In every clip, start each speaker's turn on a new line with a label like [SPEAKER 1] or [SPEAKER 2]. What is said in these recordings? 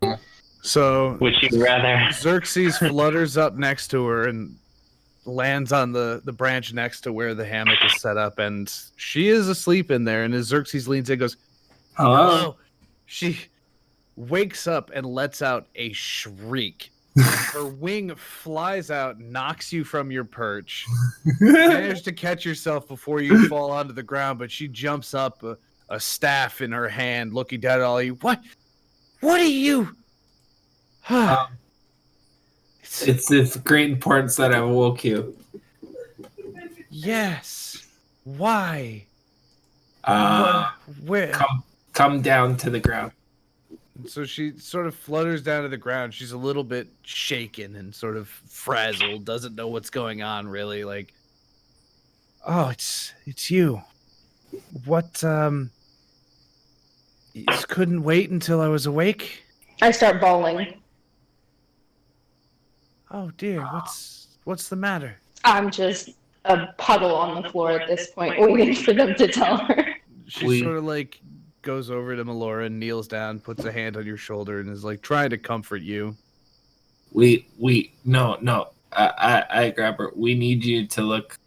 [SPEAKER 1] else?
[SPEAKER 2] So
[SPEAKER 3] Would you rather?
[SPEAKER 2] Xerxes flutters up next to her and lands on the branch next to where the hammock is set up, and she is asleep in there. And as Xerxes leans in, goes, "Hello." She wakes up and lets out a shriek. Her wing flies out, knocks you from your perch. You manage to catch yourself before you fall onto the ground, but she jumps up, a staff in her hand, looking down at all you. What are you?
[SPEAKER 4] It's great importance that I awoke you.
[SPEAKER 2] Yes. Why? Where?
[SPEAKER 4] Come down to the ground.
[SPEAKER 2] So she sort of flutters down to the ground. She's a little bit shaken and sort of frazzled, doesn't know what's going on really. Like, oh, it's you. What? You just couldn't wait until I was awake.
[SPEAKER 5] I start bawling.
[SPEAKER 2] Oh dear, what's the matter?
[SPEAKER 5] I'm just a puddle on the floor at this point, waiting for them to tell her.
[SPEAKER 2] She sort of like goes over to Melora and kneels down, puts a hand on your shoulder, and is like trying to comfort you.
[SPEAKER 4] No. I grab her. We need you to look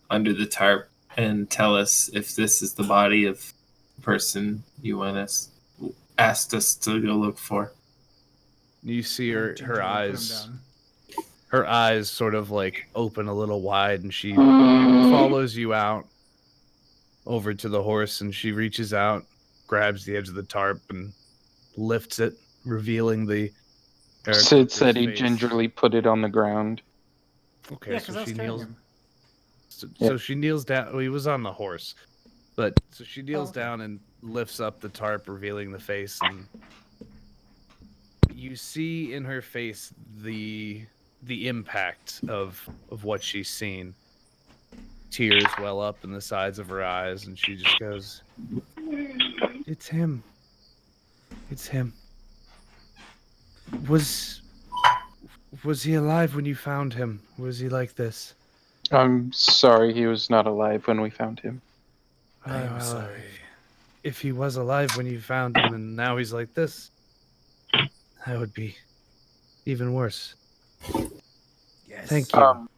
[SPEAKER 4] under the tarp and tell us if this is the body of the person you asked us to go look for.
[SPEAKER 2] You see her eyes sort of like open a little wide, and she follows you out over to the horse, and she reaches out, grabs the edge of the tarp and lifts it, revealing the
[SPEAKER 6] Sid said he gingerly put it on the ground.
[SPEAKER 2] Okay, so she kneels. So she kneels down. Well, he was on the horse, but so she kneels down and lifts up the tarp, revealing the face, and you see in her face the impact of what she's seen. Tears well up in the sides of her eyes, and she just goes, "It's him. It's him. Was he alive when you found him? Was he like this?"
[SPEAKER 6] I'm sorry, he was not alive when we found him.
[SPEAKER 1] I'm sorry.
[SPEAKER 2] If he was alive when you found him and now he's like this, that would be even worse.
[SPEAKER 1] Yes.
[SPEAKER 2] Thank you.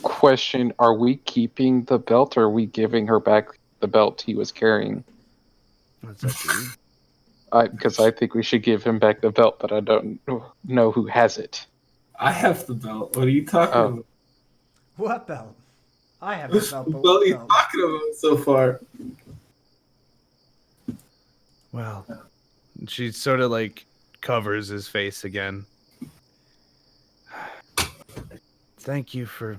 [SPEAKER 6] Question, are we keeping the belt or are we giving her back the belt he was carrying?
[SPEAKER 2] That's up to you.
[SPEAKER 6] Because I think we should give him back the belt, but I don't know who has it.
[SPEAKER 4] I have the belt. What are you talking about?
[SPEAKER 1] What belt? I have a belt. But
[SPEAKER 4] What are you talking about so far?
[SPEAKER 2] Well, she sort of like covers his face again. Thank you for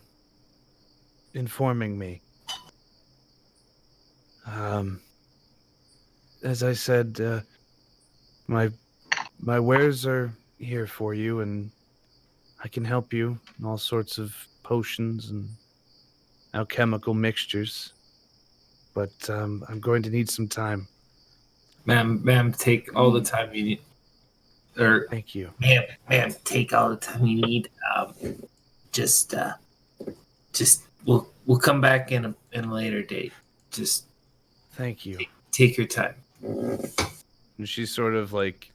[SPEAKER 2] informing me. As I said, my wares are here for you, and I can help you in all sorts of potions and alchemical mixtures. But I'm going to need some time.
[SPEAKER 4] Ma'am, take all the time you need.
[SPEAKER 2] Thank you.
[SPEAKER 4] Ma'am, take all the time you need. We'll come back in a later date. Just
[SPEAKER 2] thank you.
[SPEAKER 4] Take your time.
[SPEAKER 2] And she sort of like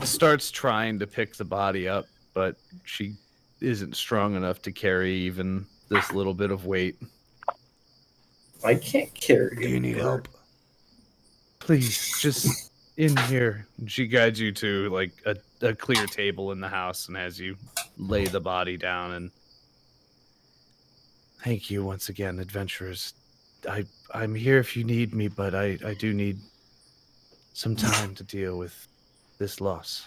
[SPEAKER 2] starts trying to pick the body up, but she isn't strong enough to carry even this little bit of weight.
[SPEAKER 4] I can't carry.
[SPEAKER 1] Do you need help?
[SPEAKER 2] Please, just in here. And she guides you to like a clear table in the house and has you lay the body down. And thank you once again, adventurers. I'm here if you need me, but I do need some time to deal with this loss.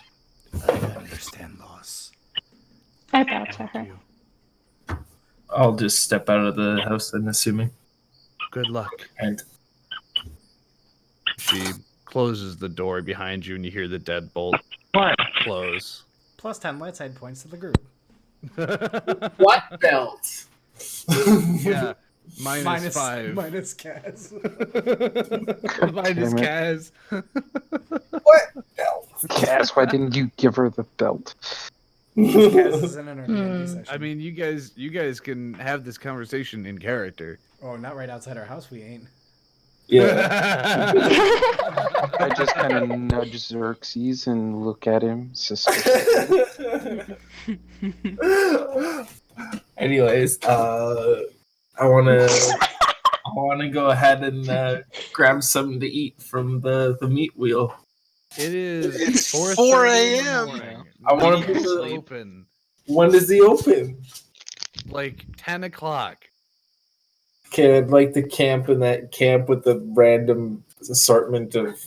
[SPEAKER 1] I understand loss.
[SPEAKER 5] I bow to her.
[SPEAKER 4] I'll just step out of the house, I'm assuming.
[SPEAKER 2] Good luck.
[SPEAKER 4] And
[SPEAKER 2] she closes the door behind you, and you hear the deadbolt close.
[SPEAKER 1] Plus 10 light side points to the group.
[SPEAKER 4] What belt?
[SPEAKER 2] Yeah. Minus 5.
[SPEAKER 1] Minus Kaz.
[SPEAKER 2] Minus Kaz.
[SPEAKER 4] What belt?
[SPEAKER 6] Kaz, why didn't you give her the belt?
[SPEAKER 1] Kaz isn't in our D&D session.
[SPEAKER 2] I mean, you guys can have this conversation in character.
[SPEAKER 1] Oh, not right outside our house, we ain't.
[SPEAKER 4] Yeah.
[SPEAKER 6] I just kind of nudge Xerxes and look at him suspiciously.
[SPEAKER 4] Anyways, I wanna go ahead and grab something to eat from the meat wheel.
[SPEAKER 2] It is
[SPEAKER 3] It's
[SPEAKER 2] 4:30
[SPEAKER 3] 4
[SPEAKER 2] in the
[SPEAKER 3] a.m.
[SPEAKER 2] morning.
[SPEAKER 4] I wanna
[SPEAKER 2] Meat
[SPEAKER 4] put
[SPEAKER 2] is
[SPEAKER 4] the-
[SPEAKER 2] open
[SPEAKER 4] When does he open?
[SPEAKER 2] like 10 o'clock.
[SPEAKER 4] Okay, I'd like to camp in that camp with the random assortment of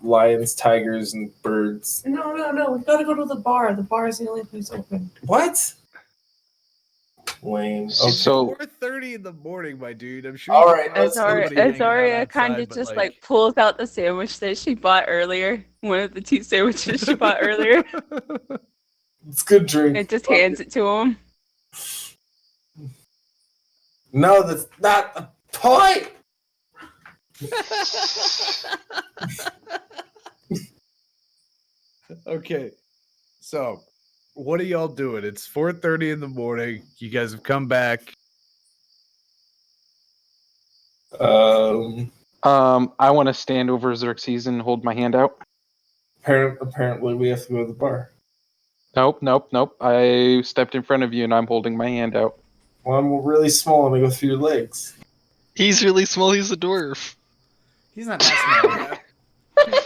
[SPEAKER 4] lions, tigers, and birds.
[SPEAKER 7] No, we gotta go to the bar. The bar is the only place open.
[SPEAKER 4] What? Lame.
[SPEAKER 2] It's
[SPEAKER 4] Okay.
[SPEAKER 6] So
[SPEAKER 2] 4:30 in the morning, my dude. I'm sure.
[SPEAKER 4] All
[SPEAKER 2] you
[SPEAKER 4] right,
[SPEAKER 2] can find
[SPEAKER 4] let's
[SPEAKER 2] somebody
[SPEAKER 4] go.
[SPEAKER 2] hanging out
[SPEAKER 5] Azaria kind
[SPEAKER 2] outside,
[SPEAKER 5] of
[SPEAKER 2] but,
[SPEAKER 5] just like pulls out the sandwich that she bought earlier. One of the 2 sandwiches she bought earlier.
[SPEAKER 4] It's good drink.
[SPEAKER 5] And just hands it to him.
[SPEAKER 4] No, that's not the point.
[SPEAKER 2] Okay, so what are y'all doing? It's 4:30 in the morning. You guys have come back.
[SPEAKER 4] Um,
[SPEAKER 6] I want to stand over Xerxes and hold my hand out.
[SPEAKER 4] apparently we have to go to the bar.
[SPEAKER 6] Nope. I stepped in front of you and I'm holding my hand out.
[SPEAKER 4] Well, I'm really small and I go through your legs.
[SPEAKER 3] He's really small. He's a dwarf.
[SPEAKER 1] He's not that small.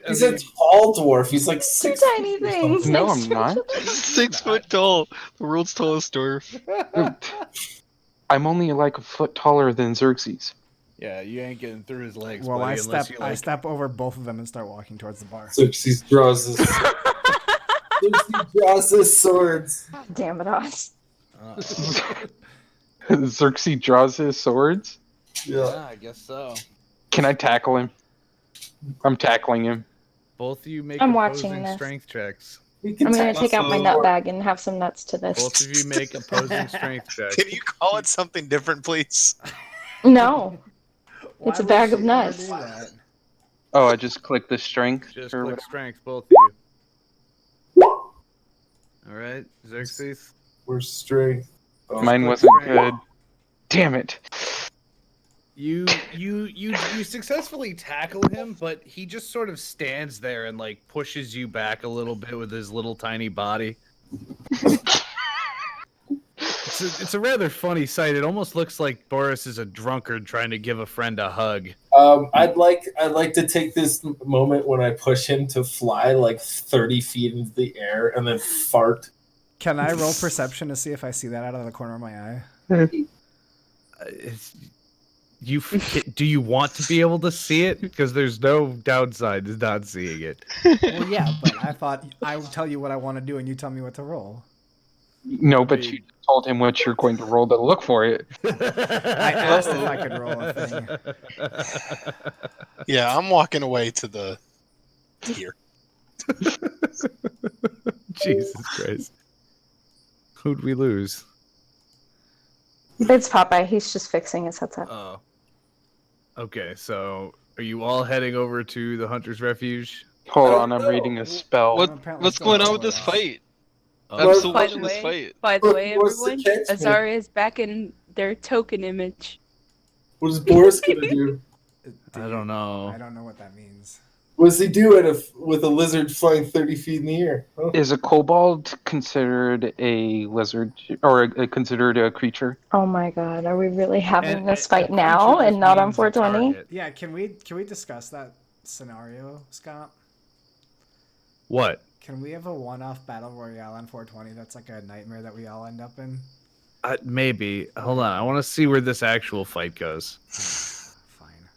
[SPEAKER 4] He's a tall dwarf. He's like
[SPEAKER 5] 2
[SPEAKER 4] 6
[SPEAKER 5] tiny
[SPEAKER 4] feet or
[SPEAKER 5] things.
[SPEAKER 4] something.
[SPEAKER 6] No,
[SPEAKER 5] next
[SPEAKER 6] I'm
[SPEAKER 5] to
[SPEAKER 6] not.
[SPEAKER 5] each other.
[SPEAKER 3] 6 foot tall. The world's tallest dwarf.
[SPEAKER 6] I'm only like a foot taller than Xerxes.
[SPEAKER 2] Yeah, you ain't getting through his legs.
[SPEAKER 1] Well,
[SPEAKER 2] buddy,
[SPEAKER 1] I
[SPEAKER 2] unless
[SPEAKER 1] step
[SPEAKER 2] you, like...
[SPEAKER 1] I step over both of them and start walking towards the bar.
[SPEAKER 4] Xerxes draws his swords.
[SPEAKER 5] Damn it, Oz.
[SPEAKER 6] Xerxes draws his swords.
[SPEAKER 4] Yeah.
[SPEAKER 2] I guess so.
[SPEAKER 6] Can I tackle him? I'm tackling him.
[SPEAKER 2] Both of you make
[SPEAKER 5] I'm watching
[SPEAKER 2] opposing
[SPEAKER 5] this.
[SPEAKER 2] strength checks.
[SPEAKER 4] We can
[SPEAKER 5] I'm gonna
[SPEAKER 4] tackle
[SPEAKER 5] take out my
[SPEAKER 4] some
[SPEAKER 5] nut
[SPEAKER 4] more.
[SPEAKER 5] bag and have some nuts to this.
[SPEAKER 2] Both of you make opposing strength checks.
[SPEAKER 3] Can you call it something different, please?
[SPEAKER 5] No.
[SPEAKER 1] Why
[SPEAKER 5] It's a
[SPEAKER 1] would
[SPEAKER 5] bag
[SPEAKER 1] she
[SPEAKER 5] of
[SPEAKER 1] ever
[SPEAKER 5] nuts.
[SPEAKER 1] do that?
[SPEAKER 6] Oh, I just clicked the strength.
[SPEAKER 2] Just
[SPEAKER 6] or
[SPEAKER 2] click
[SPEAKER 6] whatever.
[SPEAKER 2] strength, both of you. All right, Xerxes.
[SPEAKER 4] We're strength. Oh,
[SPEAKER 6] Mine
[SPEAKER 2] click
[SPEAKER 6] wasn't
[SPEAKER 2] strength.
[SPEAKER 6] good. Damn it.
[SPEAKER 2] You successfully tackle him, but he just sort of stands there and like pushes you back a little bit with his little tiny body. It's a rather funny sight. It almost looks like Boris is a drunkard trying to give a friend a hug.
[SPEAKER 4] I'd like to take this moment when I push him to fly like 30 feet into the air and then fart.
[SPEAKER 1] Can I roll perception to see if I see that out of the corner of my eye?
[SPEAKER 2] Do you want to be able to see it? Because there's no downside to not seeing it.
[SPEAKER 1] Well, yeah, but I thought I would tell you what I want to do and you tell me what to roll.
[SPEAKER 6] No, but you told him what you're going to roll to look for it.
[SPEAKER 1] I asked if I could roll a thing.
[SPEAKER 3] Yeah, I'm walking away to the here.
[SPEAKER 2] Jesus Christ. Who'd we lose?
[SPEAKER 5] It's Popeye. He's just fixing his headset.
[SPEAKER 2] Oh. Okay, so are you all heading over to the Hunter's Refuge?
[SPEAKER 6] Hold on, I'm reading a spell.
[SPEAKER 3] What's going on with this fight? I'm
[SPEAKER 2] Oh,
[SPEAKER 3] still watching this fight.
[SPEAKER 5] By the way,
[SPEAKER 4] What's the
[SPEAKER 5] everyone,
[SPEAKER 4] catch, man?
[SPEAKER 5] Azaria is back in their token image.
[SPEAKER 4] What is Boris gonna do?
[SPEAKER 2] I don't know.
[SPEAKER 1] I don't know what that means.
[SPEAKER 4] What does he do with a lizard flying 30 feet in the air? Oh.
[SPEAKER 6] Is a kobold considered a lizard or considered a creature?
[SPEAKER 5] Oh my god, are we really having
[SPEAKER 2] And-
[SPEAKER 5] this
[SPEAKER 2] and
[SPEAKER 5] fight
[SPEAKER 2] a
[SPEAKER 5] now
[SPEAKER 2] creature
[SPEAKER 5] and not on
[SPEAKER 2] means a
[SPEAKER 5] 420?
[SPEAKER 2] target.
[SPEAKER 1] Yeah, can we discuss that scenario, Scott?
[SPEAKER 2] What?
[SPEAKER 1] Can we have a one-off battle royale on 420? That's like a nightmare that we all end up in.
[SPEAKER 2] Maybe. Hold on. I want to see where this actual fight goes.
[SPEAKER 1] Fine.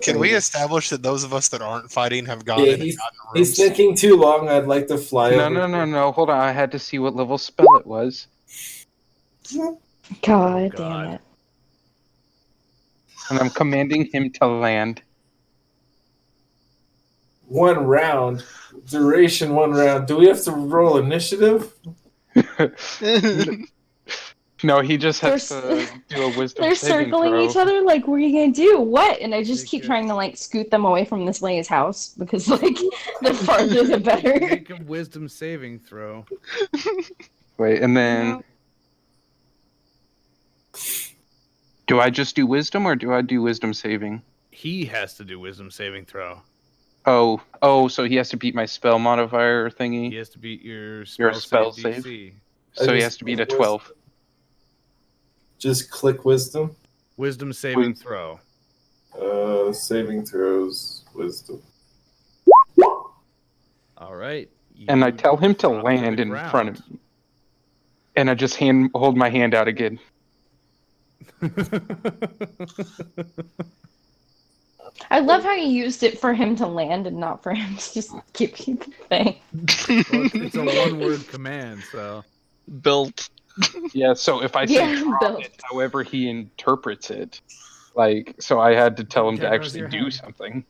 [SPEAKER 3] Can we establish that those of us that aren't fighting have gone
[SPEAKER 4] Yeah,
[SPEAKER 3] in and
[SPEAKER 4] he's
[SPEAKER 3] gotten rooms?
[SPEAKER 4] thinking too long. I'd like to fly over.
[SPEAKER 6] No. Hold on, I had to see what level spell it was.
[SPEAKER 5] God
[SPEAKER 2] God.
[SPEAKER 5] damn it.
[SPEAKER 6] And I'm commanding him to land.
[SPEAKER 4] 1 round. Duration 1 round. Do we have to roll initiative?
[SPEAKER 6] No, he just has
[SPEAKER 8] They're
[SPEAKER 6] to do a wisdom
[SPEAKER 8] They're
[SPEAKER 6] saving
[SPEAKER 8] circling
[SPEAKER 6] throw.
[SPEAKER 8] each other like, what are you gonna do? What? And I just
[SPEAKER 2] Take
[SPEAKER 8] keep
[SPEAKER 2] it.
[SPEAKER 8] trying to like scoot them away from this lady's house because like the farther the better.
[SPEAKER 2] Make a wisdom saving throw.
[SPEAKER 6] Wait, and then
[SPEAKER 8] No.
[SPEAKER 6] do I just do wisdom or do I do wisdom saving?
[SPEAKER 2] He has to do wisdom saving throw.
[SPEAKER 6] Oh, so he has to beat my spell modifier thingy.
[SPEAKER 2] He has to beat your
[SPEAKER 6] Your
[SPEAKER 2] spell,
[SPEAKER 6] spell
[SPEAKER 2] save
[SPEAKER 6] save?
[SPEAKER 2] DC.
[SPEAKER 6] So he
[SPEAKER 9] just
[SPEAKER 6] has to beat a
[SPEAKER 9] click
[SPEAKER 6] 12.
[SPEAKER 9] Just click wisdom.
[SPEAKER 2] Wisdom saving throw.
[SPEAKER 9] Saving throws, wisdom.
[SPEAKER 2] All right.
[SPEAKER 6] And I
[SPEAKER 2] You
[SPEAKER 6] tell him to
[SPEAKER 2] drop
[SPEAKER 6] land
[SPEAKER 2] the
[SPEAKER 6] in
[SPEAKER 2] ground.
[SPEAKER 6] front of me. And I just hold my hand out again.
[SPEAKER 8] I love how you used it for him to land and not for him to just keep the thing.
[SPEAKER 2] Well, it's a one-word command, so
[SPEAKER 3] Built.
[SPEAKER 6] Yeah, so if I say
[SPEAKER 8] Yeah,
[SPEAKER 6] drop
[SPEAKER 8] built.
[SPEAKER 6] it, however he interprets it, like, so I had to tell him to
[SPEAKER 1] There goes
[SPEAKER 6] actually
[SPEAKER 1] your
[SPEAKER 6] do
[SPEAKER 1] hand.
[SPEAKER 6] something.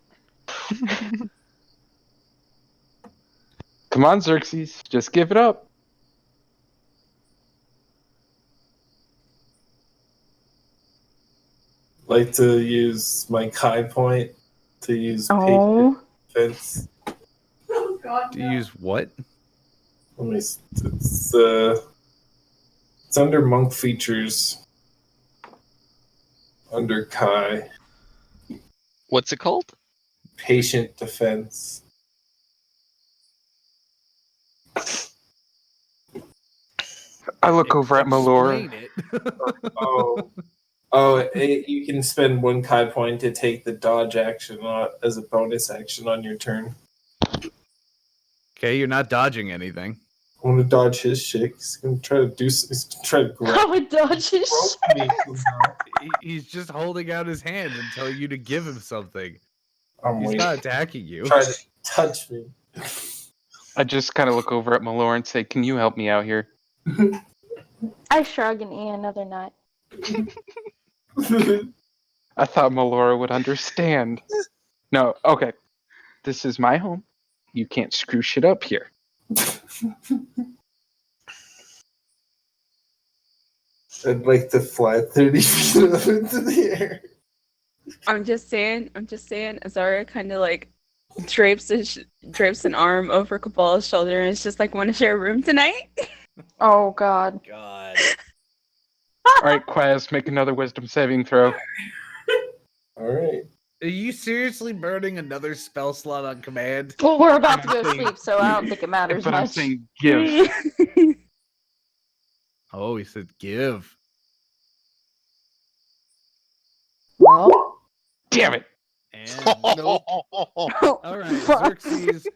[SPEAKER 6] Come on, Xerxes, just give it up.
[SPEAKER 9] Like to use my Kai point to use patient
[SPEAKER 8] Oh,
[SPEAKER 9] defense.
[SPEAKER 7] Oh God,
[SPEAKER 2] to
[SPEAKER 7] no.
[SPEAKER 2] use what?
[SPEAKER 9] Let me. It's under monk features. Under Kai,
[SPEAKER 3] What's it called?
[SPEAKER 9] patient defense.
[SPEAKER 6] I look over at Malora.
[SPEAKER 2] Explain it.
[SPEAKER 9] You can spend one Kai point to take the dodge action as a bonus action on your turn.
[SPEAKER 2] Okay, you're not dodging anything.
[SPEAKER 9] I want to dodge his shit. He's gonna try to do. He's gonna try to grab
[SPEAKER 8] how it dodges.
[SPEAKER 9] me somehow.
[SPEAKER 2] He's just holding out his hand and telling you to give him something.
[SPEAKER 9] I'm
[SPEAKER 2] He's
[SPEAKER 9] waiting.
[SPEAKER 2] not attacking you.
[SPEAKER 9] Try to touch me.
[SPEAKER 6] I just kind of look over at Malora and say, "Can you help me out here?"
[SPEAKER 8] I shrug and eat another nut.
[SPEAKER 6] I thought Malora would understand. No, okay. This is my home. You can't screw shit up here.
[SPEAKER 9] I'd like to fly 30 feet up into the air.
[SPEAKER 5] I'm just saying. Azara kind of like drapes an arm over Cabal's shoulder and it's just like, want to share a room tonight?
[SPEAKER 8] Oh God.
[SPEAKER 2] God.
[SPEAKER 6] All right, Quaz, make another wisdom saving throw.
[SPEAKER 9] All right.
[SPEAKER 2] Are you seriously burning another spell slot on command?
[SPEAKER 8] Well, we're about to go to sleep, so I don't think it matters
[SPEAKER 6] But I'm
[SPEAKER 8] much.
[SPEAKER 6] saying give.
[SPEAKER 2] Oh, he said give.
[SPEAKER 8] Well,
[SPEAKER 6] Damn it!
[SPEAKER 2] And nope. All right,
[SPEAKER 8] fuck.
[SPEAKER 2] Xerxes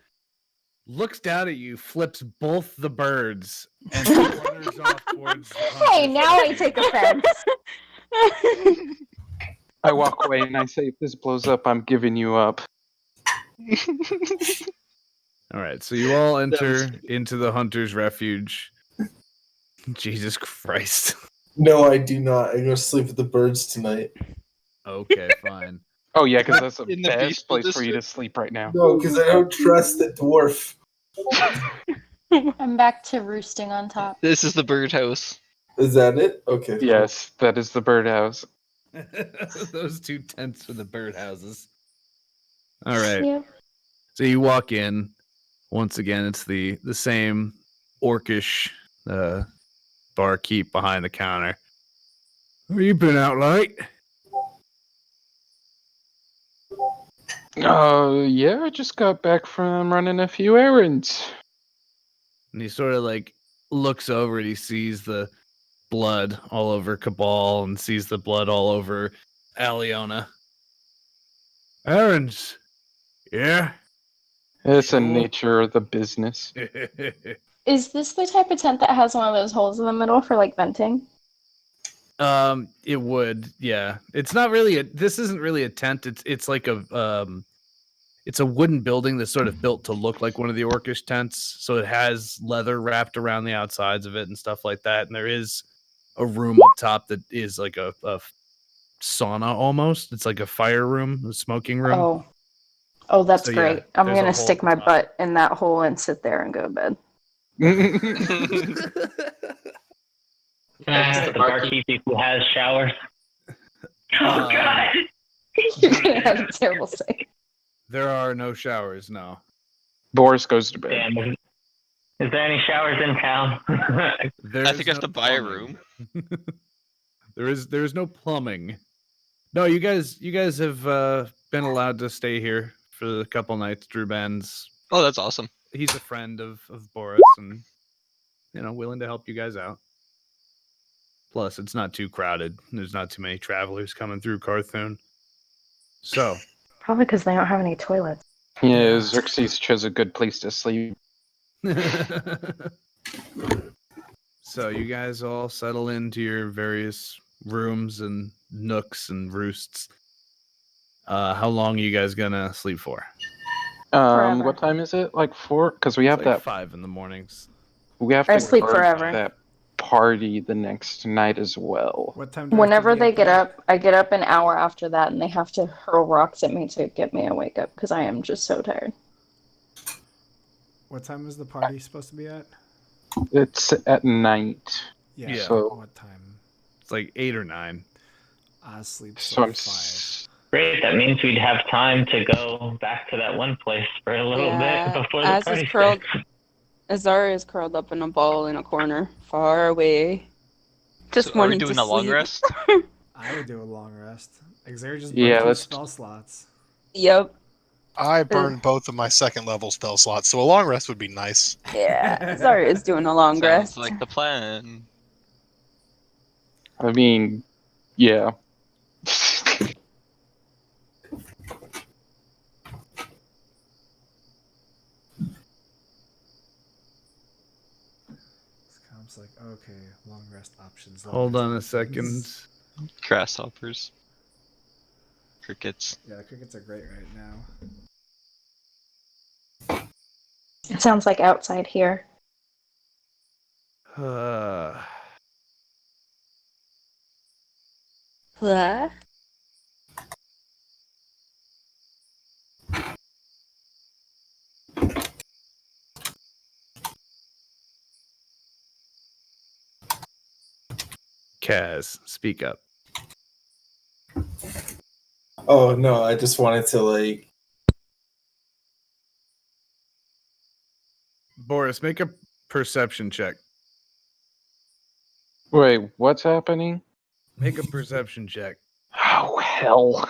[SPEAKER 2] looks down at you, flips both the birds, and flutters off towards the
[SPEAKER 8] Hey,
[SPEAKER 2] hunters.
[SPEAKER 8] now I take offense.
[SPEAKER 6] I walk away and I say, if this blows up, I'm giving you up.
[SPEAKER 2] All right, so you all enter into the hunter's refuge. Jesus Christ.
[SPEAKER 9] No, I do not. I go sleep with the birds tonight.
[SPEAKER 2] Okay, fine.
[SPEAKER 6] Oh yeah, because that's the
[SPEAKER 3] In the
[SPEAKER 6] best
[SPEAKER 3] peaceful
[SPEAKER 6] place for you to sleep right now.
[SPEAKER 9] No, because I don't trust the dwarf.
[SPEAKER 8] I'm back to roosting on top.
[SPEAKER 3] This is the birdhouse.
[SPEAKER 9] Is that it? Okay.
[SPEAKER 6] Yes, that is the birdhouse.
[SPEAKER 2] Those two tents for the birdhouses. All right.
[SPEAKER 8] Yeah.
[SPEAKER 2] So you walk in. Once again, it's the same orcish barkeep behind the counter. You been out late?
[SPEAKER 6] Yeah, I just got back from running a few errands.
[SPEAKER 2] And he sort of like looks over and he sees the blood all over Cabal and sees the blood all over Aliona. Errands. Yeah.
[SPEAKER 6] It's the
[SPEAKER 2] Sure.
[SPEAKER 6] nature of the business.
[SPEAKER 8] Is this the type of tent that has one of those holes in the middle for like venting?
[SPEAKER 2] It would, yeah. It's not really this isn't really a tent. It's like it's a wooden building that's sort of built to look like one of the orcish tents. So it has leather wrapped around the outsides of it and stuff like that. And there is a room up top that is like a sauna almost. It's like a fire room, a smoking room.
[SPEAKER 8] Oh, that's
[SPEAKER 2] So, yeah,
[SPEAKER 8] great. I'm
[SPEAKER 2] there's a
[SPEAKER 8] gonna
[SPEAKER 2] hole
[SPEAKER 8] stick
[SPEAKER 2] at
[SPEAKER 8] my
[SPEAKER 2] the top.
[SPEAKER 8] butt in that hole and sit there and go to bed.
[SPEAKER 10] Can I ask the barkeep if he has showers? Oh God!
[SPEAKER 8] You're gonna have a terrible sight.
[SPEAKER 2] There are no showers, no.
[SPEAKER 6] Boris goes to bed.
[SPEAKER 10] Damn. Is there any showers in town?
[SPEAKER 3] I
[SPEAKER 2] There's
[SPEAKER 3] think I have
[SPEAKER 2] no
[SPEAKER 3] to buy a
[SPEAKER 2] plumbing.
[SPEAKER 3] room.
[SPEAKER 2] There is no plumbing. No, you guys have been allowed to stay here for a couple nights. Drew Ben's
[SPEAKER 3] Oh, that's awesome.
[SPEAKER 2] he's a friend of Boris and willing to help you guys out. Plus, it's not too crowded. There's not too many travelers coming through Carthune. So,
[SPEAKER 8] Probably because they don't have any toilets.
[SPEAKER 6] Yeah, Xerxes chose a good place to sleep.
[SPEAKER 2] so you guys all settle into your various rooms and nooks and roosts. How long are you guys gonna sleep for?
[SPEAKER 8] Forever.
[SPEAKER 6] What time is it? Like 4? Because we have
[SPEAKER 2] It's like
[SPEAKER 6] that.
[SPEAKER 2] 5 in the mornings.
[SPEAKER 6] We have
[SPEAKER 8] I
[SPEAKER 6] to
[SPEAKER 8] sleep
[SPEAKER 6] guard
[SPEAKER 8] forever.
[SPEAKER 6] that party the next night as well.
[SPEAKER 1] What time? Do I have to
[SPEAKER 8] Whenever
[SPEAKER 1] be
[SPEAKER 8] they get
[SPEAKER 1] there?
[SPEAKER 8] up, I get up an hour after that, and they have to hurl rocks at me to get me to wake up because I am just so tired.
[SPEAKER 1] What time is the party supposed to be at?
[SPEAKER 6] It's at night.
[SPEAKER 1] Yeah.
[SPEAKER 2] Yeah.
[SPEAKER 6] So-
[SPEAKER 1] What time?
[SPEAKER 2] It's like 8 or 9.
[SPEAKER 1] I sleep
[SPEAKER 6] So
[SPEAKER 1] till
[SPEAKER 6] I'm
[SPEAKER 1] 5.
[SPEAKER 10] Great. That means we'd have time to go back to that one place for a little
[SPEAKER 5] Yeah,
[SPEAKER 10] bit before the
[SPEAKER 5] as
[SPEAKER 10] party
[SPEAKER 5] is curled-
[SPEAKER 10] starts.
[SPEAKER 5] Azara is curled up in a ball in a corner, far away. Just
[SPEAKER 3] So are we
[SPEAKER 5] wanting
[SPEAKER 3] doing
[SPEAKER 5] to
[SPEAKER 3] a long
[SPEAKER 5] sleep.
[SPEAKER 3] rest?
[SPEAKER 1] I would do a long rest. Xavier just
[SPEAKER 6] Yeah,
[SPEAKER 1] burned 2
[SPEAKER 6] let's-
[SPEAKER 1] spell slots.
[SPEAKER 5] Yep.
[SPEAKER 11] I burned both of my second level spell slots, so a long rest would be nice.
[SPEAKER 5] Yeah. Azara is doing a long
[SPEAKER 3] Sounds
[SPEAKER 5] rest.
[SPEAKER 3] like the plan.
[SPEAKER 6] I mean, yeah.
[SPEAKER 1] It's like, okay, long rest options. long
[SPEAKER 2] Hold
[SPEAKER 1] rest
[SPEAKER 2] on a
[SPEAKER 1] options.
[SPEAKER 2] second.
[SPEAKER 3] Grasshoppers. Crickets.
[SPEAKER 1] Yeah, the crickets are great right now.
[SPEAKER 8] It sounds like outside here.
[SPEAKER 5] Huh?
[SPEAKER 2] Kaz, speak up.
[SPEAKER 9] Oh no, I just wanted to like.
[SPEAKER 2] Boris, make a perception check.
[SPEAKER 6] Wait, what's happening?
[SPEAKER 2] Make a perception check.
[SPEAKER 6] Oh, hell.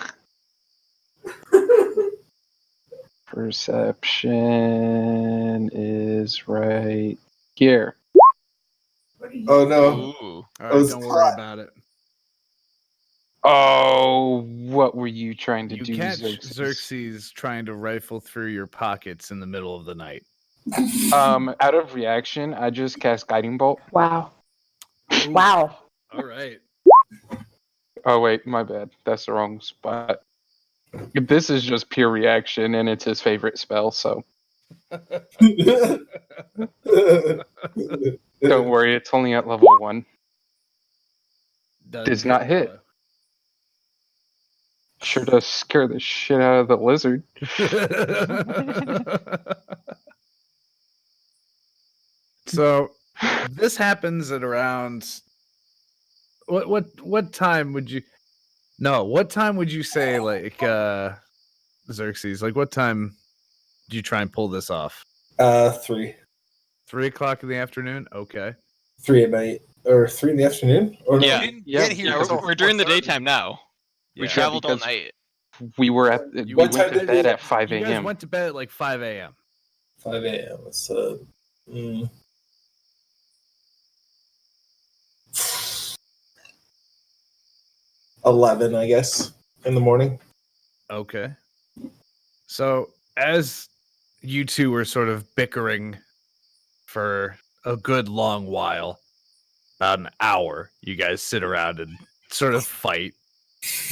[SPEAKER 6] Perception is right here.
[SPEAKER 9] Oh no.
[SPEAKER 3] Ooh.
[SPEAKER 2] All
[SPEAKER 9] I
[SPEAKER 2] right,
[SPEAKER 9] was
[SPEAKER 2] don't worry
[SPEAKER 9] caught.
[SPEAKER 2] about it.
[SPEAKER 6] Oh, what were you trying to
[SPEAKER 2] You
[SPEAKER 6] do,
[SPEAKER 2] catch
[SPEAKER 6] Xerxes?
[SPEAKER 2] Xerxes trying to rifle through your pockets in the middle of the night.
[SPEAKER 6] Out of reaction, I just cast Guiding Bolt.
[SPEAKER 8] Wow.
[SPEAKER 2] Ooh.
[SPEAKER 8] Wow.
[SPEAKER 2] All right.
[SPEAKER 6] Oh, wait, my bad. That's the wrong spot. This is just pure reaction, and it's his favorite spell, so don't worry, it's only at level 1. Does not hit. Sure does scare the shit out of the lizard.
[SPEAKER 2] So this happens at around what time would you what time would you say like Xerxes, like what time do you try and pull this off?
[SPEAKER 9] 3.
[SPEAKER 2] 3 o'clock in the afternoon? Okay.
[SPEAKER 9] 3 at night. Or 3 in the afternoon? Or no?
[SPEAKER 3] Yeah.
[SPEAKER 6] Yeah,
[SPEAKER 3] Yeah, we're during the daytime now. We
[SPEAKER 2] Yeah.
[SPEAKER 3] traveled all
[SPEAKER 6] because-
[SPEAKER 3] night.
[SPEAKER 6] We were at
[SPEAKER 2] You
[SPEAKER 6] we
[SPEAKER 9] What
[SPEAKER 6] went
[SPEAKER 9] time
[SPEAKER 6] to
[SPEAKER 9] did
[SPEAKER 6] bed
[SPEAKER 9] we-
[SPEAKER 6] at 5
[SPEAKER 2] You guys
[SPEAKER 6] a.m.
[SPEAKER 2] went to bed at like 5 a.m.
[SPEAKER 9] 5 a.m. It's 11, I guess, in the morning.
[SPEAKER 2] Okay. So as you two were sort of bickering for a good long while, about an hour, you guys sit around and sort of fight.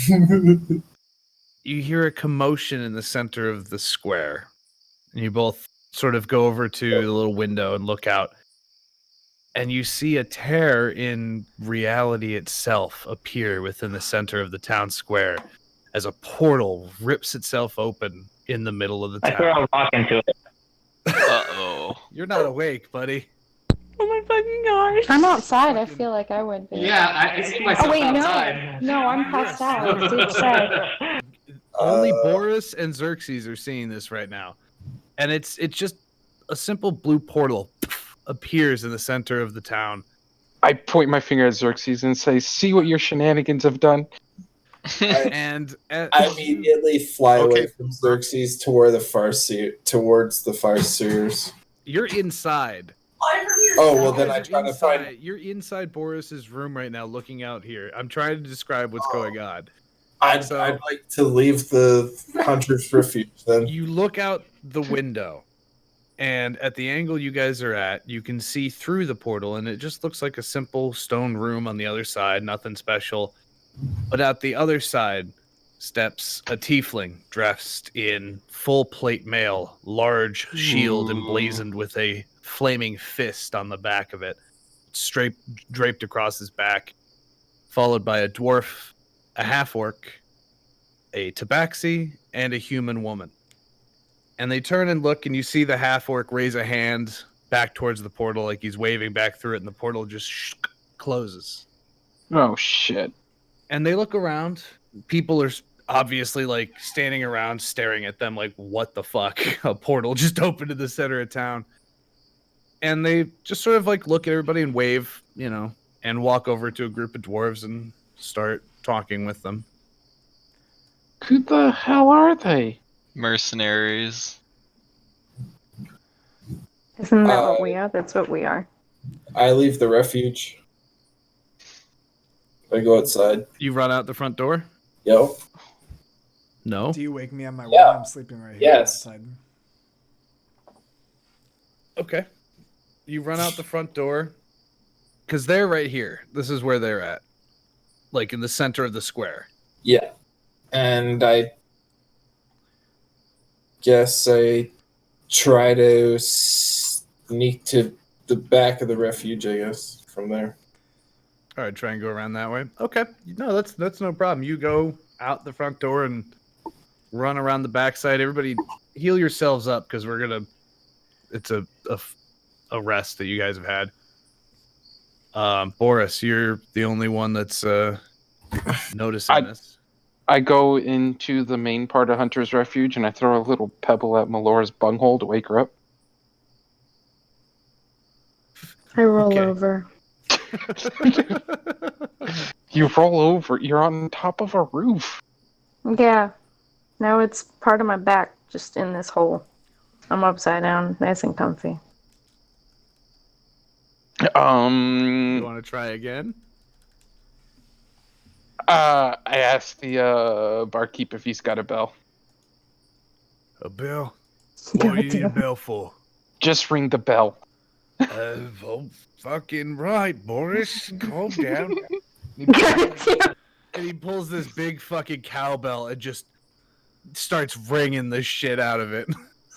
[SPEAKER 2] You hear a commotion in the center of the square, and you both sort of go over to the little window and look out, and you see a tear in reality itself appear within the center of the town square as a portal rips itself open in the middle of the
[SPEAKER 10] I throw
[SPEAKER 2] town.
[SPEAKER 10] a rock into it.
[SPEAKER 3] Uh-oh.
[SPEAKER 2] You're not awake, buddy.
[SPEAKER 5] Oh my fucking gosh.
[SPEAKER 8] I'm outside. I feel like I would be.
[SPEAKER 12] Yeah, I see myself
[SPEAKER 8] Oh wait,
[SPEAKER 12] outside.
[SPEAKER 8] no, I'm passed out. Dude said.
[SPEAKER 2] Only Boris and Xerxes are seeing this right now, and it's just a simple blue portal appears in the center of the town.
[SPEAKER 6] I point my finger at Xerxes and say, "See what your shenanigans have done."
[SPEAKER 2] And
[SPEAKER 9] I immediately fly away from Xerxes to where towards the farseers.
[SPEAKER 2] You're inside.
[SPEAKER 9] Oh well, then I try to find.
[SPEAKER 2] You're inside Boris's room right now, looking out here. I'm trying to describe what's going on.
[SPEAKER 9] I'd like to leave the hunter's refuge. Then
[SPEAKER 2] you look out the window, and at the angle you guys are at, you can see through the portal, and it just looks like a simple stone room on the other side, nothing special. But at the other side steps a tiefling dressed in full plate mail, large shield emblazoned with a flaming fist on the back of it, straight draped across his back, followed by a dwarf, a half-orc, a tabaxi, and a human woman. And they turn and look, and you see the half-orc raise a hand back towards the portal like he's waving back through it, and the portal just closes.
[SPEAKER 6] Oh, shit.
[SPEAKER 2] And they look around. People are obviously, like, standing around staring at them like, what the fuck? A portal just opened in the center of town. And they just sort of, like, look at everybody and wave, you know, and walk over to a group of dwarves and start talking with them.
[SPEAKER 6] Who the hell are they?
[SPEAKER 3] Mercenaries.
[SPEAKER 5] Isn't that what we are? That's what we are.
[SPEAKER 9] I leave the refuge. I go outside.
[SPEAKER 2] You run out the front door?
[SPEAKER 9] Yo.
[SPEAKER 2] No.
[SPEAKER 1] Do you wake me on my way?
[SPEAKER 9] Yeah.
[SPEAKER 1] I'm sleeping right here outside.
[SPEAKER 2] Okay. You run out the front door. Because they're right here. This is where they're at. Like in the center of the square.
[SPEAKER 9] Yeah. And I guess I try to sneak to the back of the refuge, I guess, from there.
[SPEAKER 2] All right, try and go around that way. Okay. No, that's no problem. You go out the front door and run around the backside. Everybody heal yourselves up because we're going to... It's a rest that you guys have had. Boris, you're the only one that's noticing this.
[SPEAKER 6] I go into the main part of Hunter's Refuge and I throw a little pebble at Melora's bunghole to wake her up.
[SPEAKER 5] I roll over.
[SPEAKER 6] You roll over. You're on top of a roof.
[SPEAKER 5] Yeah. Now it's part of my back, just in this hole. I'm upside down, nice and comfy.
[SPEAKER 2] You want to try again?
[SPEAKER 6] I asked the barkeep if he's got a bell.
[SPEAKER 2] A bell? What do you need a bell for?
[SPEAKER 6] Just ring the bell.
[SPEAKER 2] Oh, fucking right, Boris. Calm down. And he pulls this big fucking cowbell and just starts ringing the shit out of it.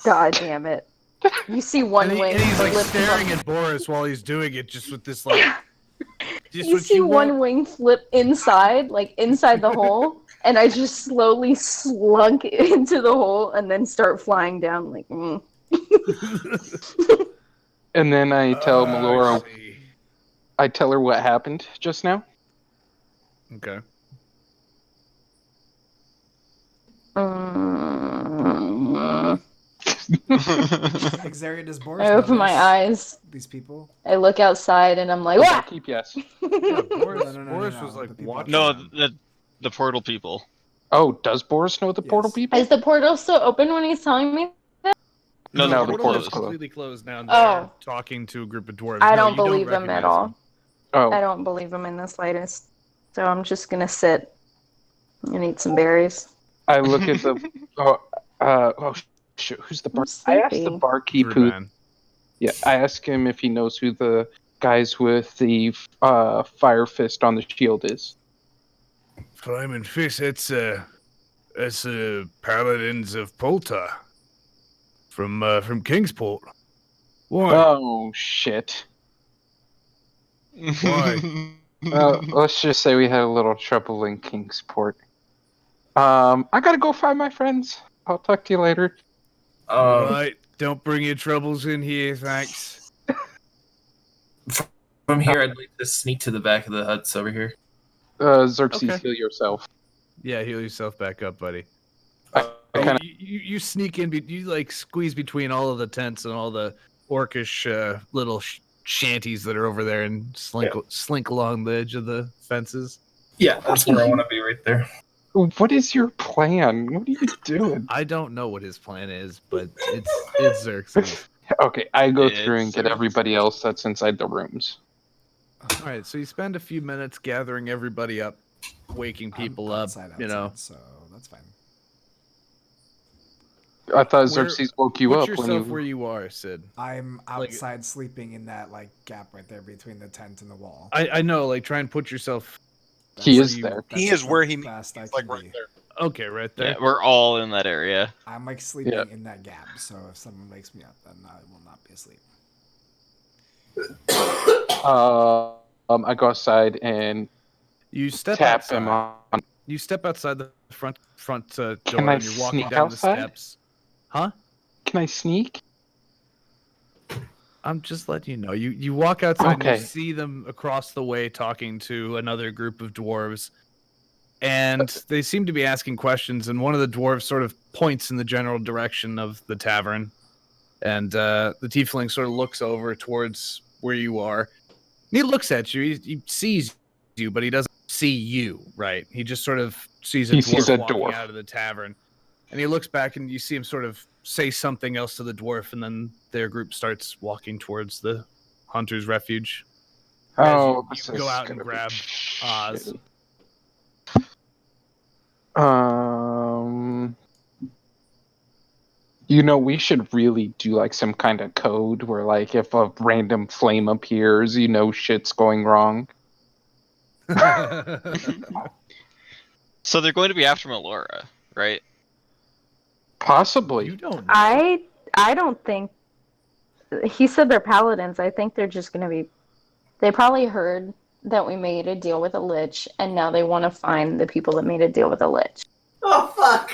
[SPEAKER 8] God damn it. You see one wing.
[SPEAKER 2] And he's like
[SPEAKER 8] flip
[SPEAKER 2] staring
[SPEAKER 8] from-
[SPEAKER 2] at Boris while he's doing it, just with this like. Just
[SPEAKER 8] You
[SPEAKER 2] what
[SPEAKER 8] see one
[SPEAKER 2] want.
[SPEAKER 8] wing flip inside, like inside the hole, and I just slowly slunk into the hole and then start flying down like.
[SPEAKER 6] And then I tell Melora. I tell her what happened just now.
[SPEAKER 2] Okay.
[SPEAKER 1] Xaria, does Boris
[SPEAKER 8] I open my
[SPEAKER 1] notice
[SPEAKER 8] eyes.
[SPEAKER 1] These people?
[SPEAKER 8] I look outside and I'm like, "Wah!"
[SPEAKER 6] Keep yes.
[SPEAKER 2] Yeah, Boris,
[SPEAKER 1] No,
[SPEAKER 2] Boris
[SPEAKER 1] no,
[SPEAKER 2] was like
[SPEAKER 1] the people
[SPEAKER 2] watching.
[SPEAKER 3] No,
[SPEAKER 2] them.
[SPEAKER 3] the portal people.
[SPEAKER 6] Oh, does Boris know the portal people?
[SPEAKER 8] Is the portal still open when he's telling me?
[SPEAKER 3] No,
[SPEAKER 6] No,
[SPEAKER 3] the
[SPEAKER 6] the
[SPEAKER 2] portal
[SPEAKER 3] portal
[SPEAKER 2] is
[SPEAKER 3] is
[SPEAKER 2] completely closed now. And
[SPEAKER 8] Oh.
[SPEAKER 2] they're talking to a group of dwarves.
[SPEAKER 8] I
[SPEAKER 2] No,
[SPEAKER 8] don't
[SPEAKER 2] you
[SPEAKER 8] believe him at
[SPEAKER 2] recognize
[SPEAKER 8] all.
[SPEAKER 2] them.
[SPEAKER 6] Oh,
[SPEAKER 8] I don't believe him in the slightest. So I'm just gonna sit and eat some berries.
[SPEAKER 6] I look at the. Shoot, who's the bar? I asked the
[SPEAKER 8] sleepy.
[SPEAKER 6] barkeep
[SPEAKER 2] Rude
[SPEAKER 6] who.
[SPEAKER 2] man.
[SPEAKER 6] Yeah, I asked him if he knows who the guys with the fire fist on the shield is.
[SPEAKER 2] Flaming Fist, that's Paladins of Polta from Kingsport. Why?
[SPEAKER 6] Oh shit!
[SPEAKER 2] Why?
[SPEAKER 6] Let's just say we had a little trouble in Kingsport. I gotta go find my friends. I'll talk to you later.
[SPEAKER 2] Right, don't bring your troubles in here, thanks.
[SPEAKER 4] From here, I'd like to sneak to the back of the huts over here.
[SPEAKER 6] Xerxes,
[SPEAKER 2] Okay.
[SPEAKER 6] heal yourself.
[SPEAKER 2] Yeah, heal yourself back up, buddy.
[SPEAKER 6] I kinda-
[SPEAKER 2] You sneak in, you like squeeze between all of the tents and all the orcish little shanties that are over there and slink along the edge of the fences.
[SPEAKER 4] Yeah, that's where I want to be, right there.
[SPEAKER 6] What is your plan? What are you doing?
[SPEAKER 2] I don't know what his plan is, but it's Xerxes.
[SPEAKER 6] Okay, I go
[SPEAKER 3] It's
[SPEAKER 6] through and get everybody else that's inside the rooms.
[SPEAKER 2] All right, so you spend a few minutes gathering everybody up, waking people up.
[SPEAKER 1] Outside,
[SPEAKER 2] You know,
[SPEAKER 1] so that's fine.
[SPEAKER 6] I thought Xerxes woke you
[SPEAKER 2] put
[SPEAKER 6] up
[SPEAKER 2] yourself
[SPEAKER 6] when you.
[SPEAKER 2] where you are, Sid.
[SPEAKER 1] I'm outside sleeping in that like gap right there between the tent and the wall.
[SPEAKER 2] I know, like try and put yourself.
[SPEAKER 6] He
[SPEAKER 1] That's
[SPEAKER 6] is
[SPEAKER 1] you-
[SPEAKER 6] there.
[SPEAKER 11] He
[SPEAKER 1] that's
[SPEAKER 11] is where
[SPEAKER 1] the
[SPEAKER 11] he needs.
[SPEAKER 1] best I
[SPEAKER 11] He's
[SPEAKER 1] can
[SPEAKER 11] like right
[SPEAKER 1] be.
[SPEAKER 11] there.
[SPEAKER 2] Okay, right there.
[SPEAKER 3] Yeah, we're all in that area.
[SPEAKER 1] I'm like sleeping
[SPEAKER 6] Yeah.
[SPEAKER 1] in that gap, so if someone wakes me up, then I will not be asleep.
[SPEAKER 6] I go outside and
[SPEAKER 2] You step
[SPEAKER 6] tap
[SPEAKER 2] outside.
[SPEAKER 6] him on.
[SPEAKER 2] You step outside the front door,
[SPEAKER 6] Can I
[SPEAKER 2] and you're walking
[SPEAKER 6] sneak
[SPEAKER 2] down
[SPEAKER 6] outside?
[SPEAKER 2] the steps. Huh?
[SPEAKER 6] Can I sneak?
[SPEAKER 2] I'm just letting you know. You walk outside and
[SPEAKER 6] Okay.
[SPEAKER 2] you see them across the way talking to another group of dwarves. And they seem to be asking questions, and one of the dwarves sort of points in the general direction of the tavern. And the tiefling sort of looks over towards where you are. And he looks at you. He sees you, but he doesn't see you, right? He just sort of sees a dwarf walking out of the tavern. And he looks back, and you see him sort of say something else to the dwarf, and then their group starts walking towards the hunter's refuge.
[SPEAKER 6] Oh,
[SPEAKER 2] As you go out and grab Oz.
[SPEAKER 6] You know, we should really do like some kind of code where, like, if a random flame appears, you know, shit's going wrong.
[SPEAKER 3] So they're going to be after Melora, right?
[SPEAKER 6] Possibly.
[SPEAKER 2] You don't know.
[SPEAKER 8] I don't think he said they're paladins. I think they're just gonna be. They probably heard that we made a deal with a lich, and now they want to find the people that made a deal with a lich.
[SPEAKER 9] Oh fuck!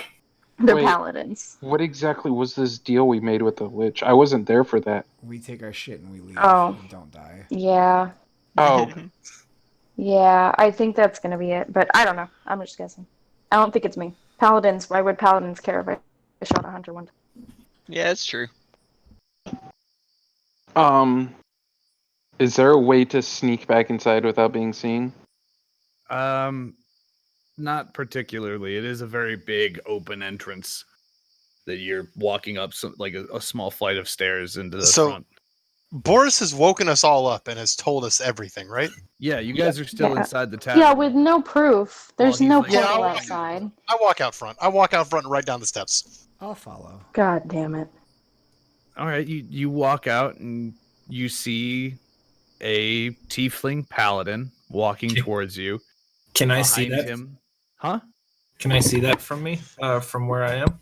[SPEAKER 8] They're
[SPEAKER 6] Wait.
[SPEAKER 8] paladins.
[SPEAKER 6] What exactly was this deal we made with the lich? I wasn't there for that.
[SPEAKER 1] We take our shit and we leave
[SPEAKER 8] Oh.
[SPEAKER 1] and don't die.
[SPEAKER 8] Yeah,
[SPEAKER 6] Oh,
[SPEAKER 8] yeah. I think that's gonna be it, but I don't know. I'm just guessing. I don't think it's me. Paladins. Why would paladins care if I shot a hunter one time?
[SPEAKER 3] Yeah, it's true.
[SPEAKER 6] is there a way to sneak back inside without being seen?
[SPEAKER 2] Not particularly. It is a very big open entrance that you're walking up, like a small flight of stairs into the front.
[SPEAKER 11] Boris has woken us all up and has told us everything, right?
[SPEAKER 2] Yeah, you guys are still
[SPEAKER 8] Yeah.
[SPEAKER 2] inside the tavern.
[SPEAKER 8] Yeah, with no proof. There's
[SPEAKER 2] he's
[SPEAKER 8] no
[SPEAKER 2] like-
[SPEAKER 8] portal
[SPEAKER 11] Yeah,
[SPEAKER 8] outside.
[SPEAKER 11] I walk out front. I walk out front and right down the steps.
[SPEAKER 1] I'll follow.
[SPEAKER 8] God damn it.
[SPEAKER 2] All right, you walk out and you see a tiefling paladin walking towards you.
[SPEAKER 4] Can I see
[SPEAKER 2] Behind
[SPEAKER 4] that?
[SPEAKER 2] him? Huh?
[SPEAKER 4] Can I see that from me? From where I am?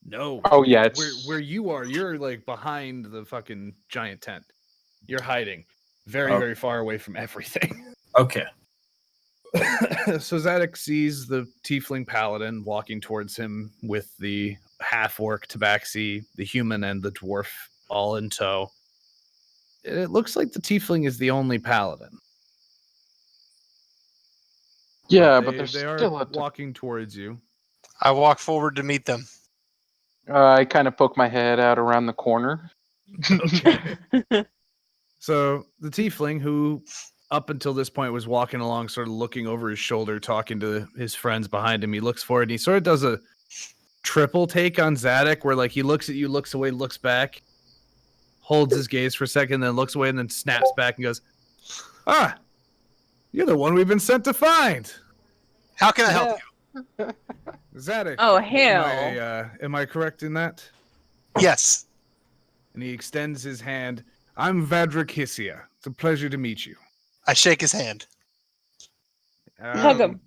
[SPEAKER 2] No.
[SPEAKER 6] Oh, yeah, it's-
[SPEAKER 2] where you are. You're like behind the fucking giant tent. You're hiding very,
[SPEAKER 4] Oh.
[SPEAKER 2] very far away from everything.
[SPEAKER 4] Okay.
[SPEAKER 2] So Zadok sees the tiefling paladin walking towards him with the half-orc tabaxi, the human, and the dwarf all in tow. It looks like the tiefling is the only paladin.
[SPEAKER 6] Yeah,
[SPEAKER 2] They-
[SPEAKER 6] but there's
[SPEAKER 2] they
[SPEAKER 6] still
[SPEAKER 2] are
[SPEAKER 6] a.
[SPEAKER 2] walking towards you.
[SPEAKER 11] I walk forward to meet them.
[SPEAKER 6] I kind of poke my head out around the corner.
[SPEAKER 2] Okay. So the tiefling, who up until this point was walking along, sort of looking over his shoulder, talking to his friends behind him, he looks forward and he sort of does a triple take on Zadok, where like he looks at you, looks away, looks back, holds his gaze for a second, then looks away and then snaps back and goes, "Ah, you're the one we've been sent to find.
[SPEAKER 11] How can I help you?
[SPEAKER 2] Zadok."
[SPEAKER 5] Oh, hell.
[SPEAKER 2] Am I correct in that?
[SPEAKER 11] Yes.
[SPEAKER 2] And he extends his hand. I'm Vadrik Hissia. It's a pleasure to meet you.
[SPEAKER 11] I shake his hand.
[SPEAKER 5] Hug him.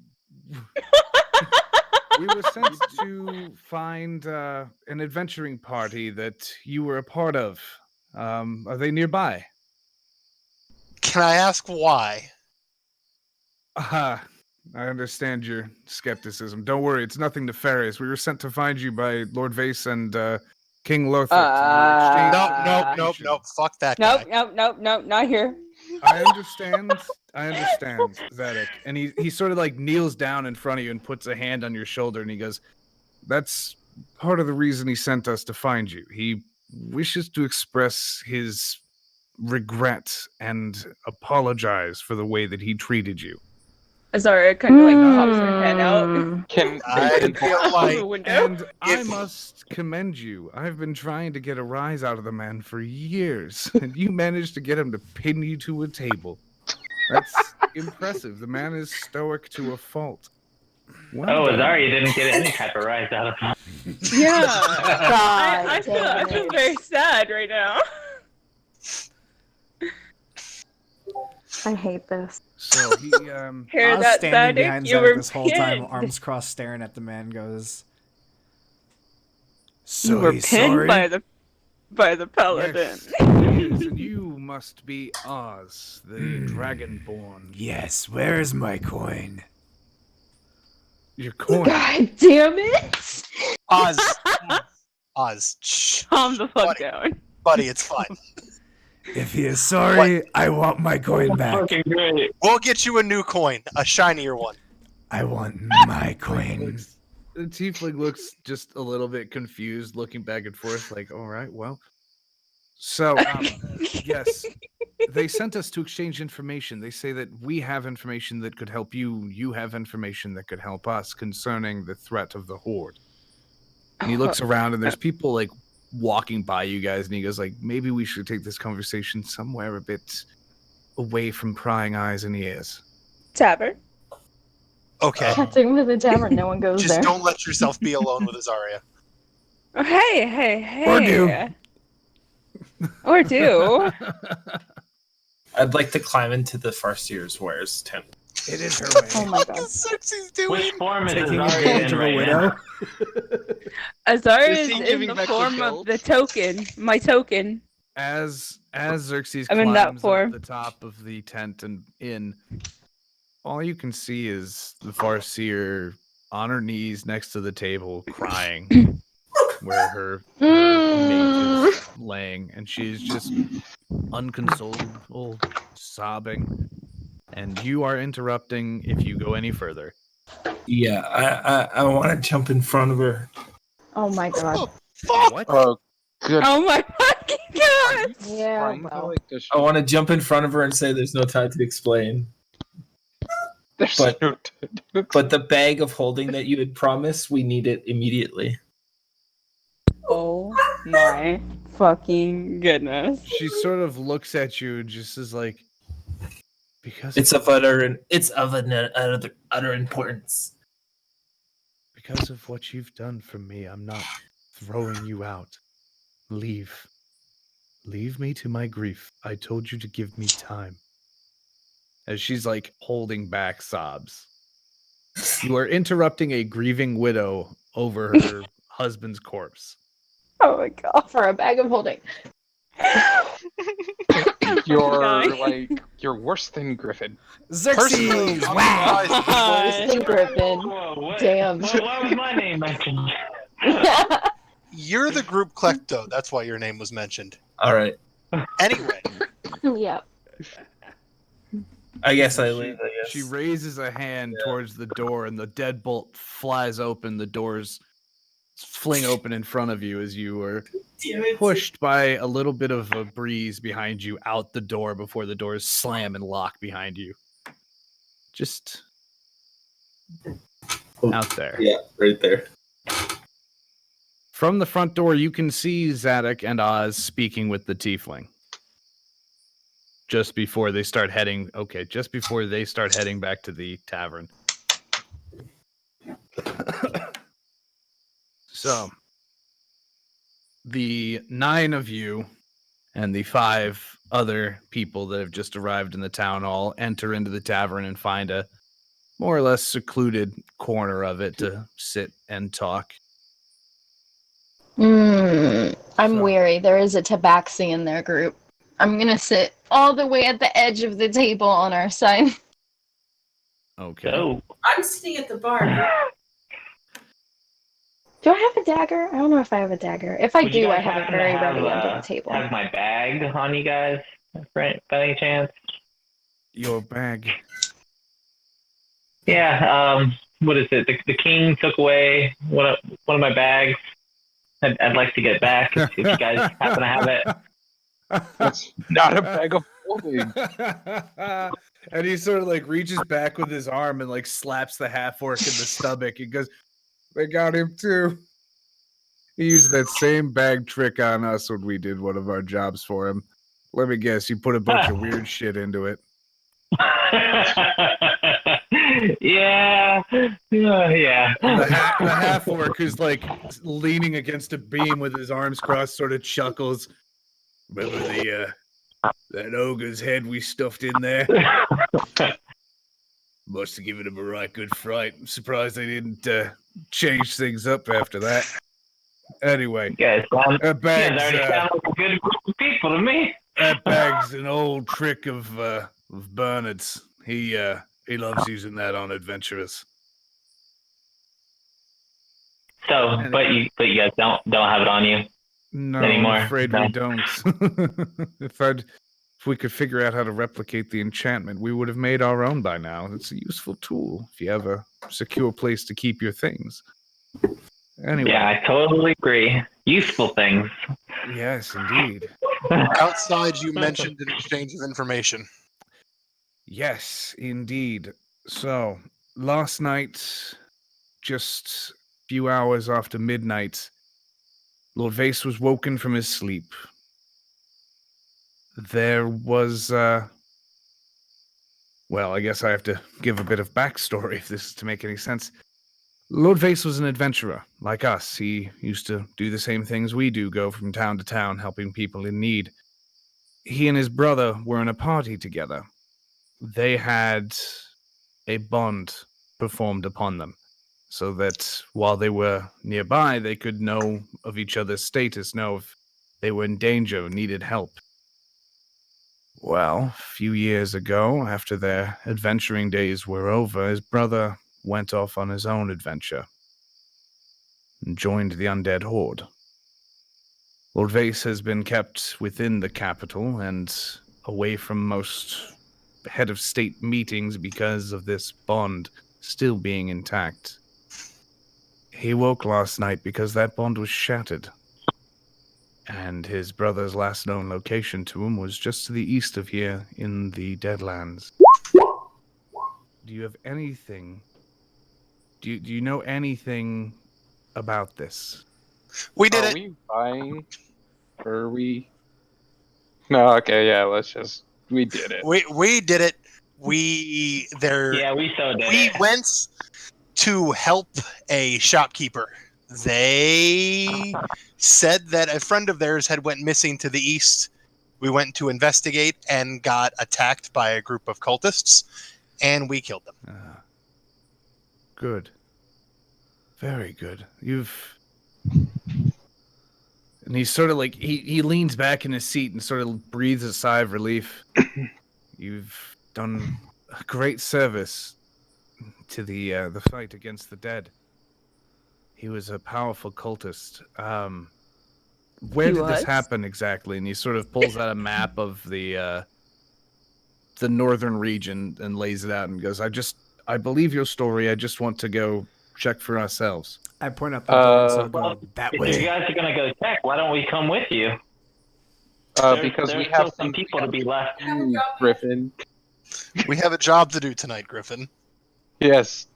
[SPEAKER 2] We were sent to find an adventuring party that you were a part of. Are they nearby?
[SPEAKER 11] Can I ask why?
[SPEAKER 2] Aha. I understand your skepticism. Don't worry, it's nothing nefarious. We were sent to find you by Lord Vase and King Lothar.
[SPEAKER 11] Nope. Fuck that guy.
[SPEAKER 5] Nope, not here.
[SPEAKER 2] I understand, Zedek. And he sort of like kneels down in front of you and puts a hand on your shoulder and he goes, "That's part of the reason he sent us to find you. He wishes to express his regret and apologize for the way that he treated you."
[SPEAKER 5] Azara kind of like pops her head out.
[SPEAKER 6] Can
[SPEAKER 11] I feel like
[SPEAKER 5] the window.
[SPEAKER 2] And I must commend you. I've been trying to get a rise out of the man for years, and you managed to get him to pin you to a table. That's impressive. The man is stoic to a fault. Well done.
[SPEAKER 10] Azari didn't get any type of rise out of him.
[SPEAKER 5] Yeah.
[SPEAKER 8] God
[SPEAKER 5] I
[SPEAKER 8] damn
[SPEAKER 5] feel
[SPEAKER 8] it.
[SPEAKER 5] very sad right now.
[SPEAKER 8] I hate this.
[SPEAKER 2] So he
[SPEAKER 5] Hear
[SPEAKER 1] I was
[SPEAKER 5] that,
[SPEAKER 1] standing
[SPEAKER 5] Sadik?
[SPEAKER 1] behind
[SPEAKER 5] You
[SPEAKER 1] Zedek
[SPEAKER 5] were
[SPEAKER 1] this whole time,
[SPEAKER 5] pinned.
[SPEAKER 1] arms crossed, staring at the man. Goes.
[SPEAKER 5] You
[SPEAKER 1] So
[SPEAKER 5] were
[SPEAKER 1] he's
[SPEAKER 5] pinned
[SPEAKER 1] sorry?
[SPEAKER 5] by the paladin.
[SPEAKER 2] yes, and you must be Oz, the Dragonborn.
[SPEAKER 1] Yes. Where's my coin?
[SPEAKER 2] Your coin.
[SPEAKER 8] God damn it!
[SPEAKER 11] Oz, shh,
[SPEAKER 5] Calm the fuck
[SPEAKER 11] Buddy.
[SPEAKER 5] down.
[SPEAKER 11] buddy, it's fine.
[SPEAKER 1] If he is sorry, I want my coin back.
[SPEAKER 10] Fucking great.
[SPEAKER 11] We'll get you a new coin, a shinier one.
[SPEAKER 1] I want my coin.
[SPEAKER 2] The tiefling looks just a little bit confused, looking back and forth, like, all right, well. So, yes, they sent us to exchange information. They say that we have information that could help you. You have information that could help us concerning the threat of the Horde. And he looks around, and there's people, like, walking by you guys, and he goes, like, maybe we should take this conversation somewhere a bit away from prying eyes and ears.
[SPEAKER 5] Tavern.
[SPEAKER 11] Okay.
[SPEAKER 8] Can't take him to the tavern. No one goes
[SPEAKER 11] Just
[SPEAKER 8] there.
[SPEAKER 11] don't let yourself be alone with Azaria.
[SPEAKER 5] Oh, hey.
[SPEAKER 1] Or do.
[SPEAKER 5] Or do.
[SPEAKER 4] I'd like to climb into the Farseer's wares tent.
[SPEAKER 1] It is her way.
[SPEAKER 8] Oh my god.
[SPEAKER 11] Xerxes doing?
[SPEAKER 10] Which form is
[SPEAKER 1] Taking
[SPEAKER 10] Azari
[SPEAKER 1] advantage
[SPEAKER 10] in
[SPEAKER 1] of a
[SPEAKER 10] right
[SPEAKER 1] widow.
[SPEAKER 10] now?
[SPEAKER 5] Azara
[SPEAKER 3] Is
[SPEAKER 5] is
[SPEAKER 3] he
[SPEAKER 5] in
[SPEAKER 3] giving
[SPEAKER 5] the
[SPEAKER 3] back the
[SPEAKER 5] form of
[SPEAKER 3] gold?
[SPEAKER 5] the token. My token.
[SPEAKER 2] As Xerxes
[SPEAKER 5] I'm in that
[SPEAKER 2] climbs up
[SPEAKER 5] form.
[SPEAKER 2] the top of the tent and in, all you can see is the Farseer on her knees next to the table crying where her mate is laying, and she's just unconsolable, sobbing. And you are interrupting if you go any further.
[SPEAKER 4] Yeah, I want to jump in front of her.
[SPEAKER 8] Oh my god.
[SPEAKER 2] What?
[SPEAKER 6] Oh, good.
[SPEAKER 5] Oh my fucking god!
[SPEAKER 8] Yeah,
[SPEAKER 6] Trying to,
[SPEAKER 8] well.
[SPEAKER 6] like, just-
[SPEAKER 4] I want to jump in front of her and say there's no time to explain.
[SPEAKER 6] There's
[SPEAKER 4] but-
[SPEAKER 6] no
[SPEAKER 4] But the bag of holding that you had promised, we need it immediately.
[SPEAKER 5] Oh my fucking goodness.
[SPEAKER 2] She sort of looks at you and just is like, because
[SPEAKER 4] It's of utter importance.
[SPEAKER 2] because of what you've done for me, I'm not throwing you out. Leave. Leave me to my grief. I told you to give me time. As she's like holding back sobs. You are interrupting a grieving widow over her husband's corpse.
[SPEAKER 5] Oh my god.
[SPEAKER 8] For a bag of holding.
[SPEAKER 6] You're worse than Griffin.
[SPEAKER 1] Xerxes!
[SPEAKER 11] I'm
[SPEAKER 1] Wow!
[SPEAKER 11] surprised.
[SPEAKER 8] Thank Griffin.
[SPEAKER 10] Whoa, what?
[SPEAKER 8] Damn.
[SPEAKER 10] What was my name mentioned?
[SPEAKER 11] You're the group klepto. That's why your name was mentioned.
[SPEAKER 4] All right.
[SPEAKER 11] Anyway,
[SPEAKER 8] Yeah.
[SPEAKER 4] I guess I leave. I guess.
[SPEAKER 2] She raises a hand towards the door, and the deadbolt flies open. The doors fling open in front of you as you are pushed by a little bit of a breeze behind you out the door before the doors slam and lock behind you. Just out there.
[SPEAKER 4] Yeah, right there.
[SPEAKER 2] From the front door, you can see Zadok and Oz speaking with the tiefling. Just before they start heading back to the tavern. So, the 9 of you and the 5 other people that have just arrived in the town hall enter into the tavern and find a more or less secluded corner of it to sit and talk.
[SPEAKER 8] I'm
[SPEAKER 2] So-
[SPEAKER 8] weary. There is a tabaxi in their group. I'm gonna sit all the way at the edge of the table on our side.
[SPEAKER 2] Okay.
[SPEAKER 10] Oh,
[SPEAKER 7] I'm sitting at the bar.
[SPEAKER 8] Do I have a dagger? I don't know if I have a dagger. If I
[SPEAKER 10] Would you
[SPEAKER 8] do, I
[SPEAKER 10] guys
[SPEAKER 8] have it
[SPEAKER 10] happen to
[SPEAKER 8] very
[SPEAKER 10] have,
[SPEAKER 8] ready under the table.
[SPEAKER 10] have my bag on you guys, right, by any chance?
[SPEAKER 2] Your bag.
[SPEAKER 10] Yeah. What is it? The king took away one of my bags. I'd like to get back if you guys happen to have it.
[SPEAKER 6] That's not a bag of holding.
[SPEAKER 2] And he sort of like reaches back with his arm and like slaps the half orc in the stomach and goes, "They got him too." He used that same bag trick on us when we did one of our jobs for him. Let me guess, you put a bunch of weird shit into it.
[SPEAKER 10] Yeah. Yeah.
[SPEAKER 2] The half orc who's like leaning against a beam with his arms crossed sort of chuckles. Remember that ogre's head we stuffed in there? Must have given him a right good fright. I'm surprised they didn't change things up after that. Anyway,
[SPEAKER 10] You guys already
[SPEAKER 2] bag's,
[SPEAKER 10] sound like a good group of people to me.
[SPEAKER 2] that bag's an old trick of Bernard's. He loves using that on adventurers.
[SPEAKER 10] So, but you guys don't have it on you
[SPEAKER 2] No,
[SPEAKER 10] anymore.
[SPEAKER 2] I'm afraid
[SPEAKER 10] No.
[SPEAKER 2] we don't. If we could figure out how to replicate the enchantment, we would have made our own by now. It's a useful tool if you have a secure place to keep your things. Anyway.
[SPEAKER 10] Yeah, I totally agree. Useful things.
[SPEAKER 2] Yes, indeed.
[SPEAKER 11] Outside, you mentioned an exchange of information.
[SPEAKER 2] Yes, indeed. So, last night, just a few hours after midnight, Lord Vase was woken from his sleep. There was, well, I guess I have to give a bit of backstory if this is to make any sense. Lord Vase was an adventurer, like us. He used to do the same things we do, go from town to town, helping people in need. He and his brother were in a party together. They had a bond performed upon them, so that while they were nearby, they could know of each other's status, know if they were in danger or needed help. Well, a few years ago, after their adventuring days were over, his brother went off on his own adventure and joined the undead horde. Lord Vase has been kept within the capital and away from most head of state meetings because of this bond still being intact. He woke last night because that bond was shattered, and his brother's last known location to him was just to the east of here in the Deadlands. Do you have anything? Do you know anything about this?
[SPEAKER 11] We did
[SPEAKER 6] Are
[SPEAKER 11] it.
[SPEAKER 6] we buying? Are we? No, okay, yeah, we did it.
[SPEAKER 11] We did it. We
[SPEAKER 10] so did
[SPEAKER 11] we
[SPEAKER 10] it.
[SPEAKER 11] went to help a shopkeeper. They said that a friend of theirs had went missing to the east. We went to investigate and got attacked by a group of cultists, and we killed them.
[SPEAKER 2] Good. Very good. And he's sort of like, he leans back in his seat and sort of breathes a sigh of relief. You've done a great service to the fight against the dead. He was a powerful cultist. Where did this happen exactly? And he sort of pulls out a map of the northern region and lays it out and goes, I believe your story. I just want to go check for ourselves.
[SPEAKER 1] I point out the door and so go that
[SPEAKER 10] If
[SPEAKER 1] way.
[SPEAKER 10] you guys are gonna go check, why don't we come with you?
[SPEAKER 6] Because we
[SPEAKER 10] there's
[SPEAKER 6] have
[SPEAKER 10] still some people to be left.
[SPEAKER 6] Griffin.
[SPEAKER 11] We have a job to do tonight, Griffin.
[SPEAKER 6] Yes.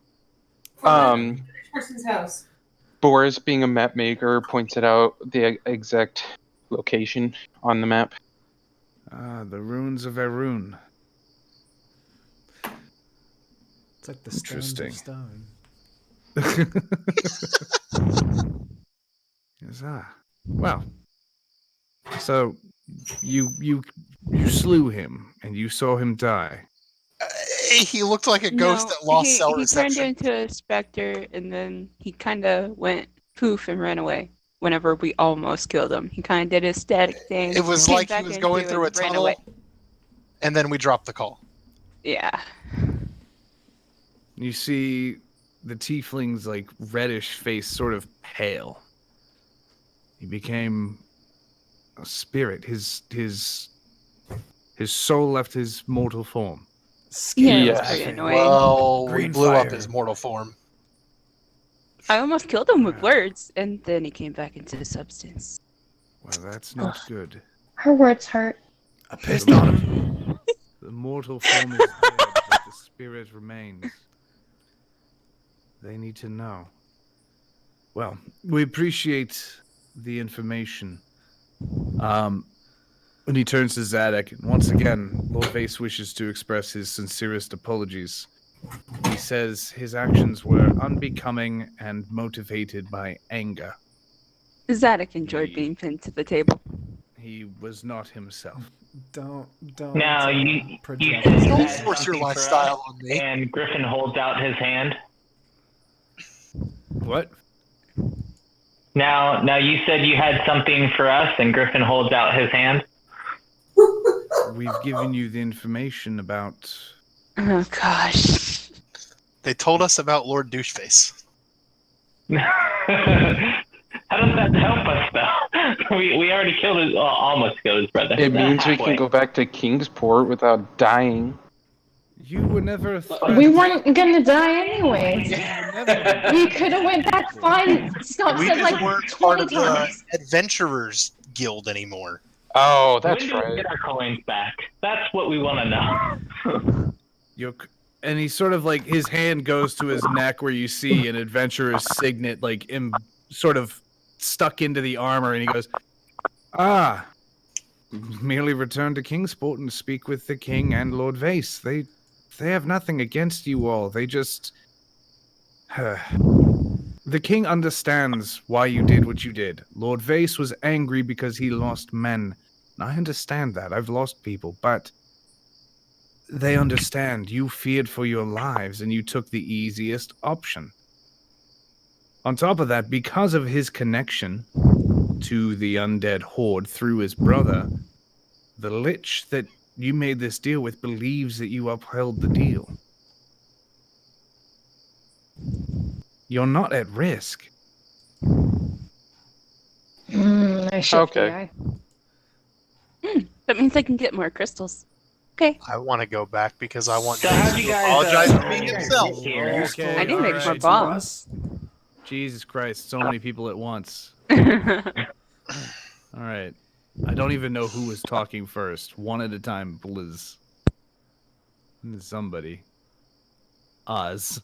[SPEAKER 7] Which person's house?
[SPEAKER 6] Boris, being a map maker, points it out the exact location on the map.
[SPEAKER 2] The ruins of Erun.
[SPEAKER 1] It's like the stones of stone.
[SPEAKER 2] Yes, well, so you slew him and you saw him die.
[SPEAKER 11] He looked like a ghost that lost cell
[SPEAKER 5] He turned
[SPEAKER 11] reception.
[SPEAKER 5] into a specter, and then he kind of went poof and ran away. Whenever we almost killed him, he kind of did his static thing.
[SPEAKER 11] It was
[SPEAKER 5] came
[SPEAKER 11] like he
[SPEAKER 5] back
[SPEAKER 11] was
[SPEAKER 5] into
[SPEAKER 11] going
[SPEAKER 5] it
[SPEAKER 11] through a
[SPEAKER 5] and ran
[SPEAKER 11] tunnel,
[SPEAKER 5] away.
[SPEAKER 11] and then we dropped the call.
[SPEAKER 5] Yeah.
[SPEAKER 2] You see the tiefling's like reddish face sort of pale. He became a spirit. His soul left his mortal form.
[SPEAKER 5] Yeah,
[SPEAKER 6] Yes.
[SPEAKER 5] it's pretty annoying.
[SPEAKER 11] Well, we
[SPEAKER 1] Green
[SPEAKER 11] blew up
[SPEAKER 1] fire.
[SPEAKER 11] his mortal form.
[SPEAKER 5] I almost killed him with words, and then he came back into substance.
[SPEAKER 2] Well, that's not good.
[SPEAKER 8] Her words hurt.
[SPEAKER 1] I pissed on him.
[SPEAKER 2] The mortal form is dead, but the spirit remains. They need to know. Well, we appreciate the information. And he turns to Zadok, and once again, Lord Vase wishes to express his sincerest apologies. He says his actions were unbecoming and motivated by anger.
[SPEAKER 5] Zadok enjoyed being pinned to the table.
[SPEAKER 2] He was not himself.
[SPEAKER 1] Don't.
[SPEAKER 10] Now, you
[SPEAKER 1] project.
[SPEAKER 10] said you
[SPEAKER 11] Don't
[SPEAKER 10] had
[SPEAKER 11] force your
[SPEAKER 10] something for
[SPEAKER 11] lifestyle
[SPEAKER 10] us,
[SPEAKER 11] on me.
[SPEAKER 10] and Griffin holds out his hand.
[SPEAKER 2] What?
[SPEAKER 10] Now you said you had something for us, and Griffin holds out his hand.
[SPEAKER 2] We've given you the information about...
[SPEAKER 5] Oh, gosh.
[SPEAKER 11] They told us about Lord Doucheface.
[SPEAKER 10] How does that help us, though? We already killed his, almost killed his brother.
[SPEAKER 6] It means we can
[SPEAKER 10] Halfway.
[SPEAKER 6] go back to Kingsport without dying.
[SPEAKER 2] You were never a threat.
[SPEAKER 8] We weren't gonna die anyways.
[SPEAKER 2] You were never-
[SPEAKER 8] We could have went back fine. Scott
[SPEAKER 11] We
[SPEAKER 8] said
[SPEAKER 11] just
[SPEAKER 8] like
[SPEAKER 11] weren't part
[SPEAKER 8] 20
[SPEAKER 11] of the
[SPEAKER 8] times.
[SPEAKER 11] Adventurers Guild anymore.
[SPEAKER 6] Oh,
[SPEAKER 10] When
[SPEAKER 6] that's
[SPEAKER 10] do we
[SPEAKER 6] right.
[SPEAKER 10] get our coins back? That's what we want to know.
[SPEAKER 2] And he sort of like, his hand goes to his neck where you see an adventurer's signet, like, sort of stuck into the armor, and he goes, merely returned to Kingsport and speak with the king and Lord Vase. They have nothing against you all. They just... The king understands why you did what you did. Lord Vase was angry because he lost men. And I understand that. I've lost people, but they understand. You feared for your lives, and you took the easiest option. On top of that, because of his connection to the undead horde through his brother, the lich that you made this deal with believes that you upheld the deal. You're not at risk.
[SPEAKER 8] I shook
[SPEAKER 6] Okay.
[SPEAKER 8] the eye.
[SPEAKER 5] That means I can get more crystals. Okay.
[SPEAKER 11] I want to go back because I want
[SPEAKER 10] So
[SPEAKER 11] James
[SPEAKER 10] how'd you
[SPEAKER 11] to
[SPEAKER 10] guys,
[SPEAKER 11] apologize for
[SPEAKER 10] how'd
[SPEAKER 11] being
[SPEAKER 10] you guys
[SPEAKER 11] himself.
[SPEAKER 10] get here?
[SPEAKER 2] Okay,
[SPEAKER 5] I didn't make more
[SPEAKER 2] alright.
[SPEAKER 5] bombs.
[SPEAKER 2] Jesus Christ, so many people at once. All right. I don't even know who was talking first. One at a time, Blizz. Somebody. Oz.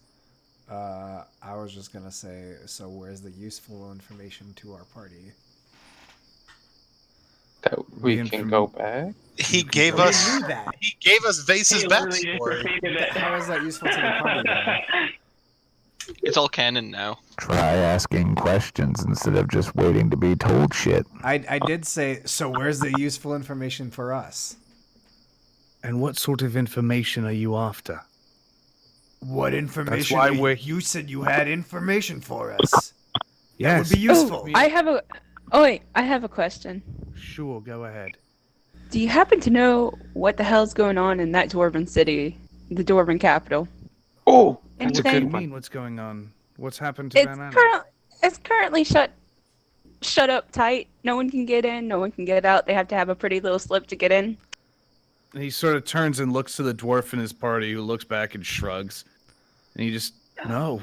[SPEAKER 1] I was just gonna say, so where's the useful information to our party?
[SPEAKER 6] That we
[SPEAKER 2] The
[SPEAKER 6] can go back.
[SPEAKER 11] He
[SPEAKER 2] can
[SPEAKER 11] gave
[SPEAKER 2] go
[SPEAKER 11] us
[SPEAKER 1] We knew that.
[SPEAKER 11] Vase's
[SPEAKER 10] He literally just
[SPEAKER 11] backstory.
[SPEAKER 10] repeated it.
[SPEAKER 1] How is that useful to the party, though?
[SPEAKER 3] It's all canon now.
[SPEAKER 12] Try asking questions instead of just waiting to be told shit.
[SPEAKER 1] I did say, so where's the useful information for us?
[SPEAKER 2] And what sort of information are you after?
[SPEAKER 1] What information?
[SPEAKER 2] why we're-
[SPEAKER 1] You said you had information for us.
[SPEAKER 2] Yes.
[SPEAKER 1] Would be useful.
[SPEAKER 5] I have a. Oh wait, I have a question.
[SPEAKER 2] Sure, go ahead.
[SPEAKER 5] Do you happen to know what the hell's going on in that dwarven city, the dwarven capital?
[SPEAKER 6] Oh, that's a
[SPEAKER 5] Anything?
[SPEAKER 2] What do you
[SPEAKER 6] good one.
[SPEAKER 2] mean? What's going on? What's happened to Van Anna?
[SPEAKER 5] It's currently shut up tight. No one can get in. No one can get out. They have to have a pretty little slip to get in.
[SPEAKER 2] And he sort of turns and looks to the dwarf in his party, who looks back and shrugs. And he just, no,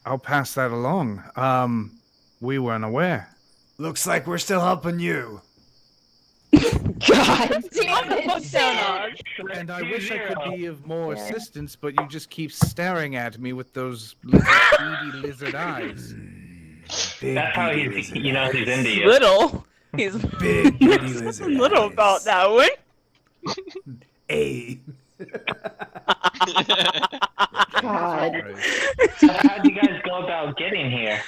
[SPEAKER 2] I'll pass that along. We weren't aware.
[SPEAKER 1] Looks like we're still helping you.
[SPEAKER 8] God damn it, Sam.
[SPEAKER 2] And I wish I could be of more
[SPEAKER 8] Yeah.
[SPEAKER 2] assistance, but you just keep staring at me with those beady lizard eyes.
[SPEAKER 1] Big
[SPEAKER 10] That's how
[SPEAKER 1] beady
[SPEAKER 10] he's,
[SPEAKER 1] lizard
[SPEAKER 10] you know, he's into you.
[SPEAKER 5] Little. He's
[SPEAKER 1] Big beady lizard
[SPEAKER 5] little
[SPEAKER 1] eyes.
[SPEAKER 5] about that one.
[SPEAKER 1] Hey.
[SPEAKER 8] God.
[SPEAKER 10] So how'd you guys go about getting here?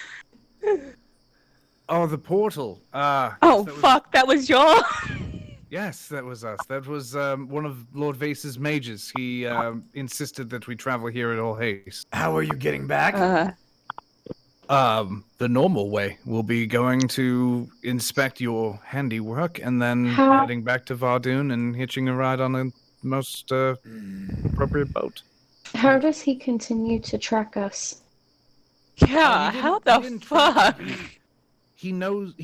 [SPEAKER 2] Oh, the portal.
[SPEAKER 5] Oh
[SPEAKER 2] that was-
[SPEAKER 5] fuck, that was y'all.
[SPEAKER 2] Yes, that was us. That was one of Lord Vase's mages. He insisted that we travel here at all haste.
[SPEAKER 1] How are you getting back?
[SPEAKER 2] The normal way. We'll be going to inspect your handiwork and then
[SPEAKER 8] How-
[SPEAKER 2] heading back to Vardoon and hitching a ride on the most appropriate boat.
[SPEAKER 8] How does he continue to track us?
[SPEAKER 5] Yeah,
[SPEAKER 2] He
[SPEAKER 5] how
[SPEAKER 2] didn't- he
[SPEAKER 5] the
[SPEAKER 2] didn't track
[SPEAKER 5] fuck?
[SPEAKER 2] him. He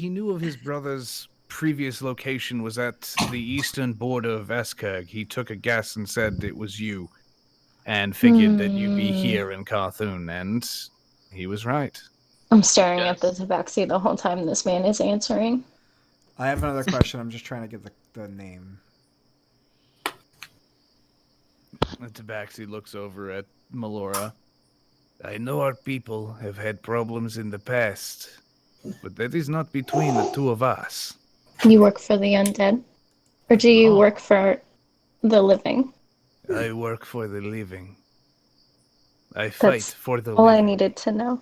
[SPEAKER 2] knew of his brother's previous location was at the eastern border of Eskirg. He took a guess and said it was you, and figured that you'd be here in Carthun, and he was right.
[SPEAKER 8] I'm staring at the tabaxi the whole time this man is answering.
[SPEAKER 1] I have another question. I'm just trying to get the name.
[SPEAKER 2] The tabaxi looks over at Melora. I know our people have had problems in the past, but that is not between the two of us.
[SPEAKER 8] You work for the undead? Or do you work for the living?
[SPEAKER 2] I work for the living. I fight
[SPEAKER 8] That's
[SPEAKER 2] for the
[SPEAKER 8] all
[SPEAKER 2] living.
[SPEAKER 8] I needed to know.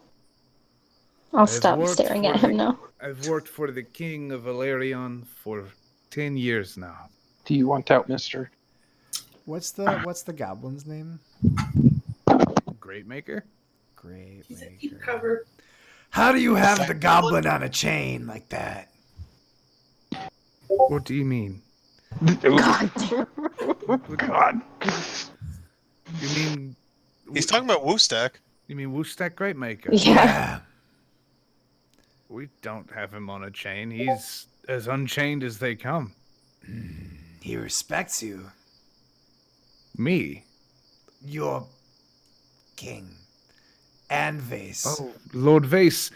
[SPEAKER 8] I'll stop staring at him now.
[SPEAKER 2] I've worked for the king of Valerion for 10 years now.
[SPEAKER 6] Do you want out, mister?
[SPEAKER 1] What's the goblin's name?
[SPEAKER 2] Greatmaker?
[SPEAKER 1] Greatmaker.
[SPEAKER 7] Cover.
[SPEAKER 1] How do you have the goblin on a chain like that?
[SPEAKER 2] What do you mean?
[SPEAKER 8] God.
[SPEAKER 6] God.
[SPEAKER 2] You mean...
[SPEAKER 11] He's talking about Woostak.
[SPEAKER 2] You mean Woostak Greatmaker?
[SPEAKER 8] Yeah.
[SPEAKER 2] We don't have him on a chain. He's as unchained as they come.
[SPEAKER 1] He respects you.
[SPEAKER 2] Me?
[SPEAKER 1] Your king. And Vase.
[SPEAKER 2] Oh, Lord Vase.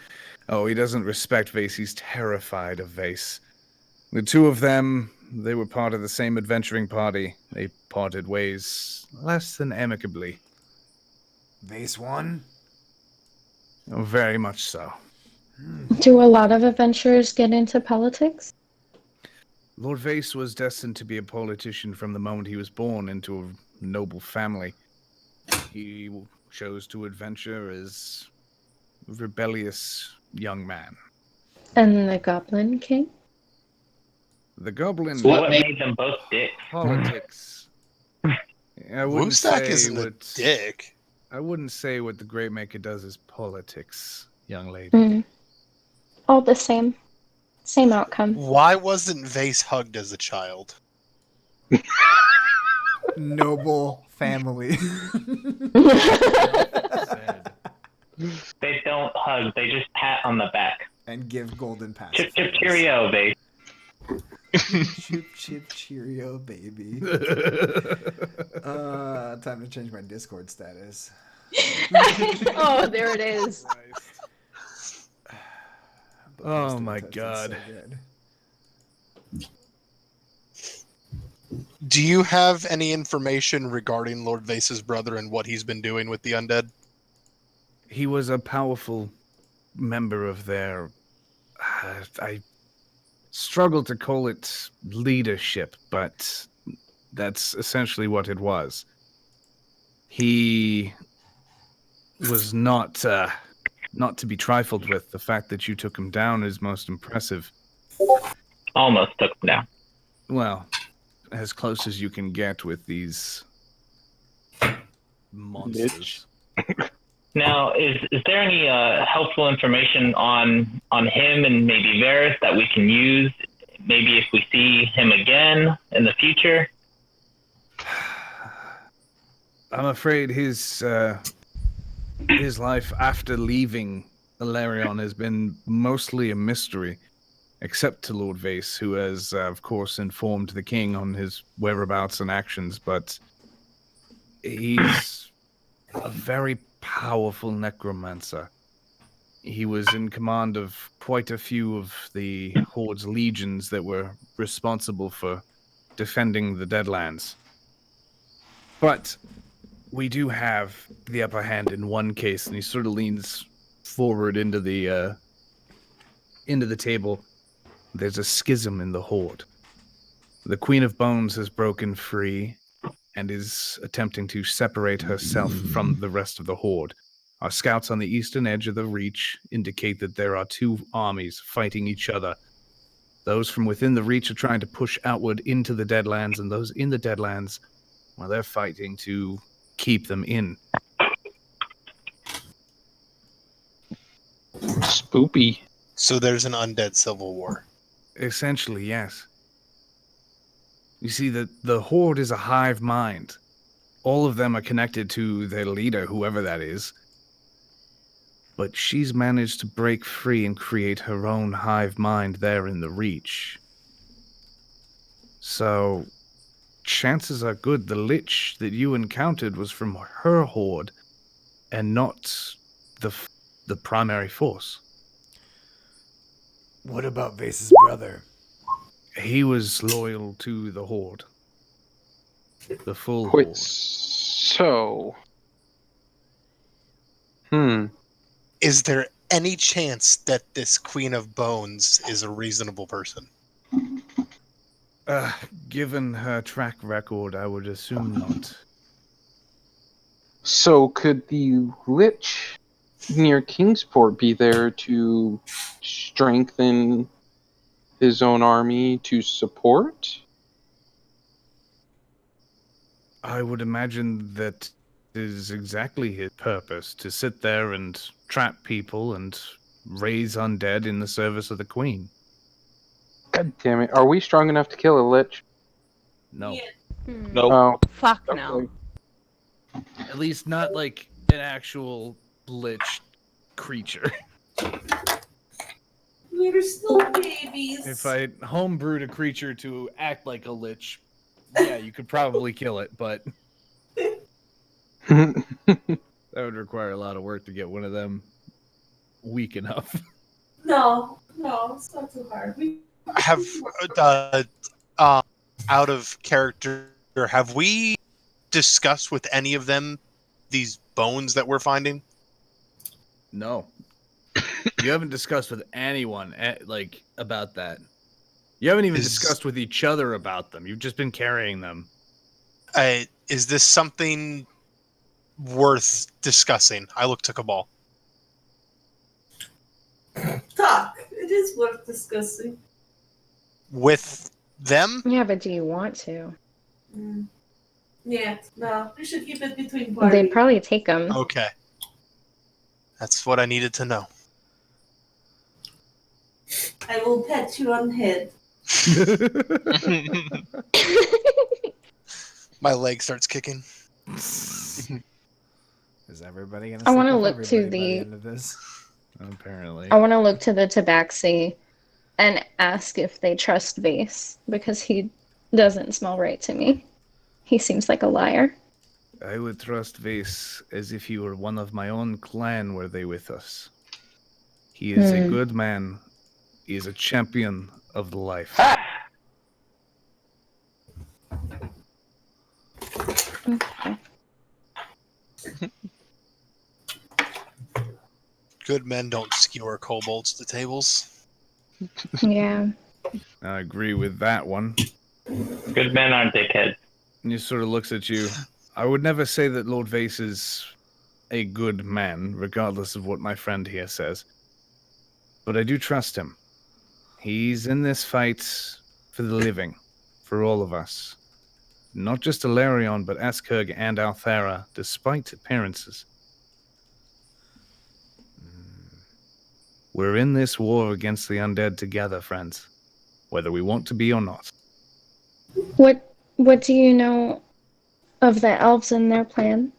[SPEAKER 2] Oh, he doesn't respect Vase. He's terrified of Vase. The two of them, they were part of the same adventuring party. They parted ways less than amicably.
[SPEAKER 1] Vase won?
[SPEAKER 2] Oh, very much so.
[SPEAKER 8] Do a lot of adventurers get into politics?
[SPEAKER 2] Lord Vase was destined to be a politician from the moment he was born into a noble family. He chose to adventure as a rebellious young man.
[SPEAKER 8] And the Goblin King?
[SPEAKER 2] The Goblin...
[SPEAKER 10] So what made them both dicks?
[SPEAKER 2] Politics. I wouldn't
[SPEAKER 11] Woostak
[SPEAKER 2] say
[SPEAKER 11] isn't a dick.
[SPEAKER 2] I wouldn't say what the Greatmaker does is politics, young lady.
[SPEAKER 8] Mm. All the same. Same outcome.
[SPEAKER 11] Why wasn't Vase hugged as a child?
[SPEAKER 1] Noble family.
[SPEAKER 10] They don't hug, they just pat on the back.
[SPEAKER 1] And give golden passes.
[SPEAKER 10] Chip chip cheerio, babe.
[SPEAKER 1] Chip chip cheerio, baby. Time to change my Discord status.
[SPEAKER 8] Oh, there it is.
[SPEAKER 2] Oh my god.
[SPEAKER 11] Do you have any information regarding Lord Vase's brother and what he's been doing with the undead?
[SPEAKER 2] He was a powerful member of their... I struggle to call it leadership, but that's essentially what it was. He was not to be trifled with. The fact that you took him down is most impressive.
[SPEAKER 10] Almost took him down.
[SPEAKER 2] Well, as close as you can get with these monsters.
[SPEAKER 10] Now, is there any helpful information on him and maybe Varys that we can use? Maybe if we see him again in the future?
[SPEAKER 2] I'm afraid his life after leaving Ilarion has been mostly a mystery, except to Lord Vase, who has, of course, informed the king on his whereabouts and actions, but he's a very powerful necromancer. He was in command of quite a few of the Horde's legions that were responsible for defending the Deadlands. But we do have the upper hand in one case, and he sort of leans forward into the table. There's a schism in the Horde. The Queen of Bones has broken free and is attempting to separate herself from the rest of the Horde. Our scouts on the eastern edge of the Reach indicate that there are two armies fighting each other. Those from within the Reach are trying to push outward into the Deadlands, and those in the Deadlands, well, they're fighting to keep them in.
[SPEAKER 6] Spoopy.
[SPEAKER 11] So there's an undead civil war.
[SPEAKER 2] Essentially, yes. You see, the Horde is a hive mind. All of them are connected to their leader, whoever that is. But she's managed to break free and create her own hive mind there in the Reach. So, chances are good the lich that you encountered was from her horde and not the primary force.
[SPEAKER 1] What about Vase's brother?
[SPEAKER 2] He was loyal to the horde. The full
[SPEAKER 6] Wait,
[SPEAKER 2] horde.
[SPEAKER 6] so...
[SPEAKER 11] Is there any chance that this Queen of Bones is a reasonable person?
[SPEAKER 2] Given her track record, I would assume not.
[SPEAKER 6] So could the Lich near Kingsport be there to strengthen his own army to support?
[SPEAKER 2] I would imagine that is exactly his purpose, to sit there and trap people and raise undead in the service of the queen.
[SPEAKER 6] God damn it. Are we strong enough to kill a Lich?
[SPEAKER 2] No.
[SPEAKER 6] Nope. Oh,
[SPEAKER 5] Fuck
[SPEAKER 6] okay.
[SPEAKER 5] no.
[SPEAKER 2] At least not like an actual lich creature.
[SPEAKER 7] We're still babies.
[SPEAKER 2] If I homebrewed a creature to act like a lich, yeah, you could probably kill it, but that would require a lot of work to get one of them weak enough.
[SPEAKER 7] No, it's not too hard.
[SPEAKER 11] Have out of character, have we discussed with any of them these bones that we're finding?
[SPEAKER 2] No. You haven't discussed with anyone like about that. You haven't even discussed with each other about them. You've just been carrying them.
[SPEAKER 11] Is this something worth discussing? I look to Cabal.
[SPEAKER 7] Talk. It is worth discussing.
[SPEAKER 11] With them?
[SPEAKER 8] Yeah, but do you want to?
[SPEAKER 7] Yeah, no. We should keep it between parties.
[SPEAKER 8] They'd probably take them.
[SPEAKER 11] Okay. That's what I needed to know.
[SPEAKER 7] I will pet you on the head.
[SPEAKER 11] My leg starts kicking.
[SPEAKER 1] Is everybody gonna?
[SPEAKER 8] I want to
[SPEAKER 1] sleep with
[SPEAKER 8] look to
[SPEAKER 1] everybody by
[SPEAKER 8] the.
[SPEAKER 1] end of this?
[SPEAKER 2] Apparently.
[SPEAKER 8] I want to look to the Tabaxi and ask if they trust Vase because he doesn't smell right to me. He seems like a liar.
[SPEAKER 2] I would trust Vase as if he were one of my own clan were they with us. He is a good man. He is a champion of the life.
[SPEAKER 8] Okay.
[SPEAKER 11] Good men don't skewer kobolds to tables.
[SPEAKER 8] Yeah.
[SPEAKER 2] I agree with that one.
[SPEAKER 10] Good men aren't dickheads.
[SPEAKER 2] And he sort of looks at you. I would never say that Lord Vase is a good man, regardless of what my friend here says. But I do trust him. He's in this fight for the living, for all of us. Not just Alarion, but Askurg and Althera, despite appearances. We're in this war against the undead together, friends, whether we want to be or not.
[SPEAKER 8] What do you know of the elves and their plan?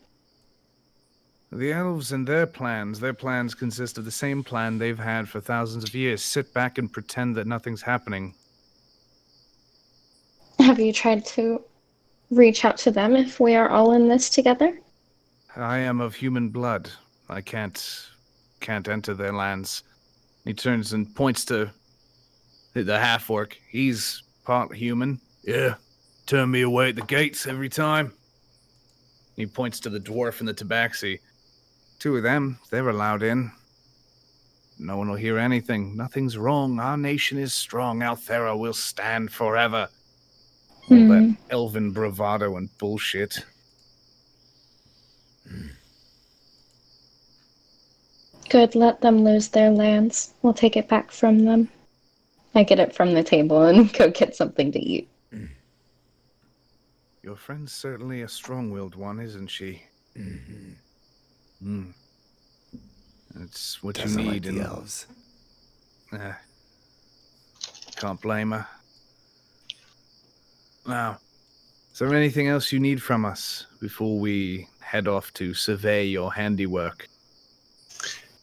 [SPEAKER 2] The elves and their plans consist of the same plan they've had for thousands of years. Sit back and pretend that nothing's happening.
[SPEAKER 8] Have you tried to reach out to them if we are all in this together?
[SPEAKER 2] I am of human blood. I can't enter their lands. He turns and points to the half-orc. He's part human. Yeah, turn me away at the gates every time. He points to the dwarf and the tabaxi. Two of them, they're allowed in. No one will hear anything. Nothing's wrong. Our nation is strong. Althera will stand forever. All that elven bravado and bullshit.
[SPEAKER 8] Good, let them lose their lands. We'll take it back from them. I get it from the table and go get something to eat.
[SPEAKER 2] Your friend's certainly a strong-willed one, isn't she? Mm-hmm. It's what
[SPEAKER 1] Doesn't
[SPEAKER 2] you
[SPEAKER 1] like
[SPEAKER 2] need
[SPEAKER 1] the
[SPEAKER 2] in
[SPEAKER 1] elves.
[SPEAKER 2] Can't blame her. Now, is there anything else you need from us before we head off to survey your handiwork?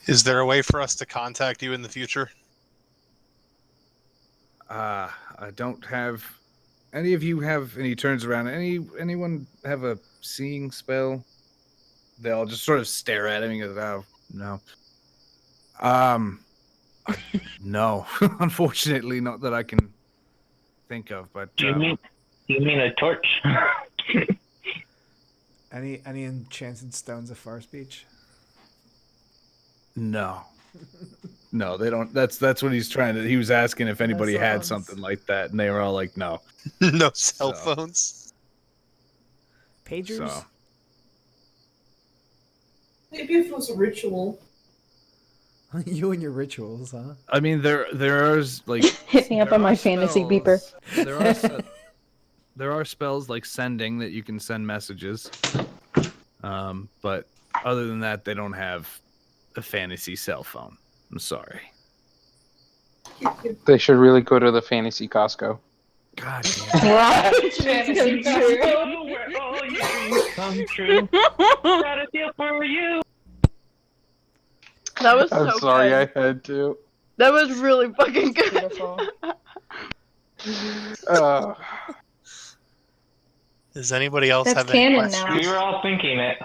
[SPEAKER 11] Is there a way for us to contact you in the future?
[SPEAKER 2] I don't have any of you have any turns around? Anyone have a seeing spell? They all just sort of stare at him and goes, "Oh, no." No, unfortunately, not that I can think of. But
[SPEAKER 10] You mean a torch?
[SPEAKER 1] Any enchanted stones of far speech?
[SPEAKER 2] no, no, they don't. That's what he's trying to. He was asking if anybody had
[SPEAKER 1] sounds-
[SPEAKER 2] something like that, and they were all like, "No."
[SPEAKER 11] No cell
[SPEAKER 2] So.
[SPEAKER 11] phones.
[SPEAKER 1] Pagers?
[SPEAKER 2] So
[SPEAKER 7] Maybe if it was a ritual.
[SPEAKER 1] You and your rituals, huh?
[SPEAKER 2] I mean, there is like
[SPEAKER 8] Hit me up
[SPEAKER 2] there
[SPEAKER 8] on my
[SPEAKER 2] are
[SPEAKER 8] fantasy
[SPEAKER 2] spells-
[SPEAKER 8] beeper.
[SPEAKER 2] There are spells like sending that you can send messages. But other than that, they don't have a fantasy cell phone. I'm sorry.
[SPEAKER 6] They should really go to the fantasy Costco.
[SPEAKER 2] God
[SPEAKER 8] Fantasy
[SPEAKER 10] Oh, where all your dreams come true. Got a deal for you.
[SPEAKER 13] That was
[SPEAKER 6] I'm
[SPEAKER 13] so
[SPEAKER 6] sorry,
[SPEAKER 13] good.
[SPEAKER 6] I had to.
[SPEAKER 13] That was really fucking good.
[SPEAKER 8] Beautiful.
[SPEAKER 11] Does anybody else
[SPEAKER 8] That's
[SPEAKER 11] have any
[SPEAKER 8] canon
[SPEAKER 11] questions?
[SPEAKER 8] now.
[SPEAKER 10] We were all thinking it.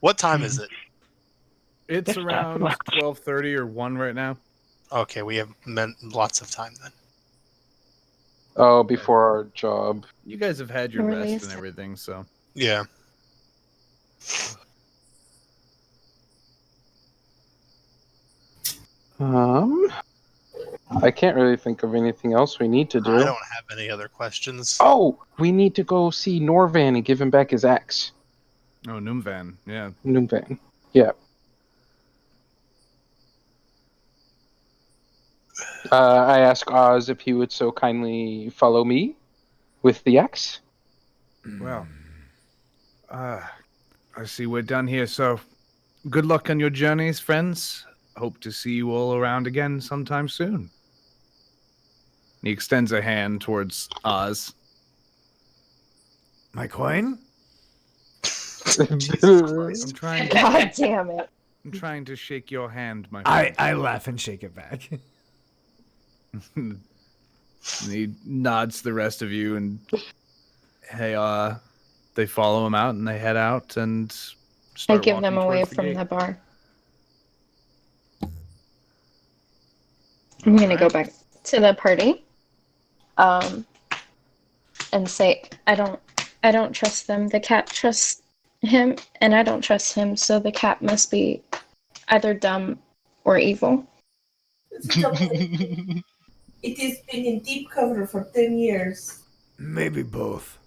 [SPEAKER 11] What time is it?
[SPEAKER 2] It's around 12:30 or 1 right now.
[SPEAKER 11] Okay, we have lots of time then.
[SPEAKER 6] Oh, before our job.
[SPEAKER 2] You guys have had your rest
[SPEAKER 8] Release.
[SPEAKER 2] and everything, so
[SPEAKER 11] Yeah.
[SPEAKER 6] I can't really think of anything else we need to do.
[SPEAKER 11] I don't have any other questions.
[SPEAKER 6] Oh, we need to go see Norvan and give him back his axe.
[SPEAKER 2] oh, Noomvan, yeah.
[SPEAKER 6] Norvan. Yeah. I asked Oz if he would so kindly follow me with the axe.
[SPEAKER 2] Well, I see we're done here. So, good luck on your journeys, friends. Hope to see you all around again sometime soon. He extends a hand towards Oz.
[SPEAKER 1] My coin?
[SPEAKER 2] I'm trying.
[SPEAKER 8] God damn it.
[SPEAKER 2] I'm trying to shake your hand, my friend.
[SPEAKER 1] I laugh and shake it back.
[SPEAKER 2] And he nods to the rest of you, and hey, they follow him out, and they head out and
[SPEAKER 8] I
[SPEAKER 2] start
[SPEAKER 8] give them
[SPEAKER 2] walking
[SPEAKER 8] away
[SPEAKER 2] towards the
[SPEAKER 8] from
[SPEAKER 2] gate.
[SPEAKER 8] the bar. I'm gonna go back to the party, and say I don't trust them. The cat trusts him, and I don't trust him. So the cat must be either dumb or evil.
[SPEAKER 7] It has been in deep cover for 10 years.
[SPEAKER 1] Maybe both.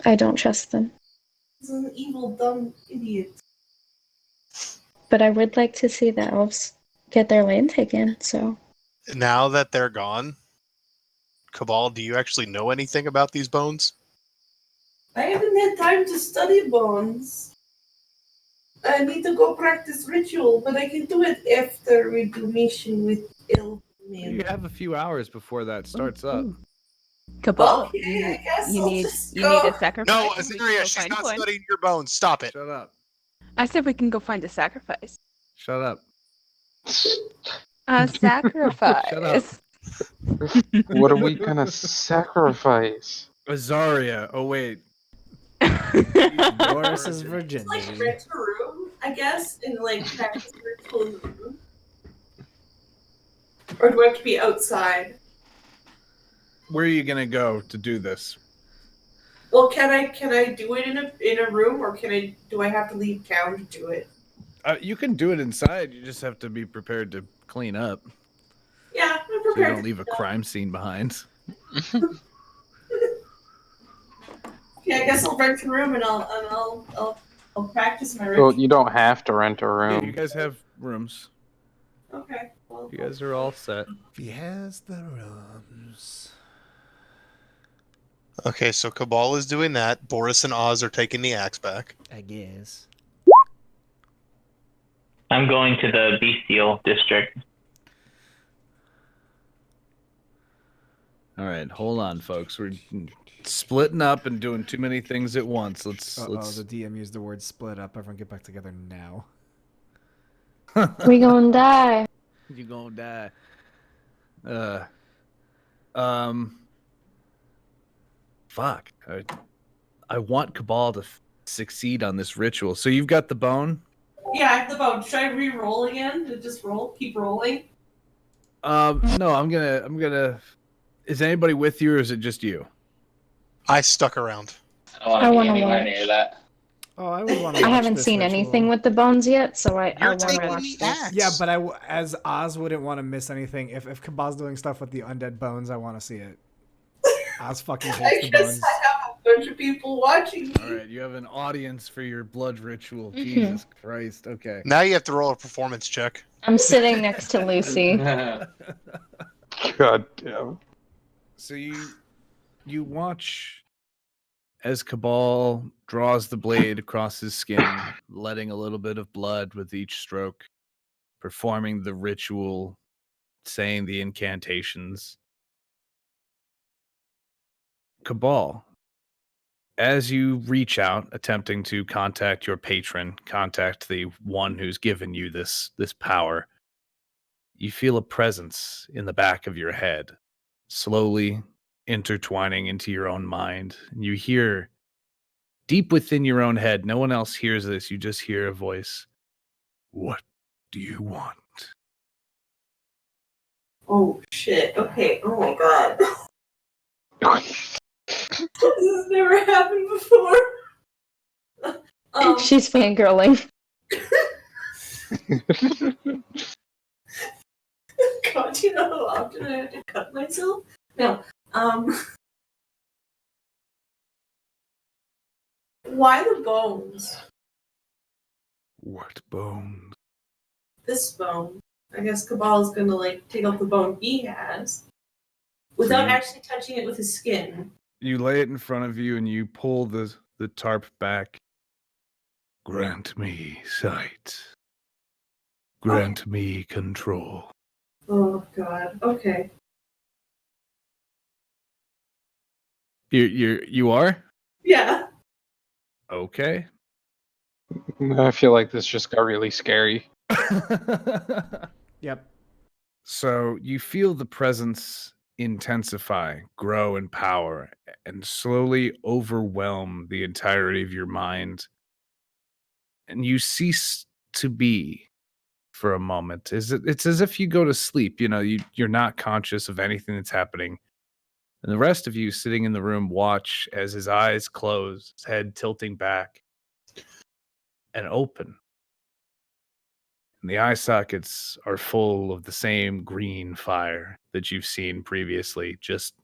[SPEAKER 8] I don't trust them.
[SPEAKER 7] He's an evil, dumb idiot.
[SPEAKER 8] But I would like to see the elves get their land taken. So
[SPEAKER 11] Now that they're gone, Cabal, do you actually know anything about these bones?
[SPEAKER 7] I haven't had time to study bones. I need to go practice ritual, but I can do it after we do mission with Elven.
[SPEAKER 2] You have a few hours before that starts up.
[SPEAKER 5] Cabal,
[SPEAKER 7] Okay, I guess
[SPEAKER 5] you
[SPEAKER 7] I'll
[SPEAKER 5] need
[SPEAKER 7] just
[SPEAKER 5] you
[SPEAKER 7] go.
[SPEAKER 5] need a sacrifice.
[SPEAKER 11] No,
[SPEAKER 5] and we can
[SPEAKER 11] Azaria,
[SPEAKER 5] go
[SPEAKER 11] she's
[SPEAKER 5] find
[SPEAKER 11] not
[SPEAKER 5] one.
[SPEAKER 11] studying your bones. Stop it.
[SPEAKER 2] Shut up.
[SPEAKER 5] I said we can go find a sacrifice.
[SPEAKER 2] Shut up.
[SPEAKER 5] A sacrifice.
[SPEAKER 2] Shut up.
[SPEAKER 6] What are we gonna sacrifice?
[SPEAKER 2] Azaria. Oh, wait.
[SPEAKER 1] Boris's
[SPEAKER 7] Like
[SPEAKER 1] virginity.
[SPEAKER 7] rent a room, I guess, and like practice ritual in the room. Or do I have to be outside?
[SPEAKER 2] Where are you going to go to do this?
[SPEAKER 7] Well, can I do it in a room, or do I have to leave town to do it?
[SPEAKER 2] You can do it inside. You just have to be prepared to clean up.
[SPEAKER 7] Yeah, I'm
[SPEAKER 2] So you
[SPEAKER 7] prepared.
[SPEAKER 2] don't leave a crime scene behind.
[SPEAKER 7] Yeah, I guess I'll rent a room and I'll practice my
[SPEAKER 6] Well,
[SPEAKER 7] ritual.
[SPEAKER 6] you don't have to rent a
[SPEAKER 2] Yeah,
[SPEAKER 6] room.
[SPEAKER 2] you guys have rooms.
[SPEAKER 7] Okay. Well,
[SPEAKER 2] You guys are all set.
[SPEAKER 1] He has the rooms.
[SPEAKER 11] Okay, so Cabal is doing that. Boris and Oz are taking the axe back.
[SPEAKER 1] I guess.
[SPEAKER 10] I'm going to the bestial district.
[SPEAKER 2] All right, hold on, folks. We're splitting up and doing too many things at once. Let's.
[SPEAKER 1] The DM used the word split up. Everyone get back together now.
[SPEAKER 8] we gonna die.
[SPEAKER 2] You gonna die. fuck. I want Cabal to succeed on this ritual. So you've got the bone?
[SPEAKER 7] Yeah, I have the bone. Should I re-roll again? To just keep rolling?
[SPEAKER 2] No, I'm gonna. Is anybody with you, or is it just you?
[SPEAKER 11] I stuck around.
[SPEAKER 8] I want to watch.
[SPEAKER 4] that.
[SPEAKER 1] Oh, I would want to.
[SPEAKER 8] I haven't seen anything with the bones yet, so I
[SPEAKER 11] You're
[SPEAKER 8] want to
[SPEAKER 11] taking
[SPEAKER 8] watch
[SPEAKER 11] the
[SPEAKER 8] this.
[SPEAKER 11] axe.
[SPEAKER 1] Yeah, but as Oz wouldn't want to miss anything. If Cabal's doing stuff with the undead bones, I want to see it. Oz fucking
[SPEAKER 7] I
[SPEAKER 1] hates the
[SPEAKER 7] guess
[SPEAKER 1] bones.
[SPEAKER 7] I have a bunch of people watching me.
[SPEAKER 2] All right, you have an audience for your blood ritual.
[SPEAKER 8] Mhm.
[SPEAKER 2] Jesus Christ. Okay.
[SPEAKER 11] Now you have to roll a performance check.
[SPEAKER 8] I'm sitting next to Lucy.
[SPEAKER 6] God damn.
[SPEAKER 2] So you watch as Cabal draws the blade across his skin, letting a little bit of blood with each stroke, performing the ritual, saying the incantations. Cabal, as you reach out, attempting to contact your patron, contact the one who's given you this power, you feel a presence in the back of your head, slowly intertwining into your own mind. You hear deep within your own head, no one else hears this, you just hear a voice. What do you want?
[SPEAKER 7] Oh shit. Okay. Oh my god. This has never happened before.
[SPEAKER 8] She's fangirling.
[SPEAKER 7] God, do you know how often I have to cut myself? No. Why the bones?
[SPEAKER 2] What bones?
[SPEAKER 7] This bone. I guess Cabal is gonna take out the bone he has without actually touching it with his skin.
[SPEAKER 2] You lay it in front of you and you pull the tarp back. Grant me sight. Grant me control.
[SPEAKER 7] Oh god. Okay.
[SPEAKER 2] You are?
[SPEAKER 7] Yeah.
[SPEAKER 2] Okay.
[SPEAKER 6] I feel like this just got really scary.
[SPEAKER 1] Yep.
[SPEAKER 2] So you feel the presence intensify, grow in power, and slowly overwhelm the entirety of your mind. And you cease to be for a moment. It's as if you go to sleep. You're not conscious of anything that's happening. And the rest of you sitting in the room watch as his eyes close, his head tilting back and open. And the eye sockets are full of the same green fire that you've seen previously, just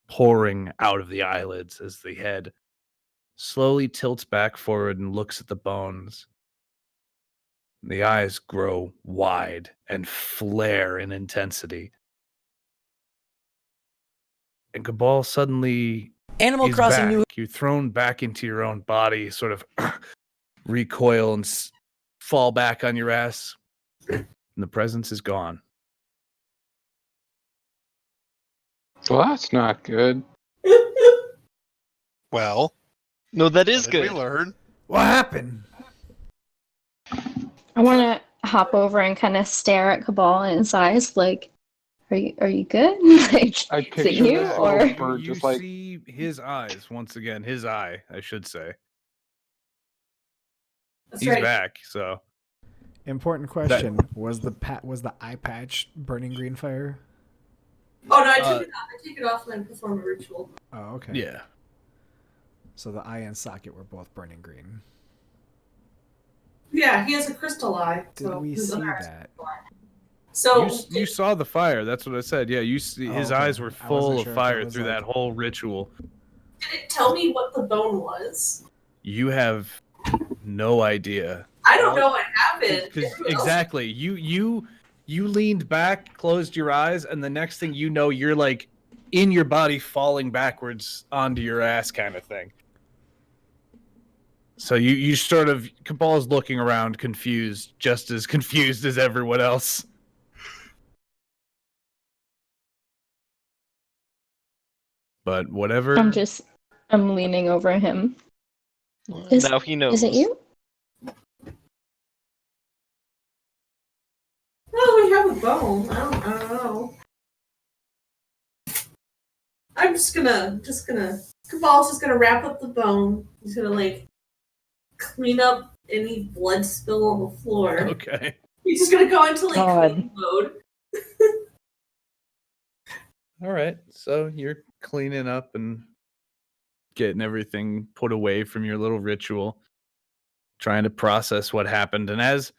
[SPEAKER 2] pouring out of the eyelids as the head slowly tilts back forward and looks at the bones. The eyes grow wide and flare in intensity. And Cabal suddenly
[SPEAKER 14] Animal
[SPEAKER 2] is
[SPEAKER 14] Crossing
[SPEAKER 2] back.
[SPEAKER 14] New.
[SPEAKER 2] You're thrown back into your own body, sort of recoil and fall back on your ass. And the presence is gone.
[SPEAKER 6] Well, that's not good.
[SPEAKER 11] Well,
[SPEAKER 3] No, that is
[SPEAKER 11] what did
[SPEAKER 3] good.
[SPEAKER 11] we learn?
[SPEAKER 1] What happened?
[SPEAKER 8] I want to hop over and kind of stare at Cabal in his eyes, like, are you good? Like,
[SPEAKER 6] I
[SPEAKER 8] is it
[SPEAKER 6] picture
[SPEAKER 8] you
[SPEAKER 6] this
[SPEAKER 8] or?
[SPEAKER 6] little bird
[SPEAKER 2] You
[SPEAKER 6] just like
[SPEAKER 2] see his eyes once again. His eye, I should say.
[SPEAKER 7] That's
[SPEAKER 2] He's
[SPEAKER 7] right.
[SPEAKER 2] back. So
[SPEAKER 1] Important question: was the eye patch burning green fire?
[SPEAKER 7] Oh no, I took it off. I take it off when I perform a ritual.
[SPEAKER 1] Oh, okay.
[SPEAKER 2] yeah.
[SPEAKER 1] So the eye and socket were both burning green.
[SPEAKER 7] Yeah, he has a crystal eye.
[SPEAKER 1] Did
[SPEAKER 7] so
[SPEAKER 1] we
[SPEAKER 7] his
[SPEAKER 1] see
[SPEAKER 7] other eye's
[SPEAKER 1] that?
[SPEAKER 7] So
[SPEAKER 2] You saw the fire. That's what I said. Yeah, you see his
[SPEAKER 1] okay.
[SPEAKER 2] eyes were
[SPEAKER 1] I wasn't
[SPEAKER 2] full of
[SPEAKER 1] sure if it
[SPEAKER 2] fire
[SPEAKER 1] was
[SPEAKER 2] through
[SPEAKER 1] like-
[SPEAKER 2] that whole ritual.
[SPEAKER 7] did it tell me what the bone was?
[SPEAKER 2] You have no idea.
[SPEAKER 7] I don't know what happened.
[SPEAKER 2] Because
[SPEAKER 7] Everyone else-
[SPEAKER 2] exactly, you leaned back, closed your eyes, and the next thing you know, you're like in your body falling backwards onto your ass, kind of thing. So you sort of Cabal's looking around, confused, just as confused as everyone else. But whatever.
[SPEAKER 8] I'm leaning over him. Is,
[SPEAKER 3] Now he knows.
[SPEAKER 8] Is it you?
[SPEAKER 7] Oh, we have a bone. I don't know. I'm just gonna Cabal's just gonna wrap up the bone. He's gonna like clean up any blood spill on the floor.
[SPEAKER 2] Okay.
[SPEAKER 7] He's just gonna go into like
[SPEAKER 8] God.
[SPEAKER 7] clean mode.
[SPEAKER 2] All right. So you're cleaning up and getting everything put away from your little ritual, trying to process what happened. And as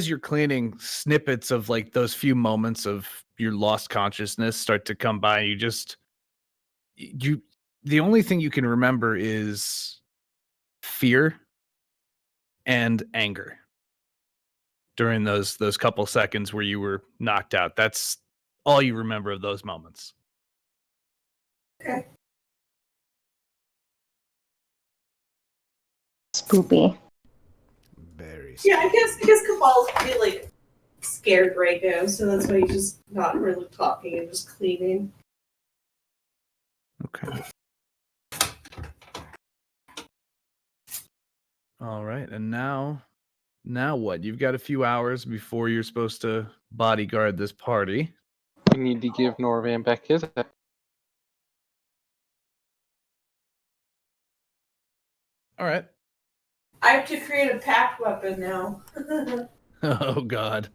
[SPEAKER 2] you're cleaning, snippets of like those few moments of your lost consciousness start to come by. The only thing you can remember is fear and anger during those couple seconds where you were knocked out. That's all you remember of those moments.
[SPEAKER 7] Okay.
[SPEAKER 8] Spoopy.
[SPEAKER 1] Very
[SPEAKER 7] Yeah, I guess Cabal's pretty like scared right now, so that's why he's just not really talking and just cleaning.
[SPEAKER 2] Okay. All right. And now what? You've got a few hours before you're supposed to bodyguard this party.
[SPEAKER 6] We need to give Norvan back his.
[SPEAKER 2] All right.
[SPEAKER 7] I have to create a pack weapon now.
[SPEAKER 2] Oh God.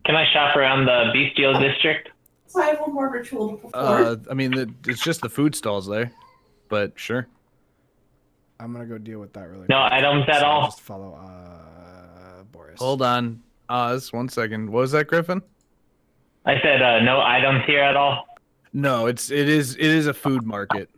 [SPEAKER 10] Can I shop around the bestial district?
[SPEAKER 7] So I have one more ritual to perform.
[SPEAKER 2] I mean, it's just the food stalls there, but sure.
[SPEAKER 1] I'm gonna go deal with that really
[SPEAKER 10] No
[SPEAKER 1] quick.
[SPEAKER 10] items at all?
[SPEAKER 1] Just follow Boris.
[SPEAKER 2] Hold on, Oz. 1 second. What was that, Griffin?
[SPEAKER 10] I said no items here at all.
[SPEAKER 2] No, it is a food market.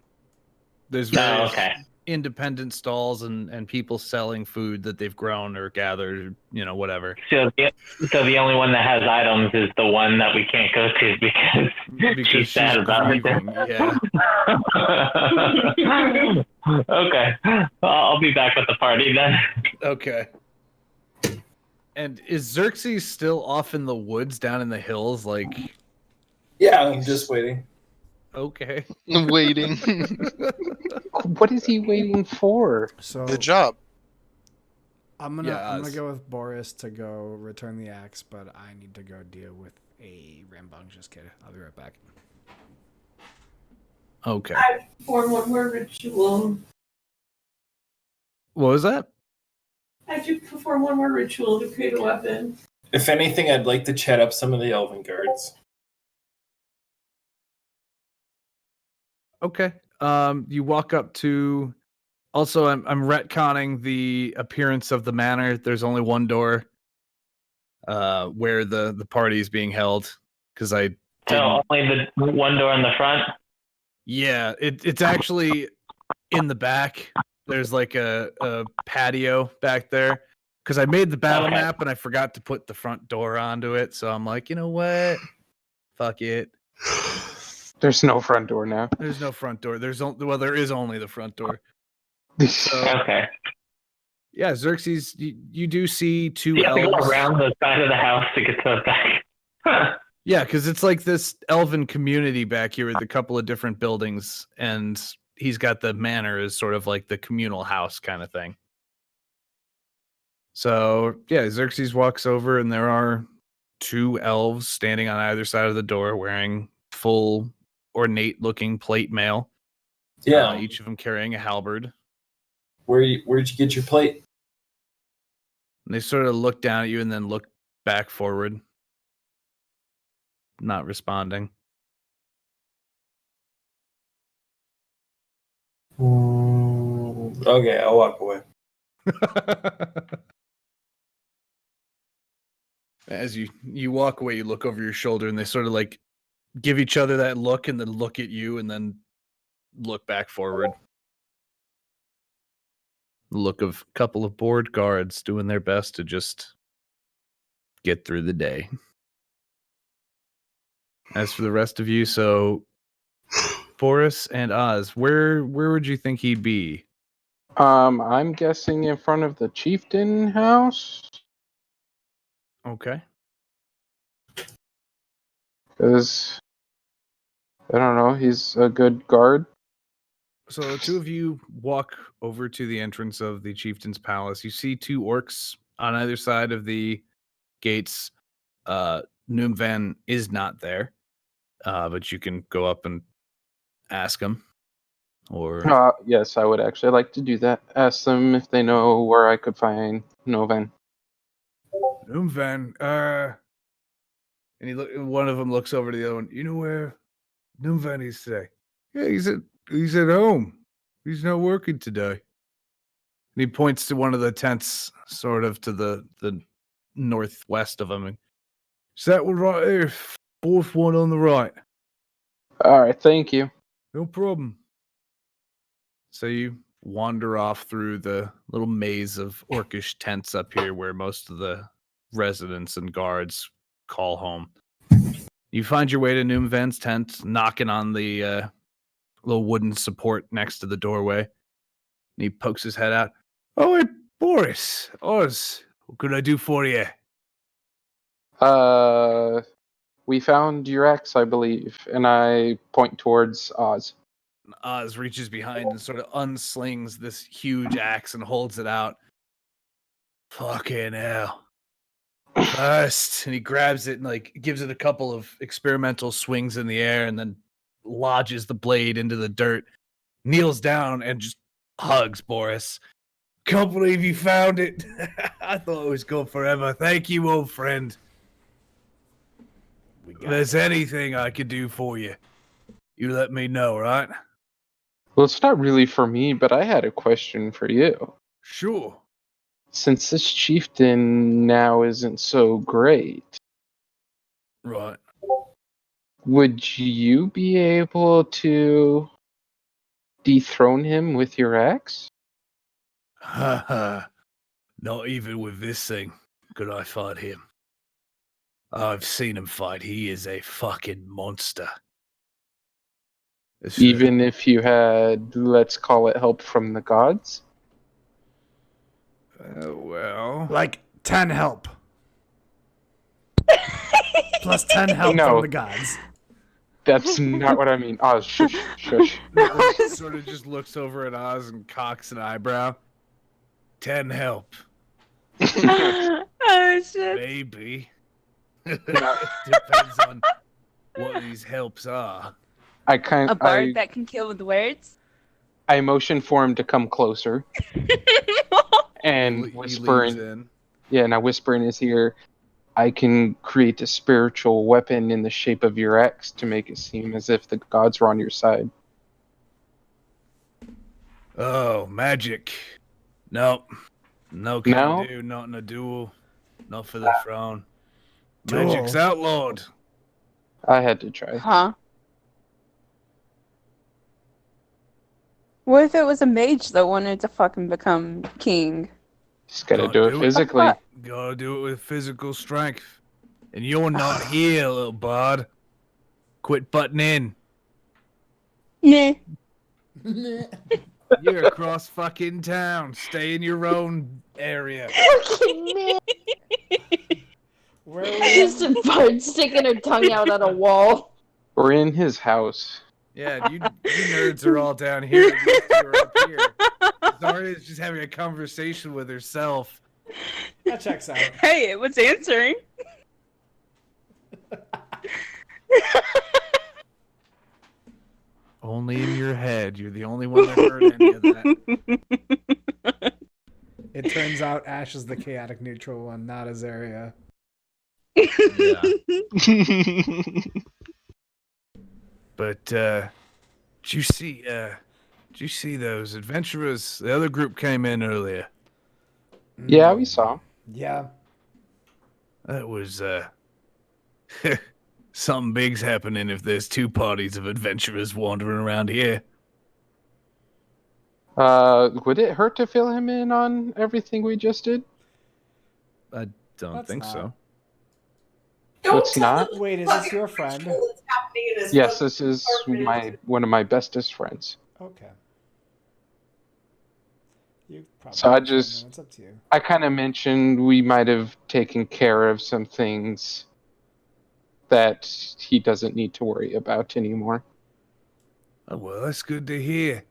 [SPEAKER 2] There's various
[SPEAKER 10] okay.
[SPEAKER 2] independent stalls and people selling food that they've grown or gathered, whatever.
[SPEAKER 10] So the only one that has items is the one that we can't go to because she's sad about it.
[SPEAKER 2] grieving, yeah.
[SPEAKER 10] Okay. I'll be back with the party then.
[SPEAKER 2] Okay. And is Xerxes still off in the woods down in the hills? Like,
[SPEAKER 9] Yeah, I'm just waiting.
[SPEAKER 2] okay.
[SPEAKER 3] Waiting.
[SPEAKER 6] What is he waiting for?
[SPEAKER 1] So
[SPEAKER 11] The job.
[SPEAKER 1] I'm gonna
[SPEAKER 2] Oz.
[SPEAKER 1] go with Boris to go return the axe, but I need to go deal with a rambunctious kid. I'll be right back.
[SPEAKER 2] Okay.
[SPEAKER 7] I perform one more ritual.
[SPEAKER 2] What was that?
[SPEAKER 7] I have to perform one more ritual to create a weapon.
[SPEAKER 9] If anything, I'd like to chat up some of the elven guards.
[SPEAKER 2] Okay. You walk up to. Also, I'm retconning the appearance of the manor. There's only one door where the party is being held because I
[SPEAKER 10] So
[SPEAKER 2] didn't.
[SPEAKER 10] only the one door in the front?
[SPEAKER 2] Yeah, it's actually in the back. There's like a patio back there because I made the battle map and I forgot to put the front door onto it. So I'm like, you know what? Fuck it.
[SPEAKER 6] There's no front door now.
[SPEAKER 2] There's no front door. There is only the front door. So,
[SPEAKER 10] Okay.
[SPEAKER 2] yeah, Xerxes, you do see two
[SPEAKER 10] You have to go
[SPEAKER 2] elves.
[SPEAKER 10] around the side of the house to get to the back.
[SPEAKER 2] Yeah, because it's like this elven community back here with a couple of different buildings, and he's got the manor as sort of like the communal house kind of thing. So, yeah, Xerxes walks over, and there are two elves standing on either side of the door wearing full ornate-looking plate mail.
[SPEAKER 9] Yeah.
[SPEAKER 2] Each of them carrying a halberd.
[SPEAKER 9] Where'd you get your plate?
[SPEAKER 2] And they sort of look down at you and then look back forward. Not responding.
[SPEAKER 9] Okay, I'll walk away.
[SPEAKER 2] As you walk away, you look over your shoulder and they sort of like give each other that look and then look at you and then look back forward. The look of a couple of bored guards doing their best to just get through the day. As for the rest of you, so Boris and Oz, where would you think he'd be?
[SPEAKER 6] I'm guessing in front of the chieftain house.
[SPEAKER 2] Okay.
[SPEAKER 6] Because I don't know, he's a good guard.
[SPEAKER 2] So the two of you walk over to the entrance of the chieftain's palace. You see two orcs on either side of the gates. Noomvan is not there, but you can go up and ask him.
[SPEAKER 12] Or
[SPEAKER 6] Yes, I would actually like to do that. Ask them if they know where I could find Novan.
[SPEAKER 2] Noomvan, and one of them looks over to the other one. You know where Noomvan is today? Yeah, he's at home. He's not working today. And he points to one of the tents, sort of to the northwest of him. Is that one right there? Fourth one on the right.
[SPEAKER 6] All right, thank you.
[SPEAKER 2] No problem. So you wander off through the little maze of orcish tents up here where most of the residents and guards call home. You find your way to Noomvan's tent, knocking on the little wooden support next to the doorway. And he pokes his head out. Oh, hey, Boris, Oz, what could I do for you?
[SPEAKER 6] We found your ex, I believe, and I point towards Oz.
[SPEAKER 2] Oz reaches behind and sort of unslings this huge axe and holds it out. Fucking hell. First, and he grabs it and like gives it a couple of experimental swings in the air and then lodges the blade into the dirt, kneels down and just hugs Boris. Can't believe you found it. I thought it was gone forever. Thank you, old friend. If there's anything I could do for you, you let me know, right?
[SPEAKER 6] Well, it's not really for me, but I had a question for you.
[SPEAKER 2] Sure.
[SPEAKER 6] Since this chieftain now isn't so great,
[SPEAKER 2] Right.
[SPEAKER 6] would you be able to dethrone him with your axe?
[SPEAKER 2] Ha ha. Not even with this thing could I fight him. I've seen him fight. He is a fucking monster.
[SPEAKER 6] Even if you had, let's call it, help from the gods?
[SPEAKER 2] Well,
[SPEAKER 1] like 10 help. Plus 10 help from the gods.
[SPEAKER 6] That's not what I mean. Oz, shush, shush.
[SPEAKER 2] Sort of just looks over at Oz and cocks an eyebrow. 10 help.
[SPEAKER 5] Oh shit.
[SPEAKER 2] Maybe. It depends on what these helps are.
[SPEAKER 6] A
[SPEAKER 5] bard that can kill with words?
[SPEAKER 6] I motion for him to come closer. And whisper in. Yeah, and I whisper in his ear, I can create a spiritual weapon in the shape of your ex to make it seem as if the gods were on your side.
[SPEAKER 2] Oh, magic. Nope. No can do, not in a duel. Not for the throne. Magic's outlawed.
[SPEAKER 6] I had to try.
[SPEAKER 5] Huh? What if it was a mage that wanted to fucking become king?
[SPEAKER 6] Just gotta do it physically.
[SPEAKER 2] Gotta do it with physical strength. And you're not here, little bud. Quit butting in.
[SPEAKER 5] Nah.
[SPEAKER 2] You're across fucking town. Stay in your own area.
[SPEAKER 8] Just a bird sticking her tongue out at a wall.
[SPEAKER 6] We're in his house.
[SPEAKER 2] Yeah, you nerds are all down here. You two are up here. Zarya's just having a conversation with herself.
[SPEAKER 1] That checks out.
[SPEAKER 5] Hey, it was answering.
[SPEAKER 2] Only in your head. You're the only one that heard any of that.
[SPEAKER 1] It turns out Ash is the chaotic neutral one, not Azaria.
[SPEAKER 2] Yeah. But did you see those adventurers? The other group came in earlier.
[SPEAKER 6] Yeah, we saw.
[SPEAKER 1] Yeah.
[SPEAKER 2] That was something big's happening if there's two parties of adventurers wandering around here.
[SPEAKER 6] Would it hurt to fill him in on everything we just did?
[SPEAKER 2] I don't think so.
[SPEAKER 6] It's not?
[SPEAKER 1] Wait, is this your friend?
[SPEAKER 6] Yes, this is one of my bestest friends.
[SPEAKER 1] Okay. You probably
[SPEAKER 6] So
[SPEAKER 1] it's up to you.
[SPEAKER 6] I kind of mentioned we might have taken care of some things that he doesn't need to worry about anymore.
[SPEAKER 2] Oh, well, that's good to hear.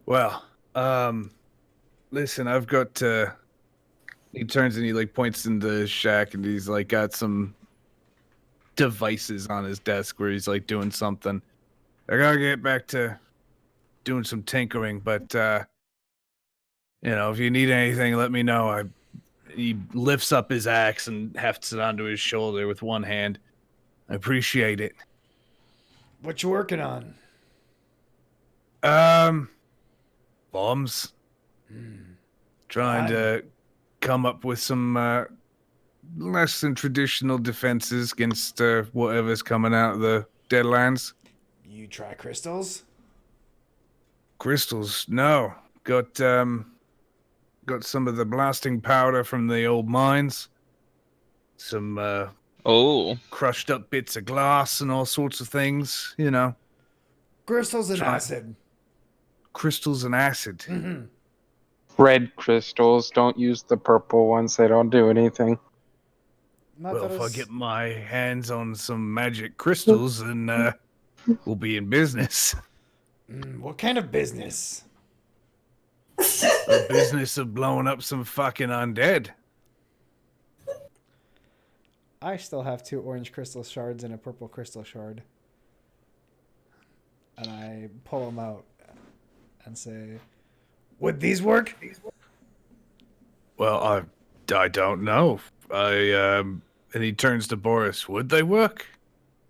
[SPEAKER 2] Well, listen, I've got, he turns and he, like, points in the shack and he's, like, got some devices on his desk where he's, like, doing something. I gotta get back to doing some tinkering, but if you need anything, let me know. He lifts up his axe and hefts it onto his shoulder with one hand. I appreciate it.
[SPEAKER 1] What you working on?
[SPEAKER 2] Bombs. Trying to come up with some less than traditional defenses against whatever's coming out of the Deadlands.
[SPEAKER 1] You try crystals?
[SPEAKER 2] Crystals? No. Got some of the blasting powder from the old mines. Some crushed up bits of glass and all sorts of things,
[SPEAKER 1] Crystals and acid.
[SPEAKER 2] Crystals and acid.
[SPEAKER 1] Mm-hmm.
[SPEAKER 6] Red crystals. Don't use the purple ones. They don't do anything.
[SPEAKER 2] Well, if I get my hands on some magic crystals, then we'll be in business.
[SPEAKER 1] What kind of business?
[SPEAKER 2] The business of blowing up some fucking undead.
[SPEAKER 1] I still have 2 orange crystal shards and a purple crystal shard. And I pull them out and say, would these work?
[SPEAKER 2] Well, I don't know. And he turns to Boris. Would they work?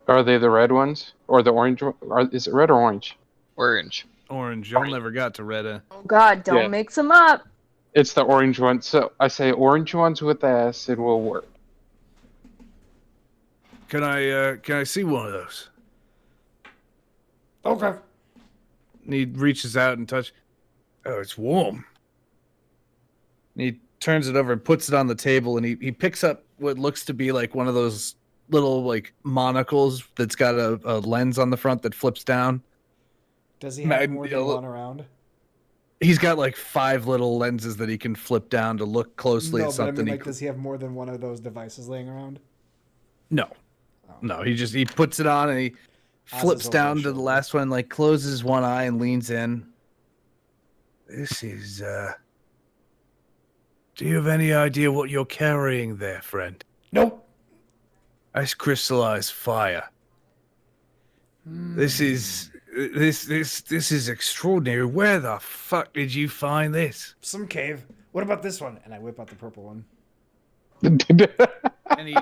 [SPEAKER 6] Are they the red ones or the orange? Is it red or orange?
[SPEAKER 3] Orange.
[SPEAKER 2] Orange. Y'all never got to red.
[SPEAKER 8] Oh God, don't mix them up.
[SPEAKER 6] It's the orange ones. So I say orange ones with the acid will work.
[SPEAKER 2] Can I see one of those?
[SPEAKER 1] Okay.
[SPEAKER 2] And he reaches out and touches. Oh, it's warm. And he turns it over and puts it on the table, and he picks up what looks to be like one of those little like monocles that's got a lens on the front that flips down.
[SPEAKER 1] Does he have more than one around?
[SPEAKER 2] He's got like 5 little lenses that he can flip down to look closely at something.
[SPEAKER 1] But I mean, like, does he have more than one of those devices laying around?
[SPEAKER 2] No. No, he puts it on and he flips down to the last one, like closes one eye and leans in. This is, do you have any idea what you're carrying there, friend?
[SPEAKER 1] Nope.
[SPEAKER 2] Ice crystallized fire. This is extraordinary. Where the fuck did you find this?
[SPEAKER 1] Some cave. What about this one? And I whip out the purple one.
[SPEAKER 2] And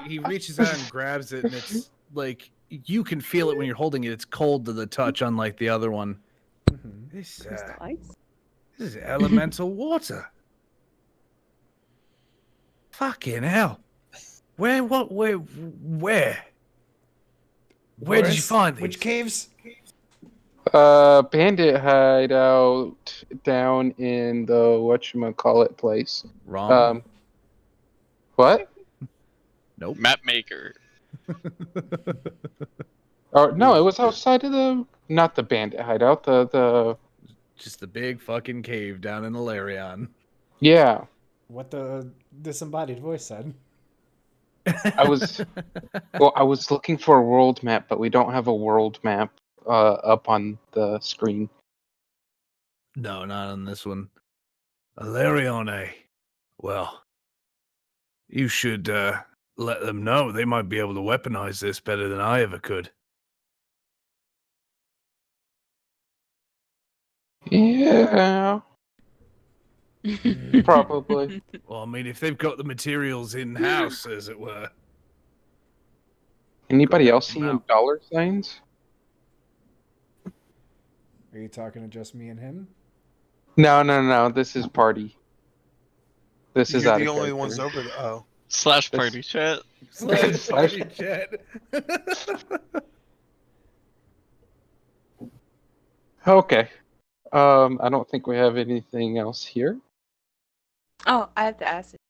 [SPEAKER 2] he reaches out and grabs it, and it's like you can feel it when you're holding it. It's cold to the touch, unlike the other one.
[SPEAKER 1] Mm-hmm.
[SPEAKER 2] This is elemental water. Fucking hell! Where did you find these?
[SPEAKER 1] Which caves?
[SPEAKER 6] Bandit hideout down in the whatchamacallit place.
[SPEAKER 2] Wrong.
[SPEAKER 6] What?
[SPEAKER 2] Nope.
[SPEAKER 3] Map maker.
[SPEAKER 6] Oh no, it was outside of not the bandit hideout. The
[SPEAKER 2] just the big fucking cave down in Ilarion.
[SPEAKER 6] Yeah.
[SPEAKER 1] What the disembodied voice said.
[SPEAKER 6] I was looking for a world map, but we don't have a world map up on the screen.
[SPEAKER 2] No, not on this one. Ilarion, eh? Well, you should let them know. They might be able to weaponize this better than I ever could.
[SPEAKER 6] Yeah. Probably.
[SPEAKER 2] Well, I mean, if they've got the materials in-house, as it were.
[SPEAKER 6] Anybody else seeing dollar signs?
[SPEAKER 1] Are you talking to just me and him?
[SPEAKER 6] No. This is party. This is
[SPEAKER 11] You're
[SPEAKER 6] out
[SPEAKER 11] the
[SPEAKER 6] of
[SPEAKER 11] only
[SPEAKER 6] character.
[SPEAKER 11] ones over the
[SPEAKER 3] Slash party chat.
[SPEAKER 2] Slash party chat.
[SPEAKER 6] Okay. I don't think we have anything else here.
[SPEAKER 5] Oh, I have to ask it.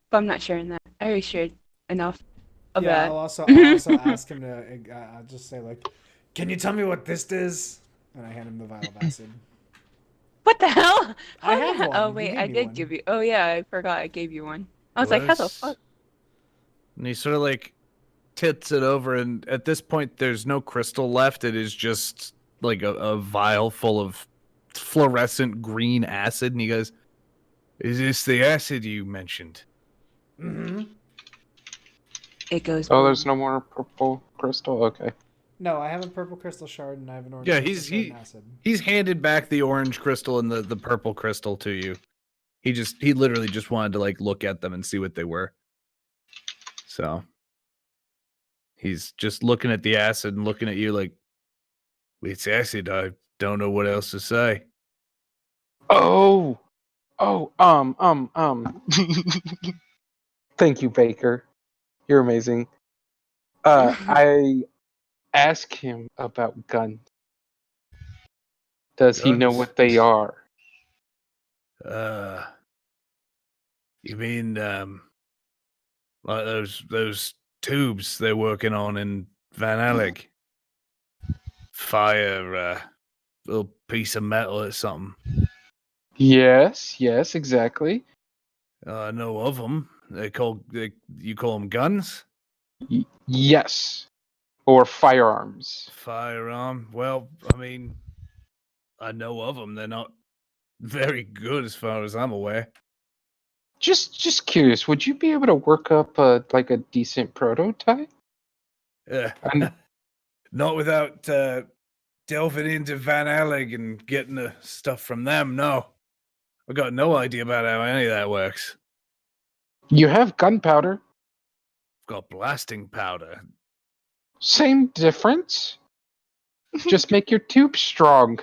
[SPEAKER 5] But I'm not sharing that. I already shared enough of that.
[SPEAKER 1] I'll also ask him to. I'll just say like, "Can you tell me what this is?" And I hand him the vial of acid.
[SPEAKER 5] What the hell?
[SPEAKER 1] I have one.
[SPEAKER 5] Oh
[SPEAKER 1] He
[SPEAKER 5] wait,
[SPEAKER 1] gave
[SPEAKER 5] I
[SPEAKER 1] me
[SPEAKER 5] did
[SPEAKER 1] one.
[SPEAKER 5] give you. Oh yeah, I forgot I gave you one. I was like, how the fuck?
[SPEAKER 2] And he sort of like tits it over, and at this point, there's no crystal left. It is just like a vial full of fluorescent green acid. And he goes, "Is this the acid you mentioned?"
[SPEAKER 1] Mm-hmm.
[SPEAKER 5] It goes.
[SPEAKER 6] Oh, there's no more purple crystal? Okay.
[SPEAKER 1] No, I have a purple crystal shard and I have an orange
[SPEAKER 2] Yeah,
[SPEAKER 1] crystal shard and acid.
[SPEAKER 2] he's handed back the orange crystal and the purple crystal to you. He literally just wanted to like look at them and see what they were. So he's just looking at the acid and looking at you like, it's acid. I don't know what else to say.
[SPEAKER 6] Oh, Thank you, Baker. You're amazing. I ask him about guns. Does he know
[SPEAKER 2] Guns?
[SPEAKER 6] what they are?
[SPEAKER 2] You mean like those tubes they're working on in Van Alec? Fire little piece of metal or something.
[SPEAKER 6] Yes, exactly.
[SPEAKER 2] I know of them. You call them guns?
[SPEAKER 6] Yes, or firearms.
[SPEAKER 2] Firearm. Well, I mean, I know of them. They're not very good as far as I'm aware.
[SPEAKER 6] Just curious. Would you be able to work up like a decent prototype?
[SPEAKER 2] Not without delving into Van Alec and getting the stuff from them. No, I got no idea about how any of that works.
[SPEAKER 6] You have gunpowder.
[SPEAKER 2] Got blasting powder.
[SPEAKER 6] Same difference. Just make your tube strong.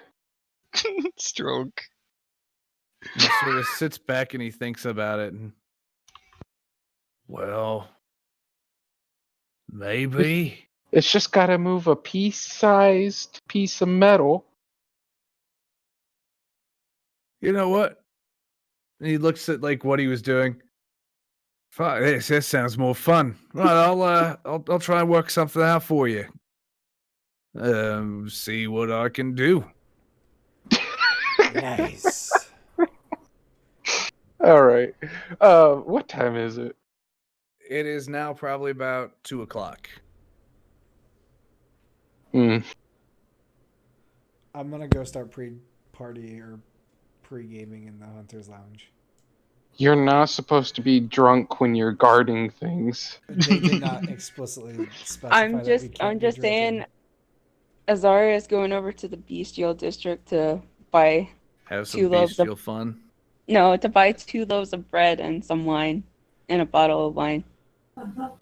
[SPEAKER 3] Stroke.
[SPEAKER 2] He sort of sits back and he thinks about it. And, well, maybe.
[SPEAKER 6] It's just got to move a pea-sized piece of metal.
[SPEAKER 2] You know what? And he looks at like what he was doing. Fuck this sounds more fun. Right, I'll try and work something out for you. See what I can do.
[SPEAKER 1] Nice.
[SPEAKER 6] All right. What time is it?
[SPEAKER 2] It is now probably about 2:00.
[SPEAKER 1] I'm gonna go start pre-party or pre-gaming in the Hunter's Lounge.
[SPEAKER 6] You're not supposed to be drunk when you're guarding things.
[SPEAKER 1] They did not explicitly specify that we can't
[SPEAKER 5] I'm
[SPEAKER 1] be
[SPEAKER 5] just
[SPEAKER 1] drinking.
[SPEAKER 5] saying, Azaria is going over to the Bestial District to buy
[SPEAKER 2] Have some
[SPEAKER 5] 2 loaves
[SPEAKER 2] bestial
[SPEAKER 5] of
[SPEAKER 2] fun.
[SPEAKER 5] No, to buy 2 loaves of bread and some wine, and a bottle of wine.
[SPEAKER 2] All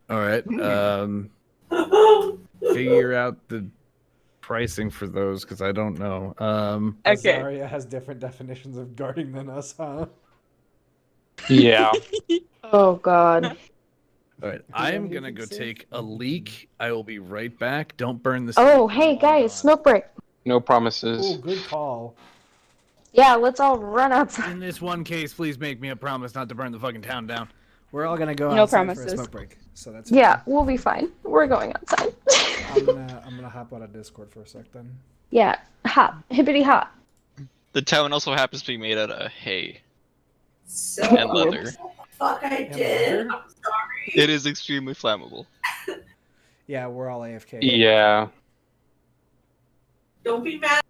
[SPEAKER 2] right. Figure out the pricing for those because I don't know.
[SPEAKER 5] Okay.
[SPEAKER 1] Azaria has different definitions of guarding than us, huh?
[SPEAKER 6] Yeah.
[SPEAKER 8] Oh God.
[SPEAKER 2] All right. I am gonna go take a leak. I will be right back. Don't burn the.
[SPEAKER 8] Oh, hey guys, smoke break.
[SPEAKER 6] No promises.
[SPEAKER 1] Oh, good call.
[SPEAKER 8] Yeah, let's all run outside.
[SPEAKER 2] In this one case, please make me a promise not to burn the fucking town down.
[SPEAKER 1] We're all gonna go
[SPEAKER 5] No
[SPEAKER 1] outside for a
[SPEAKER 5] promises.
[SPEAKER 1] smoke break, so that's
[SPEAKER 8] Yeah, we'll be fine. We're going outside.
[SPEAKER 1] I'm gonna hop out of Discord for a sec then.
[SPEAKER 8] Yeah, hop, hippity hop.
[SPEAKER 3] The town also happens to be made out of hay
[SPEAKER 7] So,
[SPEAKER 3] and leather.
[SPEAKER 7] fuck I did. I'm sorry.
[SPEAKER 3] It is extremely flammable.
[SPEAKER 1] Yeah, we're all AFK.
[SPEAKER 6] Yeah.
[SPEAKER 7] Don't be mad.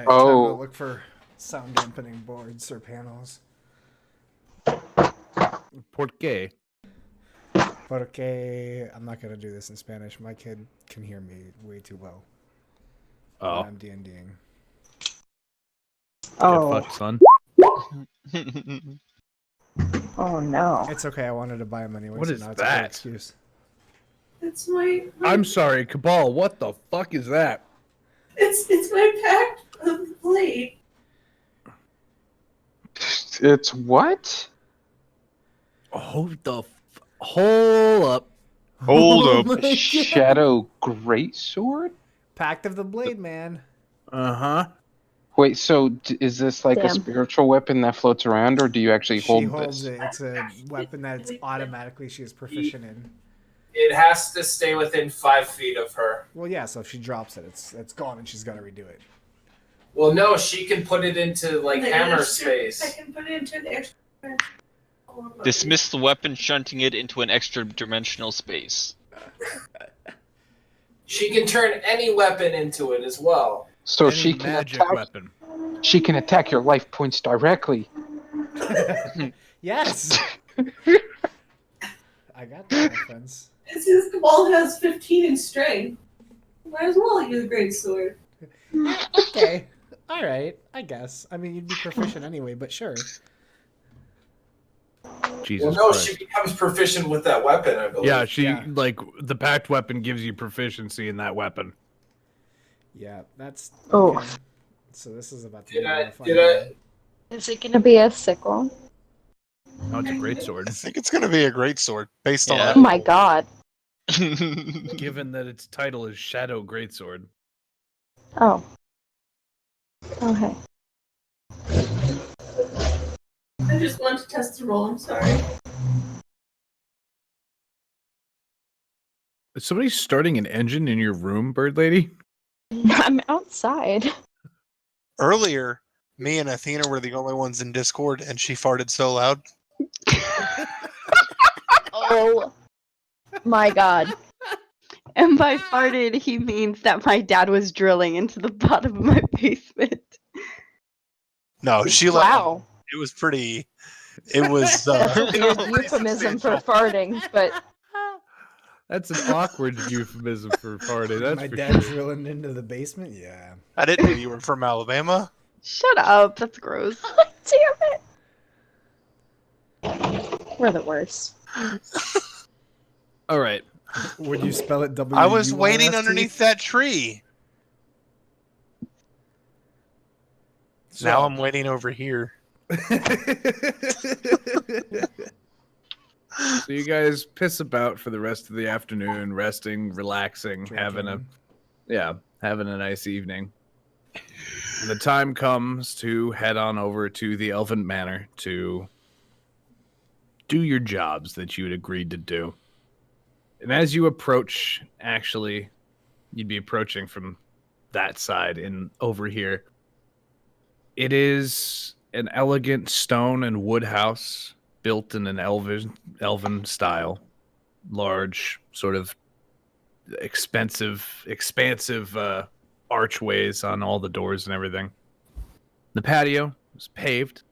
[SPEAKER 1] Time to
[SPEAKER 6] Oh,
[SPEAKER 1] look for sound dampening boards or panels.
[SPEAKER 2] ¿Por qué?
[SPEAKER 1] Porque I'm not gonna do this in Spanish. My kid can hear me way too well when
[SPEAKER 2] Oh,
[SPEAKER 1] I'm D&Ding.
[SPEAKER 8] Oh.
[SPEAKER 2] get fucked, son.
[SPEAKER 8] Oh no.
[SPEAKER 1] It's okay. I wanted to buy them anyway,
[SPEAKER 2] What
[SPEAKER 1] so
[SPEAKER 2] is
[SPEAKER 1] now it's a good
[SPEAKER 2] that?
[SPEAKER 1] excuse.
[SPEAKER 7] It's my
[SPEAKER 2] I'm sorry, Cabal. What the fuck is that?
[SPEAKER 7] it's my pact of the blade.
[SPEAKER 6] it's what?
[SPEAKER 2] Hold up.
[SPEAKER 3] Hold
[SPEAKER 1] Oh
[SPEAKER 3] up.
[SPEAKER 1] my God.
[SPEAKER 6] Shadow Greatsword?
[SPEAKER 1] Pact of the Blade, man.
[SPEAKER 2] Uh-huh.
[SPEAKER 6] Wait, so is this like a
[SPEAKER 8] Damn.
[SPEAKER 6] spiritual weapon that floats around, or do you actually
[SPEAKER 1] She
[SPEAKER 6] hold
[SPEAKER 1] holds
[SPEAKER 6] this?
[SPEAKER 1] it. It's a weapon that it's automatically she is proficient in.
[SPEAKER 9] It has to stay within 5 feet of her.
[SPEAKER 1] Well, yeah. So if she drops it, it's gone, and she's got to redo it.
[SPEAKER 9] Well, no, she can put it into like
[SPEAKER 7] The
[SPEAKER 9] hammer
[SPEAKER 7] extra-
[SPEAKER 9] space.
[SPEAKER 7] I can put it into the extra.
[SPEAKER 3] Dismiss the weapon, shunting it into an extra dimensional space.
[SPEAKER 9] She can turn any weapon into it as well.
[SPEAKER 6] So
[SPEAKER 2] Any
[SPEAKER 6] she can
[SPEAKER 2] magic
[SPEAKER 6] attack.
[SPEAKER 2] weapon.
[SPEAKER 6] She can attack your life points directly.
[SPEAKER 1] Yes. I got that reference.
[SPEAKER 7] It says Cabal has 15 in strength. Might as well use a great sword.
[SPEAKER 1] Okay. All right. I guess. I mean, you'd be proficient anyway, but sure.
[SPEAKER 2] Jesus
[SPEAKER 9] Well, no,
[SPEAKER 2] Christ.
[SPEAKER 9] she becomes proficient with that weapon, I believe.
[SPEAKER 2] Yeah, she
[SPEAKER 1] Yeah.
[SPEAKER 2] like the pact weapon gives you proficiency in that weapon.
[SPEAKER 1] Yeah, that's
[SPEAKER 8] Oh.
[SPEAKER 1] okay. So this is about to
[SPEAKER 9] Did
[SPEAKER 1] be
[SPEAKER 9] I-
[SPEAKER 1] more fun.
[SPEAKER 9] did I-
[SPEAKER 8] Is it gonna be a sickle?
[SPEAKER 2] Oh, it's a great
[SPEAKER 11] I
[SPEAKER 2] sword.
[SPEAKER 11] think it's going to be a great sword based
[SPEAKER 3] Yeah.
[SPEAKER 11] on
[SPEAKER 8] Oh my god.
[SPEAKER 2] Given that its title is Shadow Greatsword.
[SPEAKER 8] Oh. Okay.
[SPEAKER 7] I just want to test the roll. I'm sorry.
[SPEAKER 2] Is somebody starting an engine in your room, Bird Lady?
[SPEAKER 8] I'm outside.
[SPEAKER 11] earlier. Me and Athena were the only ones in Discord, and she farted so loud.
[SPEAKER 8] Oh my god.
[SPEAKER 13] And by farted, he means that my dad was drilling into the bottom of my basement.
[SPEAKER 11] No, she let.
[SPEAKER 8] Wow.
[SPEAKER 11] It was pretty. It was.
[SPEAKER 8] That's a weird
[SPEAKER 11] pretty
[SPEAKER 8] euphemism for
[SPEAKER 11] substantial.
[SPEAKER 8] farting, but
[SPEAKER 2] That's an awkward euphemism for farting. That's
[SPEAKER 1] My
[SPEAKER 2] for
[SPEAKER 1] dad
[SPEAKER 2] sure.
[SPEAKER 1] drilling into the basement. Yeah.
[SPEAKER 11] I didn't know you were from Alabama.
[SPEAKER 13] Shut up, that's gross.
[SPEAKER 8] damn it. We're the worst.
[SPEAKER 2] All right.
[SPEAKER 1] Would you spell it W?
[SPEAKER 11] I was waiting underneath that tree. Now I'm waiting over here.
[SPEAKER 2] So you guys piss about for the rest of the afternoon, resting, relaxing, having a nice evening. And the time comes to head on over to the Elven Manor to do your jobs that you had agreed to do. And as you approach, actually, you'd be approaching from that side and over here. It is an elegant stone and wood house built in an elven style. Large, sort of expansive archways on all the doors and everything. The patio is paved.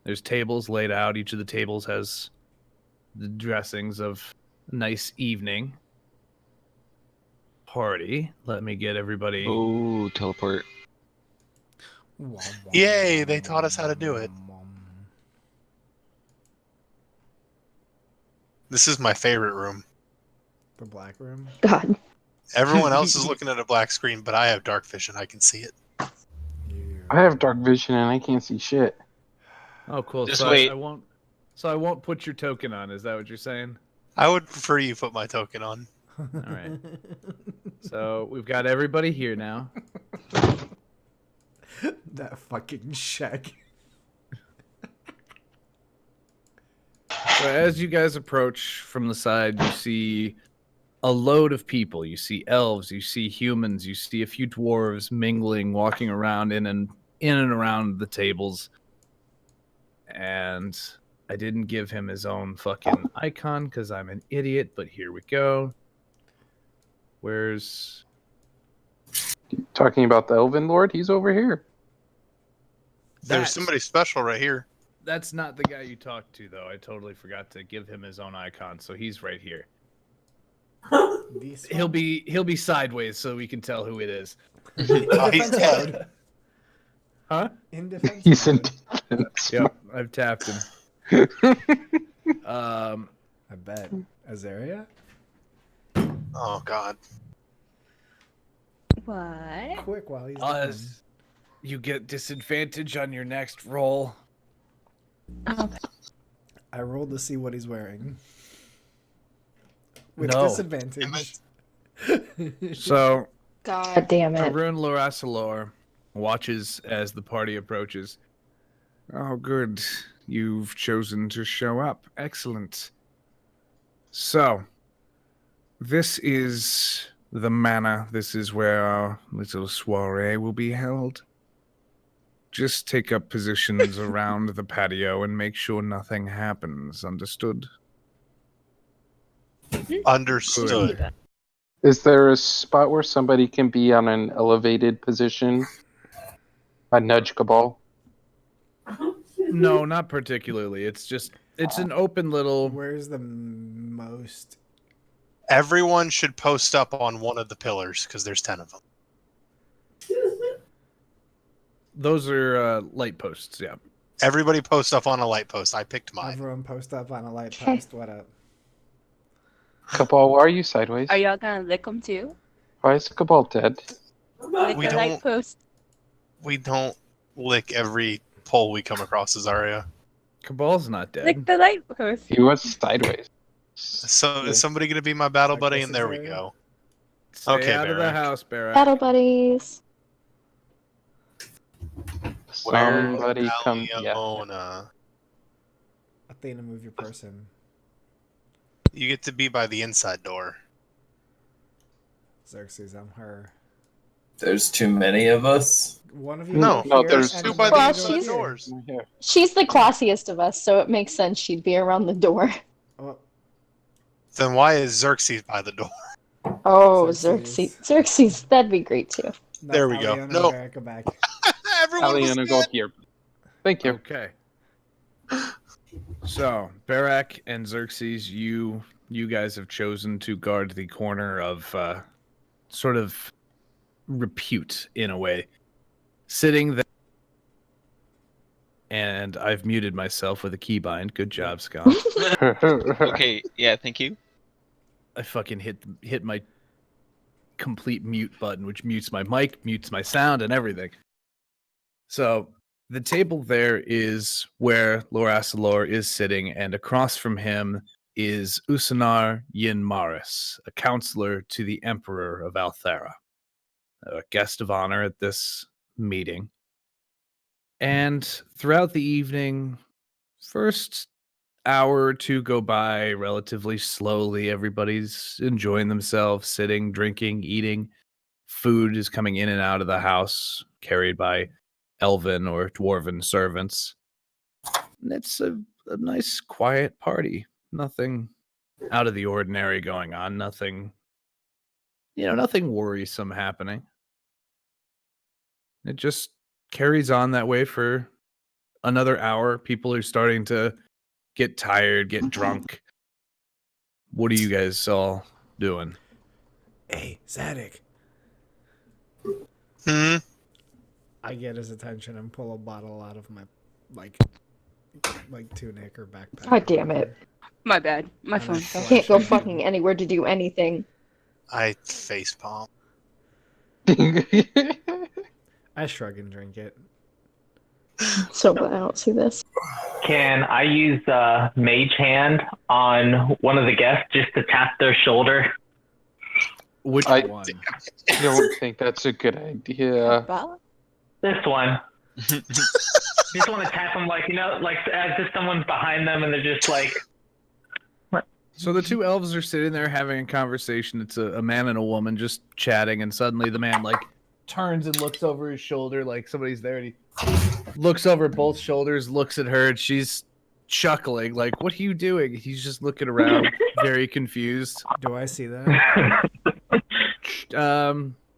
[SPEAKER 2] There's tables laid out. Each of the tables has the dressings of a nice evening party. Let me get everybody.
[SPEAKER 3] Oh, teleport.
[SPEAKER 11] Yay, they taught us how to do it. This is my favorite room.
[SPEAKER 1] The black room.
[SPEAKER 8] God.
[SPEAKER 11] Everyone else is looking at a black screen, but I have dark vision. I can see it.
[SPEAKER 6] I have dark vision and I can't see shit.
[SPEAKER 2] Oh, cool.
[SPEAKER 3] Just
[SPEAKER 2] So
[SPEAKER 3] wait.
[SPEAKER 2] I won't. So I won't put your token on. Is that what you're saying?
[SPEAKER 11] I would prefer you put my token on.
[SPEAKER 2] All right. So we've got everybody here now.
[SPEAKER 1] That fucking shack.
[SPEAKER 2] So as you guys approach from the side, you see a load of people. You see elves, you see humans, you see a few dwarves mingling, walking around in and around the tables. And I didn't give him his own fucking icon because I'm an idiot, but here we go. Where's...
[SPEAKER 6] Talking about the Elven Lord, he's over here.
[SPEAKER 11] There's somebody special right here.
[SPEAKER 2] That's not the guy you talked to, though. I totally forgot to give him his own icon, so he's right here. He'll be sideways, so we can tell who it is.
[SPEAKER 11] Oh, he's dead.
[SPEAKER 2] Huh?
[SPEAKER 1] In defense.
[SPEAKER 6] He's in
[SPEAKER 1] mode.
[SPEAKER 6] defense.
[SPEAKER 2] Yep, I've tapped him.
[SPEAKER 1] I bet. Azaria?
[SPEAKER 11] Oh God.
[SPEAKER 5] What?
[SPEAKER 1] Quick while he's
[SPEAKER 2] Oz, you get disadvantage on your next roll.
[SPEAKER 5] Okay.
[SPEAKER 1] I rolled to see what he's wearing. With
[SPEAKER 2] No.
[SPEAKER 1] disadvantage.
[SPEAKER 2] So,
[SPEAKER 8] God damn it.
[SPEAKER 2] Arun Lorasalor watches as the party approaches. Oh, good. You've chosen to show up. Excellent. So, this is the manor. This is where our little soiree will be held. Just take up positions around the patio and make sure nothing happens. Understood?
[SPEAKER 11] Understood.
[SPEAKER 6] Is there a spot where somebody can be on an elevated position? I nudge Cabal.
[SPEAKER 2] No, not particularly. It's an open little...
[SPEAKER 1] Where's the most...
[SPEAKER 11] Everyone should post up on one of the pillars because there's 10 of them.
[SPEAKER 2] Those are light posts, yeah.
[SPEAKER 11] Everybody post up on a light post. I picked mine.
[SPEAKER 1] Everyone post up on a light post. What up?
[SPEAKER 6] Cabal, why are you sideways?
[SPEAKER 5] Are y'all gonna lick them too?
[SPEAKER 6] Why is Cabal dead?
[SPEAKER 5] Lick
[SPEAKER 11] We
[SPEAKER 5] the light
[SPEAKER 11] don't-
[SPEAKER 5] post.
[SPEAKER 11] We don't lick every pole we come across, Azaria.
[SPEAKER 2] Cabal's not dead.
[SPEAKER 5] Lick the light post.
[SPEAKER 6] He was sideways.
[SPEAKER 11] So is somebody going to be my battle buddy? And there we go.
[SPEAKER 2] Stay
[SPEAKER 11] Okay,
[SPEAKER 2] out of the
[SPEAKER 11] Barrack.
[SPEAKER 2] house, Barrack.
[SPEAKER 8] Battle buddies.
[SPEAKER 6] Somebody come. Yeah.
[SPEAKER 11] Aliona?
[SPEAKER 1] Athena, move your person.
[SPEAKER 11] You get to be by the inside door.
[SPEAKER 1] Xerxes, I'm her.
[SPEAKER 9] There's too many of us.
[SPEAKER 1] One of you.
[SPEAKER 11] No,
[SPEAKER 1] go
[SPEAKER 6] no,
[SPEAKER 1] here
[SPEAKER 6] there's
[SPEAKER 1] and
[SPEAKER 11] two
[SPEAKER 1] one
[SPEAKER 11] by
[SPEAKER 1] of
[SPEAKER 11] the
[SPEAKER 1] you
[SPEAKER 8] Well,
[SPEAKER 1] go
[SPEAKER 11] inside
[SPEAKER 8] she's-
[SPEAKER 1] here.
[SPEAKER 11] doors.
[SPEAKER 6] Here.
[SPEAKER 8] She's the classiest of us, so it makes sense she'd be around the door.
[SPEAKER 1] Oh,
[SPEAKER 11] Then why is Xerxes by the door?
[SPEAKER 8] Oh,
[SPEAKER 1] Xerxes.
[SPEAKER 8] Xerxes. Xerxes, that'd be great too.
[SPEAKER 1] no,
[SPEAKER 11] There we go.
[SPEAKER 1] Aliona and
[SPEAKER 11] No.
[SPEAKER 1] Barrack go back.
[SPEAKER 11] Everyone was
[SPEAKER 6] Aliana, go
[SPEAKER 11] dead.
[SPEAKER 6] here. Thank you.
[SPEAKER 2] Okay. So, Barak and Xerxes, you guys have chosen to guard the corner of sort of repute in a way. Sitting there, and I've muted myself with a keybind. Good job, Scott.
[SPEAKER 3] Okay, yeah, thank you.
[SPEAKER 2] I fucking hit my complete mute button, which mutes my mic, mutes my sound, and everything. So the table there is where Lorasalor is sitting, and across from him is Usanar Yin Maris, a counselor to the Emperor of Althera, a guest of honor at this meeting. And throughout the evening, first hour or two go by relatively slowly. Everybody's enjoying themselves, sitting, drinking, eating. Food is coming in and out of the house, carried by elven or dwarven servants. And it's a nice, quiet party. Nothing out of the ordinary going on. Nothing worrisome happening. It just carries on that way for another hour. People are starting to get tired, get drunk. What are you guys all doing?
[SPEAKER 1] Hey, Zadok.
[SPEAKER 11] Hmm?
[SPEAKER 1] I get his attention and pull a bottle out of my like tunic or backpack.
[SPEAKER 8] God damn it.
[SPEAKER 5] My bad. My
[SPEAKER 1] And
[SPEAKER 5] phone
[SPEAKER 1] I
[SPEAKER 5] fell.
[SPEAKER 8] Can't go fucking anywhere to do anything.
[SPEAKER 11] I facepalm.
[SPEAKER 1] I shrug and drink it.
[SPEAKER 8] So glad I don't see this.
[SPEAKER 10] Can I use Mage Hand on one of the guests just to tap their shoulder?
[SPEAKER 2] Which
[SPEAKER 6] I-
[SPEAKER 2] one?
[SPEAKER 6] I don't think that's a good idea.
[SPEAKER 5] Well,
[SPEAKER 10] This one. Just want to tap them like as if someone's behind them and they're just like,
[SPEAKER 2] So the two elves are sitting there having a conversation. It's a man and a woman just chatting, and suddenly the man turns and looks over his shoulder like somebody's there, and he looks over both shoulders, looks at her, and she's chuckling like, "What are you doing?" He's just looking around, very confused.
[SPEAKER 1] Do I see that?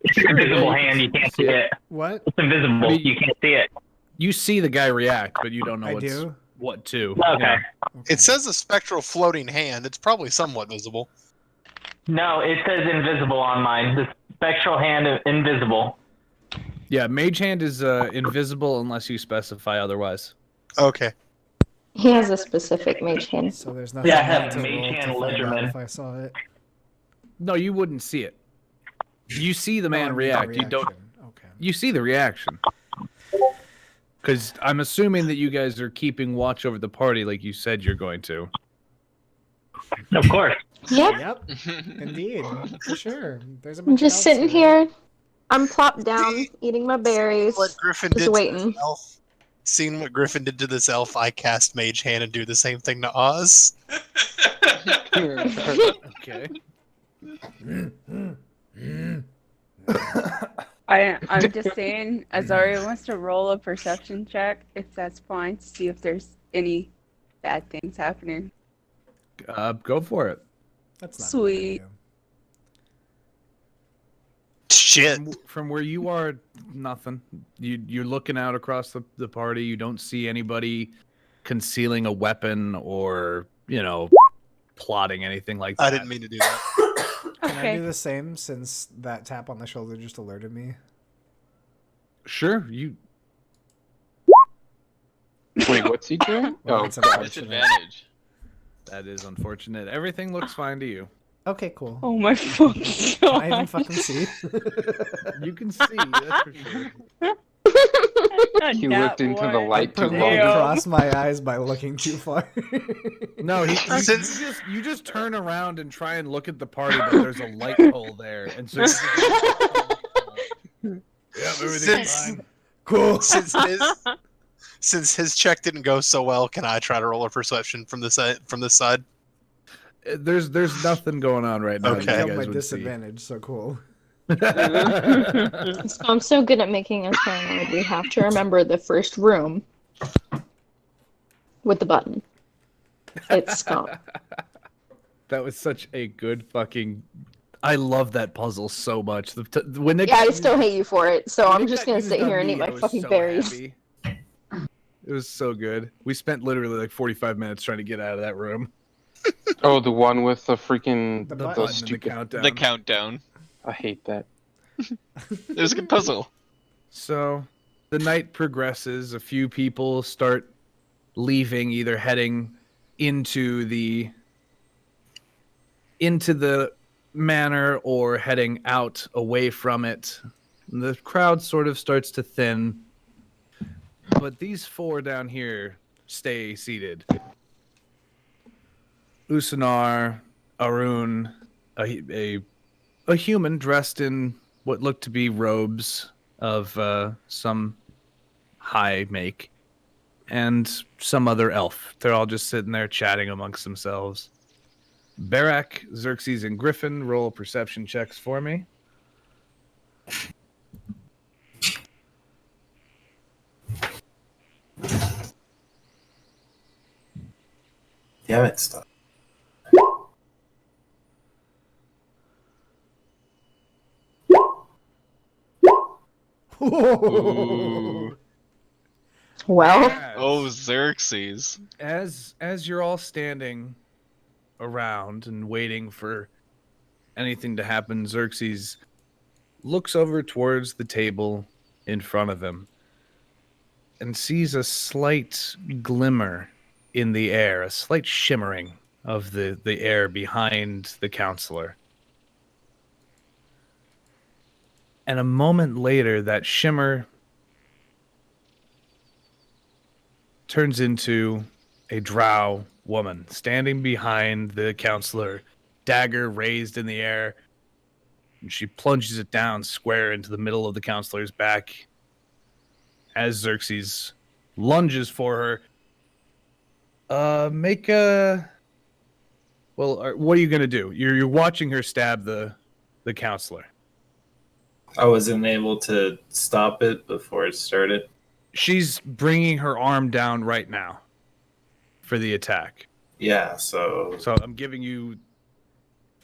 [SPEAKER 10] it's invisible hand, you can't see it.
[SPEAKER 1] What?
[SPEAKER 10] It's invisible,
[SPEAKER 2] I mean-
[SPEAKER 10] you can't see it.
[SPEAKER 2] You see the guy react, but you don't know
[SPEAKER 1] I do.
[SPEAKER 2] what to.
[SPEAKER 10] Okay.
[SPEAKER 2] Yeah.
[SPEAKER 11] It says a spectral floating hand. It's probably somewhat visible.
[SPEAKER 10] No, it says invisible on mine. The spectral hand invisible.
[SPEAKER 2] Yeah, Mage Hand is invisible unless you specify otherwise.
[SPEAKER 11] Okay.
[SPEAKER 8] He has a specific mage hand.
[SPEAKER 1] So there's nothing
[SPEAKER 10] Yeah, I have
[SPEAKER 1] to
[SPEAKER 10] Mage
[SPEAKER 1] roll
[SPEAKER 10] Hand
[SPEAKER 1] to find out
[SPEAKER 10] Ledgerman.
[SPEAKER 1] if I saw it.
[SPEAKER 2] No, you wouldn't see it. You see the
[SPEAKER 1] No, I
[SPEAKER 2] man
[SPEAKER 1] mean the
[SPEAKER 2] react. You don't.
[SPEAKER 1] reaction. Okay.
[SPEAKER 2] You see the reaction. Because I'm assuming that you guys are keeping watch over the party like you said you're going to.
[SPEAKER 10] Of course.
[SPEAKER 8] Yep.
[SPEAKER 1] Yep. Indeed. For sure. There's a
[SPEAKER 8] I'm
[SPEAKER 1] bunch
[SPEAKER 8] just
[SPEAKER 1] of
[SPEAKER 8] sitting
[SPEAKER 1] elves
[SPEAKER 8] here. I'm plopped down, eating my berries,
[SPEAKER 11] What Griffin
[SPEAKER 8] just
[SPEAKER 11] did
[SPEAKER 8] waiting.
[SPEAKER 11] to this elf. Seeing what Griffin did to this elf, I cast Mage Hand and do the same thing to Oz.
[SPEAKER 2] Okay.
[SPEAKER 5] I'm just saying, Azaria wants to roll a perception check, if that's fine, to see if there's any bad things happening.
[SPEAKER 2] Go for it.
[SPEAKER 1] That's not
[SPEAKER 5] Sweet.
[SPEAKER 11] Shit.
[SPEAKER 2] From where you are, nothing. You're looking out across the party. You don't see anybody concealing a weapon or, plotting anything like that.
[SPEAKER 11] I didn't mean to do that.
[SPEAKER 1] Can I do the same since that tap on the shoulder just alerted me?
[SPEAKER 2] Sure, you.
[SPEAKER 6] Wait, what's he doing?
[SPEAKER 1] Well,
[SPEAKER 6] Oh,
[SPEAKER 1] it's
[SPEAKER 6] God.
[SPEAKER 3] Disadvantage.
[SPEAKER 2] That is unfortunate. Everything looks fine to you.
[SPEAKER 1] Okay, cool.
[SPEAKER 5] Oh my fucking
[SPEAKER 1] Can I even
[SPEAKER 5] god.
[SPEAKER 1] fucking see?
[SPEAKER 2] You can see, that's for sure.
[SPEAKER 6] He
[SPEAKER 5] Nat
[SPEAKER 6] looked into the
[SPEAKER 5] one.
[SPEAKER 6] light too
[SPEAKER 1] Permanently
[SPEAKER 6] long.
[SPEAKER 1] cross my eyes by looking too far.
[SPEAKER 2] No, you just turn around and try and look at the party, but there's a light pole there, and so. Yeah, everything's fine.
[SPEAKER 1] Cool.
[SPEAKER 11] Since his check didn't go so well, can I try to roll a perception from this side?
[SPEAKER 2] There's nothing going on right now.
[SPEAKER 11] Okay.
[SPEAKER 2] that
[SPEAKER 1] I
[SPEAKER 2] you
[SPEAKER 1] have
[SPEAKER 2] guys
[SPEAKER 1] my
[SPEAKER 2] would see.
[SPEAKER 1] disadvantage, so cool.
[SPEAKER 8] So I'm so good at making us paranoid. We have to remember the first room with the button. It's Scump.
[SPEAKER 2] That was such a good fucking. I love that puzzle so much. When they
[SPEAKER 8] Yeah, I still hate you for it, so I'm just gonna
[SPEAKER 2] used
[SPEAKER 8] sit
[SPEAKER 2] on
[SPEAKER 8] here and
[SPEAKER 2] me,
[SPEAKER 8] eat my
[SPEAKER 2] I was
[SPEAKER 8] fucking
[SPEAKER 2] so
[SPEAKER 8] berries.
[SPEAKER 2] happy. It was so good. We spent literally like 45 minutes trying to get out of that room.
[SPEAKER 6] Oh, the one with the freaking
[SPEAKER 1] The
[SPEAKER 2] The
[SPEAKER 1] button.
[SPEAKER 2] button and the
[SPEAKER 6] stupid.
[SPEAKER 2] countdown.
[SPEAKER 3] The countdown.
[SPEAKER 6] I hate that.
[SPEAKER 3] It was a good puzzle.
[SPEAKER 2] So the night progresses. A few people start leaving, either heading into the manor or heading out away from it. The crowd sort of starts to thin, but these four down here stay seated. Usanar, Arun, a human dressed in what looked to be robes of some high make, and some other elf. They're all just sitting there chatting amongst themselves. Barak, Xerxes, and Griffin, roll perception checks for me.
[SPEAKER 4] Damn it, stop.
[SPEAKER 3] Ooh.
[SPEAKER 8] Well,
[SPEAKER 3] Oh, Xerxes.
[SPEAKER 2] As you're all standing around and waiting for anything to happen, Xerxes looks over towards the table in front of him and sees a slight glimmer in the air, a slight shimmering of the air behind the counselor. And a moment later, that shimmer turns into a drow woman standing behind the counselor, dagger raised in the air. And she plunges it down square into the middle of the counselor's back as Xerxes lunges for her. Make a... Well, what are you going to do? You're watching her stab the counselor.
[SPEAKER 4] I wasn't able to stop it before it started.
[SPEAKER 2] She's bringing her arm down right now for the attack.
[SPEAKER 4] Yeah, so
[SPEAKER 2] So I'm giving you...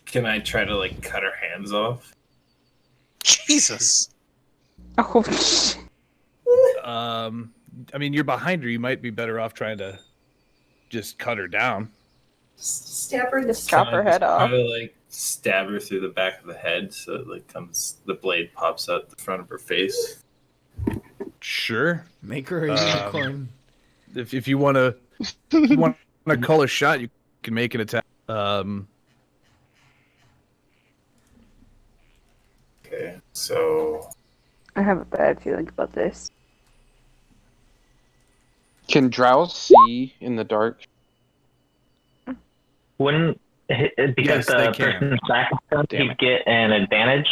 [SPEAKER 4] can I try to cut her hands off?
[SPEAKER 11] Jesus.
[SPEAKER 5] Oh,
[SPEAKER 2] I mean, you're behind her. You might be better off trying to just cut her down.
[SPEAKER 7] Stab her in the
[SPEAKER 5] Just chop her head off.
[SPEAKER 4] Try to like stab her through the back of the head, so it like the blade pops out the front of her face.
[SPEAKER 2] Sure.
[SPEAKER 1] Make her a unicorn.
[SPEAKER 2] If you want to call a shot, you can make an attack.
[SPEAKER 4] Okay, so
[SPEAKER 5] I have a bad feeling about this.
[SPEAKER 6] Can drow see in the dark?
[SPEAKER 10] Wouldn't because
[SPEAKER 2] Yes, they
[SPEAKER 10] the
[SPEAKER 2] can.
[SPEAKER 10] person's back he'd get an advantage?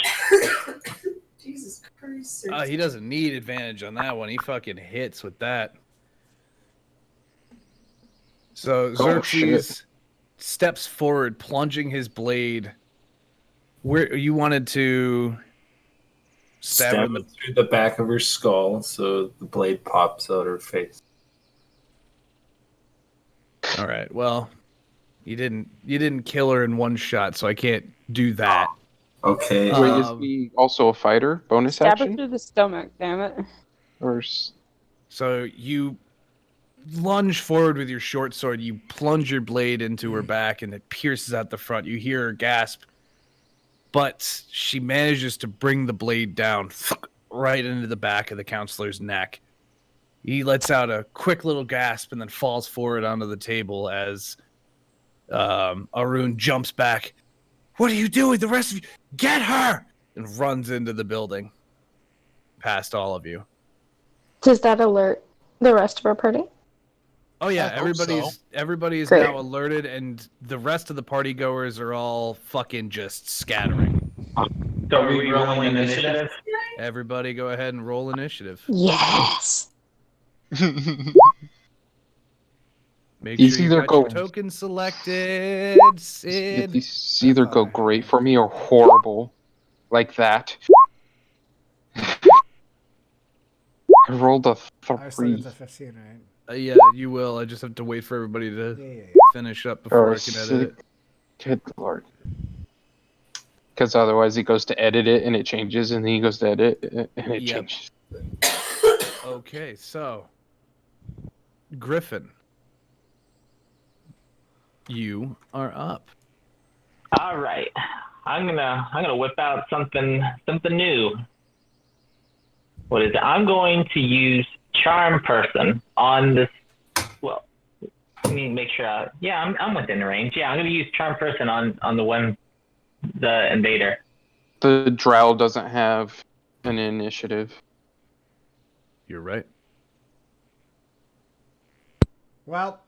[SPEAKER 7] Jesus Christ.
[SPEAKER 2] He doesn't need advantage on that one. He fucking hits with that. So Xerxes steps forward, plunging his blade. Where you wanted to stab her in the
[SPEAKER 4] through the back of her skull, so the blade pops out her face.
[SPEAKER 2] All right. Well, you didn't kill her in one shot, so I can't do that.
[SPEAKER 4] Okay.
[SPEAKER 6] Wait, is he also a fighter? Bonus
[SPEAKER 5] Stab her
[SPEAKER 6] action?
[SPEAKER 5] through the stomach, damn it.
[SPEAKER 2] So you lunge forward with your short sword. You plunge your blade into her back, and it pierces out the front. You hear her gasp, but she manages to bring the blade down right into the back of the counselor's neck. He lets out a quick little gasp and then falls forward onto the table as Arun jumps back. What are you doing? The rest of you, get her! And runs into the building, past all of you.
[SPEAKER 8] Does that alert the rest of our party?
[SPEAKER 2] Oh yeah,
[SPEAKER 11] I hope so.
[SPEAKER 2] everybody is
[SPEAKER 8] Great.
[SPEAKER 2] now alerted, and the rest of the party goers are all fucking just scattering.
[SPEAKER 10] So are we rolling initiative?
[SPEAKER 2] Everybody, go ahead and roll initiative.
[SPEAKER 8] Yes.
[SPEAKER 2] Make
[SPEAKER 6] These
[SPEAKER 2] sure you
[SPEAKER 6] either
[SPEAKER 2] got
[SPEAKER 6] go-
[SPEAKER 2] your token selected, Sid.
[SPEAKER 6] These either go great for me or horrible, like that. I rolled a
[SPEAKER 1] I still
[SPEAKER 6] 3.
[SPEAKER 1] get the 15, right?
[SPEAKER 2] Yeah, you will. I just have to wait for everybody to
[SPEAKER 1] Yeah.
[SPEAKER 2] finish up before
[SPEAKER 6] Or
[SPEAKER 2] I can edit it.
[SPEAKER 6] Good lord. Because otherwise he goes to edit it and it changes, and then he goes to edit it and it
[SPEAKER 2] Yep.
[SPEAKER 6] changes.
[SPEAKER 2] Okay, so Griffin, you are up.
[SPEAKER 10] All right, I'm gonna whip out something new. What is it? I'm going to use Charm Person on this. Well, let me make sure. I'm within range. Yeah, I'm gonna use Charm Person on the invader.
[SPEAKER 6] The drow doesn't have an initiative.
[SPEAKER 2] You're right.
[SPEAKER 1] Well,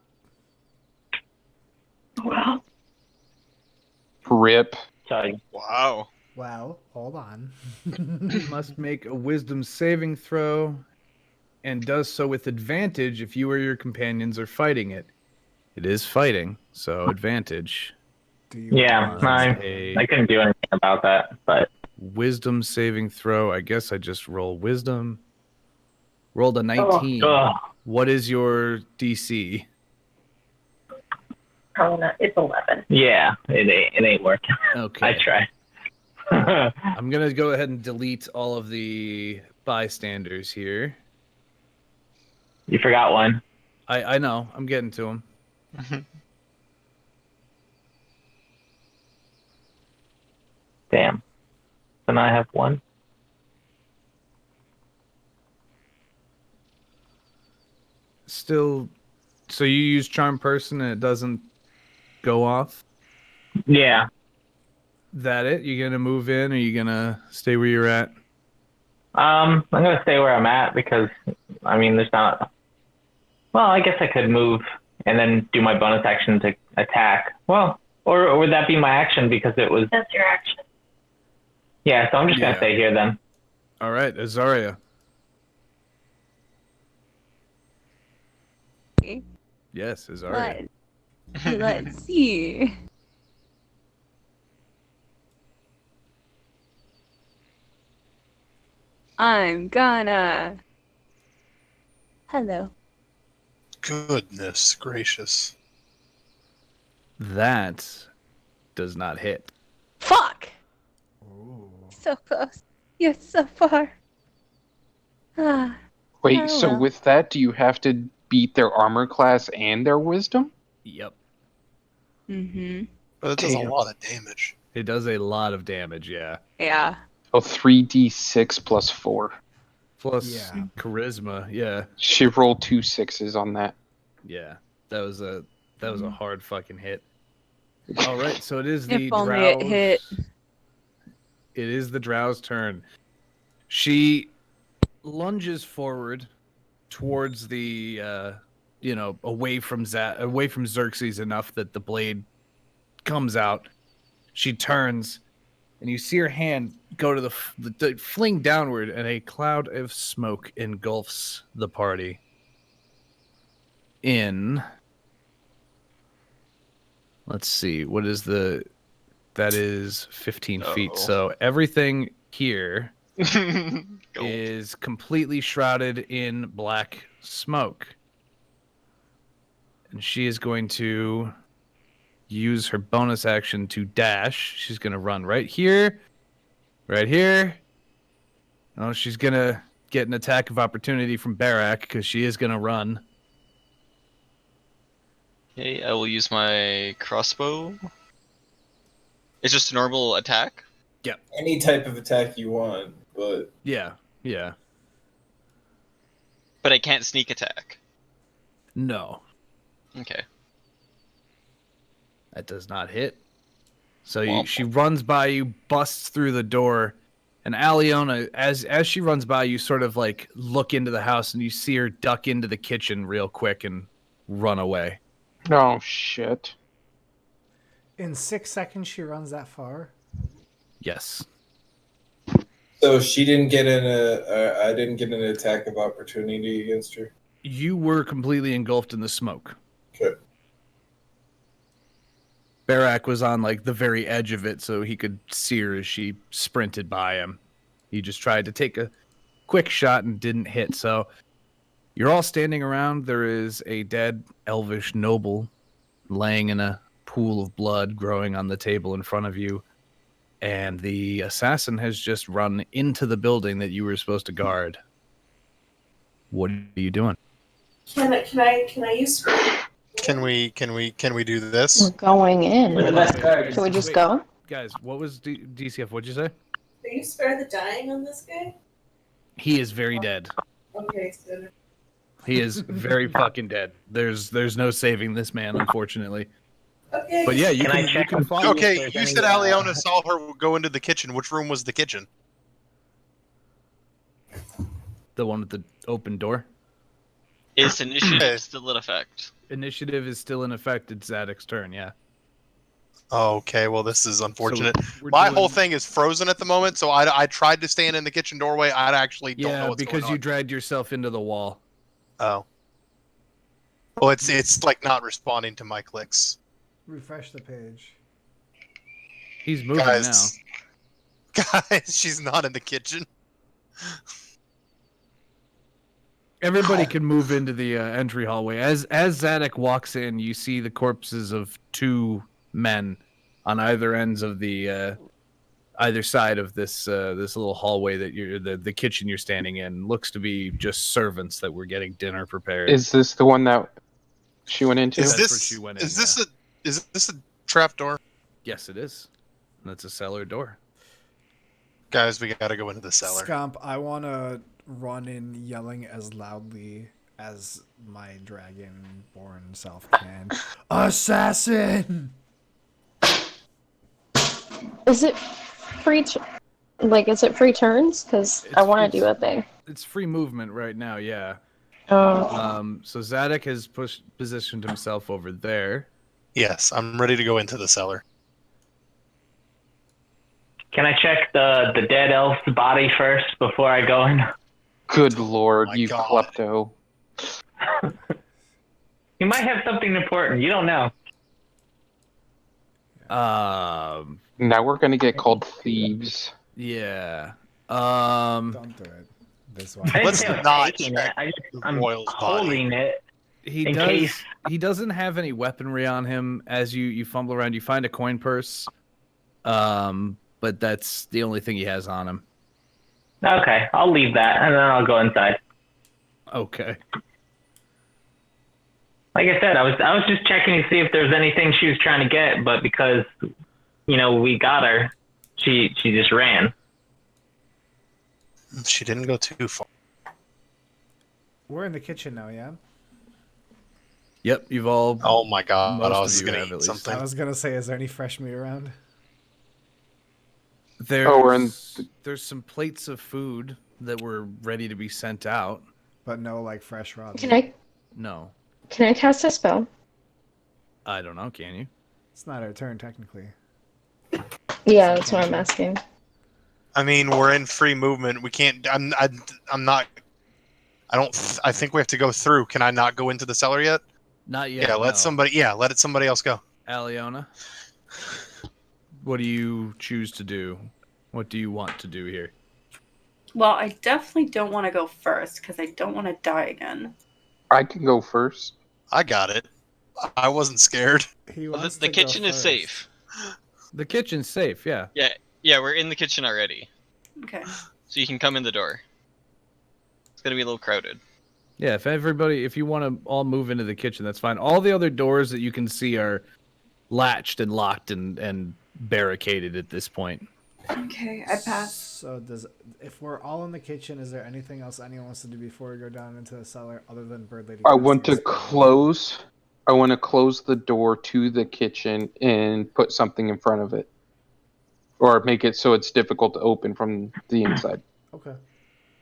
[SPEAKER 6] Rip.
[SPEAKER 10] Sorry.
[SPEAKER 11] Wow.
[SPEAKER 1] well, hold on.
[SPEAKER 2] Must make a wisdom saving throw, and does so with advantage if you or your companions are fighting it. It is fighting, so advantage.
[SPEAKER 1] Do you
[SPEAKER 10] Yeah, I couldn't do anything about that, but
[SPEAKER 2] Wisdom saving throw. I guess I just roll wisdom. Rolled a 19.
[SPEAKER 10] Oh.
[SPEAKER 2] What is your DC?
[SPEAKER 8] Oh, no, it's 11.
[SPEAKER 10] yeah, it ain't working.
[SPEAKER 2] Okay.
[SPEAKER 10] I try.
[SPEAKER 2] I'm going to go ahead and delete all of the bystanders here.
[SPEAKER 10] You forgot one.
[SPEAKER 2] I know. I'm getting to them.
[SPEAKER 10] Damn. Then I have one.
[SPEAKER 2] Still, so you use Charm Person and it doesn't go off?
[SPEAKER 10] Yeah.
[SPEAKER 2] That it? You gonna move in, or you gonna stay where you're at?
[SPEAKER 10] I'm gonna stay where I'm at because there's not. Well, I guess I could move and then do my bonus action to attack. Well, or would that be my action because it was?
[SPEAKER 8] That's your action.
[SPEAKER 10] Yeah, so I'm just gonna stay here then.
[SPEAKER 2] All right, Azaria. Yes, Azaria.
[SPEAKER 5] Let's see. I'm gonna. Hello.
[SPEAKER 11] Goodness gracious.
[SPEAKER 2] That does not hit.
[SPEAKER 5] Fuck! So close. You're so far. Ah.
[SPEAKER 6] Wait,
[SPEAKER 8] Oh,
[SPEAKER 6] so
[SPEAKER 8] well.
[SPEAKER 6] with that, do you have to beat their armor class and their wisdom?
[SPEAKER 2] Yep.
[SPEAKER 5] Mm-hmm.
[SPEAKER 11] But it does a
[SPEAKER 6] Damn.
[SPEAKER 11] lot of damage.
[SPEAKER 2] It does a lot of damage, yeah.
[SPEAKER 5] Yeah.
[SPEAKER 6] Oh, 3d6 plus 4.
[SPEAKER 2] Plus
[SPEAKER 1] Yeah.
[SPEAKER 2] charisma, yeah.
[SPEAKER 6] She rolled 2 6s on that.
[SPEAKER 2] Yeah. That was a hard fucking hit. All right, so it is
[SPEAKER 5] If
[SPEAKER 2] the
[SPEAKER 5] only it
[SPEAKER 2] drow's.
[SPEAKER 5] hit.
[SPEAKER 2] It is the drow's turn. She lunges forward towards the away from Xerxes enough that the blade comes out. She turns, and you see her hand go to the fling downward, and a cloud of smoke engulfs the party. Let's see, that is 15 feet. So everything here is completely shrouded in black smoke. And she is going to use her bonus action to dash. She's going to run right here. Right here. Oh, she's going to get an attack of opportunity from Barak because she is going to run.
[SPEAKER 3] Okay, I will use my crossbow. It's just a normal attack?
[SPEAKER 2] Yep.
[SPEAKER 9] Any type of attack you want, but
[SPEAKER 2] Yeah.
[SPEAKER 3] But I can't sneak attack.
[SPEAKER 2] No.
[SPEAKER 3] Okay.
[SPEAKER 2] That does not hit. So she runs by you, busts through the door, and Aliona, as she runs by, you sort of like look into the house and you see her duck into the kitchen real quick and run away.
[SPEAKER 6] Oh, shit.
[SPEAKER 1] In 6 seconds, she runs that far.
[SPEAKER 2] Yes.
[SPEAKER 9] so she didn't get I didn't get an attack of opportunity against her.
[SPEAKER 2] You were completely engulfed in the smoke.
[SPEAKER 9] Okay.
[SPEAKER 2] Barak was on like the very edge of it, so he could see her as she sprinted by him. He just tried to take a quick shot and didn't hit. So you're all standing around. There is a dead elvish noble laying in a pool of blood growing on the table in front of you. And the assassin has just run into the building that you were supposed to guard. What are you doing?
[SPEAKER 7] Can I use?
[SPEAKER 11] Can we do this?
[SPEAKER 8] We're going in. Can we just go?
[SPEAKER 2] Guys, what was DCF? What'd you say?
[SPEAKER 7] Can you spare the dying on this guy?
[SPEAKER 2] He is very dead.
[SPEAKER 7] Okay, so
[SPEAKER 2] He is very fucking dead. There's no saving this man, unfortunately.
[SPEAKER 7] okay.
[SPEAKER 2] But yeah, you can follow.
[SPEAKER 11] Okay, you said Aliona saw her go into the kitchen. Which room was the kitchen?
[SPEAKER 2] The one with the open door.
[SPEAKER 3] Is initiative still in effect?
[SPEAKER 2] Initiative is still in effect. It's Zadok's turn, yeah.
[SPEAKER 11] Okay, well, this is unfortunate.
[SPEAKER 2] we're
[SPEAKER 11] My
[SPEAKER 2] doing-
[SPEAKER 11] whole thing is frozen at the moment, so I tried to stand in the kitchen doorway. I actually don't know
[SPEAKER 2] Yeah,
[SPEAKER 11] what's
[SPEAKER 2] because
[SPEAKER 11] going
[SPEAKER 2] you
[SPEAKER 11] on.
[SPEAKER 2] dragged yourself into the wall.
[SPEAKER 11] Oh. Well, it's like not responding to my clicks.
[SPEAKER 1] Refresh the page.
[SPEAKER 2] He's moving
[SPEAKER 11] Guys, she's not in the kitchen.
[SPEAKER 2] Everybody can move into the entry hallway. As Zadok walks in, you see the corpses of two men on either ends of the either side of this this little hallway that the kitchen you're standing in. Looks to be just servants that were getting dinner prepared.
[SPEAKER 6] Is this the one that she went into?
[SPEAKER 11] Is
[SPEAKER 2] That's
[SPEAKER 11] this
[SPEAKER 2] where she went in,
[SPEAKER 11] is this a trap door?
[SPEAKER 2] Yes, it is. That's a cellar door.
[SPEAKER 11] Guys, we gotta go into the cellar.
[SPEAKER 1] Scump, I want to run in yelling as loudly as my dragon-born self can. Assassin!
[SPEAKER 8] Is it free? Is it free turns? Because I want to do a thing.
[SPEAKER 2] It's free movement right now, yeah.
[SPEAKER 8] Oh.
[SPEAKER 2] So Zadok has positioned himself over there.
[SPEAKER 11] Yes, I'm ready to go into the cellar.
[SPEAKER 10] Can I check the dead elf's body first before I go in?
[SPEAKER 6] Good lord,
[SPEAKER 11] my
[SPEAKER 6] you
[SPEAKER 11] God.
[SPEAKER 6] klepto.
[SPEAKER 10] You might have something important. You don't know.
[SPEAKER 6] Now we're gonna get called thieves.
[SPEAKER 2] Yeah.
[SPEAKER 1] Don't do it. This one.
[SPEAKER 10] I didn't
[SPEAKER 11] Let's
[SPEAKER 10] say I'm
[SPEAKER 11] not
[SPEAKER 10] taking
[SPEAKER 11] check
[SPEAKER 10] it. I'm
[SPEAKER 11] Royal's
[SPEAKER 10] holding it.
[SPEAKER 2] He
[SPEAKER 10] In
[SPEAKER 2] does.
[SPEAKER 10] case-
[SPEAKER 2] He doesn't have any weaponry on him. As you fumble around, you find a coin purse. But that's the only thing he has on him.
[SPEAKER 10] Okay, I'll leave that and then I'll go inside.
[SPEAKER 2] Okay.
[SPEAKER 10] Like I said, I was just checking to see if there's anything she was trying to get, but because we got her, she just ran.
[SPEAKER 11] She didn't go too far.
[SPEAKER 1] We're in the kitchen now, yeah?
[SPEAKER 2] Yep, you've all.
[SPEAKER 11] Oh my god!
[SPEAKER 2] Most
[SPEAKER 11] I
[SPEAKER 2] of
[SPEAKER 11] was
[SPEAKER 2] you
[SPEAKER 11] gonna
[SPEAKER 2] have,
[SPEAKER 11] eat
[SPEAKER 2] at least.
[SPEAKER 11] something.
[SPEAKER 1] I was gonna say, is there any fresh meat around?
[SPEAKER 2] There's some plates of food that were ready to be sent out.
[SPEAKER 1] But no, like, fresh raw meat.
[SPEAKER 2] No.
[SPEAKER 8] Can I cast a spell?
[SPEAKER 2] I don't know, can you?
[SPEAKER 1] It's not our turn, technically.
[SPEAKER 8] Yeah, that's what I'm asking.
[SPEAKER 11] I mean, we're in free movement. We can't. I'm not. I think we have to go through. Can I not go into the cellar yet?
[SPEAKER 2] Not yet.
[SPEAKER 11] Yeah, let
[SPEAKER 2] no.
[SPEAKER 11] somebody. Yeah, let somebody else go.
[SPEAKER 2] Aliona, what do you choose to do? What do you want to do here?
[SPEAKER 14] Well, I definitely don't want to go first because I don't want to die again.
[SPEAKER 6] I can go first.
[SPEAKER 11] I got it. I wasn't scared.
[SPEAKER 3] The kitchen is safe.
[SPEAKER 2] The kitchen's safe, yeah.
[SPEAKER 3] Yeah, we're in the kitchen already.
[SPEAKER 14] Okay.
[SPEAKER 3] So you can come in the door. It's gonna be a little crowded.
[SPEAKER 2] Yeah, if you want to all move into the kitchen, that's fine. All the other doors that you can see are latched and locked and barricaded at this point.
[SPEAKER 14] Okay, I pass.
[SPEAKER 1] So if we're all in the kitchen, is there anything else anyone wants to do before we go down into the cellar other than Bird Lady?
[SPEAKER 6] I want to close the door to the kitchen and put something in front of it. Or make it so it's difficult to open from the inside.
[SPEAKER 1] Okay.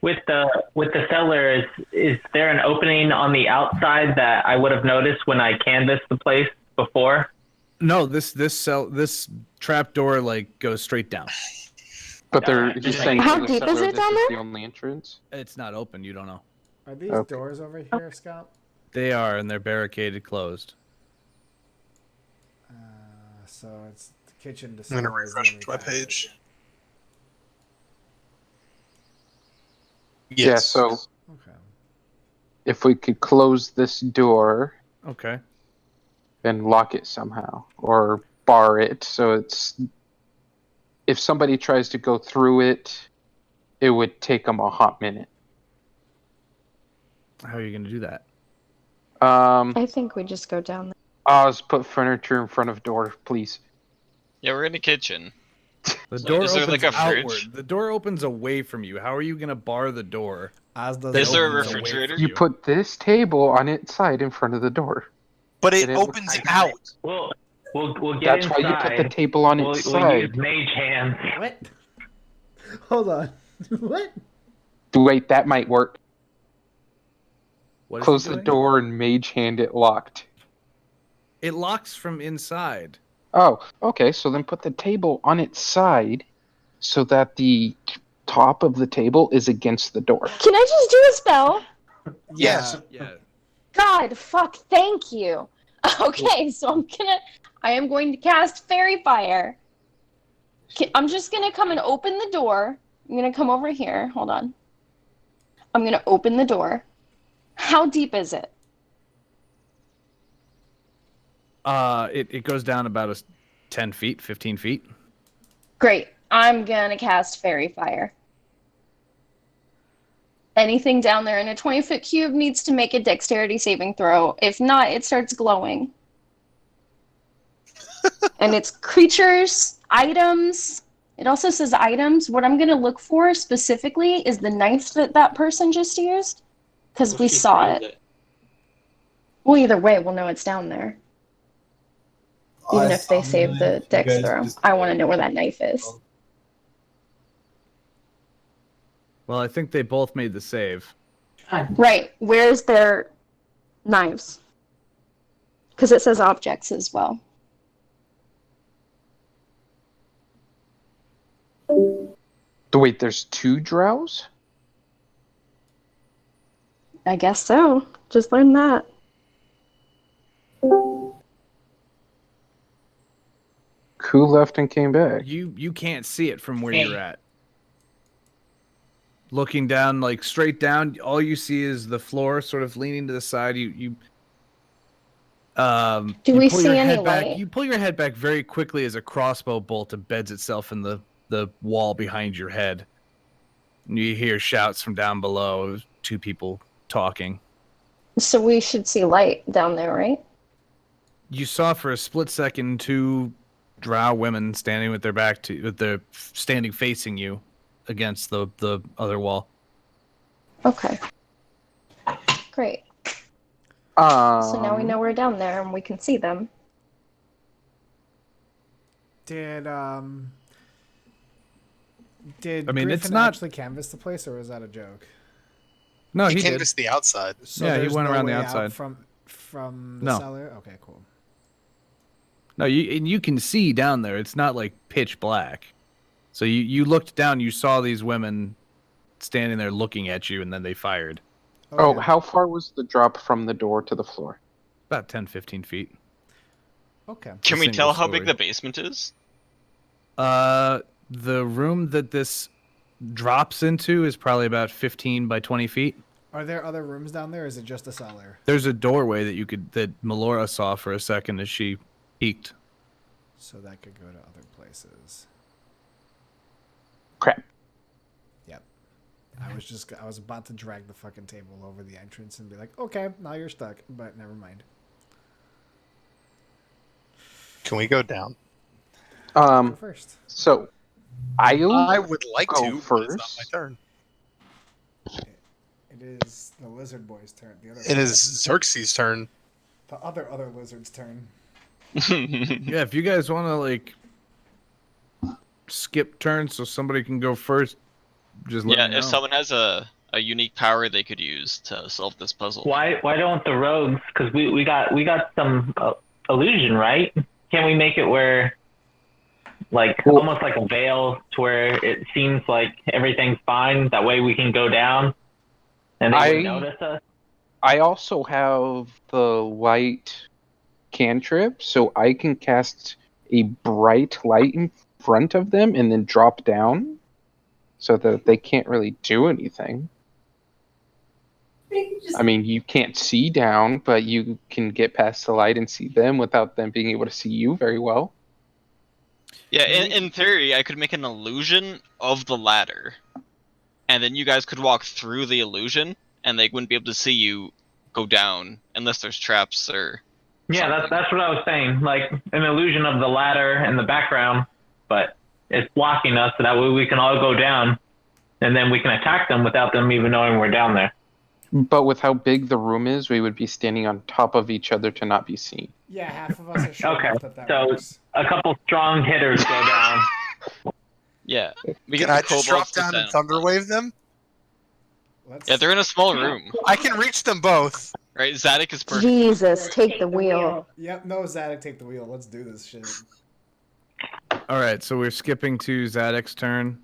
[SPEAKER 10] With the cellar, is there an opening on the outside that I would have noticed when I canvassed the place before?
[SPEAKER 2] No, this trap door goes straight down.
[SPEAKER 6] But he's saying
[SPEAKER 8] How
[SPEAKER 6] the
[SPEAKER 8] deep is
[SPEAKER 6] cellar,
[SPEAKER 8] it
[SPEAKER 6] this
[SPEAKER 8] down
[SPEAKER 6] is
[SPEAKER 8] there?
[SPEAKER 6] the only entrance.
[SPEAKER 2] It's not open. You don't know.
[SPEAKER 1] Are these doors over here, Scout?
[SPEAKER 2] They are, and they're barricaded, closed.
[SPEAKER 1] So it's the kitchen to
[SPEAKER 11] I'm gonna
[SPEAKER 1] cellar is the
[SPEAKER 11] refresh
[SPEAKER 1] only
[SPEAKER 11] my
[SPEAKER 1] passage.
[SPEAKER 11] page.
[SPEAKER 6] Yeah,
[SPEAKER 11] Yes.
[SPEAKER 6] so
[SPEAKER 1] Okay.
[SPEAKER 6] if we could close this door
[SPEAKER 2] Okay.
[SPEAKER 6] and lock it somehow, or bar it, so if somebody tries to go through it, it would take them a hot minute.
[SPEAKER 2] How are you going to do that?
[SPEAKER 8] I think we just go down there.
[SPEAKER 6] Oz, put furniture in front of door, please.
[SPEAKER 3] Yeah, we're in the kitchen.
[SPEAKER 2] The
[SPEAKER 3] So
[SPEAKER 2] door
[SPEAKER 3] is there,
[SPEAKER 2] opens
[SPEAKER 3] like, a fridge?
[SPEAKER 2] outward. The door opens away from you. How are you going to bar the door?
[SPEAKER 1] Oz does
[SPEAKER 3] Is there a
[SPEAKER 2] opens away
[SPEAKER 3] refrigerator?
[SPEAKER 2] from
[SPEAKER 6] You put this table on its side in front of the door.
[SPEAKER 11] But it
[SPEAKER 6] And it would
[SPEAKER 11] opens
[SPEAKER 6] hide.
[SPEAKER 11] out.
[SPEAKER 10] We'll get
[SPEAKER 6] That's
[SPEAKER 10] inside.
[SPEAKER 6] why you put the table on its
[SPEAKER 10] We'll
[SPEAKER 6] side.
[SPEAKER 10] use mage hands.
[SPEAKER 1] What? Hold on. What?
[SPEAKER 6] Wait, that might work.
[SPEAKER 2] What is
[SPEAKER 6] Close
[SPEAKER 2] he
[SPEAKER 6] the
[SPEAKER 2] doing?
[SPEAKER 6] door and mage hand it locked.
[SPEAKER 2] It locks from inside.
[SPEAKER 6] Oh, okay, so then put the table on its side so that the top of the table is against the door.
[SPEAKER 8] Can I just do a spell?
[SPEAKER 11] Yes.
[SPEAKER 2] Yeah.
[SPEAKER 8] God, fuck, thank you. Okay, so I am going to cast Fairy Fire. I'm just gonna come and open the door. I'm gonna come over here. Hold on. I'm gonna open the door. How deep is it?
[SPEAKER 2] It goes down about 10 feet, 15 feet.
[SPEAKER 8] Great. I'm gonna cast Fairy Fire. Anything down there in a 20-foot cube needs to make a dexterity saving throw. If not, it starts glowing. And it's creatures, items. It also says items. What I'm going to look for specifically is the knife that person just used. Because we saw it. Well, either way, we'll know it's down there. Even if they save the dex throw. I want to know where that knife is.
[SPEAKER 2] Well, I think they both made the save.
[SPEAKER 8] Right. Where's their knives? Because it says objects as well.
[SPEAKER 6] Wait, there's two drows?
[SPEAKER 8] I guess so. Just learned that.
[SPEAKER 6] Who left and came back?
[SPEAKER 2] You can't see it from where you're at. Looking down, straight down, all you see is the floor sort of leaning to the side.
[SPEAKER 8] Do
[SPEAKER 2] you
[SPEAKER 8] we
[SPEAKER 2] pull
[SPEAKER 8] see
[SPEAKER 2] your
[SPEAKER 8] any
[SPEAKER 2] head back.
[SPEAKER 8] light?
[SPEAKER 2] You pull your head back very quickly as a crossbow bolt embeds itself in the wall behind your head. And you hear shouts from down below, two people talking.
[SPEAKER 8] So we should see light down there, right?
[SPEAKER 2] You saw for a split second 2 drow women standing with their back to, standing facing you against the other wall.
[SPEAKER 8] Okay. Great. So now we know we're down there and we can see them.
[SPEAKER 1] Did
[SPEAKER 2] I mean,
[SPEAKER 1] Griffin
[SPEAKER 2] it's not
[SPEAKER 1] actually canvass the place, or was that a joke?
[SPEAKER 2] No,
[SPEAKER 11] he
[SPEAKER 2] he did.
[SPEAKER 11] canvassed the outside.
[SPEAKER 1] So
[SPEAKER 2] Yeah, he
[SPEAKER 1] there's
[SPEAKER 2] went
[SPEAKER 1] no
[SPEAKER 2] around the
[SPEAKER 1] way out
[SPEAKER 2] outside.
[SPEAKER 1] from the
[SPEAKER 2] No.
[SPEAKER 1] cellar. Okay, cool.
[SPEAKER 2] No, you can see down there. It's not like pitch black. So you looked down, you saw these women standing there looking at you, and then they fired.
[SPEAKER 1] Okay.
[SPEAKER 6] Oh, how far was the drop from the door to the floor?
[SPEAKER 2] About 10, 15 feet.
[SPEAKER 1] Okay.
[SPEAKER 3] Can we
[SPEAKER 2] single
[SPEAKER 3] tell how big
[SPEAKER 2] story.
[SPEAKER 3] the basement is?
[SPEAKER 2] The room that this drops into is probably about 15 by 20 feet.
[SPEAKER 1] Are there other rooms down there, or is it just a cellar?
[SPEAKER 2] There's a doorway that Melora saw for a second as she peeked.
[SPEAKER 1] So that could go to other places.
[SPEAKER 6] Crap.
[SPEAKER 1] Yep. I was about to drag the fucking table over the entrance and be like, okay, now you're stuck, but never mind.
[SPEAKER 11] Can we go down?
[SPEAKER 1] Go first.
[SPEAKER 6] So,
[SPEAKER 11] I would like
[SPEAKER 6] go
[SPEAKER 11] to.
[SPEAKER 6] first.
[SPEAKER 11] But it's not my turn.
[SPEAKER 1] It is the lizard boy's turn.
[SPEAKER 11] It is Xerxes' turn.
[SPEAKER 1] The other lizard's turn.
[SPEAKER 2] Yeah, if you guys want to like skip turns so somebody can go first, just let me know.
[SPEAKER 3] If someone has a unique power they could use to solve this puzzle.
[SPEAKER 10] Why don't the rogues? Because we got some illusion, right? Can't we make it where, like, almost like a veil, to where it seems like everything's fine? That way we can go down, and they would notice us.
[SPEAKER 6] I also have the light cantrip, so I can cast a bright light in front of them and then drop down so that they can't really do anything. I mean, you can't see down, but you can get past the light and see them without them being able to see you very well.
[SPEAKER 3] Yeah, in theory, I could make an illusion of the ladder, and then you guys could walk through the illusion, and they wouldn't be able to see you go down unless there's traps or.
[SPEAKER 10] Yeah, that's what I was saying. Like an illusion of the ladder in the background, but it's blocking us, so that way we can all go down, and then we can attack them without them even knowing we're down there.
[SPEAKER 6] But with how big the room is, we would be standing on top of each other to not be seen.
[SPEAKER 1] Yeah, half of us are sure
[SPEAKER 10] Okay,
[SPEAKER 1] that
[SPEAKER 10] so
[SPEAKER 1] works.
[SPEAKER 10] a couple strong hitters go down.
[SPEAKER 3] Yeah. We
[SPEAKER 11] Can
[SPEAKER 3] get
[SPEAKER 11] I
[SPEAKER 3] the
[SPEAKER 11] just drop
[SPEAKER 3] kobolds to
[SPEAKER 11] down and
[SPEAKER 3] stand.
[SPEAKER 11] thunderwave them?
[SPEAKER 3] Yeah, they're in a small room.
[SPEAKER 11] I can reach them both.
[SPEAKER 3] Right, Zadok is perfect.
[SPEAKER 8] Jesus, take the wheel.
[SPEAKER 1] Yep, no, Zadok, take the wheel. Let's do this shit.
[SPEAKER 2] All right, so we're skipping to Zadok's turn.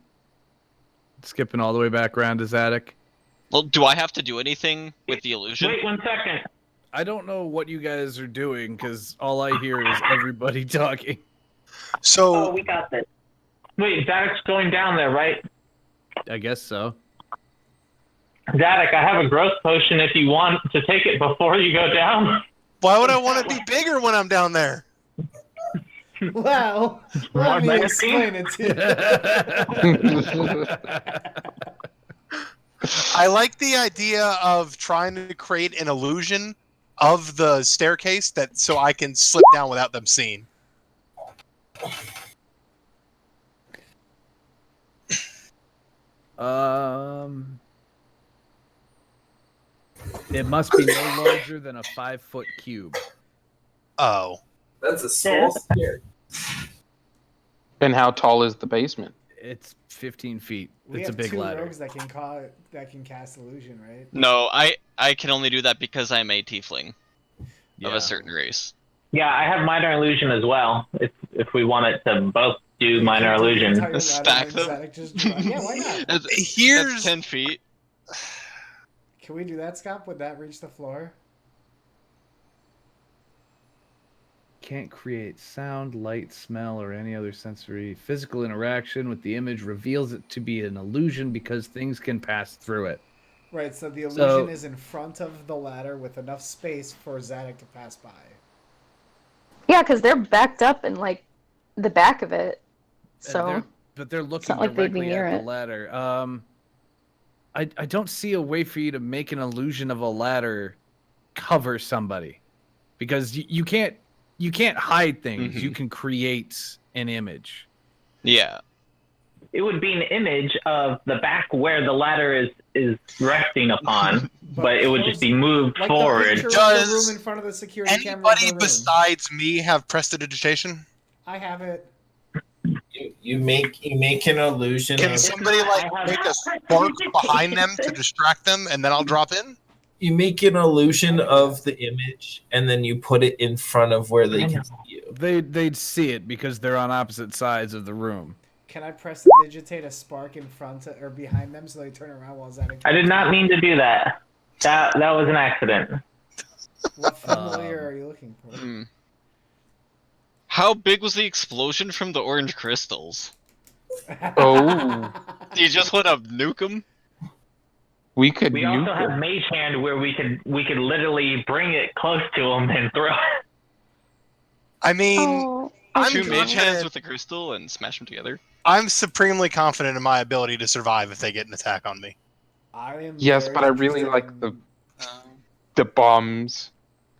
[SPEAKER 2] Skipping all the way back around to Zadok.
[SPEAKER 3] Well, do I have to do anything with the illusion?
[SPEAKER 10] Wait 1 second.
[SPEAKER 2] I don't know what you guys are doing because all I hear is everybody talking.
[SPEAKER 11] So
[SPEAKER 10] we got this. Wait, Zadok's going down there, right?
[SPEAKER 2] I guess so.
[SPEAKER 10] Zadok, I have a growth potion if you want to take it before you go down.
[SPEAKER 11] why would I want to be bigger when I'm down there?
[SPEAKER 1] Well, let me explain it to you.
[SPEAKER 11] I like the idea of trying to create an illusion of the staircase that so I can slip down without them seeing.
[SPEAKER 2] It must be no larger than a 5-foot cube.
[SPEAKER 11] Oh.
[SPEAKER 9] That's a small stair.
[SPEAKER 6] And how tall is the basement?
[SPEAKER 2] It's 15 feet.
[SPEAKER 1] We
[SPEAKER 2] It's a
[SPEAKER 1] have
[SPEAKER 2] big
[SPEAKER 1] two
[SPEAKER 2] ladder.
[SPEAKER 1] rogues that can cast illusion, right?
[SPEAKER 3] No, I can only do that because I'm a tiefling of
[SPEAKER 2] Yeah.
[SPEAKER 3] a certain race.
[SPEAKER 10] Yeah, I have minor illusion as well. If we wanted to both do minor illusion.
[SPEAKER 3] Stack them.
[SPEAKER 1] Yeah, why not?
[SPEAKER 3] That's 10 feet.
[SPEAKER 1] Can we do that, Scott? Would that reach the floor?
[SPEAKER 2] Can't create sound, light, smell, or any other sensory physical interaction with the image reveals it to be an illusion because things can pass through it.
[SPEAKER 1] Right, so the illusion is in front of the ladder with enough space for Zadok to pass by.
[SPEAKER 8] Yeah, because they're backed up in like the back of it. So
[SPEAKER 2] But they're looking
[SPEAKER 8] not like they'd be
[SPEAKER 2] directly
[SPEAKER 8] near
[SPEAKER 2] at
[SPEAKER 8] it.
[SPEAKER 2] the ladder. I don't see a way for you to make an illusion of a ladder cover somebody, because you can't hide things. You can create an image.
[SPEAKER 3] Yeah.
[SPEAKER 10] It would be an image of the back where the ladder is resting upon, but it would just be moved
[SPEAKER 1] like
[SPEAKER 10] forward.
[SPEAKER 1] the picture of the
[SPEAKER 11] Does
[SPEAKER 1] room in front of the security camera.
[SPEAKER 11] Anybody besides me have prestidigitation?
[SPEAKER 1] I have it.
[SPEAKER 4] You make an illusion.
[SPEAKER 11] Can
[SPEAKER 4] of,
[SPEAKER 11] somebody make a spark behind them to distract them, and then I'll drop in?
[SPEAKER 4] You make an illusion of the image, and then you put it in front of where they can see you.
[SPEAKER 2] They'd see it because they're on opposite sides of the room.
[SPEAKER 1] Can I prestidigitate a spark in front or behind them so they turn around while Zadok?
[SPEAKER 10] I did not mean to do that. That was an accident.
[SPEAKER 1] What familiar are you looking for?
[SPEAKER 3] How big was the explosion from the orange crystals?
[SPEAKER 6] Oh.
[SPEAKER 3] Do you just want to nuke them?
[SPEAKER 6] We could.
[SPEAKER 10] We also have Mage Hand where we could literally bring it close to them and throw it.
[SPEAKER 11] I mean, I'm
[SPEAKER 3] Two mage hands
[SPEAKER 11] confident-
[SPEAKER 3] with a crystal and smash them together.
[SPEAKER 11] I'm supremely confident in my ability to survive if they get an attack on me.
[SPEAKER 6] Yes, but I really like the bombs.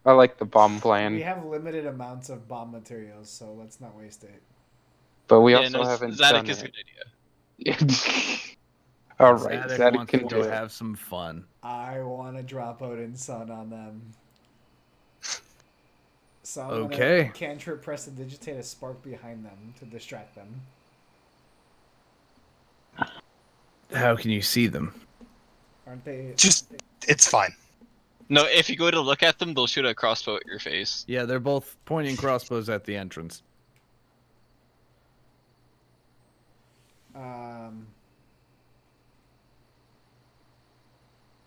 [SPEAKER 6] I like the bomb plan.
[SPEAKER 1] We have limited amounts of bomb materials, so let's not waste it.
[SPEAKER 6] But we
[SPEAKER 3] Yeah,
[SPEAKER 6] also
[SPEAKER 3] no,
[SPEAKER 6] haven't
[SPEAKER 3] Zadok
[SPEAKER 6] done
[SPEAKER 3] is a
[SPEAKER 6] it.
[SPEAKER 3] good idea.
[SPEAKER 6] All right,
[SPEAKER 2] Zadok
[SPEAKER 6] Zadok
[SPEAKER 2] wants
[SPEAKER 6] can
[SPEAKER 2] to
[SPEAKER 6] do
[SPEAKER 2] go
[SPEAKER 6] it.
[SPEAKER 2] have some fun.
[SPEAKER 1] I want to drop Odin Sun on them. So I'm
[SPEAKER 2] Okay.
[SPEAKER 1] gonna cantrip prestidigitate a spark behind them to distract them.
[SPEAKER 2] How can you see them?
[SPEAKER 1] Aren't they?
[SPEAKER 11] It's fine.
[SPEAKER 3] No, if you go to look at them, they'll shoot a crossbow at your face.
[SPEAKER 2] Yeah, they're both pointing crossbows at the entrance.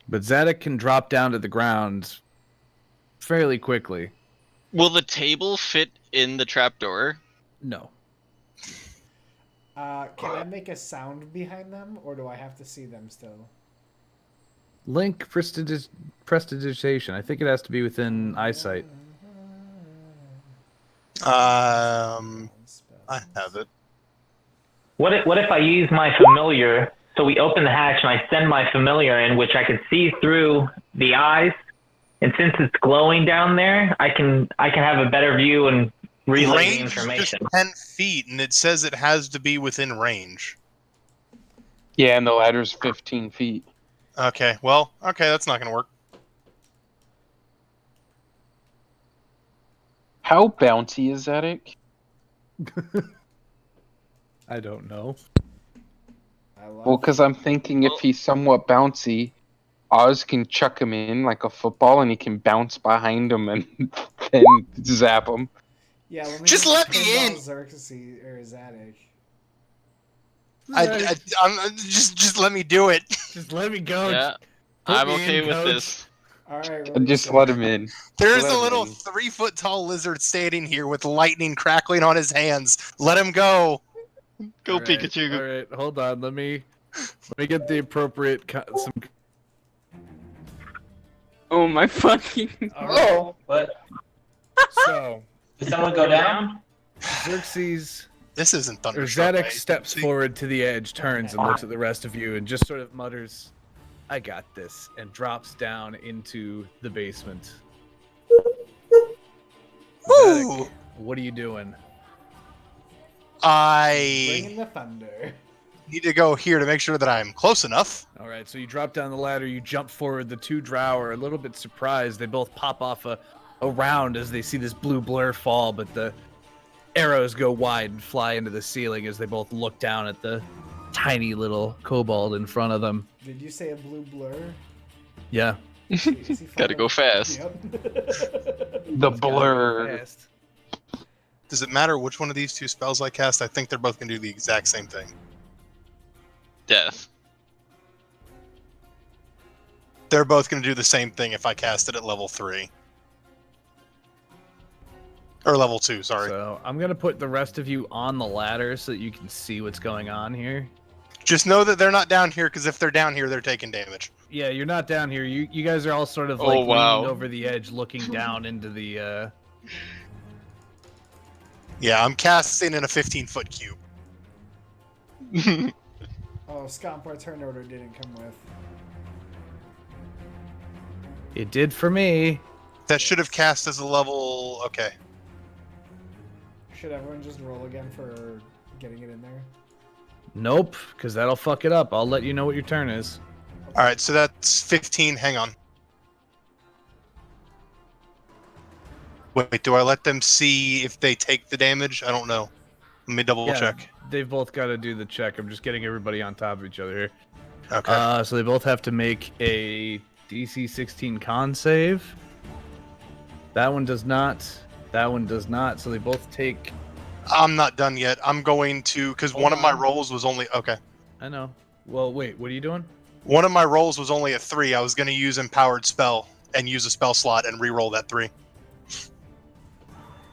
[SPEAKER 2] But Zadok can drop down to the ground fairly quickly.
[SPEAKER 3] Will the table fit in the trapdoor?
[SPEAKER 2] No.
[SPEAKER 1] Can I make a sound behind them, or do I have to see them still?
[SPEAKER 2] Link prestidigitation. I think it has to be within eyesight.
[SPEAKER 11] I have it.
[SPEAKER 10] What if I use my familiar? So we open the hatch and I send my familiar in, which I can see through the eyes. And since it's glowing down there, I can have a better view and relay the
[SPEAKER 11] Range is
[SPEAKER 10] information.
[SPEAKER 11] just 10 feet, and it says it has to be within range.
[SPEAKER 6] Yeah, and the ladder's 15 feet.
[SPEAKER 11] Okay, well, that's not gonna work.
[SPEAKER 6] How bouncy is Zadok?
[SPEAKER 2] I don't know.
[SPEAKER 6] Well, because I'm thinking if he's somewhat bouncy, Oz can chuck him in like a football and he can bounce behind him and then zap him.
[SPEAKER 1] Yeah, let me
[SPEAKER 11] Just let me
[SPEAKER 1] pinball
[SPEAKER 11] in.
[SPEAKER 1] Xerxes or Zadok.
[SPEAKER 11] I'm just let me do it.
[SPEAKER 2] Just let me go.
[SPEAKER 3] Yeah,
[SPEAKER 2] Put
[SPEAKER 3] I'm
[SPEAKER 2] me
[SPEAKER 3] okay
[SPEAKER 2] in,
[SPEAKER 3] with
[SPEAKER 2] coach.
[SPEAKER 3] this.
[SPEAKER 1] Alright,
[SPEAKER 6] Just let him in.
[SPEAKER 11] There's
[SPEAKER 6] Let
[SPEAKER 11] a
[SPEAKER 6] him
[SPEAKER 11] little
[SPEAKER 6] in.
[SPEAKER 11] 3-foot-tall lizard standing here with lightning crackling on his hands. Let him go.
[SPEAKER 3] Go
[SPEAKER 2] All right,
[SPEAKER 3] Pikachu.
[SPEAKER 2] All right, hold on. Let me get the appropriate some.
[SPEAKER 5] Oh my fucking.
[SPEAKER 15] Oh, what?
[SPEAKER 2] So,
[SPEAKER 15] Did someone go down?
[SPEAKER 2] Xerxes
[SPEAKER 11] This isn't
[SPEAKER 2] or
[SPEAKER 11] Thundershock.
[SPEAKER 2] Zadok
[SPEAKER 11] right?
[SPEAKER 2] steps forward to the edge, turns and looks at the rest of you, and just sort of mutters, "I got this," and drops down into the basement. Zadok, what are you doing?
[SPEAKER 1] Bringing
[SPEAKER 11] I
[SPEAKER 1] the thunder.
[SPEAKER 11] need to go here to make sure that I'm close enough.
[SPEAKER 2] All right, so you drop down the ladder, you jump forward. The two drow are a little bit surprised. They both pop off a round as they see this blue blur fall, but the arrows go wide and fly into the ceiling as they both look down at the tiny little kobold in front of them.
[SPEAKER 1] Did you say a blue blur?
[SPEAKER 2] Yeah.
[SPEAKER 1] Is he
[SPEAKER 3] Gotta go fast.
[SPEAKER 1] Yep.
[SPEAKER 6] The blur.
[SPEAKER 2] Fast.
[SPEAKER 11] Does it matter which one of these two spells I cast? I think they're both going to do the exact same thing.
[SPEAKER 3] Death.
[SPEAKER 11] They're both going to do the same thing if I cast it at level 3. Or level 2, sorry.
[SPEAKER 2] So I'm going to put the rest of you on the ladder so that you can see what's going on here.
[SPEAKER 11] Just know that they're not down here, because if they're down here, they're taking damage.
[SPEAKER 2] Yeah, you're not down here. You guys are all sort of
[SPEAKER 3] Oh,
[SPEAKER 2] like
[SPEAKER 3] wow.
[SPEAKER 2] leaning over the edge, looking down into the.
[SPEAKER 11] Yeah, I'm casting in a 15-foot cube.
[SPEAKER 1] Oh, Scomp, our turn order didn't come with.
[SPEAKER 2] It did for me.
[SPEAKER 11] That should have cast as a level. Okay.
[SPEAKER 1] Should everyone just roll again for getting it in there?
[SPEAKER 2] Nope, because that'll fuck it up. I'll let you know what your turn is.
[SPEAKER 11] All right, so that's 15. Hang on. Wait, do I let them see if they take the damage? I don't know. Let me double check.
[SPEAKER 2] They've both got to do the check. I'm just getting everybody on top of each other here.
[SPEAKER 11] Okay.
[SPEAKER 2] So they both have to make a DC 16 con save. That one does not. That one does not. So they both take...
[SPEAKER 11] I'm not done yet. I'm going to... Because one of my rolls was only... Okay.
[SPEAKER 2] I know. Well, wait. What are you doing?
[SPEAKER 11] One of my rolls was only a 3. I was going to use Empowered Spell and use a spell slot and re-roll that 3.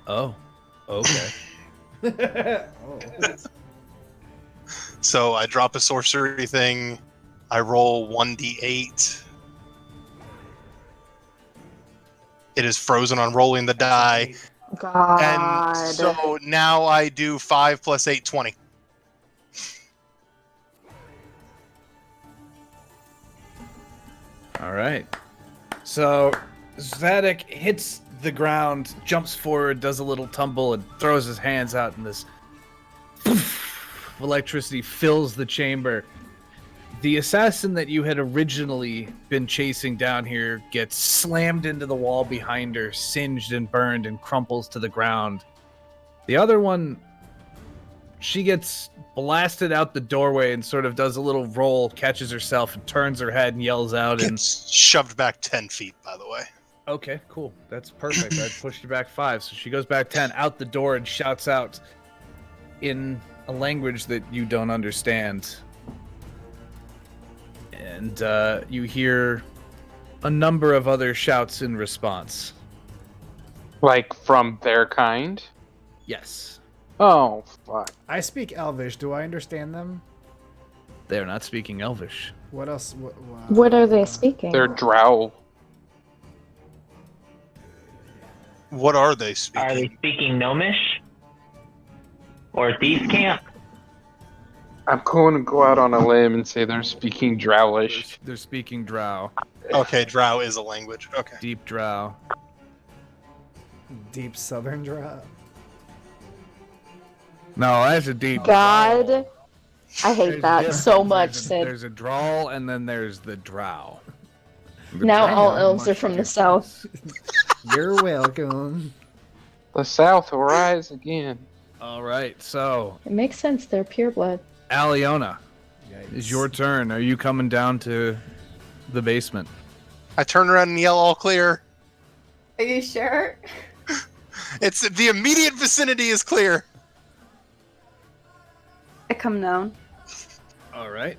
[SPEAKER 2] Oh. Okay.
[SPEAKER 11] So I drop a sorcery thing. I roll 1d8. It is frozen on rolling the die.
[SPEAKER 8] God.
[SPEAKER 11] And so now I do 5 plus 8, 20.
[SPEAKER 2] All right. So Zadok hits the ground, jumps forward, does a little tumble, and throws his hands out, and this electricity fills the chamber. The assassin that you had originally been chasing down here gets slammed into the wall behind her, singed and burned, and crumples to the ground. The other one, she gets blasted out the doorway and sort of does a little roll, catches herself, and turns her head and yells out. And
[SPEAKER 11] Gets shoved back 10 feet, by the way.
[SPEAKER 2] okay, cool. That's perfect. I pushed her back 5, so she goes back 10 out the door and shouts out in a language that you don't understand. And you hear a number of other shouts in response.
[SPEAKER 6] Like from their kind?
[SPEAKER 2] Yes.
[SPEAKER 6] Oh, fuck.
[SPEAKER 1] I speak Elvish. Do I understand them?
[SPEAKER 2] They're not speaking Elvish.
[SPEAKER 1] What else?
[SPEAKER 8] What are they speaking?
[SPEAKER 6] They're drow.
[SPEAKER 11] What are they speaking?
[SPEAKER 10] Are they speaking Gnomish? Or Thieves' Camp?
[SPEAKER 6] I'm going to go out on a limb and say they're speaking drowish.
[SPEAKER 2] They're speaking drow.
[SPEAKER 11] Okay, drow is a language. Okay.
[SPEAKER 2] Deep drow.
[SPEAKER 1] Deep southern draw.
[SPEAKER 2] No, that's a deep
[SPEAKER 8] God.
[SPEAKER 2] drawl.
[SPEAKER 8] I hate
[SPEAKER 2] There's
[SPEAKER 8] that
[SPEAKER 2] difference.
[SPEAKER 8] so much,
[SPEAKER 2] There's
[SPEAKER 8] Sid.
[SPEAKER 2] there's a drawl, and then there's the drow.
[SPEAKER 8] Now all elves are from the south.
[SPEAKER 1] You're welcome.
[SPEAKER 6] The South will rise again.
[SPEAKER 2] All right, so
[SPEAKER 8] It makes sense. They're pureblood.
[SPEAKER 2] Aliona, it's your turn. Are you coming down to the basement?
[SPEAKER 11] I turn around and yell all clear.
[SPEAKER 13] Are you sure?
[SPEAKER 11] It's the immediate vicinity is clear.
[SPEAKER 13] I come down.
[SPEAKER 2] All right.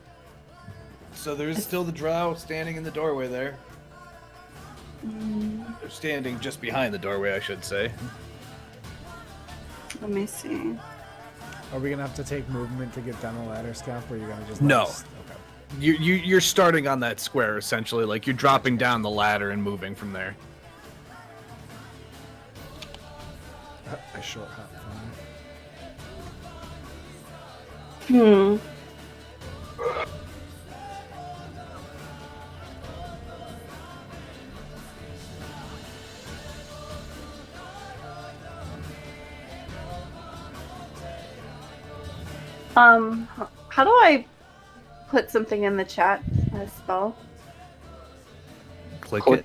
[SPEAKER 2] So there's still the drow standing in the doorway there. They're standing just behind the doorway, I should say.
[SPEAKER 13] Let me see.
[SPEAKER 1] Are we gonna have to take movement to get down the ladder, Scalp, or are you gonna just?
[SPEAKER 2] No.
[SPEAKER 1] let us- Okay.
[SPEAKER 2] You're starting on that square essentially, like you're dropping down the ladder and moving from there.
[SPEAKER 1] A short hop.
[SPEAKER 13] Hmm. How do I put something in the chat? A spell?
[SPEAKER 2] Click
[SPEAKER 6] Click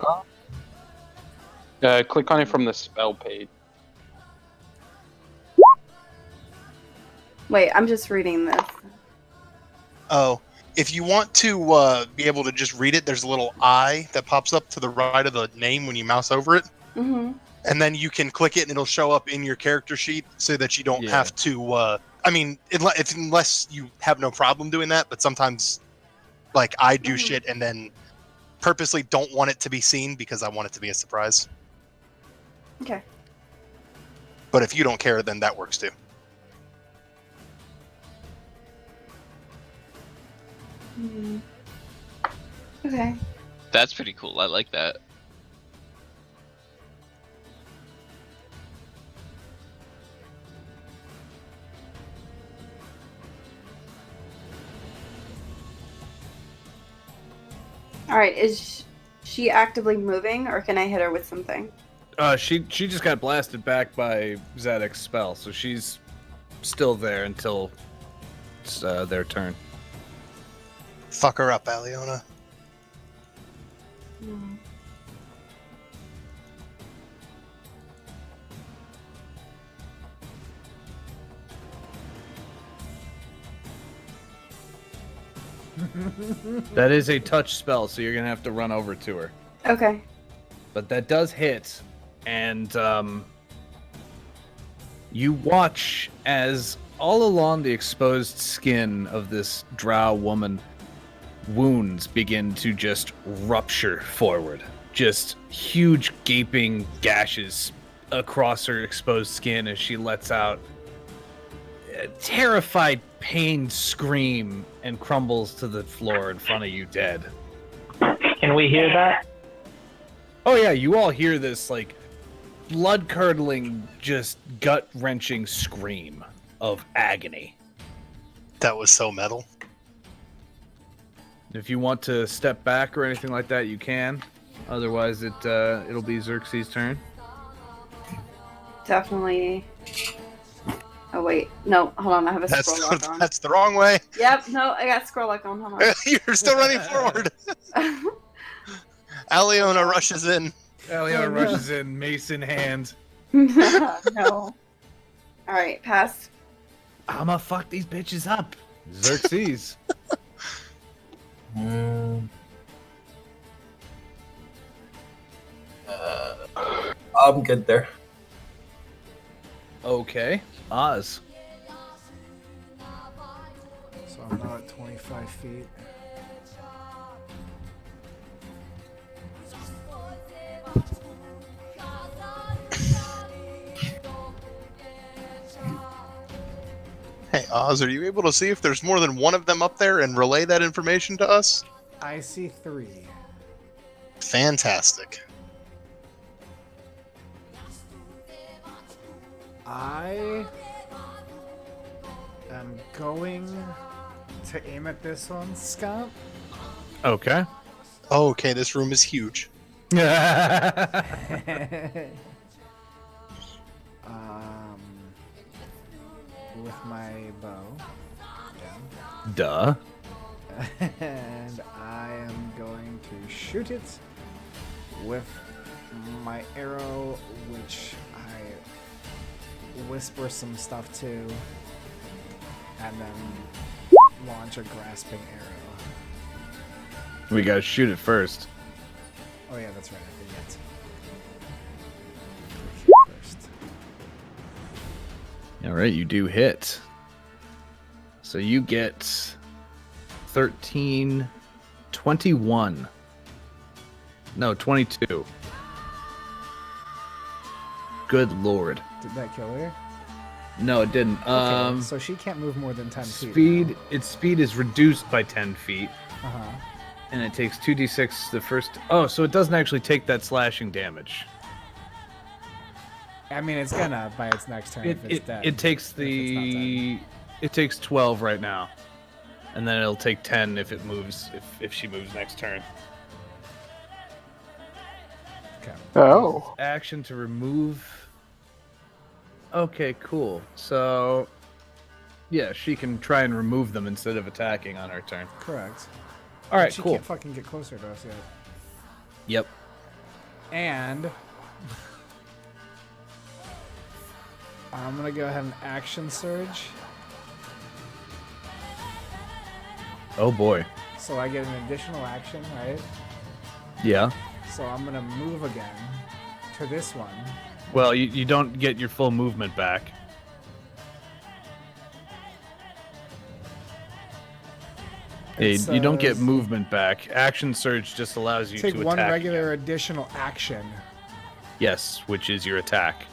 [SPEAKER 6] on it from the spell page.
[SPEAKER 13] Wait, I'm just reading this.
[SPEAKER 11] Oh, if you want to be able to just read it, there's a little eye that pops up to the right of the name when you mouse over it.
[SPEAKER 13] Mm-hmm.
[SPEAKER 11] And then you can click it and it'll show up in your character sheet so that you don't
[SPEAKER 2] Yeah.
[SPEAKER 11] have to, I mean, unless you have no problem doing that, but sometimes, like, I do shit and then purposely don't want it to be seen because I want it to be a surprise.
[SPEAKER 13] Okay.
[SPEAKER 11] But if you don't care, then that works too.
[SPEAKER 13] Hmm. Okay.
[SPEAKER 3] That's pretty cool. I like that.
[SPEAKER 13] All right. Is she actively moving, or can I hit her with something?
[SPEAKER 2] She just got blasted back by Zadok's spell, so she's still there until it's their turn.
[SPEAKER 11] Fuck her up, Aliona.
[SPEAKER 2] That is a touch spell, so you're gonna have to run over to her.
[SPEAKER 13] Okay.
[SPEAKER 2] But that does hit, and you watch as all along the exposed skin of this drow woman, wounds begin to just rupture forward. Just huge gaping gashes across her exposed skin as she lets out a terrified, pained scream and crumbles to the floor in front of you dead.
[SPEAKER 10] Can we hear that?
[SPEAKER 2] Oh yeah, you all hear this like blood-curdling, just gut-wrenching scream of agony.
[SPEAKER 11] That was so metal.
[SPEAKER 2] If you want to step back or anything like that, you can. Otherwise, it'll be Xerxes' turn.
[SPEAKER 13] Definitely. Oh wait, no, hold on. I have a scroll lock on.
[SPEAKER 11] That's the wrong way.
[SPEAKER 13] Yep, no, I got scroll lock on. Hold on.
[SPEAKER 11] You're still running forward. Aliona rushes in.
[SPEAKER 2] Aliona rushes in, mace in hand.
[SPEAKER 13] No. All right, pass.
[SPEAKER 2] I'ma fuck these bitches up. Xerxes.
[SPEAKER 9] I'm good there.
[SPEAKER 2] Okay. Oz.
[SPEAKER 1] So I'm now at 25 feet.
[SPEAKER 11] Hey, Oz, are you able to see if there's more than one of them up there and relay that information to us?
[SPEAKER 1] I see 3.
[SPEAKER 11] Fantastic.
[SPEAKER 1] I am going to aim at this one, Scott.
[SPEAKER 2] Okay.
[SPEAKER 11] Oh, okay, this room is huge.
[SPEAKER 1] With my bow.
[SPEAKER 2] Duh.
[SPEAKER 1] And I am going to shoot it with my arrow, which I whisper some stuff to, and then launch a grasping arrow.
[SPEAKER 2] We gotta shoot it first.
[SPEAKER 1] Oh yeah, that's right. I forget. First.
[SPEAKER 2] Alright, you do hit. So you get 13, 21. No, 22. Good lord.
[SPEAKER 1] Did that kill her?
[SPEAKER 2] No, it didn't.
[SPEAKER 1] Okay, so she can't move more than 10 feet.
[SPEAKER 2] Speed. Its speed is reduced by 10 feet.
[SPEAKER 1] Uh-huh.
[SPEAKER 2] And it takes 2d6 the first... Oh, so it doesn't actually take that slashing damage.
[SPEAKER 1] I mean, it's gonna by its next turn if it's dead.
[SPEAKER 2] It takes the... It takes 12 right now. And then it'll take 10 if it moves, if she moves next turn.
[SPEAKER 1] Okay.
[SPEAKER 6] Oh.
[SPEAKER 2] Action to remove... Okay, cool. So... Yeah, she can try and remove them instead of attacking on her turn.
[SPEAKER 1] Correct.
[SPEAKER 2] All right,
[SPEAKER 1] she
[SPEAKER 2] cool.
[SPEAKER 1] can't fucking get closer to us yet.
[SPEAKER 2] Yep.
[SPEAKER 1] And I'm gonna go ahead and action surge.
[SPEAKER 2] Oh boy.
[SPEAKER 1] So I get an additional action, right?
[SPEAKER 2] Yeah.
[SPEAKER 1] So I'm gonna move again to this one.
[SPEAKER 2] Well, you don't get your full movement back. You don't get movement back. Action surge just allows you to
[SPEAKER 1] take one
[SPEAKER 2] attack.
[SPEAKER 1] regular additional action.
[SPEAKER 2] Yes, which is your attack.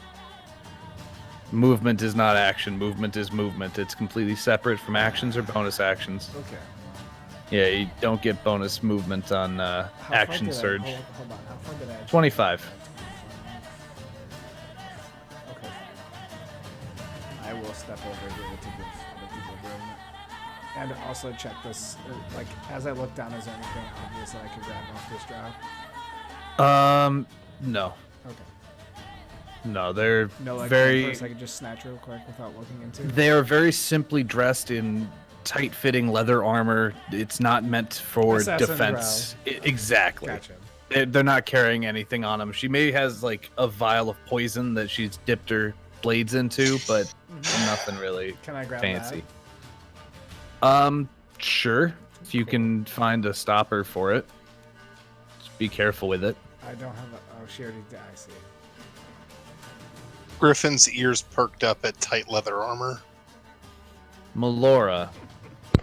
[SPEAKER 2] Movement is not action. Movement is movement. It's completely separate from actions or bonus actions.
[SPEAKER 1] Okay.
[SPEAKER 2] Yeah, you don't get bonus movement on action surge.
[SPEAKER 1] Hold on. How far did I?
[SPEAKER 2] 25.
[SPEAKER 1] Okay. I will step over here to give other people room. And also check this, like, as I look down, is there anything obvious that I could grab off this drow?
[SPEAKER 2] No.
[SPEAKER 1] Okay.
[SPEAKER 2] No, they're
[SPEAKER 1] No, like
[SPEAKER 2] very.
[SPEAKER 1] first I could just snatch real quick without looking into.
[SPEAKER 2] They are very simply dressed in tight-fitting leather armor. It's not meant for
[SPEAKER 1] Assassin
[SPEAKER 2] defense. Exactly.
[SPEAKER 1] Gotcha.
[SPEAKER 2] They're not carrying anything on them. She maybe has like a vial of poison that she's dipped her blades into, but nothing really
[SPEAKER 1] Can I grab
[SPEAKER 2] fancy. Sure. If you can find a stopper for it, just be careful with it.
[SPEAKER 1] I don't have a. Oh, she already did. I see.
[SPEAKER 11] Griffin's ears perked up at tight leather armor.
[SPEAKER 2] Melora.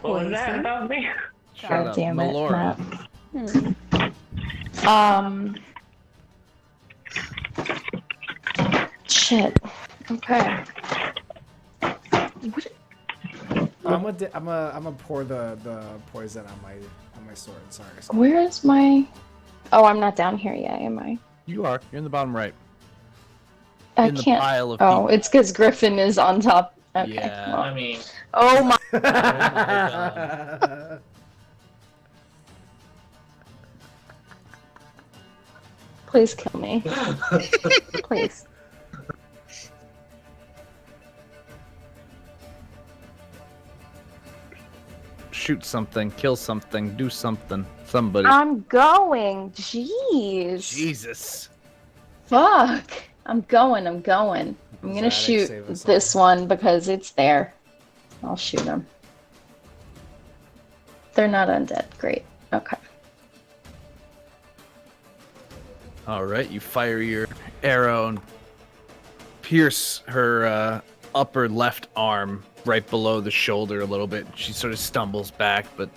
[SPEAKER 10] What was that about me?
[SPEAKER 2] Shut
[SPEAKER 8] God
[SPEAKER 2] up,
[SPEAKER 8] damn it,
[SPEAKER 2] Melora.
[SPEAKER 8] Matt. Shit. Okay.
[SPEAKER 1] I'm gonna pour the poison on my sword. Sorry.
[SPEAKER 8] Where is my? Oh, I'm not down here yet, am I?
[SPEAKER 2] You are. You're in the bottom right.
[SPEAKER 8] I
[SPEAKER 2] In the
[SPEAKER 8] can't.
[SPEAKER 2] pile of
[SPEAKER 8] oh,
[SPEAKER 2] people.
[SPEAKER 8] it's because Griffin is on top. Okay.
[SPEAKER 2] Yeah.
[SPEAKER 8] well.
[SPEAKER 15] I mean,
[SPEAKER 8] Oh my.
[SPEAKER 2] God.
[SPEAKER 8] Please kill me. Please.
[SPEAKER 2] Shoot something, kill something, do something. Somebody.
[SPEAKER 8] I'm going. Jeez.
[SPEAKER 2] Jesus.
[SPEAKER 8] Fuck. I'm going. I'm gonna
[SPEAKER 1] Zadok,
[SPEAKER 8] shoot
[SPEAKER 1] save us
[SPEAKER 8] this one because it's there. I'll shoot him. They're not undead. Great. Okay.
[SPEAKER 2] Alright, you fire your arrow and pierce her upper left arm right below the shoulder a little bit. She sort of stumbles back, but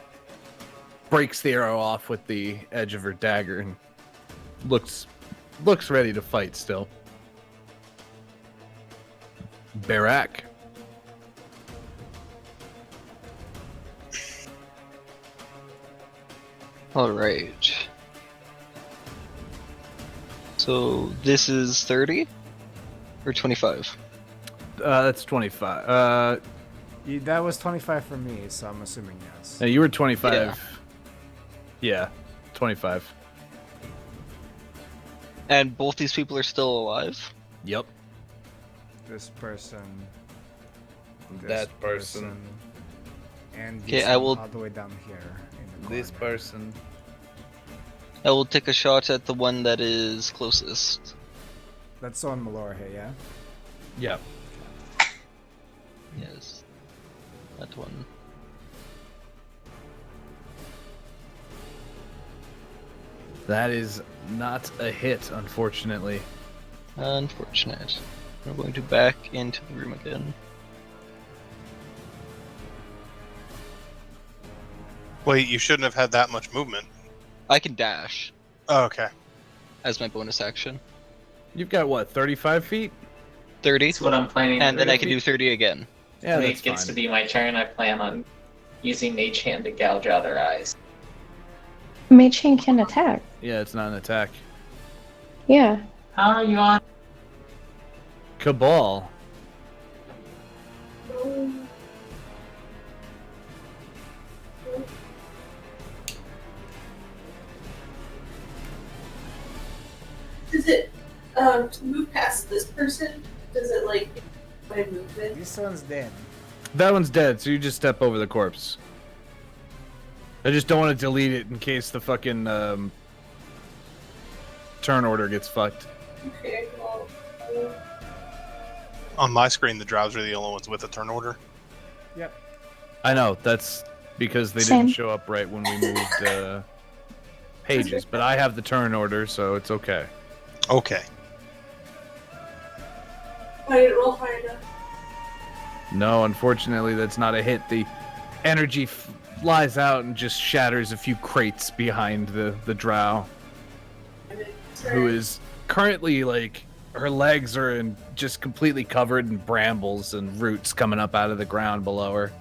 [SPEAKER 2] breaks the arrow off with the edge of her dagger and looks ready to fight still. Barak.
[SPEAKER 3] Alright. So this is 30 or 25?
[SPEAKER 2] That's 25.
[SPEAKER 1] That was 25 for me, so I'm assuming yes.
[SPEAKER 2] You were 25. Yeah, 25.
[SPEAKER 3] And both these people are still alive?
[SPEAKER 2] Yep.
[SPEAKER 1] This person.
[SPEAKER 2] That person.
[SPEAKER 1] And
[SPEAKER 3] Okay,
[SPEAKER 1] this
[SPEAKER 3] I
[SPEAKER 1] one
[SPEAKER 3] will-
[SPEAKER 1] all the way down here. In the
[SPEAKER 2] This
[SPEAKER 1] corner.
[SPEAKER 2] person.
[SPEAKER 3] I will take a shot at the one that is closest.
[SPEAKER 1] That's the one Melora hit, yeah?
[SPEAKER 2] Yep.
[SPEAKER 3] Yes. That one.
[SPEAKER 2] That is not a hit, unfortunately.
[SPEAKER 3] Unfortunate. We're going to back into the room again.
[SPEAKER 11] Wait, you shouldn't have had that much movement.
[SPEAKER 3] I can dash
[SPEAKER 11] Oh, okay.
[SPEAKER 3] as my bonus action.
[SPEAKER 2] You've got what, 35 feet?
[SPEAKER 3] 30.
[SPEAKER 15] that's what I'm planning.
[SPEAKER 3] And then I can
[SPEAKER 15] 30.
[SPEAKER 3] do 30 again.
[SPEAKER 2] Yeah,
[SPEAKER 15] when
[SPEAKER 2] that's
[SPEAKER 15] it gets
[SPEAKER 2] fine.
[SPEAKER 15] to be my turn, I plan on using Mage Hand to gouge out their eyes.
[SPEAKER 8] Mage Hand can attack.
[SPEAKER 2] Yeah, it's not an attack.
[SPEAKER 8] Yeah.
[SPEAKER 15] How are you on?
[SPEAKER 2] Cabal.
[SPEAKER 7] Does it to move past this person? Does it like my movement?
[SPEAKER 1] This one's dead.
[SPEAKER 2] That one's dead, so you just step over the corpse. I just don't want to delete it in case the fucking turn order gets fucked.
[SPEAKER 7] Okay, well,
[SPEAKER 11] On my screen, the Drows are the only ones with a turn order.
[SPEAKER 1] Yep.
[SPEAKER 2] I know, that's because they
[SPEAKER 8] Same.
[SPEAKER 2] didn't show up right when we moved pages, but I have the turn order, so it's okay.
[SPEAKER 11] Okay.
[SPEAKER 7] I didn't roll high enough.
[SPEAKER 2] No, unfortunately, that's not a hit. The energy flies out and just shatters a few crates behind the drow, who is currently, like, her legs are just completely covered in brambles and roots coming up out of the ground below her.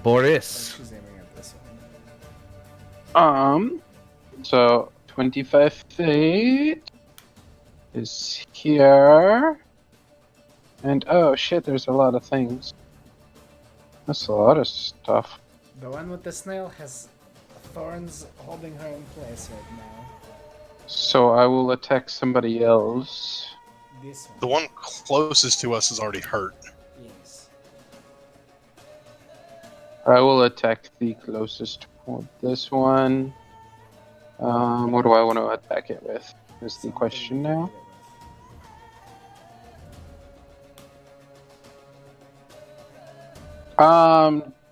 [SPEAKER 2] Boris.
[SPEAKER 1] She's aiming at this one.
[SPEAKER 6] So 25 feet is here. And oh shit, there's a lot of things. That's a lot of stuff.
[SPEAKER 1] The one with the snail has Thorn's holding her in place right now.
[SPEAKER 6] So I will attack somebody else.
[SPEAKER 1] This one.
[SPEAKER 11] The one closest to us is already hurt.
[SPEAKER 1] Yes.
[SPEAKER 6] I will attack the closest one. This one. What do I want to attack it with? Is the question now.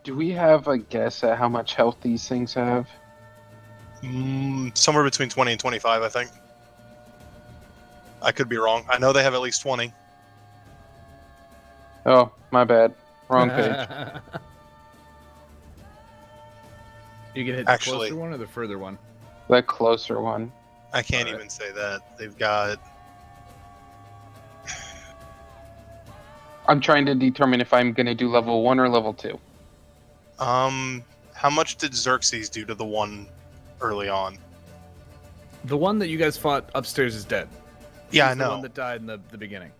[SPEAKER 6] Do we have a guess at how much health these things have?
[SPEAKER 11] Somewhere between 20 and 25, I think. I could be wrong. I know they have at least 20.
[SPEAKER 6] Oh, my bad. Wrong page.
[SPEAKER 2] You can hit
[SPEAKER 11] Actually-
[SPEAKER 2] the closer one or the further one?
[SPEAKER 6] The closer one.
[SPEAKER 11] I can't even say that. They've got...
[SPEAKER 6] I'm trying to determine if I'm going to do level 1 or level 2.
[SPEAKER 11] How much did Xerxes do to the one early on?
[SPEAKER 2] The one that you guys fought upstairs is dead.
[SPEAKER 11] Yeah,
[SPEAKER 2] He's
[SPEAKER 11] I know.
[SPEAKER 2] The one that died in the beginning.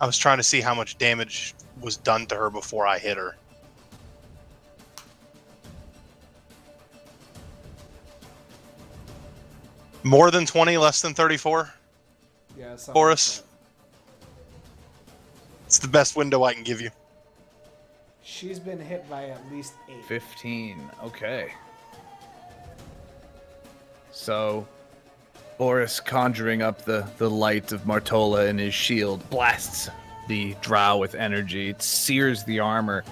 [SPEAKER 11] I was trying to see how much damage was done to her before I hit her. More than 20, less than 34?
[SPEAKER 1] Yeah, something
[SPEAKER 11] Horace?
[SPEAKER 1] like that.
[SPEAKER 11] It's the best window I can give you.
[SPEAKER 1] She's been hit by at least 8.
[SPEAKER 2] 15. Okay. So, Boris, conjuring up the light of Martola in his shield, blasts the drow with energy. It sears the armor.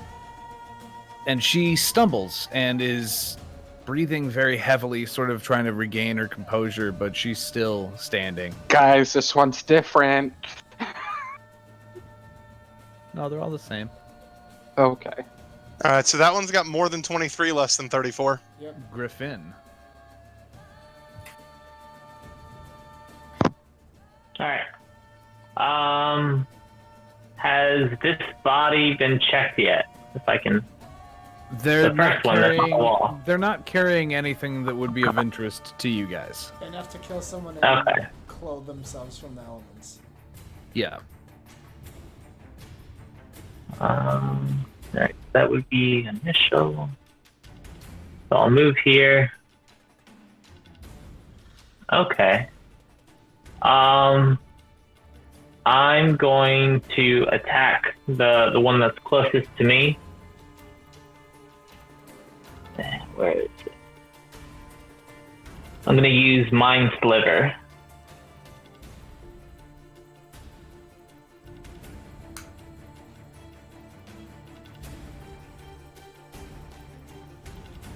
[SPEAKER 2] And she stumbles and is breathing very heavily, sort of trying to regain her composure, but she's still standing.
[SPEAKER 6] Guys, this one's different.
[SPEAKER 2] No, they're all the same.
[SPEAKER 6] Okay.
[SPEAKER 11] Alright, so that one's got more than 23, less than 34.
[SPEAKER 1] Yep.
[SPEAKER 2] Griffin.
[SPEAKER 10] Alright. Has this body been checked yet? If I can.
[SPEAKER 2] They're
[SPEAKER 10] The
[SPEAKER 2] not
[SPEAKER 10] first one, that's on the
[SPEAKER 2] carrying.
[SPEAKER 10] wall.
[SPEAKER 2] They're not carrying anything that would be of interest to you guys.
[SPEAKER 1] Enough to kill someone and
[SPEAKER 10] Okay.
[SPEAKER 1] clothe themselves from the elements.
[SPEAKER 2] Yeah.
[SPEAKER 10] Alright, that would be initial. So I'll move here. Okay. I'm going to attack the one that's closest to me. Where is it? I'm going to use Mind Sliver.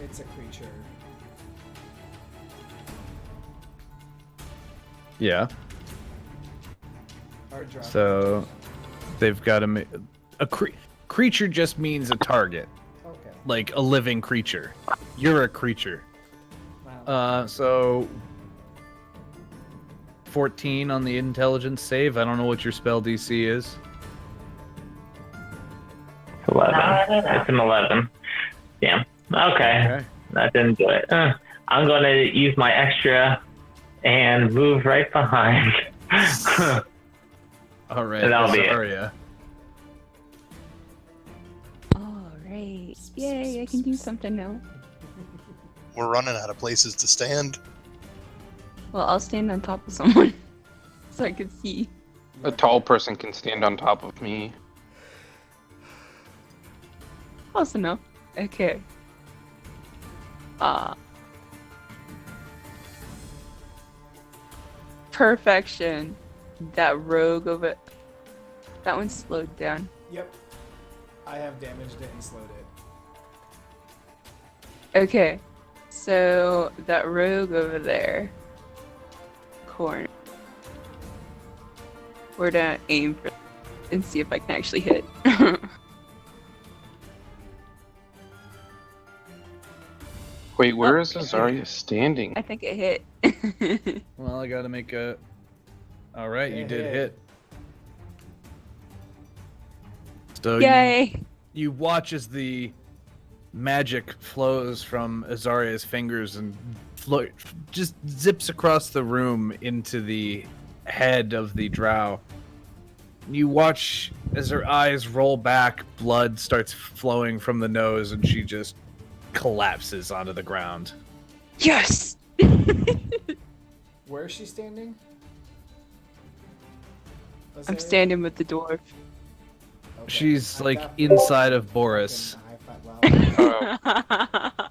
[SPEAKER 1] It's a creature.
[SPEAKER 2] Yeah.
[SPEAKER 1] Or drop.
[SPEAKER 2] So they've got a creature just means a target,
[SPEAKER 1] Okay.
[SPEAKER 2] like a living creature. You're a creature.
[SPEAKER 1] Wow.
[SPEAKER 2] So 14 on the intelligence save. I don't know what your spell DC is.
[SPEAKER 10] 11. It's an 11. Damn. Okay. That didn't do it. I'm going to use my extra and move right behind.
[SPEAKER 2] All right.
[SPEAKER 10] And that'll be it.
[SPEAKER 2] Azaria.
[SPEAKER 5] Alright. Yay, I can do something now.
[SPEAKER 11] We're running out of places to stand.
[SPEAKER 5] Well, I'll stand on top of someone so I can see.
[SPEAKER 6] A tall person can stand on top of me.
[SPEAKER 5] Close enough. Okay. Perfection. That rogue of it. That one slowed down.
[SPEAKER 1] Yep. I have damaged it and slowed it.
[SPEAKER 5] Okay. So that rogue over there. Corner. We're gonna aim for and see if I can actually hit.
[SPEAKER 6] Wait, where is Azaria standing?
[SPEAKER 5] I think it hit.
[SPEAKER 2] Well, I gotta make a. All right, you did
[SPEAKER 1] Hey.
[SPEAKER 2] hit. So
[SPEAKER 5] Yay!
[SPEAKER 2] You watch as the magic flows from Azaria's fingers and just zips across the room into the head of the drow. You watch as her eyes roll back, blood starts flowing from the nose, and she just collapses onto the ground.
[SPEAKER 5] Yes.
[SPEAKER 1] Where is she standing?
[SPEAKER 5] I'm standing with the dwarf.
[SPEAKER 2] She's like inside of Boris.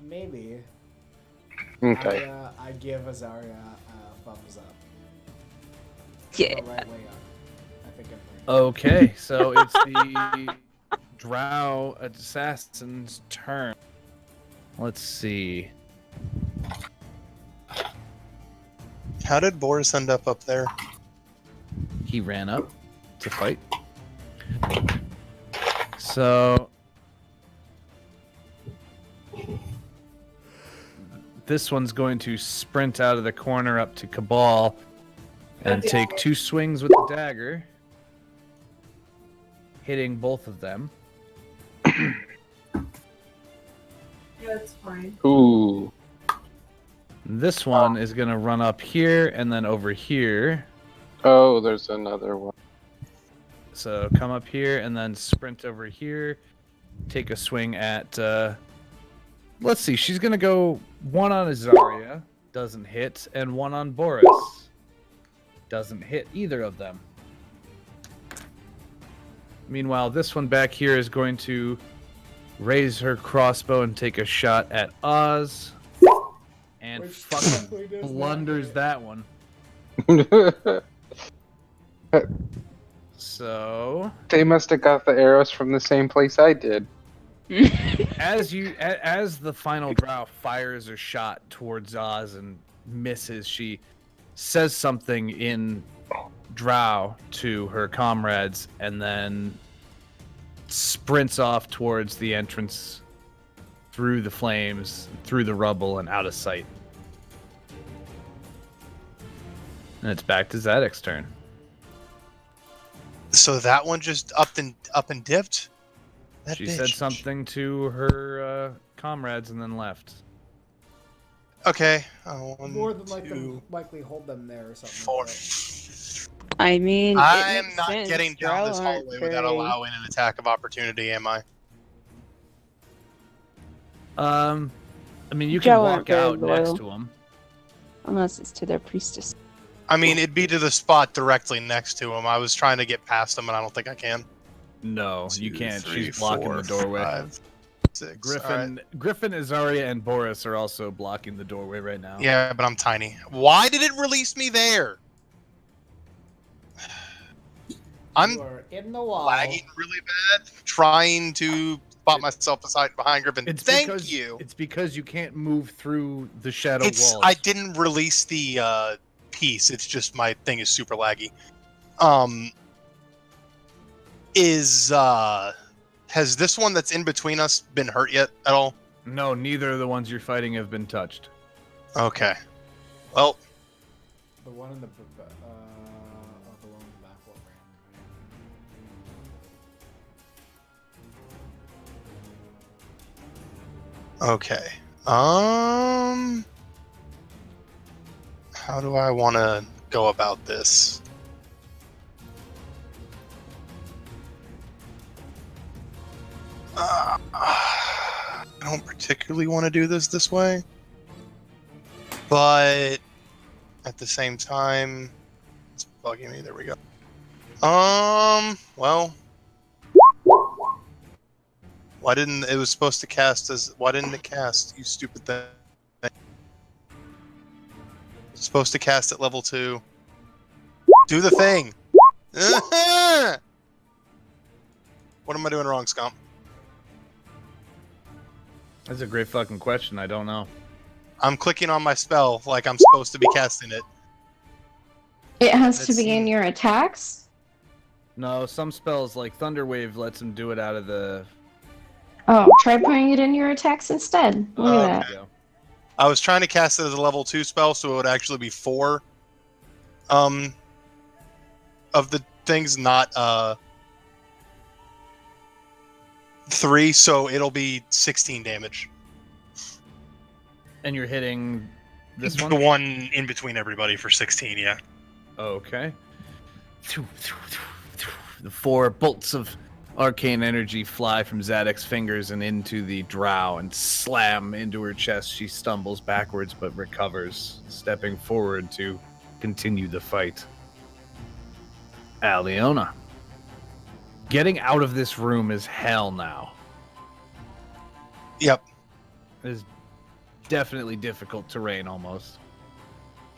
[SPEAKER 1] Maybe.
[SPEAKER 6] Okay.
[SPEAKER 1] I give Azaria a thumbs up.
[SPEAKER 5] Yeah.
[SPEAKER 1] The right way up. I think I'm right.
[SPEAKER 2] Okay, so it's the Drow assassin's turn. Let's see.
[SPEAKER 11] How did Boris end up there?
[SPEAKER 2] He ran up to fight. So this one's going to sprint out of the corner up to Cabal and take 2 swings with the dagger, hitting both of them.
[SPEAKER 7] Yeah, it's fine.
[SPEAKER 6] Ooh.
[SPEAKER 2] This one is going to run up here and then over here.
[SPEAKER 6] Oh, there's another one.
[SPEAKER 2] So come up here and then sprint over here. Take a swing at... let's see. She's going to go 1 on Azaria. Doesn't hit. And 1 on Boris. Doesn't hit either of them. Meanwhile, this one back here is going to raise her crossbow and take a shot at Oz. And fucking blunders that one. So
[SPEAKER 6] they must have got the arrows from the same place I did.
[SPEAKER 2] as the final drow fires her shot towards Oz and misses, she says something in drow to her comrades and then sprints off towards the entrance through the flames, through the rubble, and out of sight. And it's back to Zadok's turn.
[SPEAKER 11] So that one just up and dipped? That
[SPEAKER 2] She
[SPEAKER 11] bitch.
[SPEAKER 2] said something to her comrades and then left.
[SPEAKER 11] Okay.
[SPEAKER 1] More than likely hold them there or something.
[SPEAKER 11] 4.
[SPEAKER 5] I mean,
[SPEAKER 11] I am not getting down this hallway without allowing an attack of opportunity, am I?
[SPEAKER 2] I mean, you
[SPEAKER 5] Drow
[SPEAKER 2] can
[SPEAKER 5] aren't
[SPEAKER 2] walk
[SPEAKER 5] very
[SPEAKER 2] out next
[SPEAKER 5] loyal.
[SPEAKER 2] to them.
[SPEAKER 5] Unless it's to their priestess.
[SPEAKER 11] I mean, it'd be to the spot directly next to him. I was trying to get past him, and I don't think I can.
[SPEAKER 2] No, you
[SPEAKER 11] 2,
[SPEAKER 2] can't.
[SPEAKER 11] 3,
[SPEAKER 2] She's blocking
[SPEAKER 11] 4,
[SPEAKER 2] the doorway.
[SPEAKER 11] 5, 6.
[SPEAKER 2] Griffin, Azaria, and Boris are also blocking the doorway right now.
[SPEAKER 11] Yeah, but I'm tiny. Why did it release me there? I'm
[SPEAKER 1] in the wall.
[SPEAKER 11] lagging really bad, trying to spot myself behind Griffin. Thank you.
[SPEAKER 2] It's because you can't move through the shadow walls.
[SPEAKER 11] I didn't release the piece. It's just my thing is super laggy. Has this one that's in between us been hurt yet at all?
[SPEAKER 2] No, neither of the ones you're fighting have been touched.
[SPEAKER 11] Okay. Well,
[SPEAKER 1] The one in the the one in the back wall ran.
[SPEAKER 11] okay. How do I want to go about this? I don't particularly want to do this way, but at the same time, it's bugging me. There we go. Well, why didn't it was supposed to cast as? Why didn't it cast? You stupid thing. It's supposed to cast at level 2. Do the thing. What am I doing wrong, Scump?
[SPEAKER 2] That's a great fucking question. I don't know.
[SPEAKER 11] I'm clicking on my spell like I'm supposed to be casting it.
[SPEAKER 8] It has to be in your attacks?
[SPEAKER 2] No, some spells like Thunder Wave lets him do it out of the...
[SPEAKER 8] Oh, try putting it in your attacks instead. Look at that.
[SPEAKER 11] I was trying to cast it as a level 2 spell, so it would actually be 4 of the things, not 3, so it'll be 16 damage.
[SPEAKER 2] And you're hitting this one?
[SPEAKER 11] The one in between everybody for 16, yeah.
[SPEAKER 2] Okay. The 4 bolts of arcane energy fly from Zadok's fingers and into the drow and slam into her chest. She stumbles backwards but recovers, stepping forward to continue the fight. Aliona. Getting out of this room is hell now.
[SPEAKER 11] Yep.
[SPEAKER 2] It is definitely difficult terrain almost.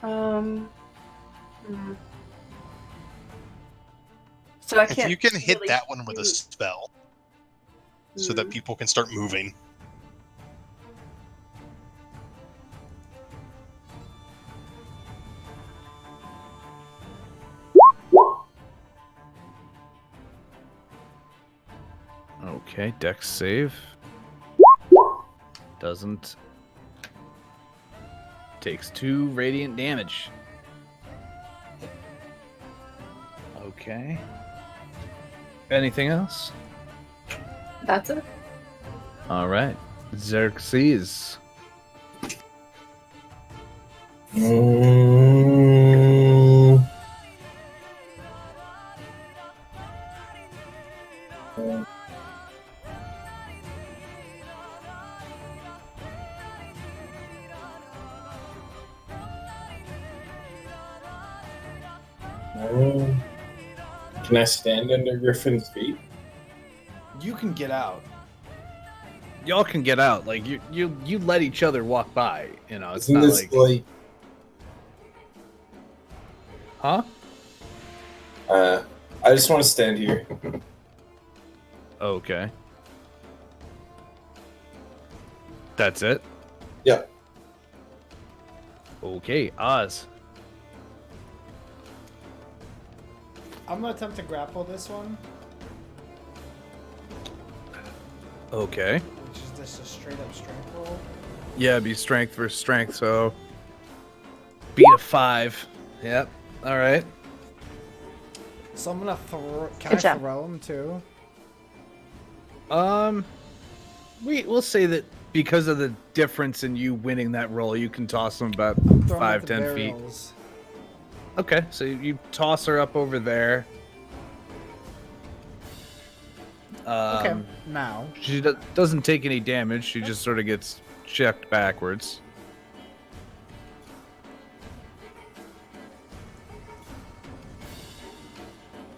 [SPEAKER 14] Hmm. So I
[SPEAKER 11] If
[SPEAKER 14] can't.
[SPEAKER 11] you can hit
[SPEAKER 14] really
[SPEAKER 11] that one with a
[SPEAKER 14] shoot.
[SPEAKER 11] spell, so that people can start moving.
[SPEAKER 2] Okay, dex save. Doesn't. Takes 2 radiant damage. Okay. Anything else?
[SPEAKER 14] That's it.
[SPEAKER 2] All right. Xerxes.
[SPEAKER 9] Can I stand under Griffin's feet?
[SPEAKER 2] You can get out. Y'all can get out. Like you let each other walk by. You know, it's
[SPEAKER 9] Isn't
[SPEAKER 2] not
[SPEAKER 9] this
[SPEAKER 2] like. Huh?
[SPEAKER 9] I just want to stand here.
[SPEAKER 2] Okay. That's it?
[SPEAKER 9] Yeah.
[SPEAKER 2] Okay, Oz.
[SPEAKER 1] I'm gonna attempt to grapple this one,
[SPEAKER 2] Okay.
[SPEAKER 1] which is just a straight up strength roll.
[SPEAKER 2] Yeah, be strength versus strength, so beat a 5. Yep. All right.
[SPEAKER 1] So I'm gonna throw. Can
[SPEAKER 8] Good
[SPEAKER 1] I
[SPEAKER 8] job.
[SPEAKER 1] throw him too?
[SPEAKER 2] We'll say that because of the difference in you winning that roll, you can toss them about
[SPEAKER 1] I'm throwing
[SPEAKER 2] 5,
[SPEAKER 1] at the
[SPEAKER 2] 10 feet.
[SPEAKER 1] barrels.
[SPEAKER 2] Okay, so you toss her up over there.
[SPEAKER 1] Okay, now.
[SPEAKER 2] She doesn't take any damage. She just sort of gets checked backwards.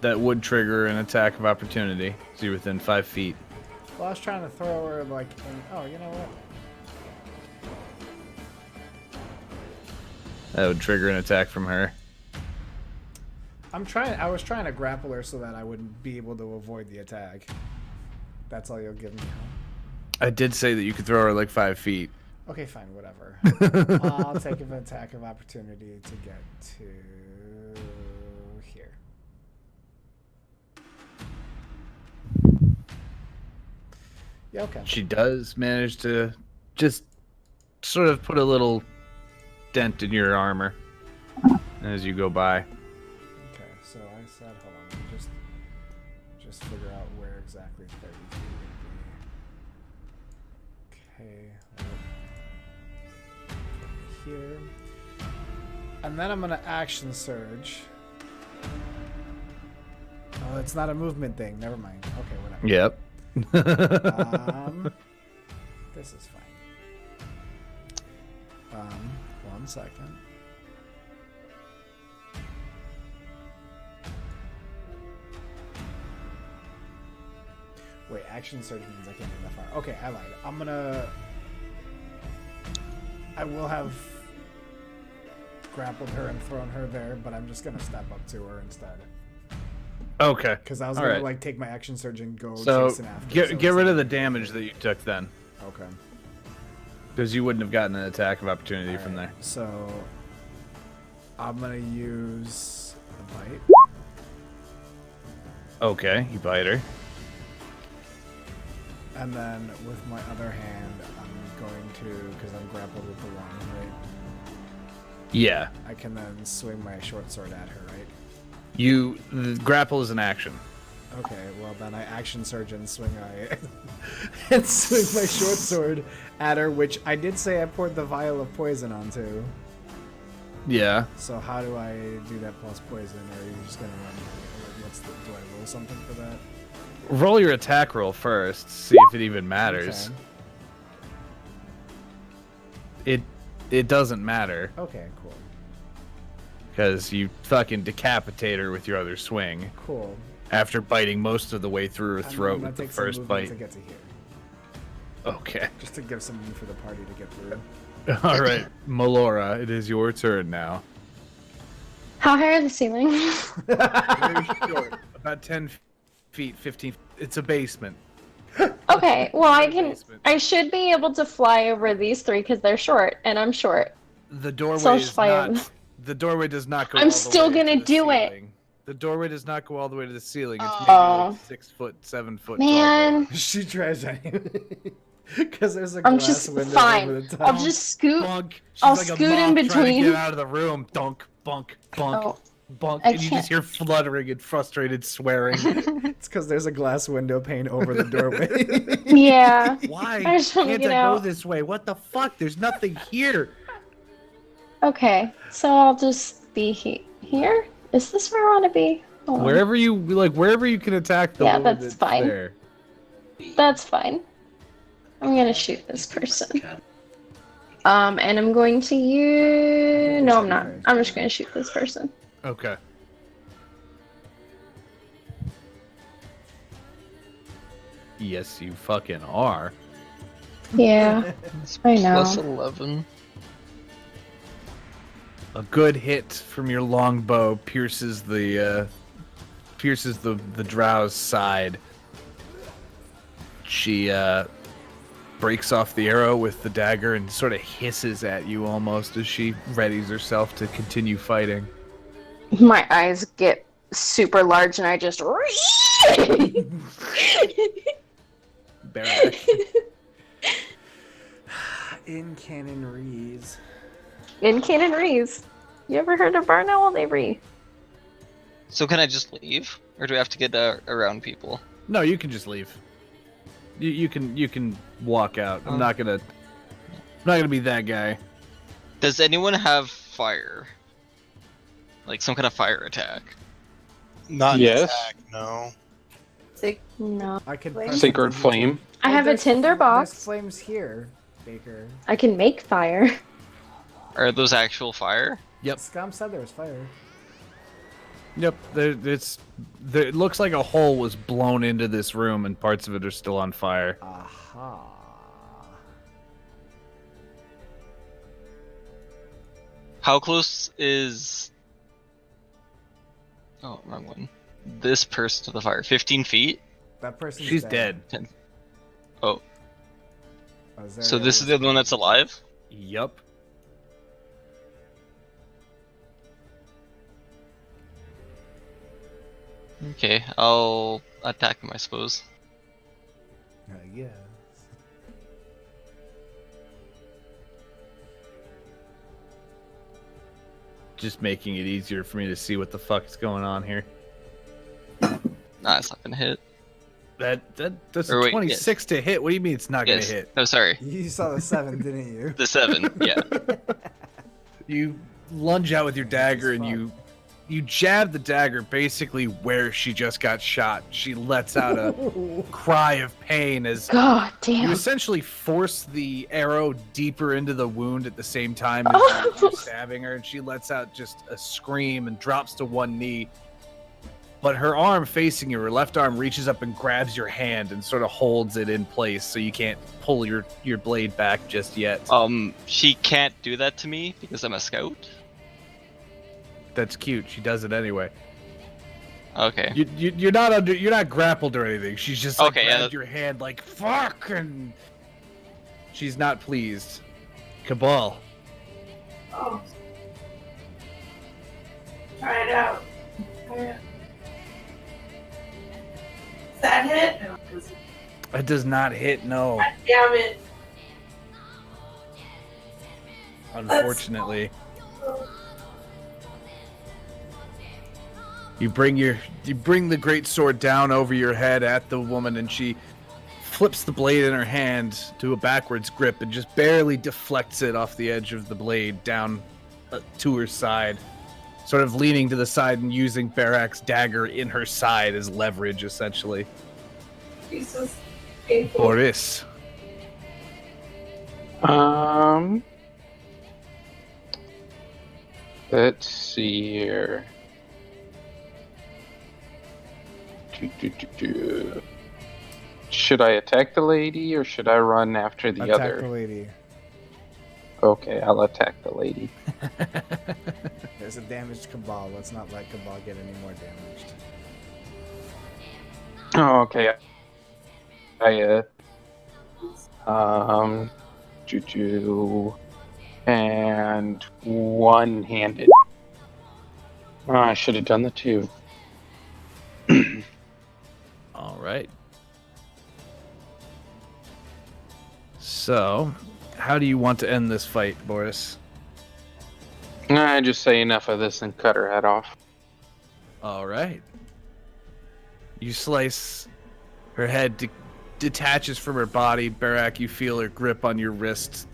[SPEAKER 2] That would trigger an attack of opportunity. So you're within 5 feet.
[SPEAKER 1] Well, I was trying to throw her like. Oh, you know what?
[SPEAKER 2] That would trigger an attack from her.
[SPEAKER 1] I was trying to grapple her so that I wouldn't be able to avoid the attack. That's all you'll give me.
[SPEAKER 2] I did say that you could throw her like 5 feet.
[SPEAKER 1] Okay, fine, whatever. I'll take an attack of opportunity to get to here. Yeah, okay.
[SPEAKER 2] She does manage to just sort of put a little dent in your armor as you go by.
[SPEAKER 1] Okay, so I said, hold on, let me just figure out where exactly 30 feet would be. Okay, here. And then I'm gonna action surge. Oh, it's not a movement thing. Never mind. Okay, whatever.
[SPEAKER 2] Yep.
[SPEAKER 1] This is fine. 1 second. Wait, action surge means I can't get that far. Okay, I lied. I will have grappled her and thrown her there, but I'm just gonna step up to her instead.
[SPEAKER 2] Okay.
[SPEAKER 1] Because I was
[SPEAKER 2] All
[SPEAKER 1] gonna
[SPEAKER 2] right.
[SPEAKER 1] like take my action surge and go
[SPEAKER 2] So
[SPEAKER 1] chasing after.
[SPEAKER 2] get rid of the damage that you took then.
[SPEAKER 1] Okay.
[SPEAKER 2] Because you wouldn't have gotten an attack of opportunity from
[SPEAKER 1] Alright,
[SPEAKER 2] there.
[SPEAKER 1] So I'm gonna use a bite.
[SPEAKER 2] Okay, you bite her.
[SPEAKER 1] And then with my other hand, I'm going to, because I'm grappled with the one, right?
[SPEAKER 2] Yeah.
[SPEAKER 1] I can then swing my short sword at her, right?
[SPEAKER 2] The grapple is an action.
[SPEAKER 1] Okay, well then I action surge and swing and swing my short sword at her, which I did say I poured the vial of poison onto.
[SPEAKER 2] Yeah.
[SPEAKER 1] So how do I do that plus poison, or are you just gonna run? Do I roll something for that?
[SPEAKER 2] Roll your attack roll first. See if it even matters. It doesn't matter.
[SPEAKER 1] Okay, cool.
[SPEAKER 2] Because you fucking decapitate her with your other swing.
[SPEAKER 1] Cool.
[SPEAKER 2] After biting most of the way through her throat with the first bite.
[SPEAKER 1] To get to here.
[SPEAKER 2] Okay.
[SPEAKER 1] Just to give some room for the party to get through.
[SPEAKER 2] All right, Melora, it is your turn now.
[SPEAKER 8] How high are the ceilings?
[SPEAKER 2] Very short, about 10 feet, 15 feet. It's a basement.
[SPEAKER 8] Okay, well I should be able to fly over these three because they're short and I'm short.
[SPEAKER 2] The doorway
[SPEAKER 8] So I'll
[SPEAKER 2] is
[SPEAKER 8] just fly over.
[SPEAKER 2] not. The doorway does not go.
[SPEAKER 8] I'm
[SPEAKER 2] all the
[SPEAKER 8] still
[SPEAKER 2] way to
[SPEAKER 8] gonna
[SPEAKER 2] the
[SPEAKER 8] do it.
[SPEAKER 2] ceiling. The doorway does not go all the way to the ceiling. It's maybe
[SPEAKER 8] Oh.
[SPEAKER 2] like 6 foot, 7 foot.
[SPEAKER 8] Man.
[SPEAKER 1] She tries anyway. Because there's a
[SPEAKER 8] I'm
[SPEAKER 1] glass
[SPEAKER 8] just
[SPEAKER 1] window
[SPEAKER 8] fine.
[SPEAKER 1] over the top.
[SPEAKER 8] I'll just scoot.
[SPEAKER 2] Bunk. She's
[SPEAKER 8] I'll
[SPEAKER 2] like a
[SPEAKER 8] scoot in
[SPEAKER 2] moth trying to
[SPEAKER 8] between.
[SPEAKER 2] get out of the room. Dunk, bunk, bunk,
[SPEAKER 8] Oh,
[SPEAKER 2] bunk,
[SPEAKER 8] I
[SPEAKER 2] and you just hear fluttering and frustrated swearing.
[SPEAKER 1] It's because there's a glass window pane over the doorway.
[SPEAKER 8] Yeah.
[SPEAKER 2] Why
[SPEAKER 8] I just wanna
[SPEAKER 2] can't
[SPEAKER 8] get
[SPEAKER 2] I go
[SPEAKER 8] out.
[SPEAKER 2] this way? What the fuck? There's nothing here.
[SPEAKER 8] Okay, so I'll just be here. Is this where I want to be? Hold on.
[SPEAKER 2] Wherever you can attack the
[SPEAKER 8] Yeah,
[SPEAKER 2] woman
[SPEAKER 8] that's fine.
[SPEAKER 2] there.
[SPEAKER 8] That's fine. I'm gonna shoot this person. And I'm going to use. No, I'm not. I'm just gonna shoot this person.
[SPEAKER 2] Okay. Yes, you fucking are.
[SPEAKER 8] Yeah, I know.
[SPEAKER 3] Plus 11.
[SPEAKER 2] A good hit from your longbow pierces the drow's side. She breaks off the arrow with the dagger and sort of hisses at you almost as she readies herself to continue fighting.
[SPEAKER 8] My eyes get super large, and I just.
[SPEAKER 2] Barak.
[SPEAKER 1] In Cannon Rees.
[SPEAKER 8] In Cannon Rees. You ever heard of Barn Owl? They re.
[SPEAKER 3] So can I just leave, or do I have to get around people?
[SPEAKER 2] No, you can just leave. You can walk out. I'm not gonna be that guy.
[SPEAKER 3] Does anyone have fire? Like some kind of fire attack?
[SPEAKER 11] Not
[SPEAKER 6] Yes.
[SPEAKER 11] attack, no.
[SPEAKER 8] No.
[SPEAKER 1] I could
[SPEAKER 6] Sacred Flame.
[SPEAKER 8] I have a
[SPEAKER 1] there's-
[SPEAKER 8] tinder
[SPEAKER 1] There's
[SPEAKER 8] box.
[SPEAKER 1] flames here, Baker.
[SPEAKER 8] I can make fire.
[SPEAKER 3] Are those actual fire?
[SPEAKER 2] Yep.
[SPEAKER 1] Scum said there was fire.
[SPEAKER 2] Yep. It looks like a hole was blown into this room and parts of it are still on fire.
[SPEAKER 1] Aha.
[SPEAKER 3] How close is... Oh, wrong one. This person to the fire. 15 feet?
[SPEAKER 1] That person's
[SPEAKER 2] She's
[SPEAKER 1] dead.
[SPEAKER 2] dead.
[SPEAKER 3] Oh.
[SPEAKER 1] Azariah
[SPEAKER 3] So this is
[SPEAKER 1] was-
[SPEAKER 3] the other one that's alive?
[SPEAKER 2] Yup.
[SPEAKER 3] Okay, I'll attack him, I suppose.
[SPEAKER 1] Yeah.
[SPEAKER 2] Just making it easier for me to see what the fuck's going on here.
[SPEAKER 3] Nah, it's not gonna hit.
[SPEAKER 2] That's
[SPEAKER 3] Or
[SPEAKER 2] a
[SPEAKER 3] wait,
[SPEAKER 2] 26 to hit. What do you mean it's not
[SPEAKER 3] Yes.
[SPEAKER 2] gonna hit?
[SPEAKER 3] Oh, sorry.
[SPEAKER 1] You saw the 7, didn't you?
[SPEAKER 3] The 7, yeah.
[SPEAKER 2] You lunge out with your dagger and you jab the dagger basically where she just got shot. She lets out a cry of pain as
[SPEAKER 8] God
[SPEAKER 2] you
[SPEAKER 8] damn.
[SPEAKER 2] essentially force the arrow deeper into the wound at the same time as you're stabbing her, and she lets out just a scream and drops to one knee. But her arm facing you, her left arm, reaches up and grabs your hand and sort of holds it in place so you can't pull your blade back just yet.
[SPEAKER 3] She can't do that to me because I'm a scout?
[SPEAKER 2] That's cute. She does it anyway.
[SPEAKER 3] Okay.
[SPEAKER 2] You're not grappled or anything. She's just like
[SPEAKER 3] Okay, yeah,
[SPEAKER 2] grabbed your hand like fuck, and she's not pleased. Cabal.
[SPEAKER 7] Oh. Try it out. Does that hit?
[SPEAKER 2] It does not hit, no.
[SPEAKER 7] God damn it.
[SPEAKER 2] Unfortunately. You bring the great sword down over your head at the woman, and she flips the blade in her hand to a backwards grip and just barely deflects it off the edge of the blade down to her side. sort of leaning to the side and using Barak's dagger in her side as leverage, essentially.
[SPEAKER 7] Jesus. Painful.
[SPEAKER 2] Boris.
[SPEAKER 6] Let's see here. Should I attack the lady or should I run after the
[SPEAKER 1] Attack
[SPEAKER 6] other?
[SPEAKER 1] the lady.
[SPEAKER 6] Okay, I'll attack the lady.
[SPEAKER 1] There's a damaged Cabal. Let's not let Cabal get any more damaged.
[SPEAKER 6] Oh, okay. Juju, and one-handed. Oh, I should have done the two.
[SPEAKER 2] All right. So, how do you want to end this fight, Boris?
[SPEAKER 6] I just say enough of this and cut her head off.
[SPEAKER 2] All right. You slice her head, detaches from her body. Barak, you feel her grip on your wrist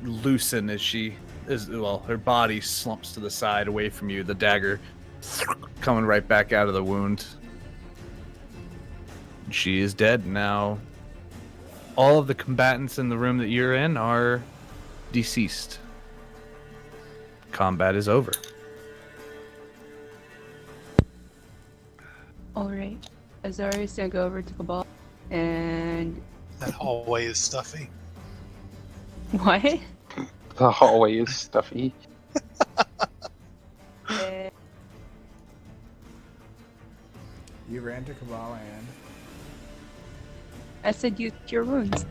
[SPEAKER 2] loosen as her body slumps to the side away from you. The dagger coming right back out of the wound. She is dead now. All of the combatants in the room that you're in are deceased. Combat is over.
[SPEAKER 5] Alright. Azari's gonna go over to Cabal and...
[SPEAKER 11] That hallway is stuffy.
[SPEAKER 5] What?
[SPEAKER 6] The hallway is stuffy.
[SPEAKER 1] You ran to Cabal and...
[SPEAKER 5] I said use cure wounds.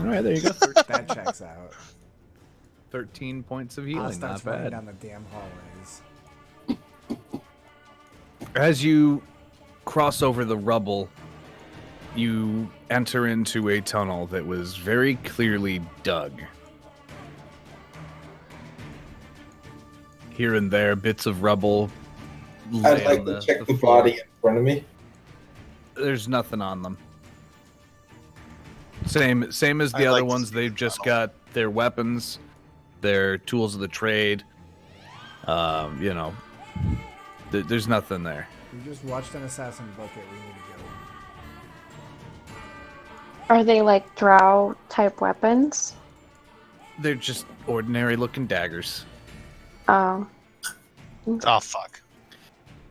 [SPEAKER 2] All right, there you go.
[SPEAKER 1] That checks out.
[SPEAKER 2] 13 points of
[SPEAKER 1] I'll
[SPEAKER 2] healing,
[SPEAKER 1] start
[SPEAKER 2] not
[SPEAKER 1] running
[SPEAKER 2] bad.
[SPEAKER 1] down the damn hallways.
[SPEAKER 2] As you cross over the rubble, you enter into a tunnel that was very clearly dug. Here and there, bits of rubble
[SPEAKER 9] I'd
[SPEAKER 2] lay
[SPEAKER 9] like
[SPEAKER 2] on
[SPEAKER 9] to
[SPEAKER 2] the
[SPEAKER 9] check the
[SPEAKER 2] floor.
[SPEAKER 9] body in front of me.
[SPEAKER 2] There's nothing on them. Same as the
[SPEAKER 11] I'd
[SPEAKER 2] other
[SPEAKER 11] like to
[SPEAKER 2] ones.
[SPEAKER 11] see
[SPEAKER 2] They've
[SPEAKER 11] the
[SPEAKER 2] just
[SPEAKER 11] tunnel.
[SPEAKER 2] got their weapons, their tools of the trade. There's nothing there.
[SPEAKER 1] We just watched an assassin book it. We need to go.
[SPEAKER 8] Are they like drow type weapons?
[SPEAKER 2] They're just ordinary looking daggers.
[SPEAKER 8] Oh.
[SPEAKER 11] Oh, fuck.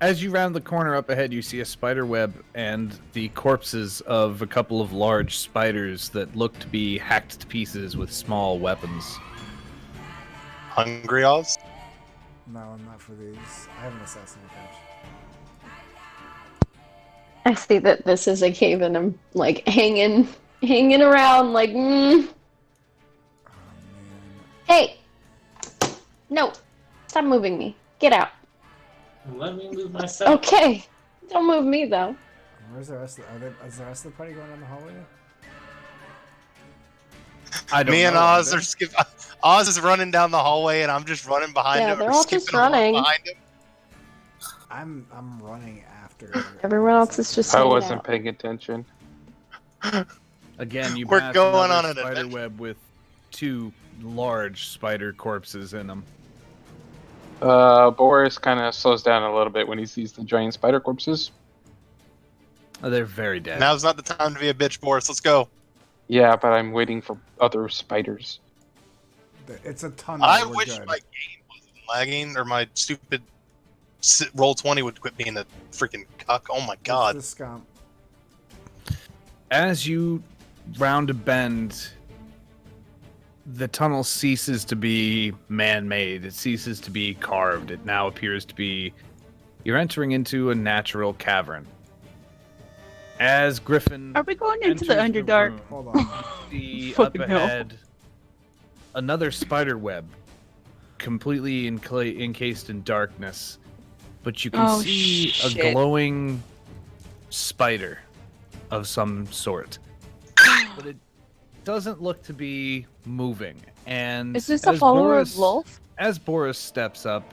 [SPEAKER 2] As you round the corner up ahead, you see a spider web and the corpses of a couple of large spiders that look to be hacked to pieces with small weapons.
[SPEAKER 11] Hungry Oz?
[SPEAKER 1] No, I'm not for these. I have an assassin attached.
[SPEAKER 8] I see that this is a cave and I'm like hanging around like,
[SPEAKER 1] Oh,
[SPEAKER 8] Hey! No! Stop moving me. Get out.
[SPEAKER 15] Let me move myself.
[SPEAKER 8] Okay. Don't move me though.
[SPEAKER 1] man. Where's the rest of is the rest of the party going down the hallway?
[SPEAKER 2] I don't
[SPEAKER 11] Me and
[SPEAKER 2] know, are
[SPEAKER 11] Oz
[SPEAKER 2] they?
[SPEAKER 11] are skipping. Oz is running down the hallway, and I'm just running behind
[SPEAKER 8] Yeah,
[SPEAKER 11] him.
[SPEAKER 8] they're
[SPEAKER 11] or
[SPEAKER 8] all
[SPEAKER 11] skipping
[SPEAKER 8] just
[SPEAKER 11] along
[SPEAKER 8] running.
[SPEAKER 11] behind him.
[SPEAKER 1] I'm running after.
[SPEAKER 8] Everyone else is just
[SPEAKER 6] I
[SPEAKER 8] hanging
[SPEAKER 6] wasn't
[SPEAKER 8] out.
[SPEAKER 6] paying attention.
[SPEAKER 2] Again, you
[SPEAKER 11] We're
[SPEAKER 2] pass
[SPEAKER 11] going
[SPEAKER 2] another
[SPEAKER 11] on an
[SPEAKER 2] spider
[SPEAKER 11] adventure.
[SPEAKER 2] web with two large spider corpses in them.
[SPEAKER 6] Boris kind of slows down a little bit when he sees the giant spider corpses.
[SPEAKER 2] Oh, they're very dead.
[SPEAKER 11] Now's not the time to be a bitch, Boris. Let's go.
[SPEAKER 6] Yeah, but I'm waiting for other spiders.
[SPEAKER 1] It's a tunnel.
[SPEAKER 11] I
[SPEAKER 1] We're
[SPEAKER 11] wish
[SPEAKER 1] good.
[SPEAKER 11] my game wasn't lagging, or my stupid roll 20 would quit being a freaking cuck. Oh my god.
[SPEAKER 1] It's the scum.
[SPEAKER 2] As you round a bend, the tunnel ceases to be man-made. It ceases to be carved. It now appears to be you're entering into a natural cavern. As Griffin
[SPEAKER 5] Are we going into the
[SPEAKER 2] enters
[SPEAKER 5] Underdark?
[SPEAKER 2] room,
[SPEAKER 1] Hold on.
[SPEAKER 2] see up
[SPEAKER 5] Fucking hell.
[SPEAKER 2] ahead another spider web, completely encased in darkness, but you can
[SPEAKER 5] Oh,
[SPEAKER 2] see a
[SPEAKER 5] shit.
[SPEAKER 2] glowing spider of some sort. But it doesn't look to be moving. And
[SPEAKER 5] Is this a
[SPEAKER 2] as
[SPEAKER 5] follower of Lolth?
[SPEAKER 2] As Boris steps up,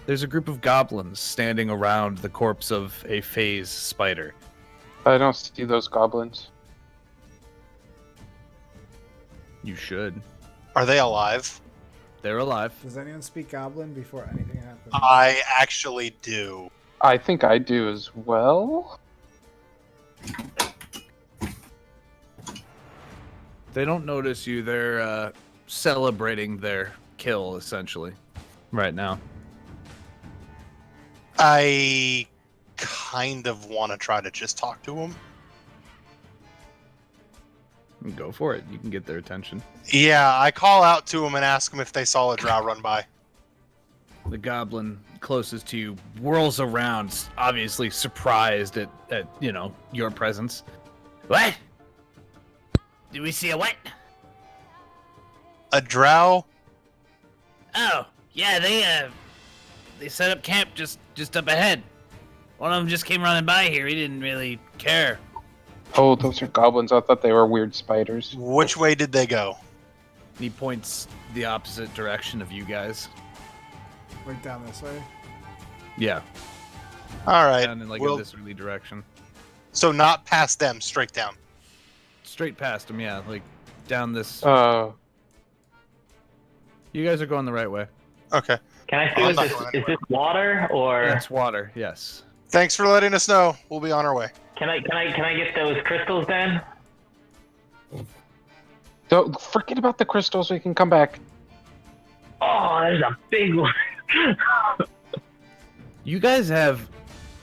[SPEAKER 2] there's a group of goblins standing around the corpse of a phase spider.
[SPEAKER 6] I don't see those goblins.
[SPEAKER 2] You should.
[SPEAKER 11] Are they alive?
[SPEAKER 2] They're alive.
[SPEAKER 1] Does anyone speak Goblin before anything happens?
[SPEAKER 11] I actually do.
[SPEAKER 6] I think I do as well.
[SPEAKER 2] They don't notice you. They're celebrating their kill, essentially, right now.
[SPEAKER 11] I kind of want to try to just talk to them.
[SPEAKER 2] Go for it. You can get their attention.
[SPEAKER 11] Yeah, I call out to them and ask them if they saw a drow run by.
[SPEAKER 2] The goblin closest to you whirls around, obviously surprised at your presence. What? Did we see a what?
[SPEAKER 11] A drow?
[SPEAKER 16] Oh, yeah, they set up camp just up ahead. One of them just came running by here. He didn't really care.
[SPEAKER 6] Oh, those are goblins. I thought they were weird spiders.
[SPEAKER 11] Which way did they go?
[SPEAKER 2] He points the opposite direction of you guys.
[SPEAKER 1] Like down this way?
[SPEAKER 2] Yeah.
[SPEAKER 11] All right.
[SPEAKER 2] Down in like
[SPEAKER 11] we'll-
[SPEAKER 2] a disorderly direction.
[SPEAKER 11] So not past them, straight down.
[SPEAKER 2] Straight past them, yeah. Like down this.
[SPEAKER 6] Uh.
[SPEAKER 2] You guys are going the right way.
[SPEAKER 11] Okay.
[SPEAKER 10] Can I see what is this water or?
[SPEAKER 2] That's water. Yes.
[SPEAKER 11] Thanks for letting us know. We'll be on our way.
[SPEAKER 10] Can I get those crystals then?
[SPEAKER 6] Don't forget about the crystals. We can come back.
[SPEAKER 10] Oh, there's a big one.
[SPEAKER 2] You guys have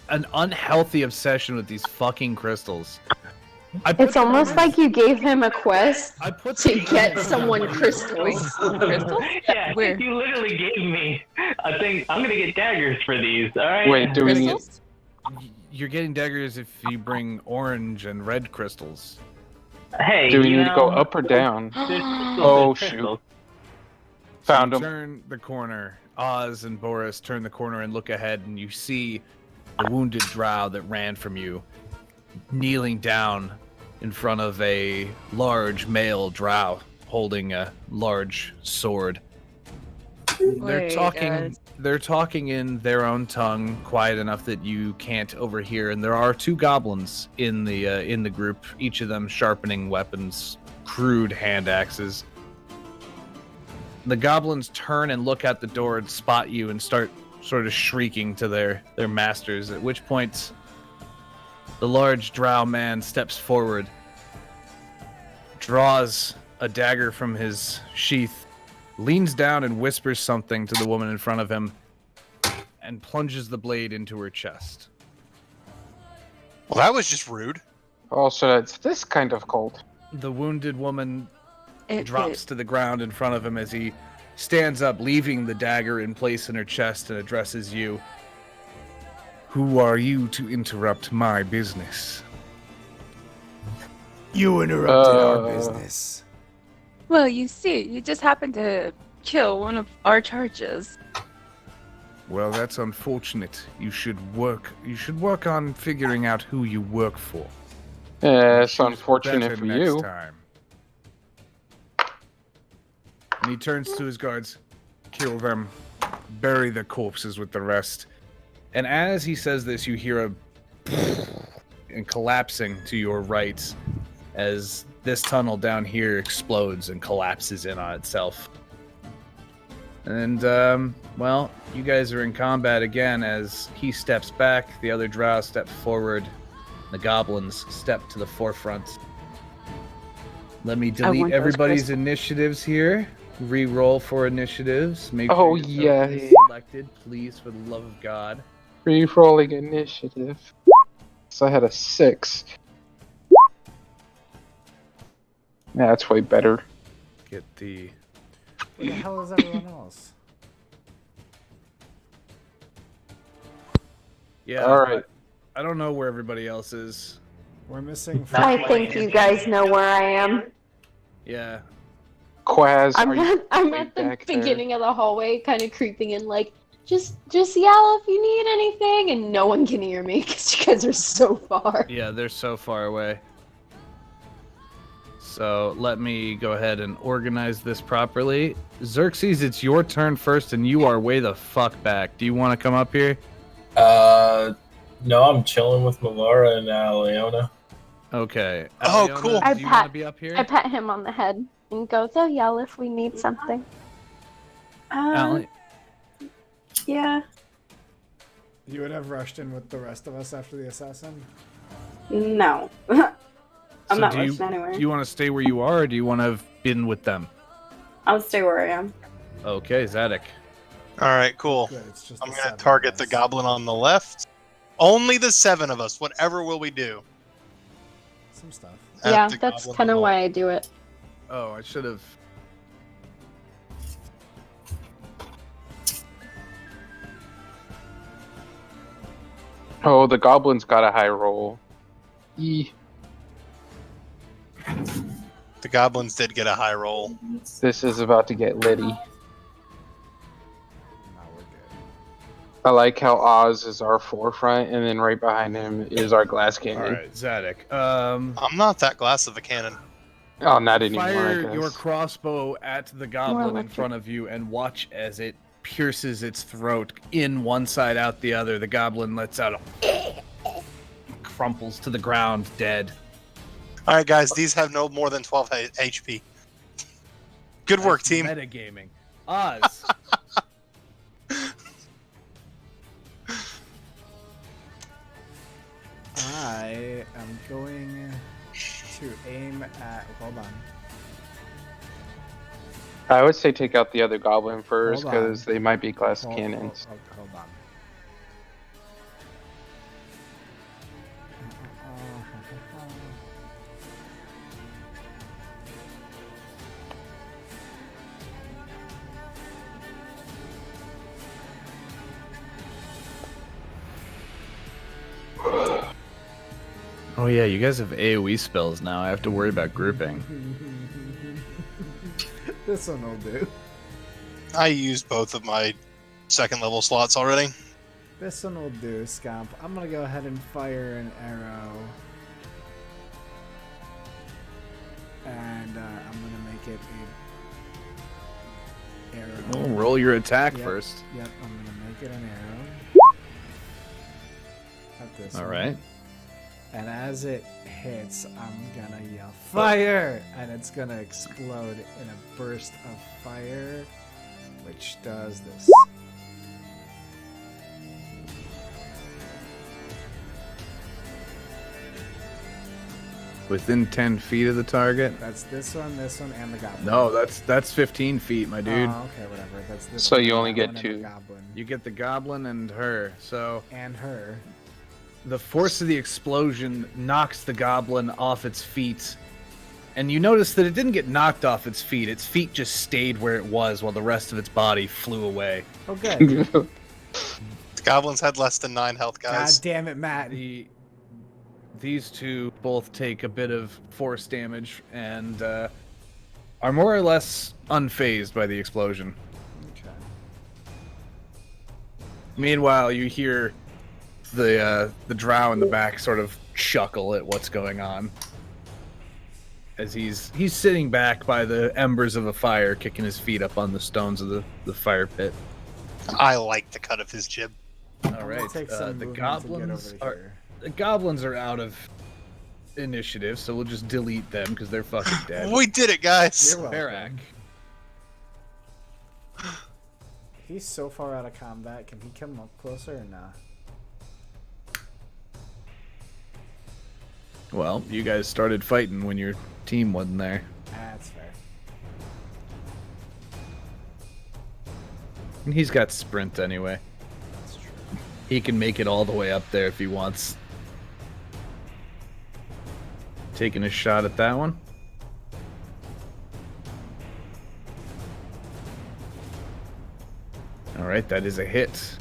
[SPEAKER 2] an unhealthy obsession with these fucking crystals.
[SPEAKER 8] It's almost like you gave him a quest
[SPEAKER 2] to
[SPEAKER 8] get someone crystals.
[SPEAKER 5] Crystals?
[SPEAKER 10] Yeah,
[SPEAKER 5] Where?
[SPEAKER 10] you literally gave me a thing. I'm gonna get daggers for these. All right.
[SPEAKER 6] Wait, do we need?
[SPEAKER 2] You're getting daggers if you bring orange and red crystals.
[SPEAKER 10] Hey,
[SPEAKER 6] Do we
[SPEAKER 10] you
[SPEAKER 6] need to go
[SPEAKER 10] know,
[SPEAKER 6] up or down?
[SPEAKER 10] there's crystals
[SPEAKER 6] Oh
[SPEAKER 10] and
[SPEAKER 6] shoot!
[SPEAKER 10] crystals.
[SPEAKER 6] Found
[SPEAKER 2] You
[SPEAKER 6] him.
[SPEAKER 2] turn the corner. Oz and Boris turn the corner and look ahead, and you see the wounded drow that ran from you kneeling down in front of a large male drow holding a large sword. They're
[SPEAKER 5] Wait,
[SPEAKER 2] talking.
[SPEAKER 5] guys.
[SPEAKER 2] They're talking in their own tongue, quiet enough that you can't overhear. And there are two goblins in the group, each of them sharpening weapons, crude hand axes. The goblins turn and look at the door and spot you and start sort of shrieking to their masters. At which point, the large drow man steps forward, draws a dagger from his sheath, leans down and whispers something to the woman in front of him, and plunges the blade into her chest.
[SPEAKER 11] Well, that was just rude.
[SPEAKER 6] Also, it's this kind of cold.
[SPEAKER 2] The wounded woman
[SPEAKER 5] It-
[SPEAKER 2] drops to the ground in front of him as he stands up, leaving the dagger in place in her chest, and addresses you. Who are you to interrupt my business?
[SPEAKER 1] You interrupted our business.
[SPEAKER 5] Well, you see, you just happened to kill one of our charges.
[SPEAKER 2] Well, that's unfortunate. You should work on figuring out who you work for.
[SPEAKER 6] Yeah, it's
[SPEAKER 2] Choose
[SPEAKER 6] unfortunate
[SPEAKER 2] better
[SPEAKER 6] for
[SPEAKER 2] next
[SPEAKER 6] you.
[SPEAKER 2] time. And he turns to his guards. Kill them. Bury the corpses with the rest. And as he says this, you hear a and collapsing to your right as this tunnel down here explodes and collapses in on itself. And, well, you guys are in combat again as he steps back, the other drow step forward, the goblins step to the forefront. Let me
[SPEAKER 8] I
[SPEAKER 2] delete
[SPEAKER 8] want those
[SPEAKER 2] everybody's
[SPEAKER 8] crystals.
[SPEAKER 2] initiatives here. Re-roll for initiatives. Make
[SPEAKER 6] Oh,
[SPEAKER 2] sure you're totally
[SPEAKER 6] yes.
[SPEAKER 2] selected, please, for the love of God.
[SPEAKER 6] Re-rolling initiative. So I had a 6. Yeah, that's way better.
[SPEAKER 2] Get the...
[SPEAKER 1] Where the hell is everyone else?
[SPEAKER 2] Yeah,
[SPEAKER 6] All right.
[SPEAKER 2] I don't know where everybody else is.
[SPEAKER 1] We're missing.
[SPEAKER 8] I think you guys know where I am.
[SPEAKER 2] Yeah.
[SPEAKER 6] Quaz,
[SPEAKER 8] I'm at the beginning of the hallway, kind of creeping in, like, just yell if you need anything, and no one can hear me because you guys are so far.
[SPEAKER 2] Yeah, they're so far away. So let me go ahead and organize this properly. Xerxes, it's your turn first, and you are way the fuck back. Do you want to come up here?
[SPEAKER 9] No, I'm chilling with Melora and Leona.
[SPEAKER 2] Okay.
[SPEAKER 11] Oh,
[SPEAKER 2] Aliona,
[SPEAKER 11] cool.
[SPEAKER 8] I
[SPEAKER 2] Do you want to
[SPEAKER 8] pat-
[SPEAKER 2] be up here?
[SPEAKER 8] I pat him on the head. And go to yell if we need something.
[SPEAKER 14] Um, yeah.
[SPEAKER 1] You would have rushed in with the rest of us after the assassin?
[SPEAKER 14] No. I'm
[SPEAKER 2] So
[SPEAKER 14] not
[SPEAKER 2] do you,
[SPEAKER 14] rushing anywhere.
[SPEAKER 2] do you want to stay where you are, or do you want to have been with them?
[SPEAKER 14] I'll stay where I am.
[SPEAKER 2] Okay, Zadok.
[SPEAKER 11] All right, cool.
[SPEAKER 1] Good, it's just
[SPEAKER 11] I'm
[SPEAKER 1] the
[SPEAKER 11] gonna
[SPEAKER 1] 7
[SPEAKER 11] target
[SPEAKER 1] of
[SPEAKER 11] the
[SPEAKER 1] us.
[SPEAKER 11] goblin on the left. Only the 7 of us. Whatever will we do?
[SPEAKER 1] Some stuff.
[SPEAKER 11] At
[SPEAKER 8] Yeah,
[SPEAKER 11] the
[SPEAKER 8] that's
[SPEAKER 11] goblin
[SPEAKER 8] kind
[SPEAKER 11] on
[SPEAKER 8] of
[SPEAKER 11] the
[SPEAKER 8] why I do it.
[SPEAKER 2] Oh, I should have.
[SPEAKER 6] Oh, the goblin's got a high roll. E.
[SPEAKER 11] The goblins did get a high roll.
[SPEAKER 6] This is about to get litty.
[SPEAKER 1] No, we're good.
[SPEAKER 6] I like how Oz is our forefront, and then right behind him is our glass cannon.
[SPEAKER 2] All right, Zadok.
[SPEAKER 11] I'm not that glass of a cannon.
[SPEAKER 6] Oh, not anymore. I
[SPEAKER 2] Fire
[SPEAKER 6] guess.
[SPEAKER 2] your crossbow at the goblin in
[SPEAKER 8] electric.
[SPEAKER 2] front of you and watch as it pierces its throat in one side, out the other. The goblin lets out a crumples to the ground, dead.
[SPEAKER 11] All right, guys, these have no more than 12 HP. Good work,
[SPEAKER 2] That's
[SPEAKER 11] team.
[SPEAKER 2] Metagaming. Oz.
[SPEAKER 1] I am going to aim at. Hold on.
[SPEAKER 6] I would say take out the other goblin first,
[SPEAKER 1] Hold on.
[SPEAKER 6] because they might be glass
[SPEAKER 1] Hold-
[SPEAKER 6] cannons.
[SPEAKER 1] hold on.
[SPEAKER 2] Oh yeah, you guys have AoE spells now. I have to worry about grouping.
[SPEAKER 1] This one will do.
[SPEAKER 11] I used both of my 2nd level slots already.
[SPEAKER 1] This one will do, Scamp. I'm gonna go ahead and fire an arrow. And I'm gonna make it a arrow.
[SPEAKER 2] Oh, roll your attack
[SPEAKER 1] Yep,
[SPEAKER 2] first.
[SPEAKER 1] Yep, I'm gonna make it an arrow. At this
[SPEAKER 2] All
[SPEAKER 1] one.
[SPEAKER 2] right.
[SPEAKER 1] And as it hits, I'm gonna yell fire, and it's gonna explode in a burst of fire, which does this.
[SPEAKER 2] Within 10 feet of the target.
[SPEAKER 1] That's this one, and the goblin.
[SPEAKER 2] No, that's 15 feet, my dude.
[SPEAKER 1] Oh, okay, whatever. That's this
[SPEAKER 6] So
[SPEAKER 1] one,
[SPEAKER 6] you
[SPEAKER 1] the
[SPEAKER 6] only get
[SPEAKER 1] goblin, and the
[SPEAKER 6] 2.
[SPEAKER 1] Goblin.
[SPEAKER 2] You get the goblin and her. So
[SPEAKER 1] And her.
[SPEAKER 2] the force of the explosion knocks the goblin off its feet. And you notice that it didn't get knocked off its feet. Its feet just stayed where it was while the rest of its body flew away.
[SPEAKER 1] Okay.
[SPEAKER 11] The goblins had less than 9 health,
[SPEAKER 1] God
[SPEAKER 11] guys.
[SPEAKER 1] damn it, Matt.
[SPEAKER 2] These two both take a bit of force damage and are more or less unfazed by the explosion.
[SPEAKER 1] Okay.
[SPEAKER 2] Meanwhile, you hear the drow in the back sort of chuckle at what's going on as he's sitting back by the embers of a fire, kicking his feet up on the stones of the fire pit.
[SPEAKER 11] I like the cut of his jib.
[SPEAKER 2] All right,
[SPEAKER 1] Take some
[SPEAKER 2] the
[SPEAKER 1] movement to get
[SPEAKER 2] goblins
[SPEAKER 1] over
[SPEAKER 2] are
[SPEAKER 1] here.
[SPEAKER 2] the goblins are out of initiative, so we'll just delete them because they're fucking dead.
[SPEAKER 11] We did it, guys.
[SPEAKER 1] You're welcome.
[SPEAKER 2] Barak.
[SPEAKER 1] He's so far out of combat. Can he come up closer or nah?
[SPEAKER 2] Well, you guys started fighting when your team wasn't there.
[SPEAKER 1] That's fair.
[SPEAKER 2] And he's got sprint anyway.
[SPEAKER 1] That's true.
[SPEAKER 2] He can make it all the way up there if he wants. Taking a shot at that one. Alright, that is a hit.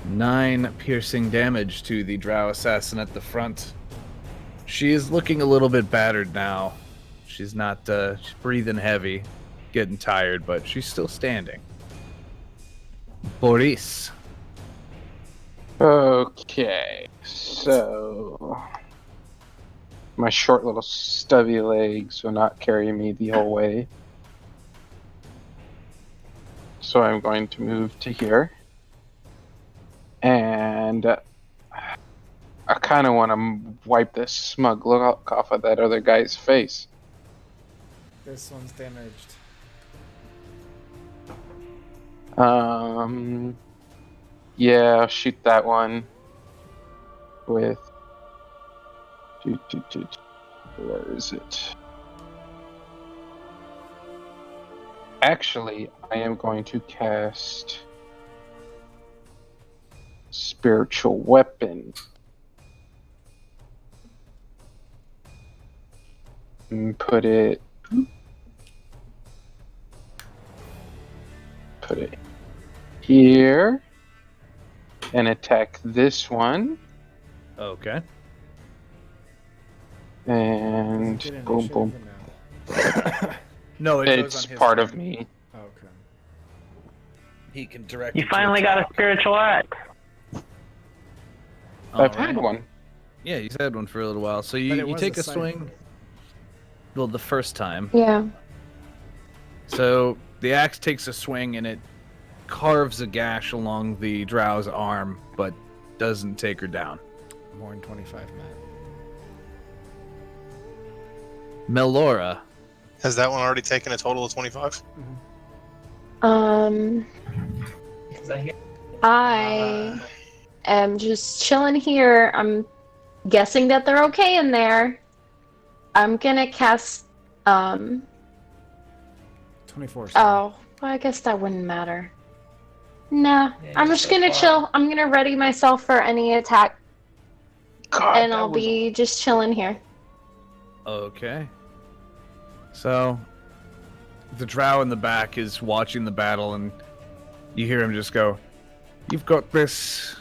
[SPEAKER 2] 9 piercing damage to the drow assassin at the front. She is looking a little bit battered now. She's not, she's breathing heavy, getting tired, but she's still standing. Boris.
[SPEAKER 6] Okay, so my short little stubby legs will not carry me the whole way. So I'm going to move to here. And I kind of want to wipe this smug look off of that other guy's face.
[SPEAKER 1] This one's damaged.
[SPEAKER 6] Yeah, shoot that one with. Where is it? Actually, I am going to cast Spiritual Weapon. And put it here and attack this one.
[SPEAKER 2] Okay.
[SPEAKER 6] And
[SPEAKER 1] Get
[SPEAKER 6] boom, boom.
[SPEAKER 1] initiative or
[SPEAKER 2] No, it goes
[SPEAKER 6] It's
[SPEAKER 2] on his
[SPEAKER 6] part
[SPEAKER 2] turn.
[SPEAKER 6] of me.
[SPEAKER 1] no? Okay.
[SPEAKER 2] He can direct.
[SPEAKER 10] You
[SPEAKER 2] it to
[SPEAKER 10] finally got a
[SPEAKER 2] attack.
[SPEAKER 10] spiritual axe.
[SPEAKER 6] I've
[SPEAKER 2] All
[SPEAKER 6] had
[SPEAKER 2] right.
[SPEAKER 6] one.
[SPEAKER 2] Yeah, he's had one for a little while. So
[SPEAKER 1] But
[SPEAKER 2] you
[SPEAKER 1] it was
[SPEAKER 2] take
[SPEAKER 1] a
[SPEAKER 2] a
[SPEAKER 1] sight.
[SPEAKER 2] swing. Well, the first time.
[SPEAKER 8] Yeah.
[SPEAKER 2] So the axe takes a swing and it carves a gash along the drow's arm, but doesn't take her down.
[SPEAKER 1] More than 25, Matt.
[SPEAKER 2] Melora.
[SPEAKER 11] Has that one already taken a total of 25?
[SPEAKER 8] I am just chilling here. I'm guessing that they're okay in there. I'm gonna cast
[SPEAKER 1] 24.
[SPEAKER 8] oh, well, I guess that wouldn't matter. Nah, I'm just gonna chill. I'm gonna ready myself for any attack.
[SPEAKER 6] God,
[SPEAKER 8] And I'll be just chilling here.
[SPEAKER 2] Okay. So the drow in the back is watching the battle, and you hear him just go, "You've got this."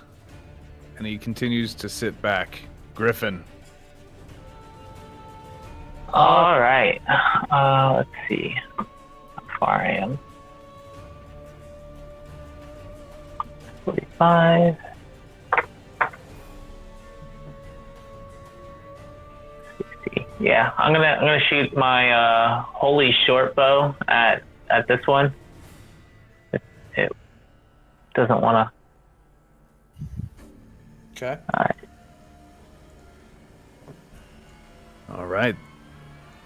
[SPEAKER 2] And he continues to sit back. Griffin.
[SPEAKER 10] All right. Let's see how far I am. 45. 60. Yeah, I'm gonna shoot my holy short bow at this one. It doesn't want to.
[SPEAKER 2] Okay.
[SPEAKER 10] All right.
[SPEAKER 2] All right.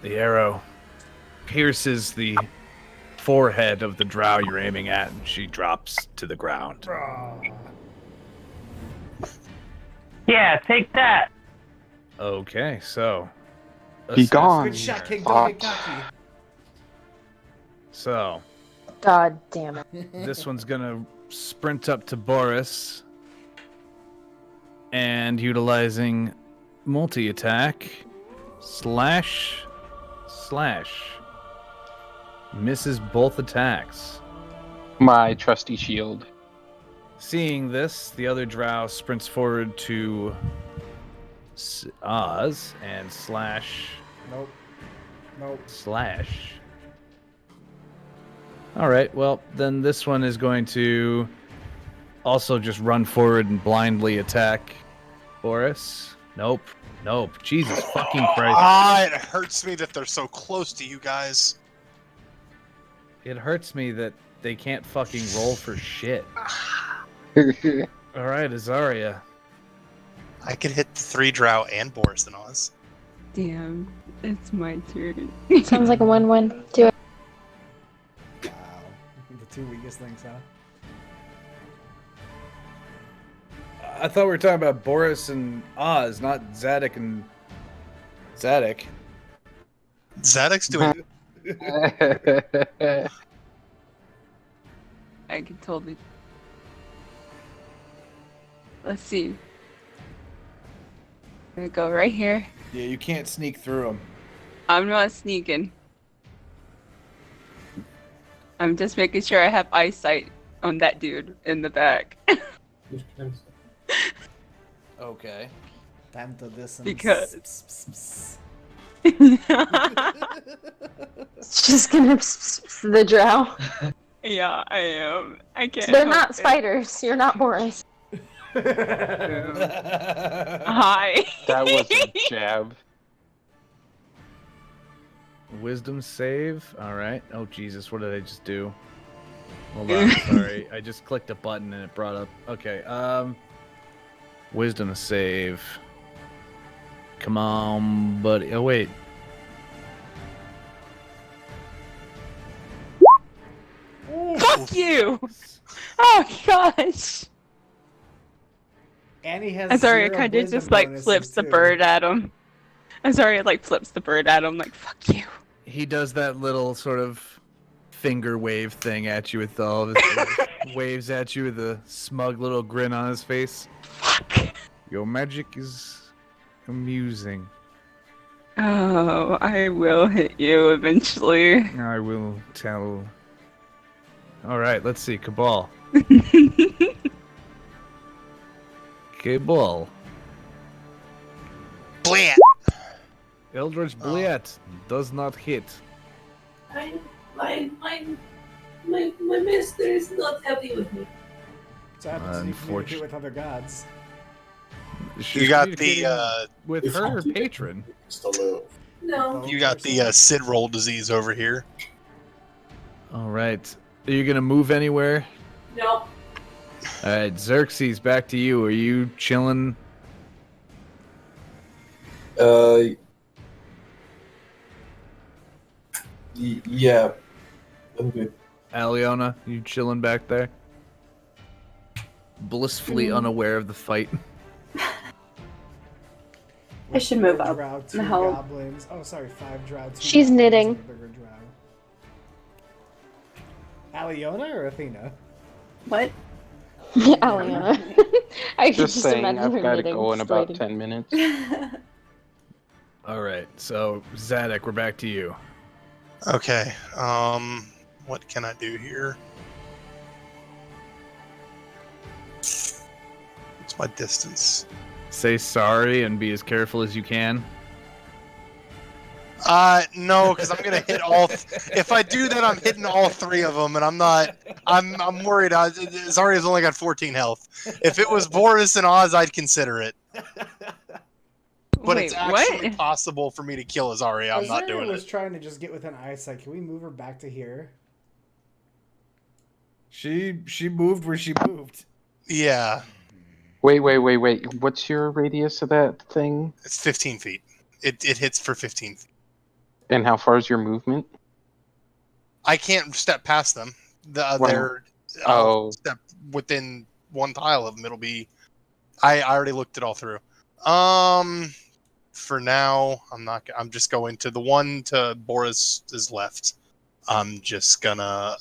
[SPEAKER 2] The arrow pierces the forehead of the drow you're aiming at, and she drops to the ground.
[SPEAKER 10] Yeah, take that.
[SPEAKER 2] Okay, so
[SPEAKER 6] Be gone.
[SPEAKER 1] Good shot, King. Don't get cocky.
[SPEAKER 2] So
[SPEAKER 8] God damn it.
[SPEAKER 2] this one's gonna sprint up to Boris and utilizing multi-attack slash misses both attacks.
[SPEAKER 6] My trusty shield.
[SPEAKER 2] Seeing this, the other drow sprints forward to Oz and slash.
[SPEAKER 1] Nope.
[SPEAKER 2] Slash. Alright, well, then this one is going to also just run forward and blindly attack Boris. Nope. Jesus fucking Christ.
[SPEAKER 11] It hurts me that they're so close to you guys.
[SPEAKER 2] It hurts me that they can't fucking roll for shit. Alright, Azaria.
[SPEAKER 11] I could hit the 3 drow and Boris and Oz.
[SPEAKER 5] Damn, it's my turn.
[SPEAKER 8] Sounds like a win-win. Do it.
[SPEAKER 1] Wow. The two weakest things, huh?
[SPEAKER 2] I thought we were talking about Boris and Oz, not Zadok and Zadok.
[SPEAKER 11] Zadok's doing.
[SPEAKER 5] I can totally. Let's see. I'm gonna go right here.
[SPEAKER 2] Yeah, you can't sneak through them.
[SPEAKER 5] I'm not sneaking. I'm just making sure I have eyesight on that dude in the back.
[SPEAKER 2] Okay.
[SPEAKER 1] Tanto distance.
[SPEAKER 5] Because-
[SPEAKER 8] Just gonna the drow.
[SPEAKER 5] Yeah, I am. I can't.
[SPEAKER 8] They're
[SPEAKER 5] help
[SPEAKER 8] not
[SPEAKER 5] it.
[SPEAKER 8] spiders. You're not Boris.
[SPEAKER 5] Hi.
[SPEAKER 6] That was a jab.
[SPEAKER 2] Wisdom save. All right. Oh Jesus, what did I just do? Hold on. Sorry, I just clicked a button and it brought up. Okay. Wisdom save. Come on, buddy. Oh wait.
[SPEAKER 5] Fuck you! Oh gosh!
[SPEAKER 1] And he has
[SPEAKER 5] I'm sorry, it
[SPEAKER 1] zero
[SPEAKER 5] kind of
[SPEAKER 1] wisdom
[SPEAKER 5] just like
[SPEAKER 1] bonuses,
[SPEAKER 5] flips the
[SPEAKER 1] too.
[SPEAKER 5] bird at him. I'm sorry, it like flips the bird at him, like fuck you.
[SPEAKER 2] He does that little sort of finger wave thing at you with all of his waves at you with a smug little grin on his face.
[SPEAKER 5] Fuck.
[SPEAKER 2] Your magic is amusing.
[SPEAKER 5] Oh, I will hit you eventually.
[SPEAKER 2] I will tell. All right, let's see. Cabal. Cabal.
[SPEAKER 11] Blant.
[SPEAKER 2] Eldritch Bliat does not hit.
[SPEAKER 7] My master is not happy with me.
[SPEAKER 1] So happens when you communicate with other gods.
[SPEAKER 2] She's
[SPEAKER 11] You got the
[SPEAKER 2] communicating with her patron.
[SPEAKER 7] No.
[SPEAKER 11] you got the Sid roll disease over here.
[SPEAKER 2] All right. Are you gonna move anywhere?
[SPEAKER 7] No.
[SPEAKER 2] All right, Xerxes, back to you. Are you chilling?
[SPEAKER 9] Yeah. I'm good.
[SPEAKER 2] Aliona, you chilling back there? Blissfully unaware of the fight.
[SPEAKER 14] I should move
[SPEAKER 1] Four
[SPEAKER 14] up
[SPEAKER 1] drow, two
[SPEAKER 14] and help.
[SPEAKER 1] goblins. Oh, sorry, 5 drow, 2
[SPEAKER 8] She's
[SPEAKER 1] goblins,
[SPEAKER 8] knitting.
[SPEAKER 1] and a bigger drow. Aliona or Athena?
[SPEAKER 14] What?
[SPEAKER 8] Aliana. I
[SPEAKER 6] Just
[SPEAKER 8] just
[SPEAKER 6] saying,
[SPEAKER 8] imagine
[SPEAKER 6] I've
[SPEAKER 8] her
[SPEAKER 6] got to
[SPEAKER 8] knitting
[SPEAKER 6] go in about
[SPEAKER 8] straight
[SPEAKER 6] 10 minutes.
[SPEAKER 2] All right, so Zadok, we're back to you.
[SPEAKER 11] Okay. What can I do here? What's my distance?
[SPEAKER 2] Say sorry and be as careful as you can.
[SPEAKER 11] No, because I'm gonna hit all. If I do that, I'm hitting all 3 of them, and I'm not. I'm worried. Zarya's only got 14 health. If it was Boris and Oz, I'd consider it. But
[SPEAKER 5] Wait,
[SPEAKER 11] it's actually
[SPEAKER 5] what?
[SPEAKER 11] possible for me to kill Zarya. I'm not doing
[SPEAKER 1] was
[SPEAKER 11] it.
[SPEAKER 1] trying to just get within eyesight. Can we move her back to here? She moved where she moved.
[SPEAKER 11] Yeah,
[SPEAKER 6] Wait. What's your radius of that thing?
[SPEAKER 11] it's 15 feet. It hits for 15 feet.
[SPEAKER 6] And how far is your movement?
[SPEAKER 11] I can't step past them.
[SPEAKER 6] Why
[SPEAKER 11] They're
[SPEAKER 6] not? Oh.
[SPEAKER 11] step within 1 tile of them. It'll be. I already looked it all through. For now, I'm not. I'm just going to the one to Boris's left. I'm just gonna.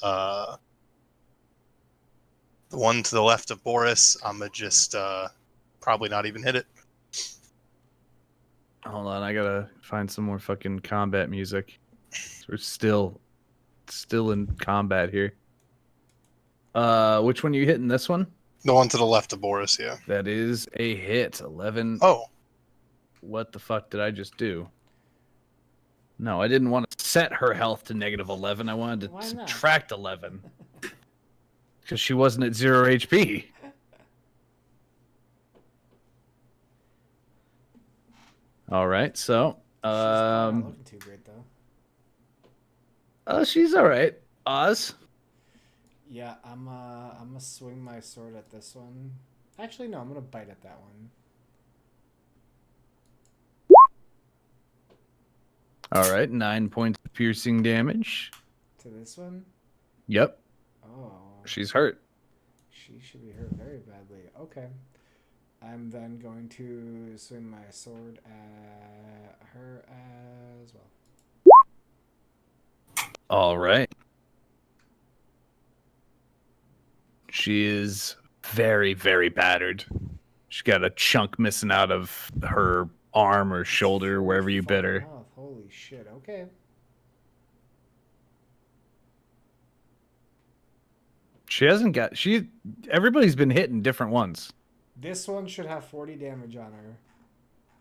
[SPEAKER 11] The one to the left of Boris. I'm gonna just probably not even hit it.
[SPEAKER 2] Hold on, I gotta find some more fucking combat music. We're still in combat here. Which one are you hitting? This one?
[SPEAKER 11] The one to the left of Boris, yeah.
[SPEAKER 2] That is a hit. 11.
[SPEAKER 11] Oh.
[SPEAKER 2] What the fuck did I just do? No, I didn't want to set her health to negative 11. I wanted to subtract 11. Because she wasn't at 0 HP. All right, so
[SPEAKER 1] She's not looking too great though.
[SPEAKER 2] She's all right. Oz.
[SPEAKER 1] Yeah, I'm gonna swing my sword at this one. Actually, no, I'm gonna bite at that one.
[SPEAKER 2] All right, 9 points of piercing damage.
[SPEAKER 1] To this one?
[SPEAKER 2] Yep.
[SPEAKER 1] Oh.
[SPEAKER 2] She's hurt.
[SPEAKER 1] She should be hurt very badly. Okay. I'm then going to swing my sword at her as well.
[SPEAKER 2] All right. She is very, very battered. She's got a chunk missing out of her arm or shoulder, wherever you bit her.
[SPEAKER 1] Oh, holy shit. Okay.
[SPEAKER 2] She hasn't got... Everybody's been hitting different ones.
[SPEAKER 1] This one should have 40 damage on her.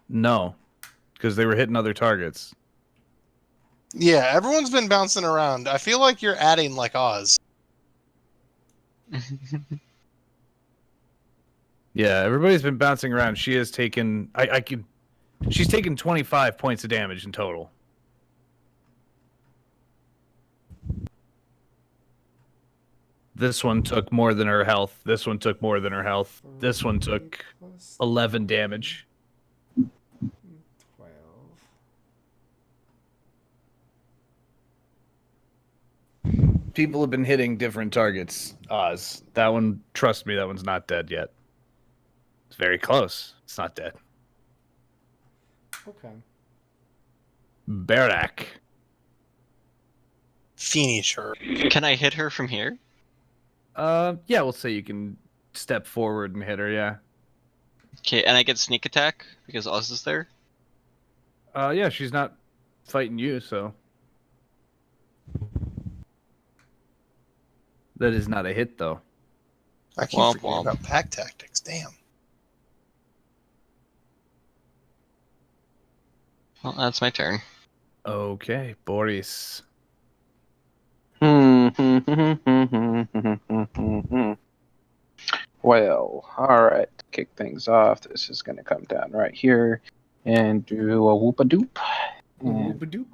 [SPEAKER 2] No, because they were hitting other targets.
[SPEAKER 11] Yeah, everyone's been bouncing around. I feel like you're adding like Oz.
[SPEAKER 2] Yeah, everybody's been bouncing around. She has taken... She's taken 25 points of damage in total. This one took more than her health. This one took more than her health. This one took 11 damage.
[SPEAKER 1] 12.
[SPEAKER 2] people have been hitting different targets. Oz, that one, trust me, that one's not dead yet. It's very close. It's not dead.
[SPEAKER 1] Okay.
[SPEAKER 2] Barak.
[SPEAKER 11] Finish her.
[SPEAKER 3] Can I hit her from here?
[SPEAKER 2] Yeah, we'll say you can step forward and hit her, yeah.
[SPEAKER 3] Okay, and I get sneak attack because Oz is there?
[SPEAKER 2] Yeah, she's not fighting you, so. That is not a hit, though.
[SPEAKER 11] I keep forgetting about pack tactics. Damn.
[SPEAKER 3] Well, that's my turn.
[SPEAKER 2] Okay, Boris.
[SPEAKER 6] Well, alright. To kick things off, this is going to come down right here and do a whoop-a-doop.
[SPEAKER 2] Whoop-a-doop.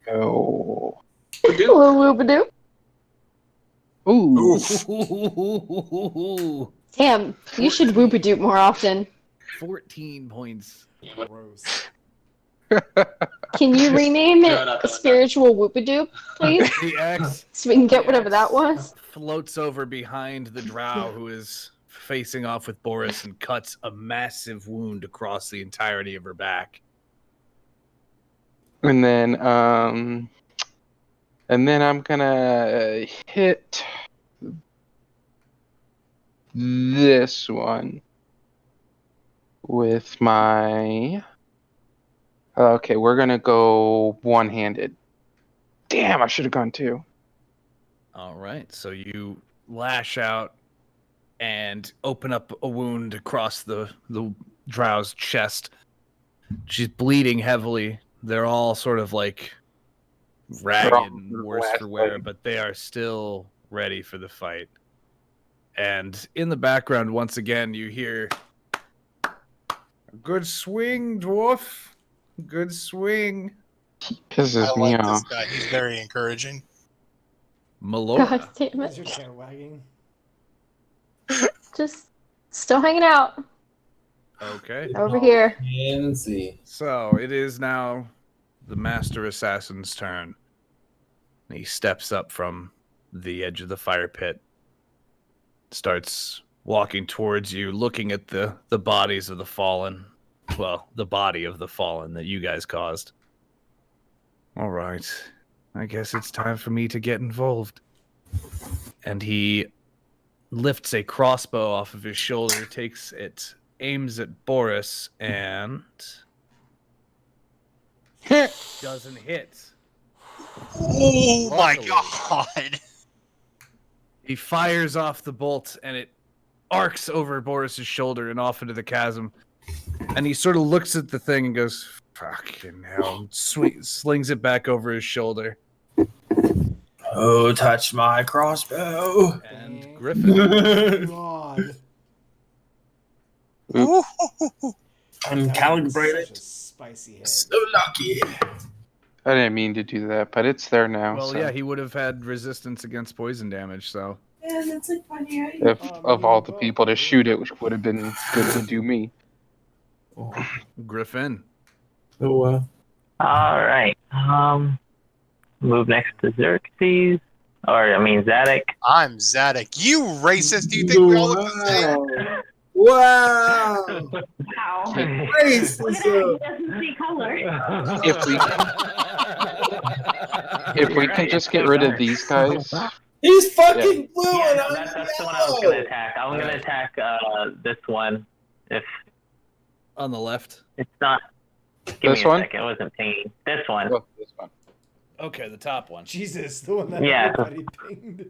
[SPEAKER 6] Go.
[SPEAKER 8] Whoop-a-doop.
[SPEAKER 6] Ooh.
[SPEAKER 8] Damn, you should whoop-a-doop more often.
[SPEAKER 2] 14 points.
[SPEAKER 1] Gross.
[SPEAKER 8] Can you rename it a spiritual whoop-a-doop, please?
[SPEAKER 2] The axe
[SPEAKER 8] So we can get whatever that was.
[SPEAKER 2] floats over behind the drow who is facing off with Boris and cuts a massive wound across the entirety of her back.
[SPEAKER 6] And then I'm gonna hit this one with my. Okay, we're gonna go one-handed. Damn, I should have gone two.
[SPEAKER 2] All right, so you lash out and open up a wound across the drow's chest. She's bleeding heavily. They're all sort of like ragged and worse for wear, but they are still ready for the fight. And in the background, once again, you hear, "Good swing, dwarf. Good swing."
[SPEAKER 6] Pisses
[SPEAKER 11] I
[SPEAKER 6] me
[SPEAKER 11] like
[SPEAKER 6] off.
[SPEAKER 11] this guy. He's very encouraging.
[SPEAKER 2] Melora.
[SPEAKER 8] God damn
[SPEAKER 1] Is
[SPEAKER 8] it.
[SPEAKER 1] your tail wagging?
[SPEAKER 8] Just still hanging out
[SPEAKER 2] Okay.
[SPEAKER 8] over here.
[SPEAKER 9] Nancy.
[SPEAKER 2] So it is now the Master Assassin's turn. He steps up from the edge of the fire pit, starts walking towards you, looking at the bodies of the fallen. Well, the body of the fallen that you guys caused. All right. I guess it's time for me to get involved. And he lifts a crossbow off of his shoulder, takes it, aims at Boris, and doesn't hit.
[SPEAKER 11] Oh my
[SPEAKER 2] Luckily.
[SPEAKER 11] god!
[SPEAKER 2] He fires off the bolt, and it arcs over Boris's shoulder and off into the chasm. And he sort of looks at the thing and goes, "Fucking hell!" Slings it back over his shoulder.
[SPEAKER 4] Oh, touch my crossbow.
[SPEAKER 2] And Griffin.
[SPEAKER 1] God.
[SPEAKER 4] I'm
[SPEAKER 1] Such
[SPEAKER 4] calibrated.
[SPEAKER 1] a spicy hit.
[SPEAKER 4] So lucky.
[SPEAKER 6] I didn't mean to do that, but it's there now.
[SPEAKER 2] Well,
[SPEAKER 6] so.
[SPEAKER 2] yeah, he would have had resistance against poison damage, so.
[SPEAKER 7] Yeah, that's like funny, right?
[SPEAKER 6] If of all the people to shoot it, which would have been good to do me.
[SPEAKER 2] Griffin.
[SPEAKER 9] Oh,
[SPEAKER 10] All right. Move next to Xerxes, or I mean Zadok.
[SPEAKER 11] I'm Zadok. You racist! Do you think we all look the same?
[SPEAKER 9] wow.
[SPEAKER 13] Wow.
[SPEAKER 9] Racism.
[SPEAKER 13] He doesn't see color.
[SPEAKER 6] If we can just get rid of these guys.
[SPEAKER 9] He's fucking blue
[SPEAKER 10] Yeah,
[SPEAKER 9] and
[SPEAKER 10] no,
[SPEAKER 9] I'm
[SPEAKER 10] that's the one I was
[SPEAKER 9] yellow.
[SPEAKER 10] gonna attack. I'm gonna attack this one. If
[SPEAKER 2] On the left.
[SPEAKER 10] it's not, give
[SPEAKER 6] This
[SPEAKER 10] me a
[SPEAKER 6] one?
[SPEAKER 10] second. It wasn't pinged. This one.
[SPEAKER 6] Oh, this one.
[SPEAKER 2] Okay, the top one.
[SPEAKER 1] Jesus, the one that
[SPEAKER 10] Yeah.
[SPEAKER 1] everybody pinged.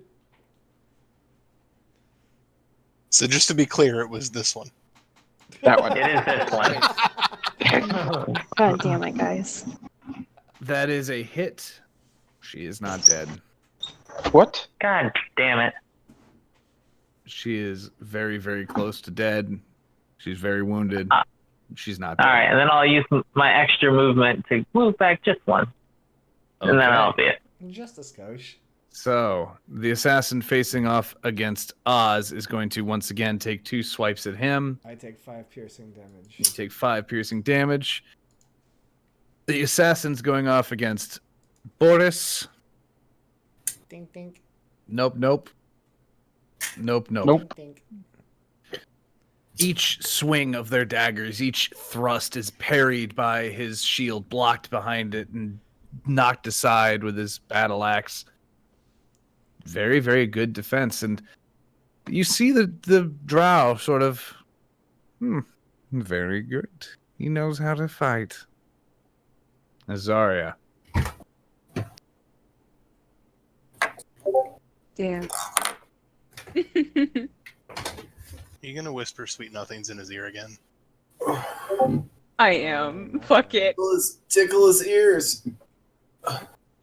[SPEAKER 11] So just to be clear, it was this one.
[SPEAKER 6] That one.
[SPEAKER 10] It is this one.
[SPEAKER 13] God damn it, guys.
[SPEAKER 2] That is a hit. She is not dead.
[SPEAKER 6] What?
[SPEAKER 10] God damn it.
[SPEAKER 2] She is very, very close to dead. She's very wounded. She's not dead.
[SPEAKER 10] All right, and then I'll use my extra movement to move back just one, and then
[SPEAKER 2] Okay.
[SPEAKER 10] I'll be it.
[SPEAKER 1] Just a skosh.
[SPEAKER 2] So, the assassin facing off against Oz is going to once again take 2 swipes at him.
[SPEAKER 1] I take 5 piercing damage.
[SPEAKER 2] You take 5 piercing damage. The assassin's going off against Boris.
[SPEAKER 1] Dink dink.
[SPEAKER 2] Nope. Nope. Nope. Nope.
[SPEAKER 6] Nope.
[SPEAKER 2] Each swing of their daggers, each thrust is parried by his shield, blocked behind it, and knocked aside with his battle axe. Very, very good defense. And you see the drow sort of, very good. He knows how to fight. Azaria.
[SPEAKER 5] Damn.
[SPEAKER 11] You gonna whisper sweet nothings in his ear again?
[SPEAKER 5] I am. Fuck it.
[SPEAKER 9] Tickle his ears.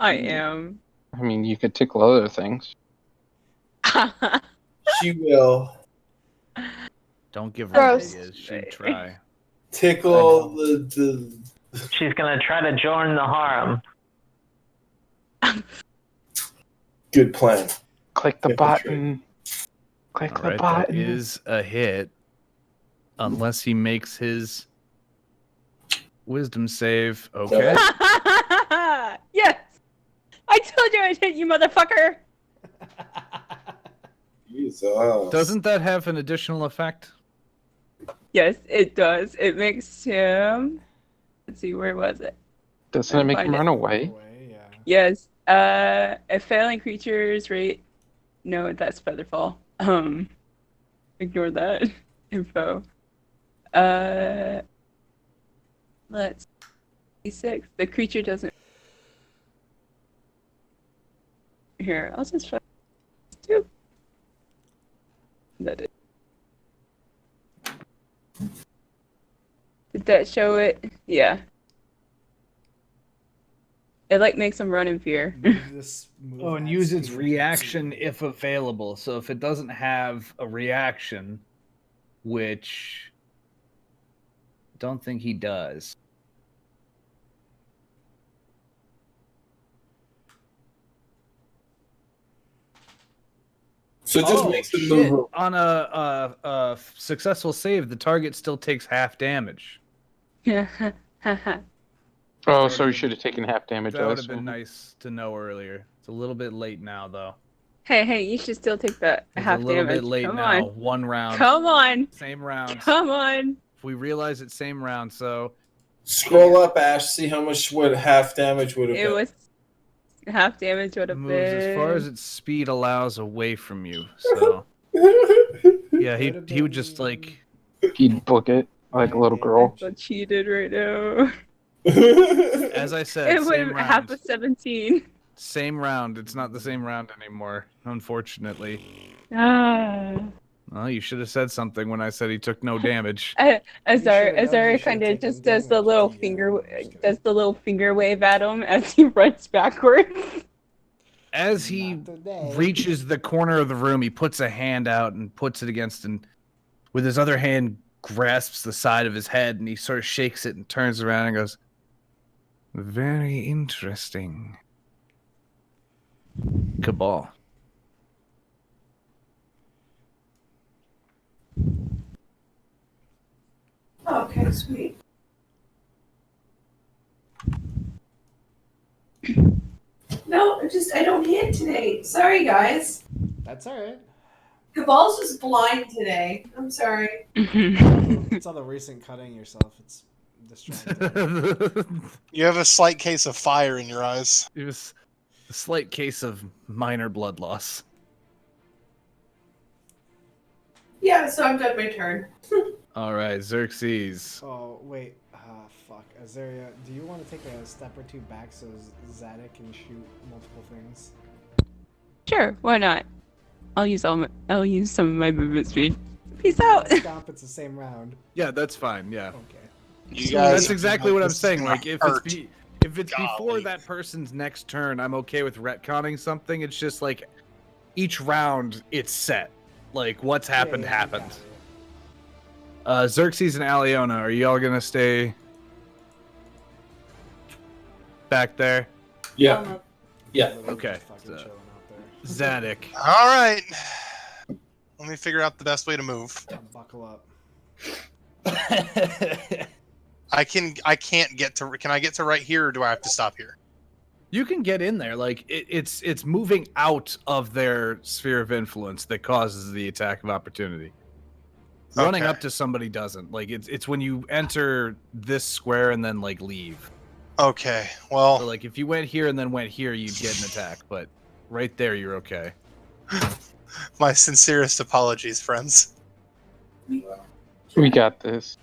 [SPEAKER 5] I am.
[SPEAKER 6] I mean, you could tickle other things.
[SPEAKER 9] She will.
[SPEAKER 2] Don't give her
[SPEAKER 8] Gross.
[SPEAKER 2] ideas. She'd try.
[SPEAKER 9] Tickle the.
[SPEAKER 10] She's gonna try to join the harem.
[SPEAKER 9] Good plan.
[SPEAKER 6] Click the button. Click the
[SPEAKER 2] That
[SPEAKER 6] button.
[SPEAKER 2] is a hit. Unless he makes his wisdom save. Okay.
[SPEAKER 5] Yes! I told you I'd hit you, motherfucker!
[SPEAKER 9] Jesus.
[SPEAKER 2] Doesn't that have an additional effect?
[SPEAKER 5] Yes, it does. It makes him. Let's see, where was it?
[SPEAKER 6] Doesn't it make him run away?
[SPEAKER 5] Yes. A failing creature's rate. No, that's Featherfall. Ignore that info. Let's see. 6. The creature doesn't. Here, I'll just try. 2. That is. Did that show it? Yeah. It like makes them run in fear.
[SPEAKER 2] Oh, and use its reaction if available. So if it doesn't have a reaction, which don't think he does.
[SPEAKER 9] So it just makes them move.
[SPEAKER 2] On a successful save, the target still takes half damage.
[SPEAKER 6] Oh, so he should have taken half damage.
[SPEAKER 2] That
[SPEAKER 6] I
[SPEAKER 2] would have been
[SPEAKER 6] assume.
[SPEAKER 2] nice to know earlier. It's a little bit late now, though.
[SPEAKER 5] Hey, you should still take that
[SPEAKER 2] It's
[SPEAKER 5] half
[SPEAKER 2] a little
[SPEAKER 5] damage.
[SPEAKER 2] bit late
[SPEAKER 5] Come
[SPEAKER 2] now.
[SPEAKER 5] on.
[SPEAKER 2] One round.
[SPEAKER 5] Come on.
[SPEAKER 2] Same round.
[SPEAKER 5] Come on.
[SPEAKER 2] If we realize it's same round, so
[SPEAKER 9] Scroll up, Ash. See how much half damage would have
[SPEAKER 5] It
[SPEAKER 9] been.
[SPEAKER 5] was half damage would have
[SPEAKER 2] moves
[SPEAKER 5] been.
[SPEAKER 2] as far as its speed allows away from you. So yeah, he would just like
[SPEAKER 6] He'd book it like a little girl.
[SPEAKER 5] I feel cheated right now.
[SPEAKER 2] as I said,
[SPEAKER 5] It would
[SPEAKER 2] same
[SPEAKER 5] have half
[SPEAKER 2] round.
[SPEAKER 5] a 17.
[SPEAKER 2] Same round. It's not the same round anymore, unfortunately.
[SPEAKER 5] Ah.
[SPEAKER 2] Well, you should have said something when I said he took no damage.
[SPEAKER 5] Azar kind of just does the little finger wave at him as he runs backwards.
[SPEAKER 2] As he reaches the corner of the room, he puts a hand out and puts it against, and with his other hand grasps the side of his head, and he sort of shakes it and turns around and goes, "Very interesting." Cabal.
[SPEAKER 7] Okay, sweet. No, I don't hit today. Sorry, guys.
[SPEAKER 1] That's alright.
[SPEAKER 7] Cabal's just blind today. I'm sorry.
[SPEAKER 1] It's all the recent cutting yourself. It's distracting.
[SPEAKER 11] You have a slight case of fire in your eyes.
[SPEAKER 2] It was a slight case of minor blood loss.
[SPEAKER 7] Yeah, so I've done my turn.
[SPEAKER 2] All right, Xerxes.
[SPEAKER 1] Oh, wait. Fuck. Azaria, do you want to take a step or two back so Zadok can shoot multiple things?
[SPEAKER 5] Sure, why not? I'll use some of my movement speed. Peace out.
[SPEAKER 1] Stomp, it's the same round.
[SPEAKER 2] Yeah, that's fine. Yeah.
[SPEAKER 1] Okay.
[SPEAKER 2] That's exactly what I'm saying.
[SPEAKER 11] gonna
[SPEAKER 2] Like, if
[SPEAKER 11] hurt.
[SPEAKER 2] it's before that person's next turn, I'm okay with retconning something. It's just like each round, it's set. Like, what's happened
[SPEAKER 1] Yeah,
[SPEAKER 2] happened. Xerxes and Aliona, are y'all gonna stay back there?
[SPEAKER 9] Yeah. Yeah.
[SPEAKER 2] Okay. Zadok.
[SPEAKER 11] All right. Let me figure out the best way to move.
[SPEAKER 1] Buckle up.
[SPEAKER 11] I can't get to. Can I get to right here, or do I have to stop here?
[SPEAKER 2] You can get in there. Like it's moving out of their sphere of influence that causes the attack of opportunity. Running
[SPEAKER 11] Okay.
[SPEAKER 2] up to somebody doesn't. Like it's when you enter this square and then like leave.
[SPEAKER 11] Okay. Well,
[SPEAKER 2] So like if you went here and then went here, you'd get an attack. But right there, you're okay.
[SPEAKER 11] my sincerest apologies, friends.
[SPEAKER 6] We got this.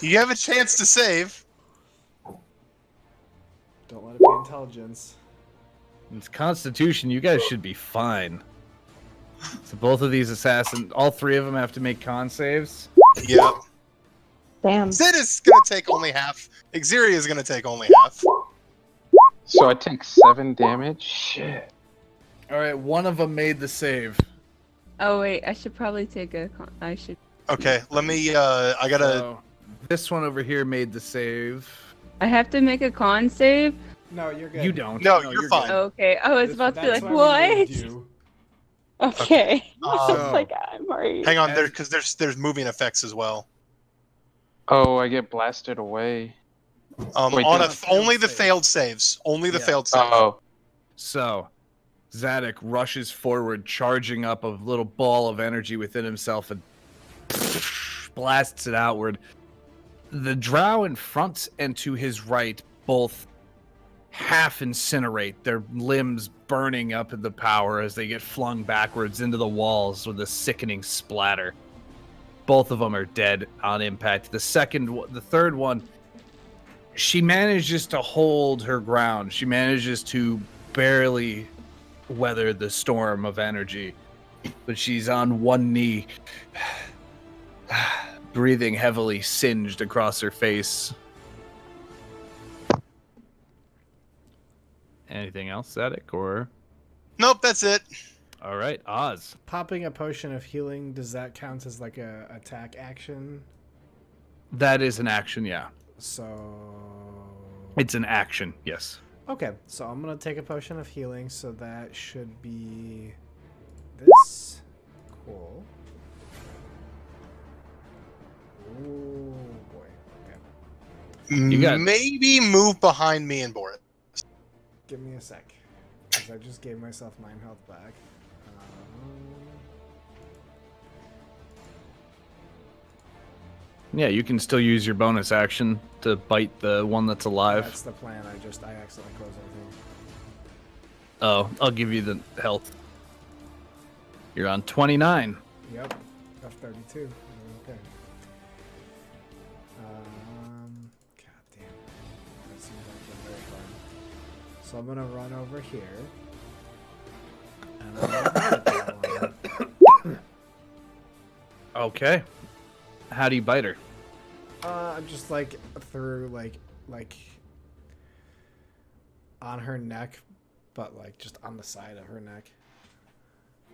[SPEAKER 11] You have a chance to save.
[SPEAKER 1] Don't let it be intelligence.
[SPEAKER 2] It's Constitution. You guys should be fine. So both of these assassins, all three of them have to make con saves.
[SPEAKER 11] Yep.
[SPEAKER 8] Damn.
[SPEAKER 11] Zid is gonna take only half. Xeria is gonna take only half.
[SPEAKER 6] So I take 7 damage. Shit.
[SPEAKER 2] All right, one of them made the save.
[SPEAKER 5] Oh wait, I should probably take I should.
[SPEAKER 11] Okay, let me. I gotta.
[SPEAKER 2] So, this one over here made the save.
[SPEAKER 5] I have to make a con save.
[SPEAKER 1] No, you're good.
[SPEAKER 2] You don't.
[SPEAKER 11] No, you're fine.
[SPEAKER 2] good.
[SPEAKER 5] Okay, I was about to be like,
[SPEAKER 1] That's why we moved
[SPEAKER 5] what?
[SPEAKER 1] you.
[SPEAKER 5] Okay. I
[SPEAKER 11] So-
[SPEAKER 5] was like, I'm already.
[SPEAKER 11] Hang on, there because there's moving effects as well.
[SPEAKER 6] Oh, I get blasted away. Wait,
[SPEAKER 11] On
[SPEAKER 6] that's
[SPEAKER 11] only the failed saves. Only the
[SPEAKER 2] Yeah.
[SPEAKER 11] failed saves.
[SPEAKER 6] Oh.
[SPEAKER 2] So, Zadok rushes forward, charging up a little ball of energy within himself and blasts it outward. The drow in front and to his right both half incinerate, their limbs burning up in the power as they get flung backwards into the walls with a sickening splatter. Both of them are dead on impact. The third one, she manages to hold her ground. She manages to barely weather the storm of energy, but she's on one knee, breathing heavily, singed across her face. Anything else, Zadok, or?
[SPEAKER 11] Nope, that's it.
[SPEAKER 2] All right, Oz.
[SPEAKER 1] Popping a potion of healing, does that count as like a attack action?
[SPEAKER 2] That is an action, yeah.
[SPEAKER 1] So
[SPEAKER 2] It's an action, yes.
[SPEAKER 1] okay, so I'm gonna take a potion of healing, so that should be this. Cool. Ooh boy. Okay.
[SPEAKER 2] You got-
[SPEAKER 11] Maybe move behind me and Boris.
[SPEAKER 1] Give me a sec. Because I just gave myself 9 health back.
[SPEAKER 2] Yeah, you can still use your bonus action to bite the one that's alive.
[SPEAKER 1] That's the plan. I accidentally closed everything.
[SPEAKER 2] Oh, I'll give you the health. You're on 29.
[SPEAKER 1] Yep. F32. Okay. God damn. That seems like a very fun. So I'm gonna run over here. And I'm gonna bite that one.
[SPEAKER 2] Okay. How do you bite her?
[SPEAKER 1] Just like through like on her neck, but like just on the side of her neck.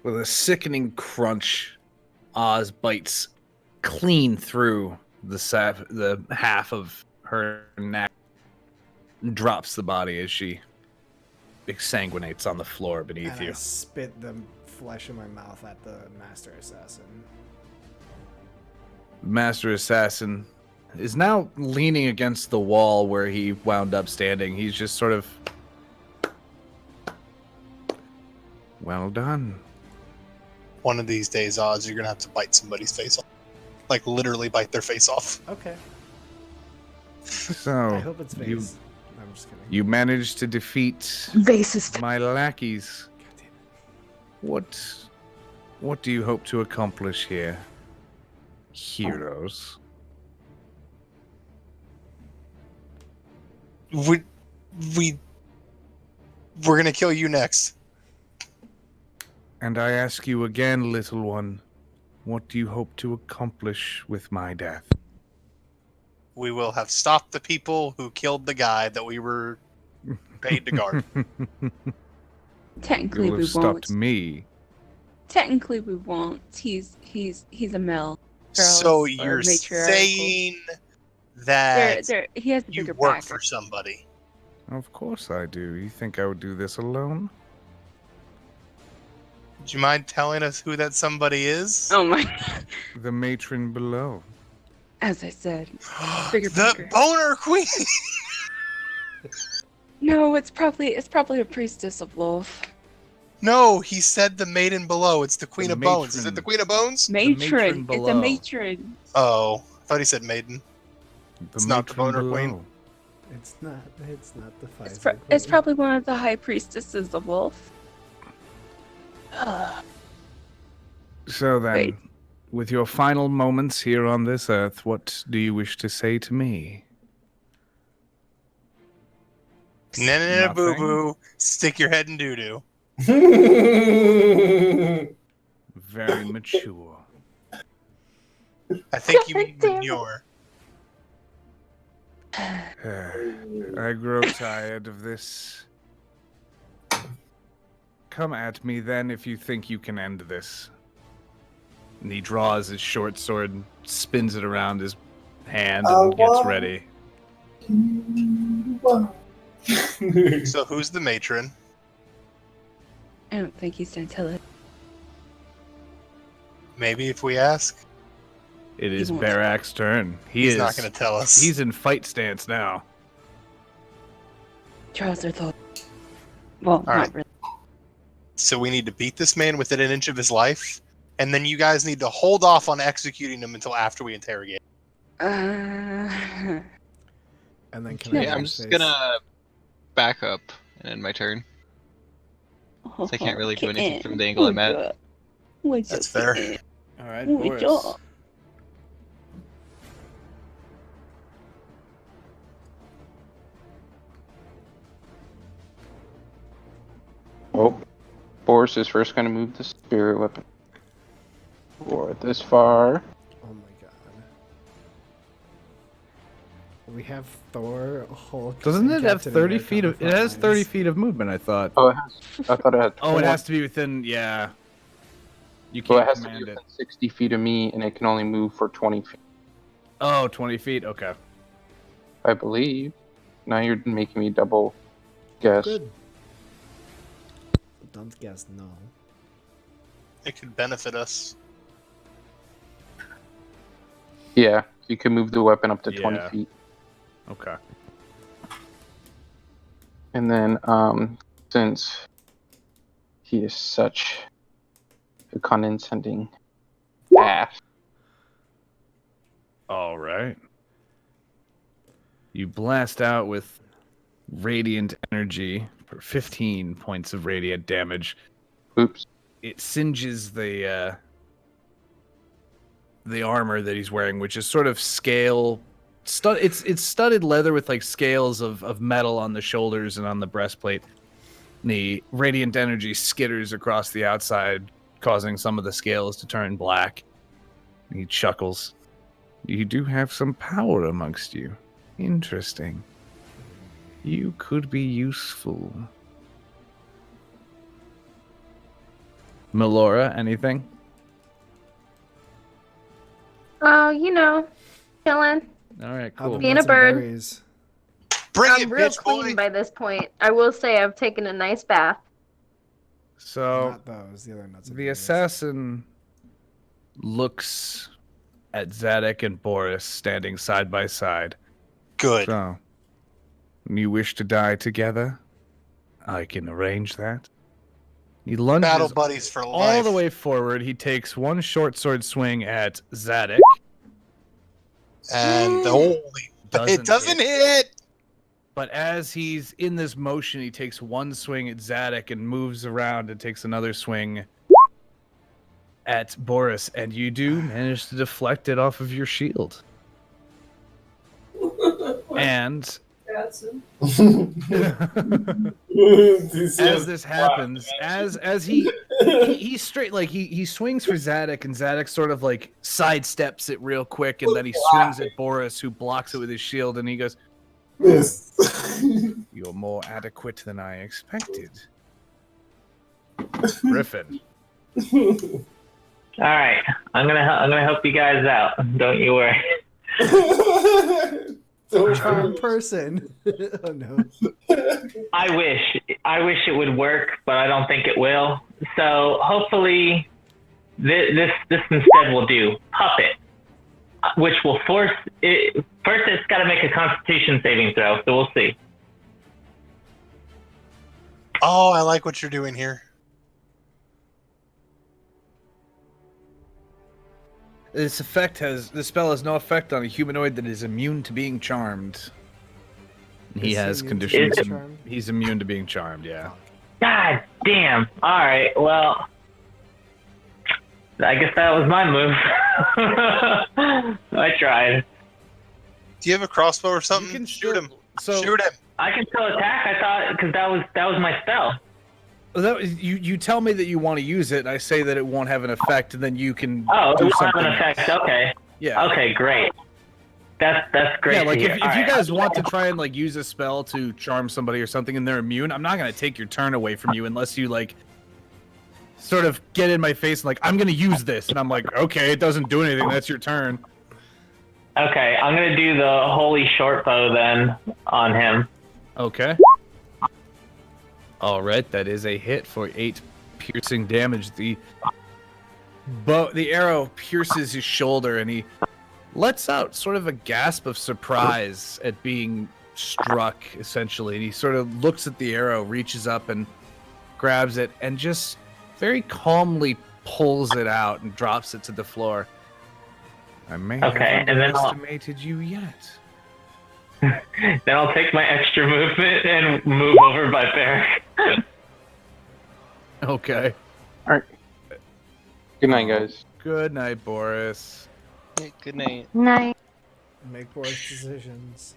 [SPEAKER 2] With a sickening crunch, Oz bites clean through the half of her neck and drops the body as she exsanguinates on the floor beneath
[SPEAKER 1] And
[SPEAKER 2] you.
[SPEAKER 1] I spit the flesh in my mouth at the Master Assassin.
[SPEAKER 2] Master Assassin is now leaning against the wall where he wound up standing. He's just sort of... Well done.
[SPEAKER 11] One of these days, Oz, you're gonna have to bite somebody's face off. Like literally bite their face off.
[SPEAKER 1] Okay.
[SPEAKER 2] So,
[SPEAKER 1] I hope it's
[SPEAKER 2] you,
[SPEAKER 1] Vase. I'm just kidding.
[SPEAKER 2] you managed to defeat
[SPEAKER 8] Racist.
[SPEAKER 2] my lackeys. What do you hope to accomplish here, heroes?
[SPEAKER 11] We're gonna kill you next.
[SPEAKER 2] And I ask you again, little one, what do you hope to accomplish with my death?
[SPEAKER 11] We will have stopped the people who killed the guy that we were paid to guard.
[SPEAKER 5] Technically,
[SPEAKER 2] You will
[SPEAKER 5] we
[SPEAKER 2] have stopped
[SPEAKER 5] won't.
[SPEAKER 2] me.
[SPEAKER 5] Technically, we won't. He's a male.
[SPEAKER 11] So
[SPEAKER 5] Girls
[SPEAKER 11] you're
[SPEAKER 5] are matriarchal.
[SPEAKER 11] saying that
[SPEAKER 5] He has a
[SPEAKER 11] you
[SPEAKER 5] bigger
[SPEAKER 11] work
[SPEAKER 5] backer.
[SPEAKER 11] for somebody.
[SPEAKER 2] Of course I do. You think I would do this alone?
[SPEAKER 11] Do you mind telling us who that somebody is?
[SPEAKER 5] Oh my!
[SPEAKER 2] The matron below.
[SPEAKER 5] As I said, bigger
[SPEAKER 11] The
[SPEAKER 5] backer.
[SPEAKER 11] boner queen.
[SPEAKER 5] No, it's probably a priestess of Wolf.
[SPEAKER 11] No, he said the maiden below. It's the Queen
[SPEAKER 1] The
[SPEAKER 11] of Bones. Is it
[SPEAKER 1] matron.
[SPEAKER 11] the Queen of Bones?
[SPEAKER 5] Matron. It's a
[SPEAKER 1] below.
[SPEAKER 5] matron.
[SPEAKER 11] Oh, I thought he said maiden.
[SPEAKER 1] The
[SPEAKER 11] It's not the
[SPEAKER 1] matron
[SPEAKER 11] boner
[SPEAKER 1] below.
[SPEAKER 11] queen.
[SPEAKER 1] It's not the
[SPEAKER 5] It's,
[SPEAKER 1] Pfizer
[SPEAKER 5] it's
[SPEAKER 1] queen.
[SPEAKER 5] probably one of the high priestesses of Wolf.
[SPEAKER 1] So then,
[SPEAKER 5] Wait.
[SPEAKER 1] with your final moments here on this earth, what do you wish to say to me?
[SPEAKER 11] Nah, boo boo. Stick your head in doo doo.
[SPEAKER 1] Very mature.
[SPEAKER 11] I think you mean manure.
[SPEAKER 1] I grow tired of this. Come at me then if you think you can end this. And he draws his short sword and spins it around his hand and gets ready.
[SPEAKER 11] So who's the matron?
[SPEAKER 5] I don't think he's gonna tell it.
[SPEAKER 11] Maybe if we ask.
[SPEAKER 1] It is
[SPEAKER 5] won't.
[SPEAKER 1] Barak's turn.
[SPEAKER 11] He's not going to tell us.
[SPEAKER 1] He's in fight stance now.
[SPEAKER 5] Charles are thought. Well, not
[SPEAKER 11] right.
[SPEAKER 5] really.
[SPEAKER 11] So we need to beat this man within an inch of his life, and then you guys need to hold off on executing him until after we interrogate.
[SPEAKER 1] And then can I
[SPEAKER 3] I'm just gonna back up and end my turn. So I can't really do anything from the angle I'm at.
[SPEAKER 11] That's fair.
[SPEAKER 1] All right,
[SPEAKER 5] Oh,
[SPEAKER 1] Boris.
[SPEAKER 5] yeah.
[SPEAKER 6] Oh, Boris is first going to move the spirit weapon forward this far.
[SPEAKER 1] Oh my god. We have Thor, Hulk.
[SPEAKER 2] Doesn't
[SPEAKER 1] and
[SPEAKER 2] it have
[SPEAKER 1] Captain
[SPEAKER 2] 30
[SPEAKER 1] America
[SPEAKER 2] feet
[SPEAKER 1] on
[SPEAKER 2] of?
[SPEAKER 1] the
[SPEAKER 2] It
[SPEAKER 1] front
[SPEAKER 2] has
[SPEAKER 1] lines.
[SPEAKER 2] 30 feet of movement. I thought.
[SPEAKER 6] Oh, it has. I thought it had.
[SPEAKER 2] Oh, it has to be within. Yeah. You
[SPEAKER 6] Well,
[SPEAKER 2] can't
[SPEAKER 6] it has to be
[SPEAKER 2] command it.
[SPEAKER 6] within 60 feet of me, and it can only move for 20 feet,
[SPEAKER 2] Oh, 20 feet. Okay.
[SPEAKER 6] I believe. Now you're making me double guess.
[SPEAKER 1] Good. Don't guess no.
[SPEAKER 11] It could benefit us.
[SPEAKER 6] Yeah, you can move the weapon up to 20
[SPEAKER 2] Yeah.
[SPEAKER 6] feet.
[SPEAKER 2] Okay.
[SPEAKER 6] And then, since he is such a condescending ass,
[SPEAKER 1] All right. You blast out with radiant energy for 15 points of radiant damage.
[SPEAKER 6] Oops.
[SPEAKER 1] It singes the armor that he's wearing, which is sort of scale. It's studded leather with like scales of metal on the shoulders and on the breastplate. The radiant energy skitters across the outside, causing some of the scales to turn black. He chuckles. You do have some power amongst you. Interesting. You could be useful. Melora, anything?
[SPEAKER 8] Oh, you know, chilling.
[SPEAKER 1] All right, cool.
[SPEAKER 8] Being a bird.
[SPEAKER 11] Bring
[SPEAKER 8] I'm
[SPEAKER 11] it,
[SPEAKER 8] real
[SPEAKER 11] bitch,
[SPEAKER 8] clean
[SPEAKER 11] boy.
[SPEAKER 8] by this point. I will say I've taken a nice bath.
[SPEAKER 1] So
[SPEAKER 9] Not those, the other nuts.
[SPEAKER 1] the assassin looks at Zadok and Boris standing side by side.
[SPEAKER 11] Good.
[SPEAKER 1] So, you wish to die together? I can arrange that. He lunges
[SPEAKER 11] Battle buddies for
[SPEAKER 1] all
[SPEAKER 11] life.
[SPEAKER 1] the way forward. He takes one short sword swing at Zadok.
[SPEAKER 11] And holy, it doesn't hit.
[SPEAKER 1] But as he's in this motion, he takes one swing at Zadok and moves around and takes another swing at Boris, and you do manage to deflect it off of your shield. And as this happens, as he straight like he swings for Zadok, and Zadok sort of like sidesteps it real quick, and then he swings at Boris, who blocks it with his shield, and he goes, "You're more adequate than I expected." Griffin.
[SPEAKER 10] All right, I'm gonna help you guys out. Don't you worry.
[SPEAKER 1] Charm person. Oh no.
[SPEAKER 10] I wish it would work, but I don't think it will. So hopefully, this instead will do. Puppet, which will force it. First, it's got to make a Constitution saving throw. So we'll see.
[SPEAKER 11] Oh, I like what you're doing here.
[SPEAKER 2] This spell has no effect on a humanoid that is immune to being charmed. He
[SPEAKER 17] Is he
[SPEAKER 2] has
[SPEAKER 17] immune to
[SPEAKER 2] conditions.
[SPEAKER 17] being charmed?
[SPEAKER 2] He's immune to being charmed. Yeah.
[SPEAKER 10] God damn. All right. Well, I guess that was my move. I tried.
[SPEAKER 11] Do you have a crossbow or something?
[SPEAKER 2] You can
[SPEAKER 11] shoot him.
[SPEAKER 2] So
[SPEAKER 11] Shoot him.
[SPEAKER 10] I can still attack. I thought because that was my spell.
[SPEAKER 2] You tell me that you want to use it, and I say that it won't have an effect, and then you can
[SPEAKER 10] Oh, it
[SPEAKER 2] do
[SPEAKER 10] won't have
[SPEAKER 2] something
[SPEAKER 10] an effect.
[SPEAKER 2] else.
[SPEAKER 10] Okay.
[SPEAKER 2] Yeah.
[SPEAKER 10] Okay. Great. That's great.
[SPEAKER 2] Yeah, like
[SPEAKER 10] to
[SPEAKER 2] if
[SPEAKER 10] hear.
[SPEAKER 2] you
[SPEAKER 10] All right.
[SPEAKER 2] guys want to try and like use a spell to charm somebody or something, and they're immune, I'm not gonna take your turn away from you unless you like sort of get in my face and like I'm gonna use this, and I'm like, okay, it doesn't do anything. That's your turn.
[SPEAKER 10] Okay, I'm gonna do the holy short bow then on him.
[SPEAKER 2] Okay. All right, that is a hit for 8 piercing damage. The arrow pierces his shoulder, and he lets out sort of a gasp of surprise at being struck, essentially. And he sort of looks at the arrow, reaches up and grabs it, and just very calmly pulls it out and drops it to the floor. I may have underestimated you yet.
[SPEAKER 10] Then I'll take my extra movement and move over by Bear.
[SPEAKER 2] Okay.
[SPEAKER 6] All right. Good night, guys.
[SPEAKER 2] Good night, Boris.
[SPEAKER 3] Yeah, good night.
[SPEAKER 8] Night.
[SPEAKER 17] Make poor decisions.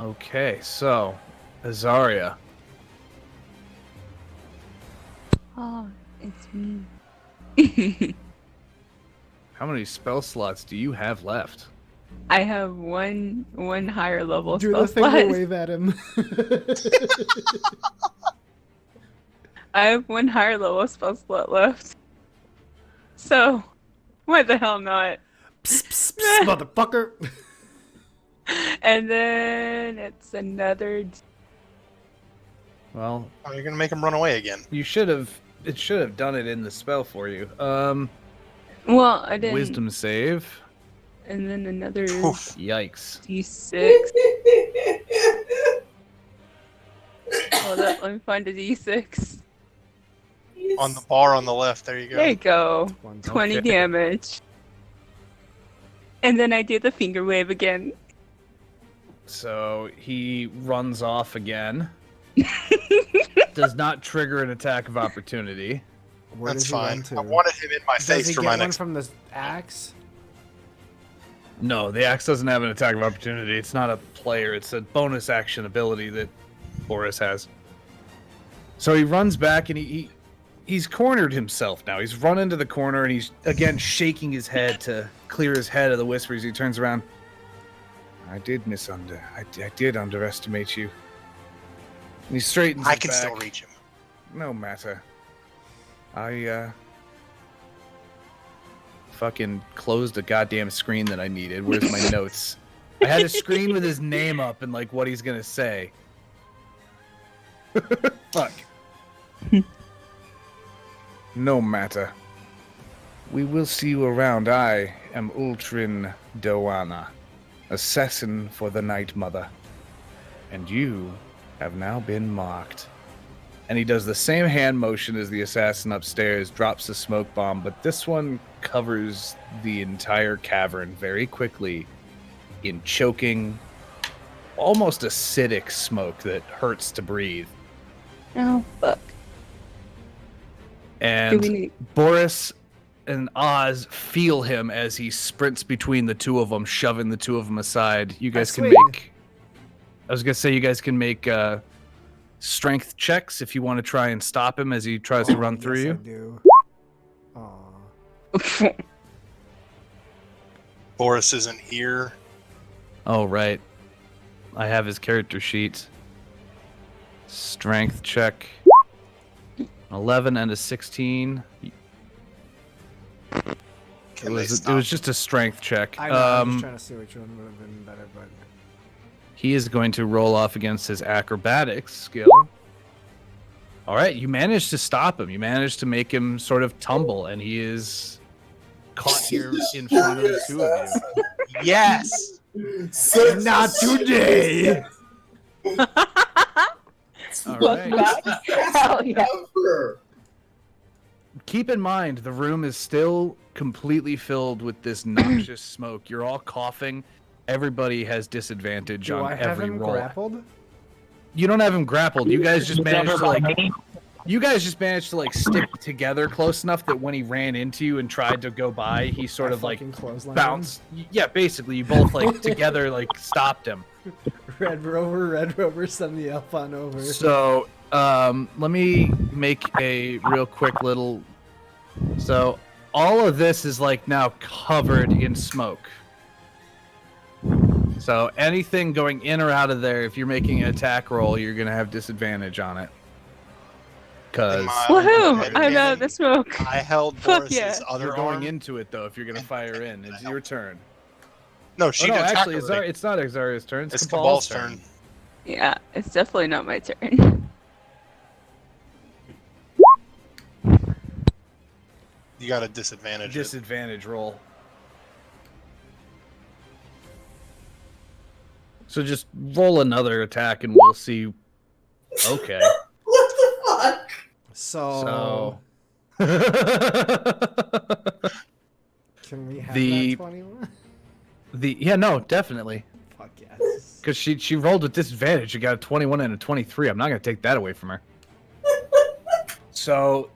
[SPEAKER 2] Okay, so Azaria.
[SPEAKER 5] Oh, it's me.
[SPEAKER 2] How many spell slots do you have left?
[SPEAKER 5] I have one higher level
[SPEAKER 17] Do
[SPEAKER 5] spell
[SPEAKER 17] the thing
[SPEAKER 5] slot.
[SPEAKER 17] to wave at him.
[SPEAKER 5] I have one higher level spell slot left. So, why the hell not?
[SPEAKER 17] Psst, psst, motherfucker.
[SPEAKER 5] And then it's another.
[SPEAKER 2] Well,
[SPEAKER 11] Oh, you're gonna make him run away again.
[SPEAKER 2] you should have. It should have done it in the spell for you.
[SPEAKER 5] Well, I didn't.
[SPEAKER 2] Wisdom save.
[SPEAKER 5] And then another
[SPEAKER 2] Yikes.
[SPEAKER 5] D6. Hold up, let me find a D6.
[SPEAKER 11] On the bar on the left. There you go.
[SPEAKER 5] There you go.
[SPEAKER 17] 20.
[SPEAKER 5] 20
[SPEAKER 2] Okay.
[SPEAKER 5] damage. And then I do the finger wave again.
[SPEAKER 2] So he runs off again. Does not trigger an attack of opportunity.
[SPEAKER 17] Where
[SPEAKER 11] That's
[SPEAKER 17] does he run
[SPEAKER 11] fine.
[SPEAKER 17] to?
[SPEAKER 11] I wanted him in my
[SPEAKER 17] Does
[SPEAKER 11] face
[SPEAKER 17] he
[SPEAKER 11] for
[SPEAKER 17] get
[SPEAKER 11] my
[SPEAKER 17] one
[SPEAKER 11] next.
[SPEAKER 17] from the axe?
[SPEAKER 2] No, the axe doesn't have an attack of opportunity. It's not a player. It's a bonus action ability that Boris has. So he runs back and he's cornered himself now. He's run into the corner and he's again shaking his head to clear his head of the whispers. He turns around. I did I did underestimate you. And he straightens
[SPEAKER 11] I
[SPEAKER 2] his
[SPEAKER 11] can
[SPEAKER 2] back.
[SPEAKER 11] still reach him.
[SPEAKER 2] No matter. I fucking closed a goddamn screen that I needed. Where's my notes? I had a screen with his name up and like what he's gonna say. Fuck. No matter. We will see you around. I am Ultrin Doana, assassin for the Night Mother. And you have now been marked. And he does the same hand motion as the assassin upstairs, drops the smoke bomb, but this one covers the entire cavern very quickly in choking, almost acidic smoke that hurts to breathe.
[SPEAKER 5] Oh, fuck.
[SPEAKER 2] And Boris and Oz feel him as he sprints between the two of them, shoving the two of them aside. You guys can make... I was going to say you guys can make strength checks if you want to try and stop him as he tries to run through you.
[SPEAKER 17] I do. Aw.
[SPEAKER 11] Boris isn't here.
[SPEAKER 2] Oh, right. I have his character sheet. Strength check. 11 and a 16. It was just a strength check.
[SPEAKER 17] I know, I'm just trying to see which one would have been better, but...
[SPEAKER 2] He is going to roll off against his acrobatics skill. All right, you managed to stop him. You managed to make him sort of tumble, and he is caught here in front of the two of you.
[SPEAKER 11] Yes!
[SPEAKER 17] Not today!
[SPEAKER 1] All right.
[SPEAKER 8] Hell yeah.
[SPEAKER 1] Keep in mind, the room is still completely filled with this noxious smoke. You're all coughing. Everybody has disadvantage
[SPEAKER 17] Do
[SPEAKER 1] on
[SPEAKER 17] I have
[SPEAKER 1] every
[SPEAKER 17] him
[SPEAKER 1] roll.
[SPEAKER 17] grappled?
[SPEAKER 1] You don't have him grappled. You guys just managed to like stick together close enough that when he ran into you and tried to go by, he sort of like bounced. Yeah, basically, you both like together like stopped him.
[SPEAKER 17] Red Rover, send the elf on over.
[SPEAKER 1] So, let me make a real quick little. So, all of this is like now covered in smoke. So, anything going in or out of there, if you're making an attack roll, you're gonna have disadvantage on it. Cause
[SPEAKER 5] Woohoo! I'm out of the smoke.
[SPEAKER 11] I held
[SPEAKER 5] Fuck
[SPEAKER 11] Boris's
[SPEAKER 5] yeah.
[SPEAKER 11] other
[SPEAKER 1] You're going
[SPEAKER 11] arm.
[SPEAKER 1] into it though. If you're gonna fire in, it's your turn.
[SPEAKER 11] No, she
[SPEAKER 1] oh, no,
[SPEAKER 11] did attack
[SPEAKER 1] actually,
[SPEAKER 11] already.
[SPEAKER 1] it's not Azaria's turn. It's
[SPEAKER 11] Cabal's
[SPEAKER 1] Cabal's turn.
[SPEAKER 5] Yeah, it's definitely not my turn.
[SPEAKER 11] You got a disadvantage.
[SPEAKER 1] Disadvantage roll. So just roll another attack and we'll see. Okay.
[SPEAKER 7] What the fuck?
[SPEAKER 17] So can we have
[SPEAKER 1] The-
[SPEAKER 17] that 21?
[SPEAKER 1] Yeah, no, definitely.
[SPEAKER 17] Fuck yes.
[SPEAKER 1] Because she rolled with disadvantage. She got a 21 and a 23. I'm not going to take that away from her. So,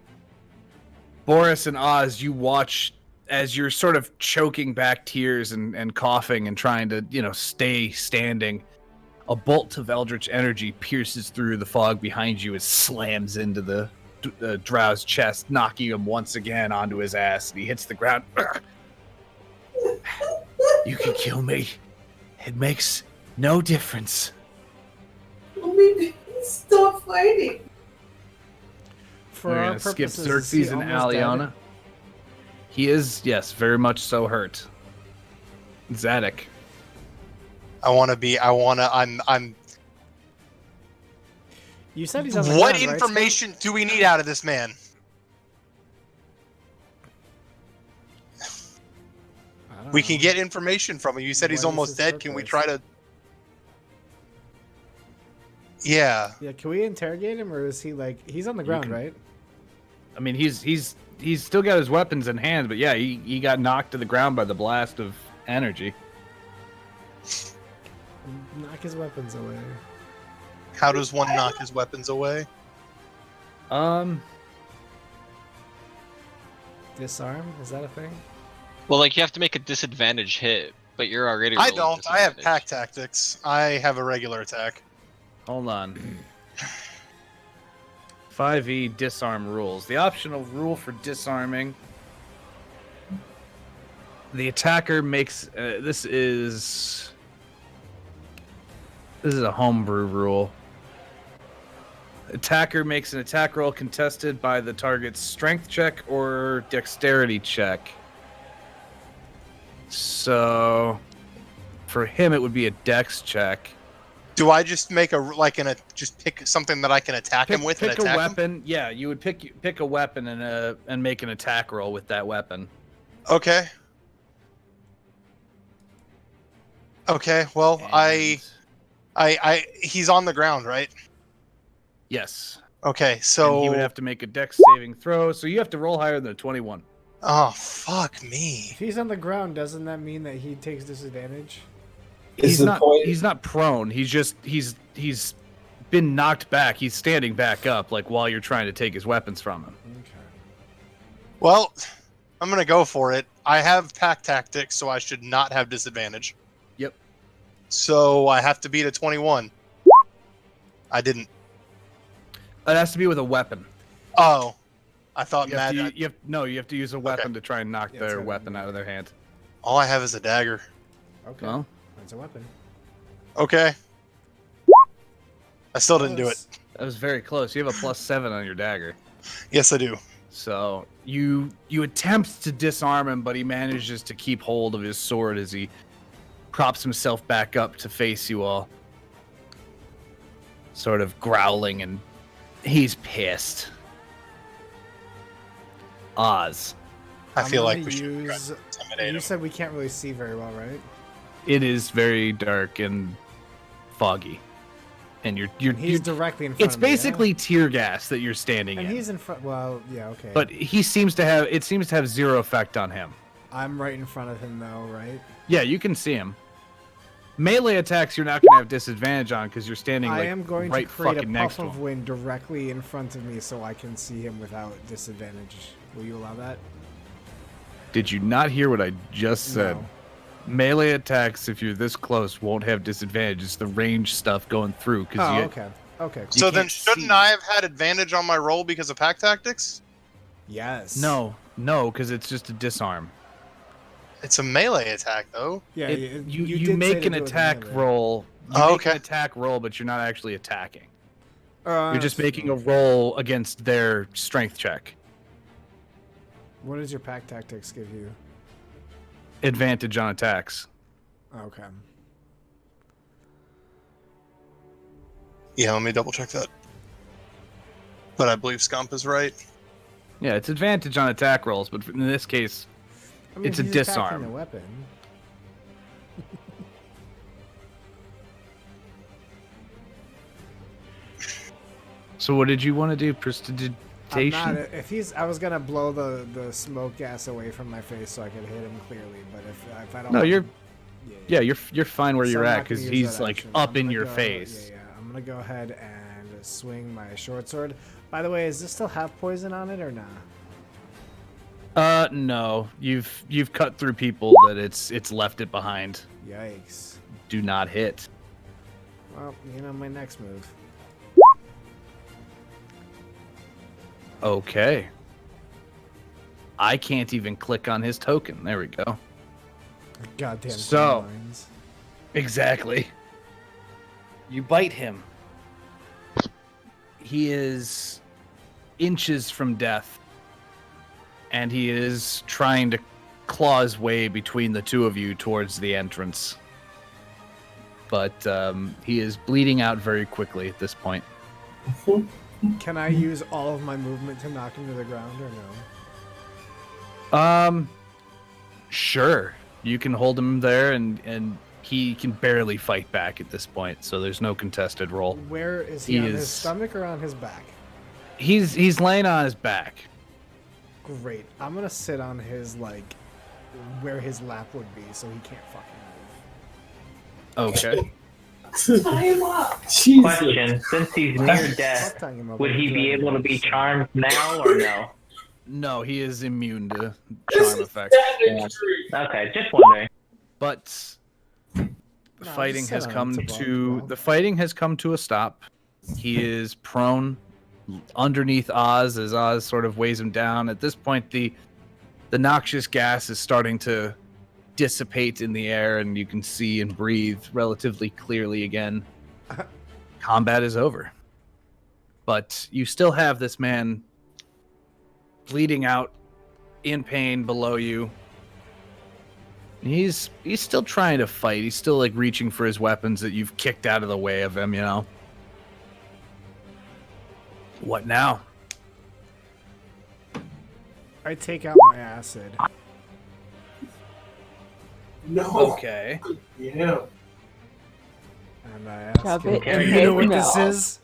[SPEAKER 1] Boris and Oz, you watch as you're sort of choking back tears and coughing and trying to, stay standing. A bolt of eldritch energy pierces through the fog behind you and slams into the Drow's chest, knocking him once again onto his ass. And he hits the ground. You can kill me. It makes no difference.
[SPEAKER 7] Well, maybe stop fighting.
[SPEAKER 17] For
[SPEAKER 1] We're
[SPEAKER 17] our
[SPEAKER 1] gonna skip
[SPEAKER 17] purposes, is
[SPEAKER 1] Xerxes
[SPEAKER 17] he
[SPEAKER 1] and
[SPEAKER 17] almost dead?
[SPEAKER 1] Aliana. He is, yes, very much so hurt. Zadok.
[SPEAKER 11] I'm.
[SPEAKER 17] You said he's on the
[SPEAKER 11] What
[SPEAKER 17] ground, right,
[SPEAKER 11] information do we need out of this man? We can get information from him. You said he's
[SPEAKER 17] What is
[SPEAKER 11] almost
[SPEAKER 17] his
[SPEAKER 11] dead. Can we
[SPEAKER 17] purpose?
[SPEAKER 11] try to? Yeah.
[SPEAKER 17] Yeah, can we interrogate him, or is he like he's on the ground,
[SPEAKER 1] can-
[SPEAKER 17] right?
[SPEAKER 1] I mean, he's still got his weapons in hand, but yeah, he got knocked to the ground by the blast of energy.
[SPEAKER 17] Knock his weapons away.
[SPEAKER 11] How does one knock his weapons away?
[SPEAKER 17] Disarm? Is that a thing?
[SPEAKER 3] Well, like you have to make a disadvantage hit, but you're already.
[SPEAKER 11] I
[SPEAKER 3] rolling
[SPEAKER 11] don't. I have
[SPEAKER 3] disadvantage.
[SPEAKER 11] pack tactics. I have a regular attack.
[SPEAKER 1] Hold on. 5e disarm rules. The optional rule for disarming. The attacker makes this is a homebrew rule. Attacker makes an attack roll contested by the target's strength check or dexterity check. So for him it would be a dex check.
[SPEAKER 11] Do I just make just pick something that I can attack him with and
[SPEAKER 1] Pick a
[SPEAKER 11] attack him?
[SPEAKER 1] weapon. Yeah, you would pick a weapon and make an attack roll with that weapon.
[SPEAKER 11] Okay. Okay. Well,
[SPEAKER 1] And-
[SPEAKER 11] he's on the ground, right?
[SPEAKER 1] Yes.
[SPEAKER 11] Okay.
[SPEAKER 1] And
[SPEAKER 11] So
[SPEAKER 1] he would have to make a dex saving throw, so you have to roll higher than a 21.
[SPEAKER 11] Oh, fuck me.
[SPEAKER 17] If he's on the ground, doesn't that mean that he takes disadvantage?
[SPEAKER 1] He's not prone. He's been knocked back. He's standing back up like while you're trying to take his weapons from him.
[SPEAKER 11] Well, I'm gonna go for it. I have pack tactics, so I should not have disadvantage.
[SPEAKER 1] Yep.
[SPEAKER 11] So I have to beat a 21. I didn't.
[SPEAKER 1] It has to be with a weapon.
[SPEAKER 11] Oh, I thought
[SPEAKER 1] You have,
[SPEAKER 11] Mad.
[SPEAKER 1] to, you have to use a weapon to try and knock
[SPEAKER 17] it's
[SPEAKER 1] their
[SPEAKER 17] gotta
[SPEAKER 1] weapon
[SPEAKER 17] be-
[SPEAKER 1] out of their hand.
[SPEAKER 11] All I have is a dagger.
[SPEAKER 17] Okay.
[SPEAKER 1] Well,
[SPEAKER 17] That's a weapon.
[SPEAKER 11] Okay. I still didn't do it.
[SPEAKER 1] that was very close. You have a +7 on your dagger.
[SPEAKER 11] Yes, I do.
[SPEAKER 1] So you attempt to disarm him, but he manages to keep hold of his sword as he props himself back up to face you all. Sort of growling, and he's pissed. Oz.
[SPEAKER 11] I feel
[SPEAKER 17] I'm
[SPEAKER 11] like we
[SPEAKER 17] gonna
[SPEAKER 11] should try
[SPEAKER 17] use.
[SPEAKER 11] to intimidate
[SPEAKER 17] You
[SPEAKER 11] him.
[SPEAKER 17] said we can't really see very well, right?
[SPEAKER 1] It is very dark and foggy. and you're
[SPEAKER 17] He's directly in front
[SPEAKER 1] it's
[SPEAKER 17] of me.
[SPEAKER 1] basically tear gas that you're standing
[SPEAKER 17] And
[SPEAKER 1] in.
[SPEAKER 17] he's in front. Well, yeah, okay.
[SPEAKER 1] But it seems to have zero effect on him.
[SPEAKER 17] I'm right in front of him, though, right?
[SPEAKER 1] Yeah, you can see him. Melee attacks you're not going to have disadvantage on because you're standing
[SPEAKER 17] I am going
[SPEAKER 1] right
[SPEAKER 17] to create a
[SPEAKER 1] fucking next
[SPEAKER 17] puff
[SPEAKER 1] to
[SPEAKER 17] of
[SPEAKER 1] him.
[SPEAKER 17] wind directly in front of me so I can see him without disadvantage. Will you allow that?
[SPEAKER 1] Did you not hear what I just said?
[SPEAKER 17] No.
[SPEAKER 1] Melee attacks, if you're this close, won't have disadvantage. It's the range stuff going through.
[SPEAKER 17] Oh, okay. Okay. Cool.
[SPEAKER 11] So then, shouldn't I have had advantage on my roll because of pack tactics?
[SPEAKER 17] Yes.
[SPEAKER 1] No, because it's just a disarm.
[SPEAKER 11] It's a melee attack, though.
[SPEAKER 17] Yeah,
[SPEAKER 1] You
[SPEAKER 17] did say
[SPEAKER 1] make
[SPEAKER 17] to
[SPEAKER 1] an
[SPEAKER 17] do it with
[SPEAKER 1] attack
[SPEAKER 17] melee.
[SPEAKER 1] roll. You make an attack roll, but you're not actually attacking. You're just making a roll against their strength check.
[SPEAKER 17] What does your pack tactics give you?
[SPEAKER 1] Advantage on attacks.
[SPEAKER 17] Okay.
[SPEAKER 11] Yeah, let me double check that. But I believe Scump is right.
[SPEAKER 1] Yeah, it's advantage on attack rolls, but in this case,
[SPEAKER 17] I mean,
[SPEAKER 1] it's a
[SPEAKER 17] he's attacking
[SPEAKER 1] disarm.
[SPEAKER 17] the weapon.
[SPEAKER 1] So what did you want to do? Prestidigitation?
[SPEAKER 17] I'm not. If he's, I was gonna blow the smoke gas away from my face so I could hit him clearly. But if I don't.
[SPEAKER 1] No, you're. Yeah, you're fine where
[SPEAKER 17] So
[SPEAKER 1] you're
[SPEAKER 17] I'm
[SPEAKER 1] at
[SPEAKER 17] not gonna
[SPEAKER 1] because
[SPEAKER 17] use
[SPEAKER 1] he's
[SPEAKER 17] that
[SPEAKER 1] like
[SPEAKER 17] action.
[SPEAKER 1] up
[SPEAKER 17] I'm
[SPEAKER 1] in
[SPEAKER 17] gonna
[SPEAKER 1] your
[SPEAKER 17] go-
[SPEAKER 1] face.
[SPEAKER 17] Yeah, I'm gonna go ahead and swing my short sword. By the way, does this still have poison on it or not?
[SPEAKER 1] No. You've cut through people that it's left it behind.
[SPEAKER 17] Yikes.
[SPEAKER 1] Do not hit.
[SPEAKER 17] Well, you know my next move.
[SPEAKER 1] Okay. I can't even click on his token. There we go.
[SPEAKER 17] Goddamn.
[SPEAKER 1] So,
[SPEAKER 17] lines.
[SPEAKER 1] exactly. You bite him. He is inches from death. And he is trying to claw his way between the two of you towards the entrance. But he is bleeding out very quickly at this point.
[SPEAKER 17] Can I use all of my movement to knock him to the ground or no?
[SPEAKER 1] Sure. You can hold him there, and he can barely fight back at this point, so there's no contested roll.
[SPEAKER 17] Where is he? On his stomach or on his back?
[SPEAKER 1] He's laying on his back.
[SPEAKER 17] Great. I'm gonna sit on his where his lap would be, so he can't fucking move.
[SPEAKER 1] Okay.
[SPEAKER 7] Tie him up.
[SPEAKER 10] Question: since he's near death, would he be able to be charmed now or no?
[SPEAKER 1] No, he is immune to charm effects.
[SPEAKER 10] Okay, just wondering.
[SPEAKER 1] But the
[SPEAKER 17] No,
[SPEAKER 1] fighting
[SPEAKER 17] just
[SPEAKER 1] has
[SPEAKER 17] sit on
[SPEAKER 1] come
[SPEAKER 17] him, it's a
[SPEAKER 1] to
[SPEAKER 17] ball.
[SPEAKER 1] the fighting has come to a stop. He is prone underneath Oz as Oz sort of weighs him down. At this point, the noxious gas is starting to dissipate in the air, and you can see and breathe relatively clearly again. Combat is over, but you still have this man bleeding out in pain below you. He's still trying to fight. He's still reaching for his weapons that you've kicked out of the way of him, you know. What now?
[SPEAKER 17] I take out my acid.
[SPEAKER 9] No.
[SPEAKER 1] Okay.
[SPEAKER 9] Yeah.
[SPEAKER 17] And I ask
[SPEAKER 7] Shove
[SPEAKER 17] him,
[SPEAKER 7] it
[SPEAKER 17] do
[SPEAKER 7] in
[SPEAKER 17] you know
[SPEAKER 7] his
[SPEAKER 17] what this
[SPEAKER 7] mouth.
[SPEAKER 17] is?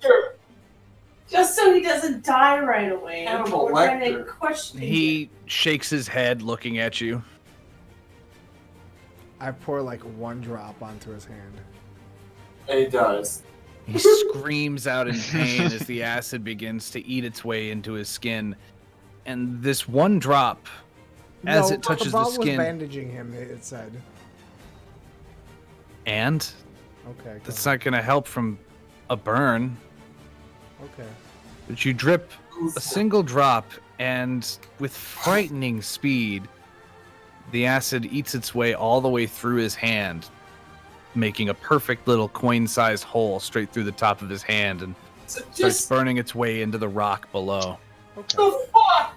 [SPEAKER 7] Just so he doesn't die right away.
[SPEAKER 9] Hannibal
[SPEAKER 7] We're trying to
[SPEAKER 9] Lecter.
[SPEAKER 7] question him.
[SPEAKER 1] He shakes his head looking at you.
[SPEAKER 17] I pour one drop onto his hand.
[SPEAKER 9] He does.
[SPEAKER 1] He screams out in pain as the acid begins to eat its way into his skin. And this one drop, as it touches the
[SPEAKER 17] Cabal was
[SPEAKER 1] skin,
[SPEAKER 17] bandaging him, it said.
[SPEAKER 1] and
[SPEAKER 17] Okay.
[SPEAKER 1] that's not going to help from a burn.
[SPEAKER 17] Okay.
[SPEAKER 1] But you drip a single drop, and with frightening speed, the acid eats its way all the way through his hand, making a perfect little coin-sized hole straight through the top of his hand, and starts burning its way into the rock below.
[SPEAKER 17] Okay.
[SPEAKER 7] The fuck?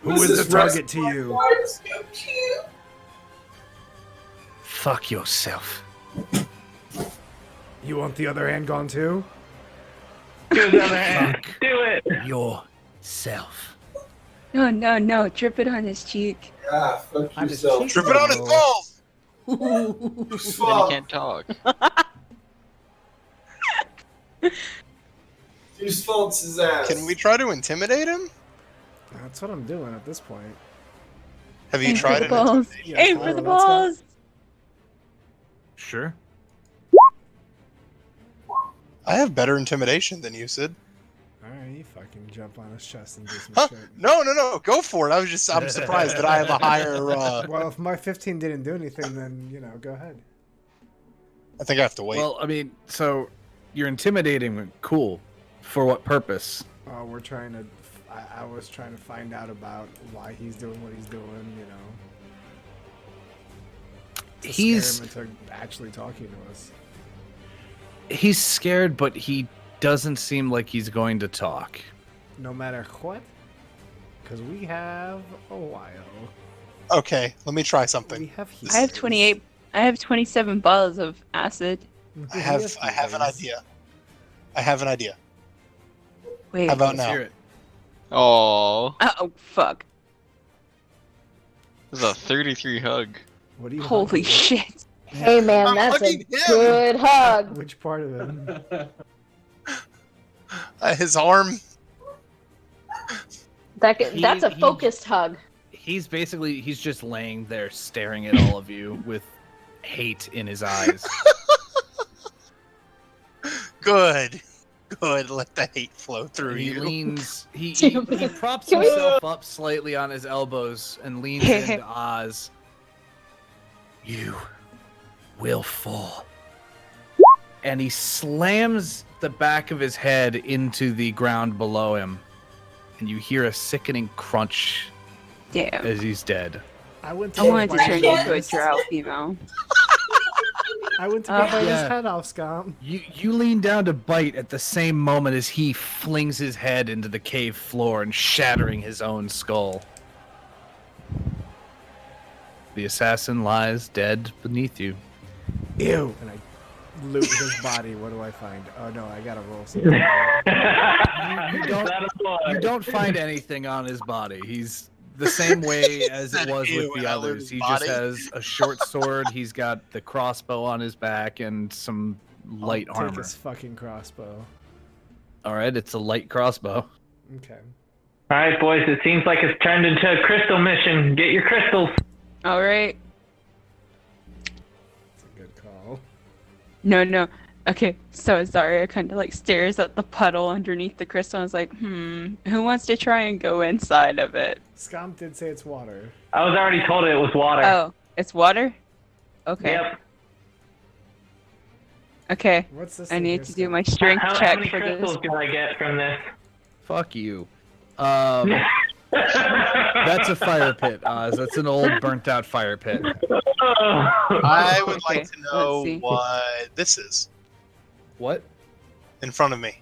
[SPEAKER 17] Who is the target to you?
[SPEAKER 1] Fuck yourself.
[SPEAKER 17] You want the other hand gone too?
[SPEAKER 10] Do the other hand. Do it.
[SPEAKER 1] Yourself.
[SPEAKER 5] No. Drip it on his cheek.
[SPEAKER 9] Yeah, fuck
[SPEAKER 17] On his
[SPEAKER 9] yourself.
[SPEAKER 17] cheek?
[SPEAKER 11] Trip it on his balls!
[SPEAKER 3] Then he can't talk.
[SPEAKER 9] Whose fault's his ass?
[SPEAKER 11] Can we try to intimidate him?
[SPEAKER 17] That's what I'm doing at this point.
[SPEAKER 11] Have you
[SPEAKER 5] Aim for
[SPEAKER 11] tried
[SPEAKER 5] the
[SPEAKER 11] an
[SPEAKER 5] balls.
[SPEAKER 11] intimidation?
[SPEAKER 5] Aim for
[SPEAKER 17] Tyler,
[SPEAKER 5] the
[SPEAKER 17] let's go.
[SPEAKER 5] balls.
[SPEAKER 1] Sure.
[SPEAKER 11] I have better intimidation than you, Sid.
[SPEAKER 17] Alright, you fucking jump on his chest and do some
[SPEAKER 11] Huh?
[SPEAKER 17] shit.
[SPEAKER 11] No, go for it. I'm surprised that I have a higher.
[SPEAKER 17] Well, if my 15 didn't do anything, then, go ahead.
[SPEAKER 11] I think I have to wait.
[SPEAKER 1] Well, I mean, so you're intimidating. Cool. For what purpose?
[SPEAKER 17] We're trying to. I was trying to find out about why he's doing what he's doing, To
[SPEAKER 1] He's
[SPEAKER 17] scare him into actually talking to us.
[SPEAKER 1] he's scared, but he doesn't seem like he's going to talk.
[SPEAKER 17] No matter what? Because we have a while.
[SPEAKER 11] Okay, let me try something.
[SPEAKER 17] We have
[SPEAKER 5] I have 28. I have 27 balls of acid.
[SPEAKER 11] I have an idea. I have an idea.
[SPEAKER 5] Wait.
[SPEAKER 11] How about
[SPEAKER 1] Let's
[SPEAKER 11] now?
[SPEAKER 1] hear it.
[SPEAKER 3] Oh,
[SPEAKER 5] Oh fuck!
[SPEAKER 3] this is a 33 hug.
[SPEAKER 17] What are you
[SPEAKER 5] Holy
[SPEAKER 17] hugging?
[SPEAKER 5] shit!
[SPEAKER 8] Hey man,
[SPEAKER 11] I'm
[SPEAKER 8] that's a
[SPEAKER 11] hugging him.
[SPEAKER 8] good hug.
[SPEAKER 17] Which part of him?
[SPEAKER 11] His arm.
[SPEAKER 8] That's a focused hug.
[SPEAKER 1] He's just laying there staring at all of you with hate in his eyes.
[SPEAKER 11] Good. Let the hate flow through
[SPEAKER 1] He
[SPEAKER 11] you.
[SPEAKER 1] leans. He props himself up slightly on his elbows and leans into Oz. You will fall. And he slams the back of his head into the ground below him, and you hear a sickening crunch.
[SPEAKER 5] Damn.
[SPEAKER 1] As he's dead.
[SPEAKER 17] I wanted
[SPEAKER 5] to turn into a drow female.
[SPEAKER 17] I went to go bite his head off, Scum.
[SPEAKER 1] You lean down to bite at the same moment as he flings his head into the cave floor and shattering his own skull. The assassin lies dead beneath you.
[SPEAKER 17] Ew. And I loot his body. What do I find? Oh no, I gotta roll something.
[SPEAKER 1] You don't find anything on his body. He's the same way as it was with the others. He just has a short sword. He's got the crossbow on his back and some light
[SPEAKER 17] Take
[SPEAKER 1] armor.
[SPEAKER 17] his fucking crossbow.
[SPEAKER 1] All right, it's a light crossbow.
[SPEAKER 17] Okay.
[SPEAKER 10] All right, boys. It seems like it's turned into a crystal mission. Get your crystals.
[SPEAKER 5] All right.
[SPEAKER 17] That's a good call.
[SPEAKER 5] No. Okay, so Zarya kind of like stares at the puddle underneath the crystal and is like, who wants to try and go inside of it?
[SPEAKER 17] Scum did say it's water.
[SPEAKER 10] I was already told it was water.
[SPEAKER 5] Oh, it's water? Okay.
[SPEAKER 10] Yep.
[SPEAKER 5] Okay.
[SPEAKER 17] What's this
[SPEAKER 5] I
[SPEAKER 17] thing
[SPEAKER 5] need
[SPEAKER 17] here,
[SPEAKER 5] to do
[SPEAKER 17] Scum?
[SPEAKER 5] my strength
[SPEAKER 10] How
[SPEAKER 5] check
[SPEAKER 10] many
[SPEAKER 5] for
[SPEAKER 10] crystals
[SPEAKER 5] this.
[SPEAKER 10] can I get from this?
[SPEAKER 1] Fuck you. That's a fire pit, Oz. That's an old burnt out fire pit.
[SPEAKER 11] I would
[SPEAKER 5] Okay,
[SPEAKER 11] like to know
[SPEAKER 5] let's see.
[SPEAKER 11] what this is
[SPEAKER 1] What?
[SPEAKER 11] in front of me.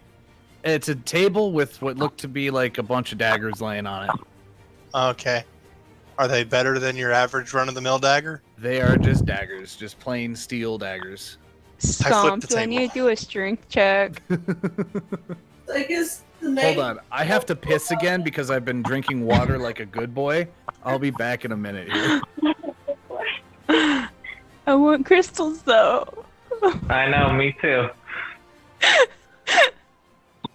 [SPEAKER 1] It's a table with what looked to be like a bunch of daggers laying on it.
[SPEAKER 11] Okay. Are they better than your average run-of-the-mill dagger?
[SPEAKER 1] They are just daggers, just plain steel daggers.
[SPEAKER 5] Stomp,
[SPEAKER 11] the
[SPEAKER 5] do I
[SPEAKER 11] table.
[SPEAKER 5] need to do a strength check?
[SPEAKER 7] I guess the
[SPEAKER 1] Hold
[SPEAKER 7] name.
[SPEAKER 1] on, I have to piss again because I've been drinking water like a good boy. I'll be back in a minute here.
[SPEAKER 5] I want crystals though.
[SPEAKER 10] I know, me too.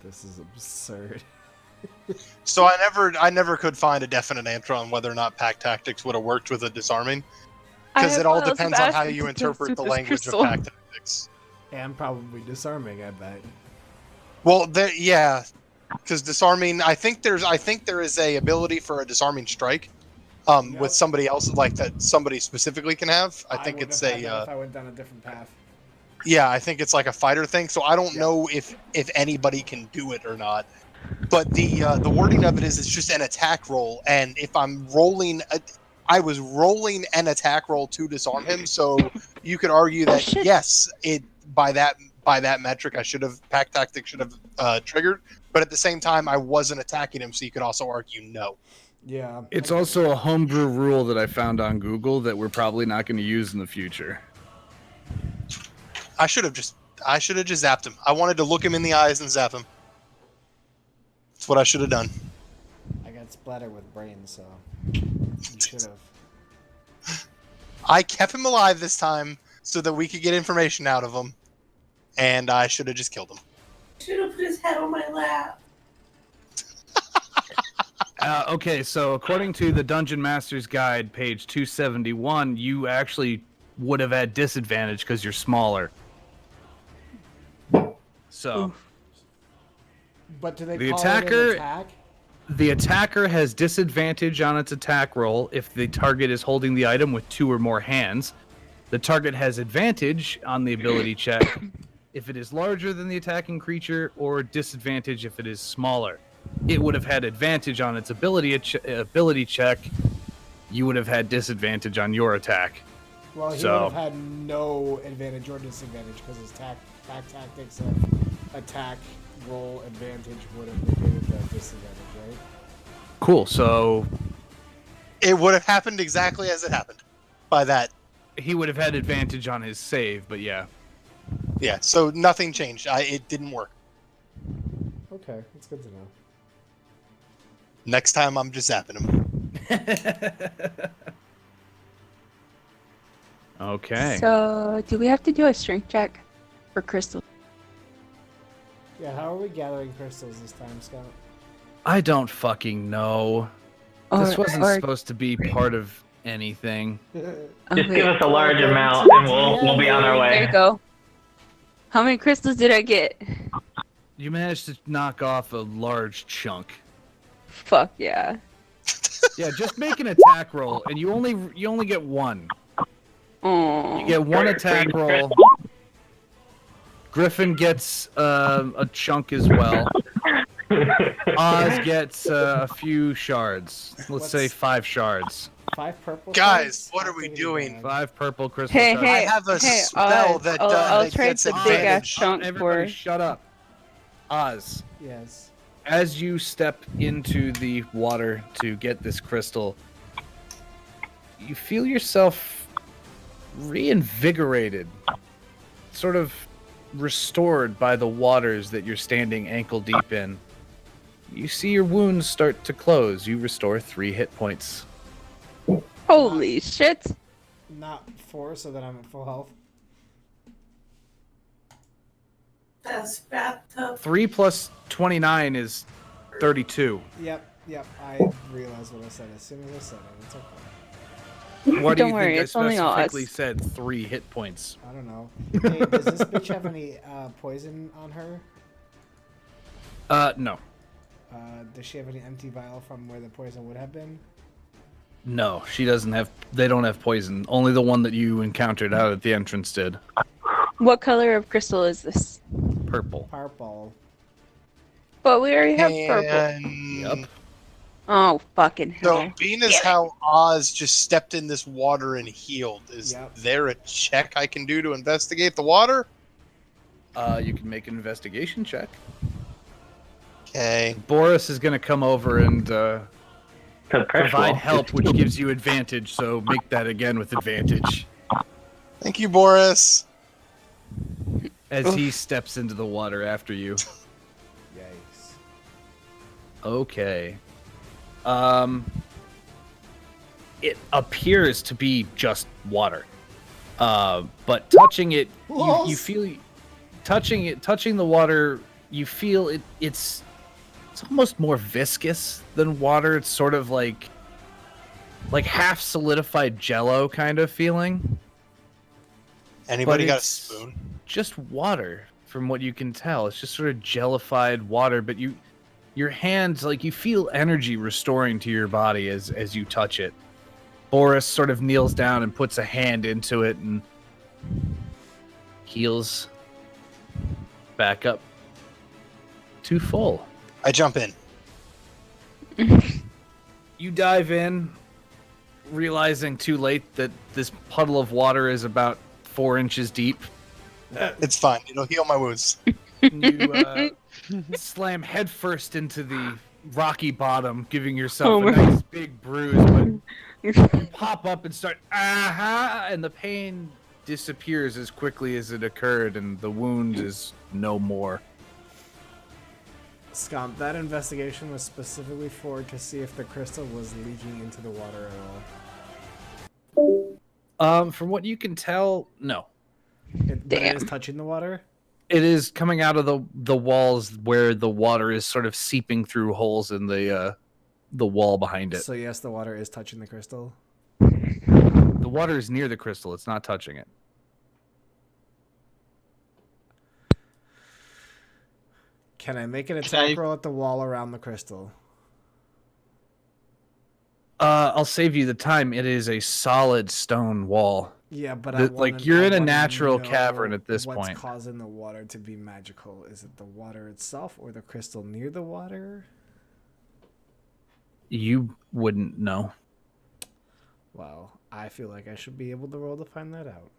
[SPEAKER 17] This is absurd.
[SPEAKER 11] So I never could find a definite answer on whether or not pack tactics would have worked with a disarming, because it all depends on how you interpret the language of pack tactics.
[SPEAKER 17] And probably disarming, I bet.
[SPEAKER 11] Well, yeah, because disarming, I think there is a ability for a disarming strike, with somebody else like that somebody specifically can have. I think it's
[SPEAKER 17] would've had
[SPEAKER 11] a
[SPEAKER 17] that if I went down a different path.
[SPEAKER 11] yeah, I think it's like a fighter thing. So I don't know if anybody can do it or not. But the wording of it is it's just an attack roll, and if I'm rolling, I was rolling an attack roll to disarm him. So you could argue that yes, by that metric, pack tactic should have triggered. But at the same time, I wasn't attacking him, so you could also argue no.
[SPEAKER 17] Yeah.
[SPEAKER 1] It's also a homebrew rule that I found on Google that we're probably not going to use in the future.
[SPEAKER 11] I should have just zapped him. I wanted to look him in the eyes and zap him. That's what I should have done.
[SPEAKER 17] I got splattered with brains, so you should have.
[SPEAKER 11] I kept him alive this time so that we could get information out of him, and I should have just killed him.
[SPEAKER 7] Should have put his head on my lap.
[SPEAKER 2] Okay, so according to the Dungeon Master's Guide, page 271, you actually would have had disadvantage because you're smaller. So,
[SPEAKER 17] But do they
[SPEAKER 2] the
[SPEAKER 17] call
[SPEAKER 2] attacker,
[SPEAKER 17] it an attack?
[SPEAKER 2] the attacker has disadvantage on its attack roll if the target is holding the item with 2 or more hands. The target has advantage on the ability check if it is larger than the attacking creature, or disadvantage if it is smaller. It would have had advantage on its ability check. You would have had disadvantage on your attack.
[SPEAKER 17] Well, he would have had no advantage or disadvantage because his attack tactics of attack roll advantage would have negated the disadvantage, right?
[SPEAKER 2] Cool. So
[SPEAKER 11] it would have happened exactly as it happened. By that,
[SPEAKER 2] he would have had advantage on his save, but yeah.
[SPEAKER 11] Yeah. So nothing changed. It didn't work.
[SPEAKER 17] Okay, that's good to know.
[SPEAKER 11] Next time, I'm just zapping him.
[SPEAKER 2] Okay.
[SPEAKER 5] So, do we have to do a strength check for crystals?
[SPEAKER 17] Yeah, how are we gathering crystals this time, Scott?
[SPEAKER 2] I don't fucking know. This wasn't supposed to be part of anything.
[SPEAKER 10] Just give us a large amount and we'll be on our way.
[SPEAKER 5] There you go. How many crystals did I get?
[SPEAKER 2] You managed to knock off a large chunk.
[SPEAKER 5] Fuck yeah.
[SPEAKER 2] Yeah, just make an attack roll, and you only get 1.
[SPEAKER 5] Oh.
[SPEAKER 2] You get 1 attack roll. Griffin gets a chunk as well. Oz gets a few shards. Let's say 5 shards.
[SPEAKER 17] 5 purple.
[SPEAKER 11] Guys, what are we doing?
[SPEAKER 2] 5 purple crystal
[SPEAKER 5] Hey,
[SPEAKER 2] shards.
[SPEAKER 5] hey,
[SPEAKER 11] I have a
[SPEAKER 5] hey,
[SPEAKER 11] spell
[SPEAKER 5] Oz,
[SPEAKER 11] that
[SPEAKER 5] I'll trade
[SPEAKER 11] gets
[SPEAKER 5] the big ass
[SPEAKER 11] advantage.
[SPEAKER 5] chunk
[SPEAKER 2] Everybody
[SPEAKER 5] for.
[SPEAKER 2] shut up. Oz.
[SPEAKER 17] Yes.
[SPEAKER 2] As you step into the water to get this crystal, you feel yourself reinvigorated, sort of restored by the waters that you're standing ankle deep in. You see your wounds start to close. You restore 3 hit points.
[SPEAKER 5] Holy shit.
[SPEAKER 17] Not 4, so that I'm at full health.
[SPEAKER 7] That's bathtub.
[SPEAKER 2] 3 plus 29 is 32.
[SPEAKER 17] Yep. I realized what I said as soon as I said it. It's okay.
[SPEAKER 2] What do
[SPEAKER 5] Don't
[SPEAKER 2] you
[SPEAKER 5] worry,
[SPEAKER 2] think
[SPEAKER 5] it's
[SPEAKER 2] I
[SPEAKER 5] only
[SPEAKER 2] specifically
[SPEAKER 5] us.
[SPEAKER 2] said 3 hit points?
[SPEAKER 17] I don't know. Hey, does this bitch have any poison on her?
[SPEAKER 2] No.
[SPEAKER 17] Does she have any empty vial from where the poison would have been?
[SPEAKER 2] No, she doesn't have. They don't have poison. Only the one that you encountered out at the entrance did.
[SPEAKER 5] What color of crystal is this?
[SPEAKER 2] Purple.
[SPEAKER 17] Purple.
[SPEAKER 5] But we already have purple.
[SPEAKER 2] Yep.
[SPEAKER 5] Oh, fucking hell.
[SPEAKER 11] So, being as how Oz just stepped in this water and healed, is there a check I can do to investigate the water?
[SPEAKER 2] You can make an investigation check.
[SPEAKER 11] Okay.
[SPEAKER 2] Boris is going to come over and provide help, which gives you advantage. So make that again with advantage.
[SPEAKER 11] Thank you, Boris.
[SPEAKER 2] As he steps into the water after you.
[SPEAKER 17] Yikes.
[SPEAKER 2] Okay. It appears to be just water. But touching it, you feel touching the water, you feel it's almost more viscous than water. It's sort of like half solidified jello kind of feeling.
[SPEAKER 11] Anybody
[SPEAKER 2] But
[SPEAKER 11] got a
[SPEAKER 2] it's
[SPEAKER 11] spoon?
[SPEAKER 2] Just water, from what you can tell. It's just sort of jellified water, but your hands, you feel energy restoring to your body as you touch it. Boris sort of kneels down and puts a hand into it and heals back up to full.
[SPEAKER 11] I jump in.
[SPEAKER 2] You dive in, realizing too late that this puddle of water is about 4 inches deep.
[SPEAKER 11] It's fine. It'll heal my wounds.
[SPEAKER 2] You slam headfirst into the rocky bottom, giving yourself a nice big bruise. But you pop up and start, and the pain disappears as quickly as it occurred, and the wound is no more.
[SPEAKER 17] Scump, that investigation was specifically to see if the crystal was leaking into the water at all.
[SPEAKER 2] From what you can tell, no.
[SPEAKER 17] But it is touching the water?
[SPEAKER 2] It is coming out of the walls where the water is sort of seeping through holes in the wall behind it.
[SPEAKER 17] So yes, the water is touching the crystal.
[SPEAKER 2] The water is near the crystal. It's not touching it.
[SPEAKER 17] Can I make an attack roll at the wall around the crystal?
[SPEAKER 2] I'll save you the time. It is a solid stone wall.
[SPEAKER 17] Yeah, but
[SPEAKER 2] like you're in a natural cavern at this
[SPEAKER 17] what's
[SPEAKER 2] point.
[SPEAKER 17] causing the water to be magical? Is it the water itself or the crystal near the water?
[SPEAKER 2] You wouldn't know.
[SPEAKER 17] Well, I feel like I should be able to roll to find that out.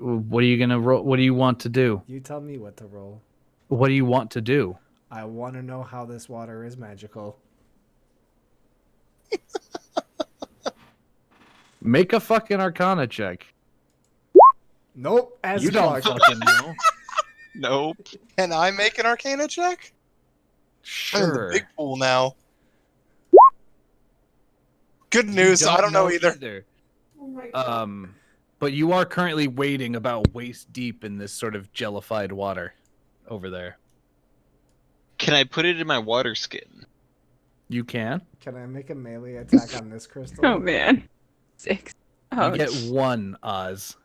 [SPEAKER 2] What are you gonna roll? What do you want to do?
[SPEAKER 17] You tell me what to roll.
[SPEAKER 2] What do you want to do?
[SPEAKER 17] I want to know how this water is magical.
[SPEAKER 2] Make a fucking Arcana check.
[SPEAKER 17] Nope. As
[SPEAKER 2] you don't
[SPEAKER 17] fuck.
[SPEAKER 2] fucking know.
[SPEAKER 3] Nope.
[SPEAKER 11] Can I make an Arcana check? I'm in the
[SPEAKER 2] Sure.
[SPEAKER 11] big pool now. Good news. I don't know either.
[SPEAKER 7] Oh my God.
[SPEAKER 2] But you are currently wading about waist deep in this sort of jellified water over there.
[SPEAKER 3] Can I put it in my water skin?
[SPEAKER 2] You can.
[SPEAKER 17] Can I make a melee attack on this crystal?
[SPEAKER 5] Oh man. 6. Oh,
[SPEAKER 2] You get 1, Oz.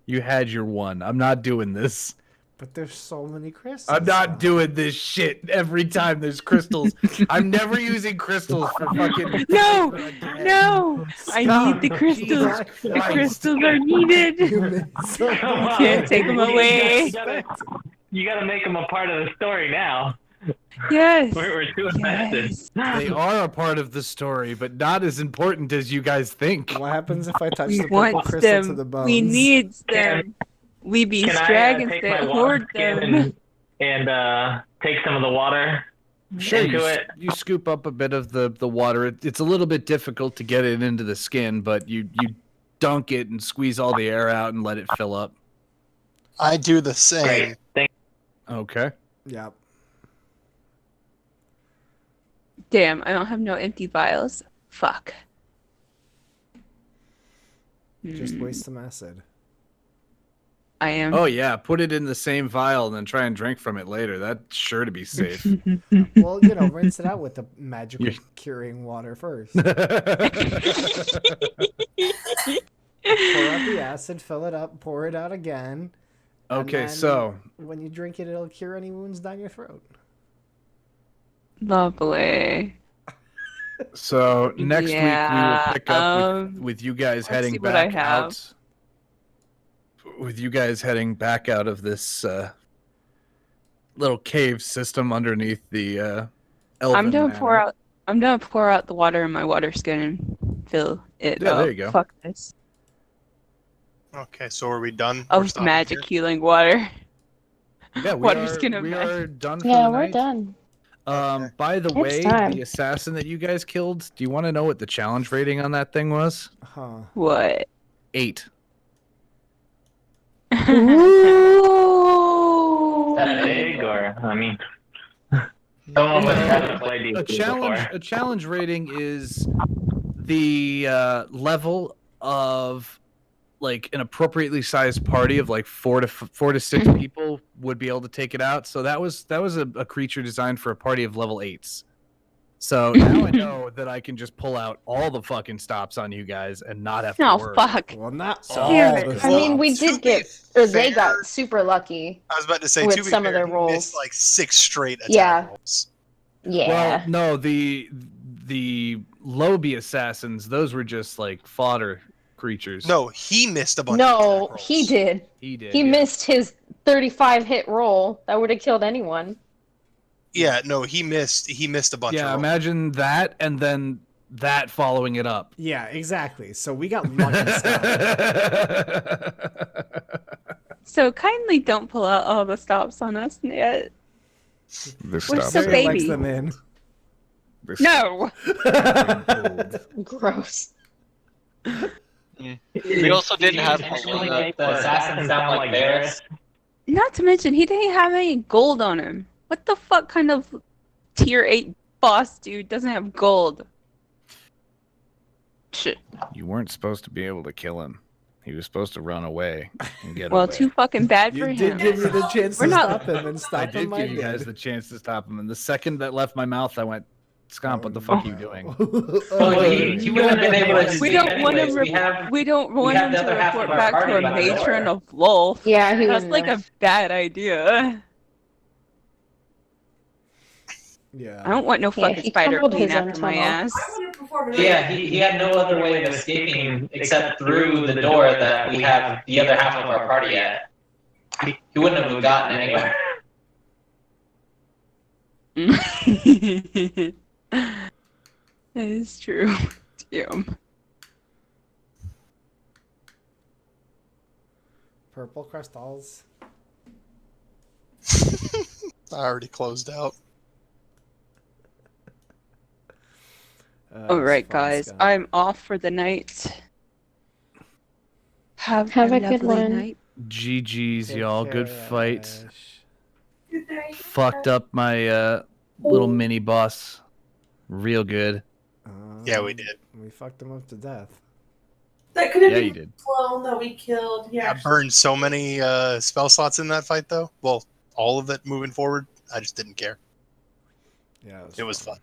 [SPEAKER 2] You had your 1. I'm not doing this.
[SPEAKER 17] But there's so many crystals.
[SPEAKER 2] I'm not doing this shit every time there's crystals. I'm never using crystals for fucking...
[SPEAKER 5] No! No! I need the crystals.
[SPEAKER 2] Jesus
[SPEAKER 5] The
[SPEAKER 2] Christ.
[SPEAKER 5] crystals are needed. You can't take them away.
[SPEAKER 10] You gotta make them a part of the story now.
[SPEAKER 5] Yes.
[SPEAKER 10] We're too invested.
[SPEAKER 2] They are a part of the story, but not as important as you guys think.
[SPEAKER 17] What happens if I touch
[SPEAKER 5] We
[SPEAKER 17] the purple
[SPEAKER 5] want
[SPEAKER 17] crystal
[SPEAKER 5] them.
[SPEAKER 17] to the bones?
[SPEAKER 5] We need them. We be
[SPEAKER 10] Can
[SPEAKER 5] dragons
[SPEAKER 10] I take
[SPEAKER 5] that
[SPEAKER 10] my
[SPEAKER 5] hoard
[SPEAKER 10] water skin
[SPEAKER 5] them.
[SPEAKER 10] and take some of the water
[SPEAKER 2] Sure,
[SPEAKER 10] into
[SPEAKER 2] you,
[SPEAKER 10] it?
[SPEAKER 2] you scoop up a bit of the water. It's a little bit difficult to get it into the skin, but you dunk it and squeeze all the air out and let it fill up.
[SPEAKER 11] I do the same.
[SPEAKER 2] Okay.
[SPEAKER 17] Yep.
[SPEAKER 5] Damn, I don't have no empty vials. Fuck.
[SPEAKER 17] Just waste some acid.
[SPEAKER 5] I am.
[SPEAKER 2] Oh yeah, put it in the same vial and then try and drink from it later. That's sure to be safe.
[SPEAKER 17] Well, rinse it out with the magical curing water first. Pour out the acid, fill it up, pour it out again. and
[SPEAKER 2] Okay,
[SPEAKER 17] then
[SPEAKER 2] so
[SPEAKER 17] when you drink it, it'll cure any wounds down your throat.
[SPEAKER 5] Lovely.
[SPEAKER 2] So next week we will pick up with you guys
[SPEAKER 5] let's
[SPEAKER 2] heading
[SPEAKER 5] see what I
[SPEAKER 2] back
[SPEAKER 5] have.
[SPEAKER 2] out. With you guys heading back out of this little cave system underneath the Elven
[SPEAKER 5] I'm gonna
[SPEAKER 2] Manor.
[SPEAKER 5] pour out. I'm gonna pour out the water in my water skin and fill it
[SPEAKER 2] Yeah,
[SPEAKER 5] up.
[SPEAKER 2] there you go.
[SPEAKER 5] Fuck this.
[SPEAKER 11] Okay, so are we done? We're
[SPEAKER 5] Of
[SPEAKER 11] stopping
[SPEAKER 5] magic
[SPEAKER 11] here?
[SPEAKER 5] healing water.
[SPEAKER 2] Yeah,
[SPEAKER 5] Water skin of
[SPEAKER 2] we
[SPEAKER 5] magic.
[SPEAKER 2] are done for
[SPEAKER 8] Yeah,
[SPEAKER 2] the
[SPEAKER 8] we're
[SPEAKER 2] night.
[SPEAKER 8] done.
[SPEAKER 2] By the
[SPEAKER 8] It's
[SPEAKER 2] way,
[SPEAKER 8] time.
[SPEAKER 2] the assassin that you guys killed, do you want to know what the challenge rating on that thing was?
[SPEAKER 17] Huh.
[SPEAKER 5] What?
[SPEAKER 2] 8.
[SPEAKER 8] Ooh.
[SPEAKER 10] That big, or I mean, someone would have played these
[SPEAKER 2] A challenge rating is the level of like an appropriately sized party of like 4 to 6 people would be able to take it out. So that was a creature designed for a party of level 8s. So now I know that I can just pull out all the fucking stops on you guys and not have to
[SPEAKER 5] No,
[SPEAKER 2] worry.
[SPEAKER 5] fuck.
[SPEAKER 17] Well, not
[SPEAKER 2] So-
[SPEAKER 17] all
[SPEAKER 5] Damn
[SPEAKER 17] the
[SPEAKER 5] it.
[SPEAKER 8] I mean, we
[SPEAKER 11] To
[SPEAKER 8] did
[SPEAKER 11] be
[SPEAKER 8] get, or they
[SPEAKER 11] fair-
[SPEAKER 8] got super lucky.
[SPEAKER 11] I was about to say,
[SPEAKER 8] with
[SPEAKER 11] to be
[SPEAKER 8] some of
[SPEAKER 11] fair,
[SPEAKER 8] their
[SPEAKER 11] he
[SPEAKER 8] rolls.
[SPEAKER 11] missed like 6 straight attack
[SPEAKER 8] Yeah.
[SPEAKER 11] rolls.
[SPEAKER 8] Yeah.
[SPEAKER 2] Well, no, the Lobi assassins, those were just like fodder creatures.
[SPEAKER 11] No, he missed a bunch of
[SPEAKER 8] No,
[SPEAKER 11] attack rolls.
[SPEAKER 8] he did.
[SPEAKER 2] He did.
[SPEAKER 8] He
[SPEAKER 2] yeah.
[SPEAKER 8] missed his 35 hit roll. That would have killed anyone.
[SPEAKER 11] Yeah, no, he missed a bunch of
[SPEAKER 2] Yeah,
[SPEAKER 11] rolls.
[SPEAKER 2] imagine that and then that following it up.
[SPEAKER 17] Yeah, exactly. So we got lucky stuff.
[SPEAKER 5] So kindly don't pull out all the stops on us yet.
[SPEAKER 12] This
[SPEAKER 5] We're
[SPEAKER 12] stuff.
[SPEAKER 5] so
[SPEAKER 17] Sarah likes
[SPEAKER 5] baby.
[SPEAKER 17] them in.
[SPEAKER 12] This
[SPEAKER 5] No.
[SPEAKER 8] Gross.
[SPEAKER 3] We also didn't have
[SPEAKER 15] Actually,
[SPEAKER 3] Helena.
[SPEAKER 15] make the assassin sound like Varys.
[SPEAKER 5] Not to mention, he didn't have any gold on him. What the fuck kind of tier 8 boss dude doesn't have gold? Shit.
[SPEAKER 2] You weren't supposed to be able to kill him.
[SPEAKER 1] He was supposed to run away and get
[SPEAKER 5] Well,
[SPEAKER 1] away.
[SPEAKER 5] too fucking bad for
[SPEAKER 17] You
[SPEAKER 5] him.
[SPEAKER 17] did give me the chance
[SPEAKER 5] We're
[SPEAKER 17] to
[SPEAKER 5] not-
[SPEAKER 17] stop him, and
[SPEAKER 1] I
[SPEAKER 17] stop
[SPEAKER 1] did
[SPEAKER 17] him.
[SPEAKER 1] give you guys the chance to stop him, and the second that left my mouth, I went, "Scomp, what the fuck are you doing?"
[SPEAKER 15] Well, he wouldn't have been able to
[SPEAKER 5] We
[SPEAKER 15] escape
[SPEAKER 5] don't want him.
[SPEAKER 15] anyways.
[SPEAKER 5] We don't
[SPEAKER 15] we
[SPEAKER 5] want
[SPEAKER 15] have
[SPEAKER 5] him
[SPEAKER 15] the
[SPEAKER 5] to
[SPEAKER 15] other half
[SPEAKER 5] report
[SPEAKER 15] of our
[SPEAKER 5] back to
[SPEAKER 15] party
[SPEAKER 5] a
[SPEAKER 15] by the
[SPEAKER 5] matron
[SPEAKER 15] door.
[SPEAKER 5] of Wolf.
[SPEAKER 8] Yeah, he
[SPEAKER 5] That's
[SPEAKER 8] wouldn't
[SPEAKER 5] like
[SPEAKER 8] have.
[SPEAKER 5] a bad idea.
[SPEAKER 17] Yeah.
[SPEAKER 5] I don't want no
[SPEAKER 8] Yeah,
[SPEAKER 5] fucking
[SPEAKER 8] he
[SPEAKER 5] spider
[SPEAKER 8] crumbled
[SPEAKER 5] queen
[SPEAKER 8] his own
[SPEAKER 5] after my
[SPEAKER 8] tunnel.
[SPEAKER 5] ass.
[SPEAKER 15] Yeah, he had no other way of escaping except through the door that we have the other half of our party at. He wouldn't have gotten anywhere.
[SPEAKER 5] That is true. Damn.
[SPEAKER 17] Purple crystals.
[SPEAKER 11] I already closed out.
[SPEAKER 5] All right, guys. I'm off for the night. Have
[SPEAKER 8] a
[SPEAKER 5] a
[SPEAKER 8] good
[SPEAKER 5] lovely
[SPEAKER 8] one.
[SPEAKER 5] night.
[SPEAKER 1] GG's,
[SPEAKER 17] Take
[SPEAKER 1] y'all.
[SPEAKER 17] care,
[SPEAKER 1] Good fight.
[SPEAKER 17] Ash.
[SPEAKER 1] Fucked up my little mini boss. Real good.
[SPEAKER 11] Yeah, we did.
[SPEAKER 17] We fucked him up to death.
[SPEAKER 7] That could have
[SPEAKER 1] Yeah,
[SPEAKER 7] been
[SPEAKER 1] you did.
[SPEAKER 7] the clone that we killed. Yeah.
[SPEAKER 11] I burned so many spell slots in that fight, though. Well, all of it moving forward. I just didn't care.
[SPEAKER 17] Yeah,
[SPEAKER 11] It was fun.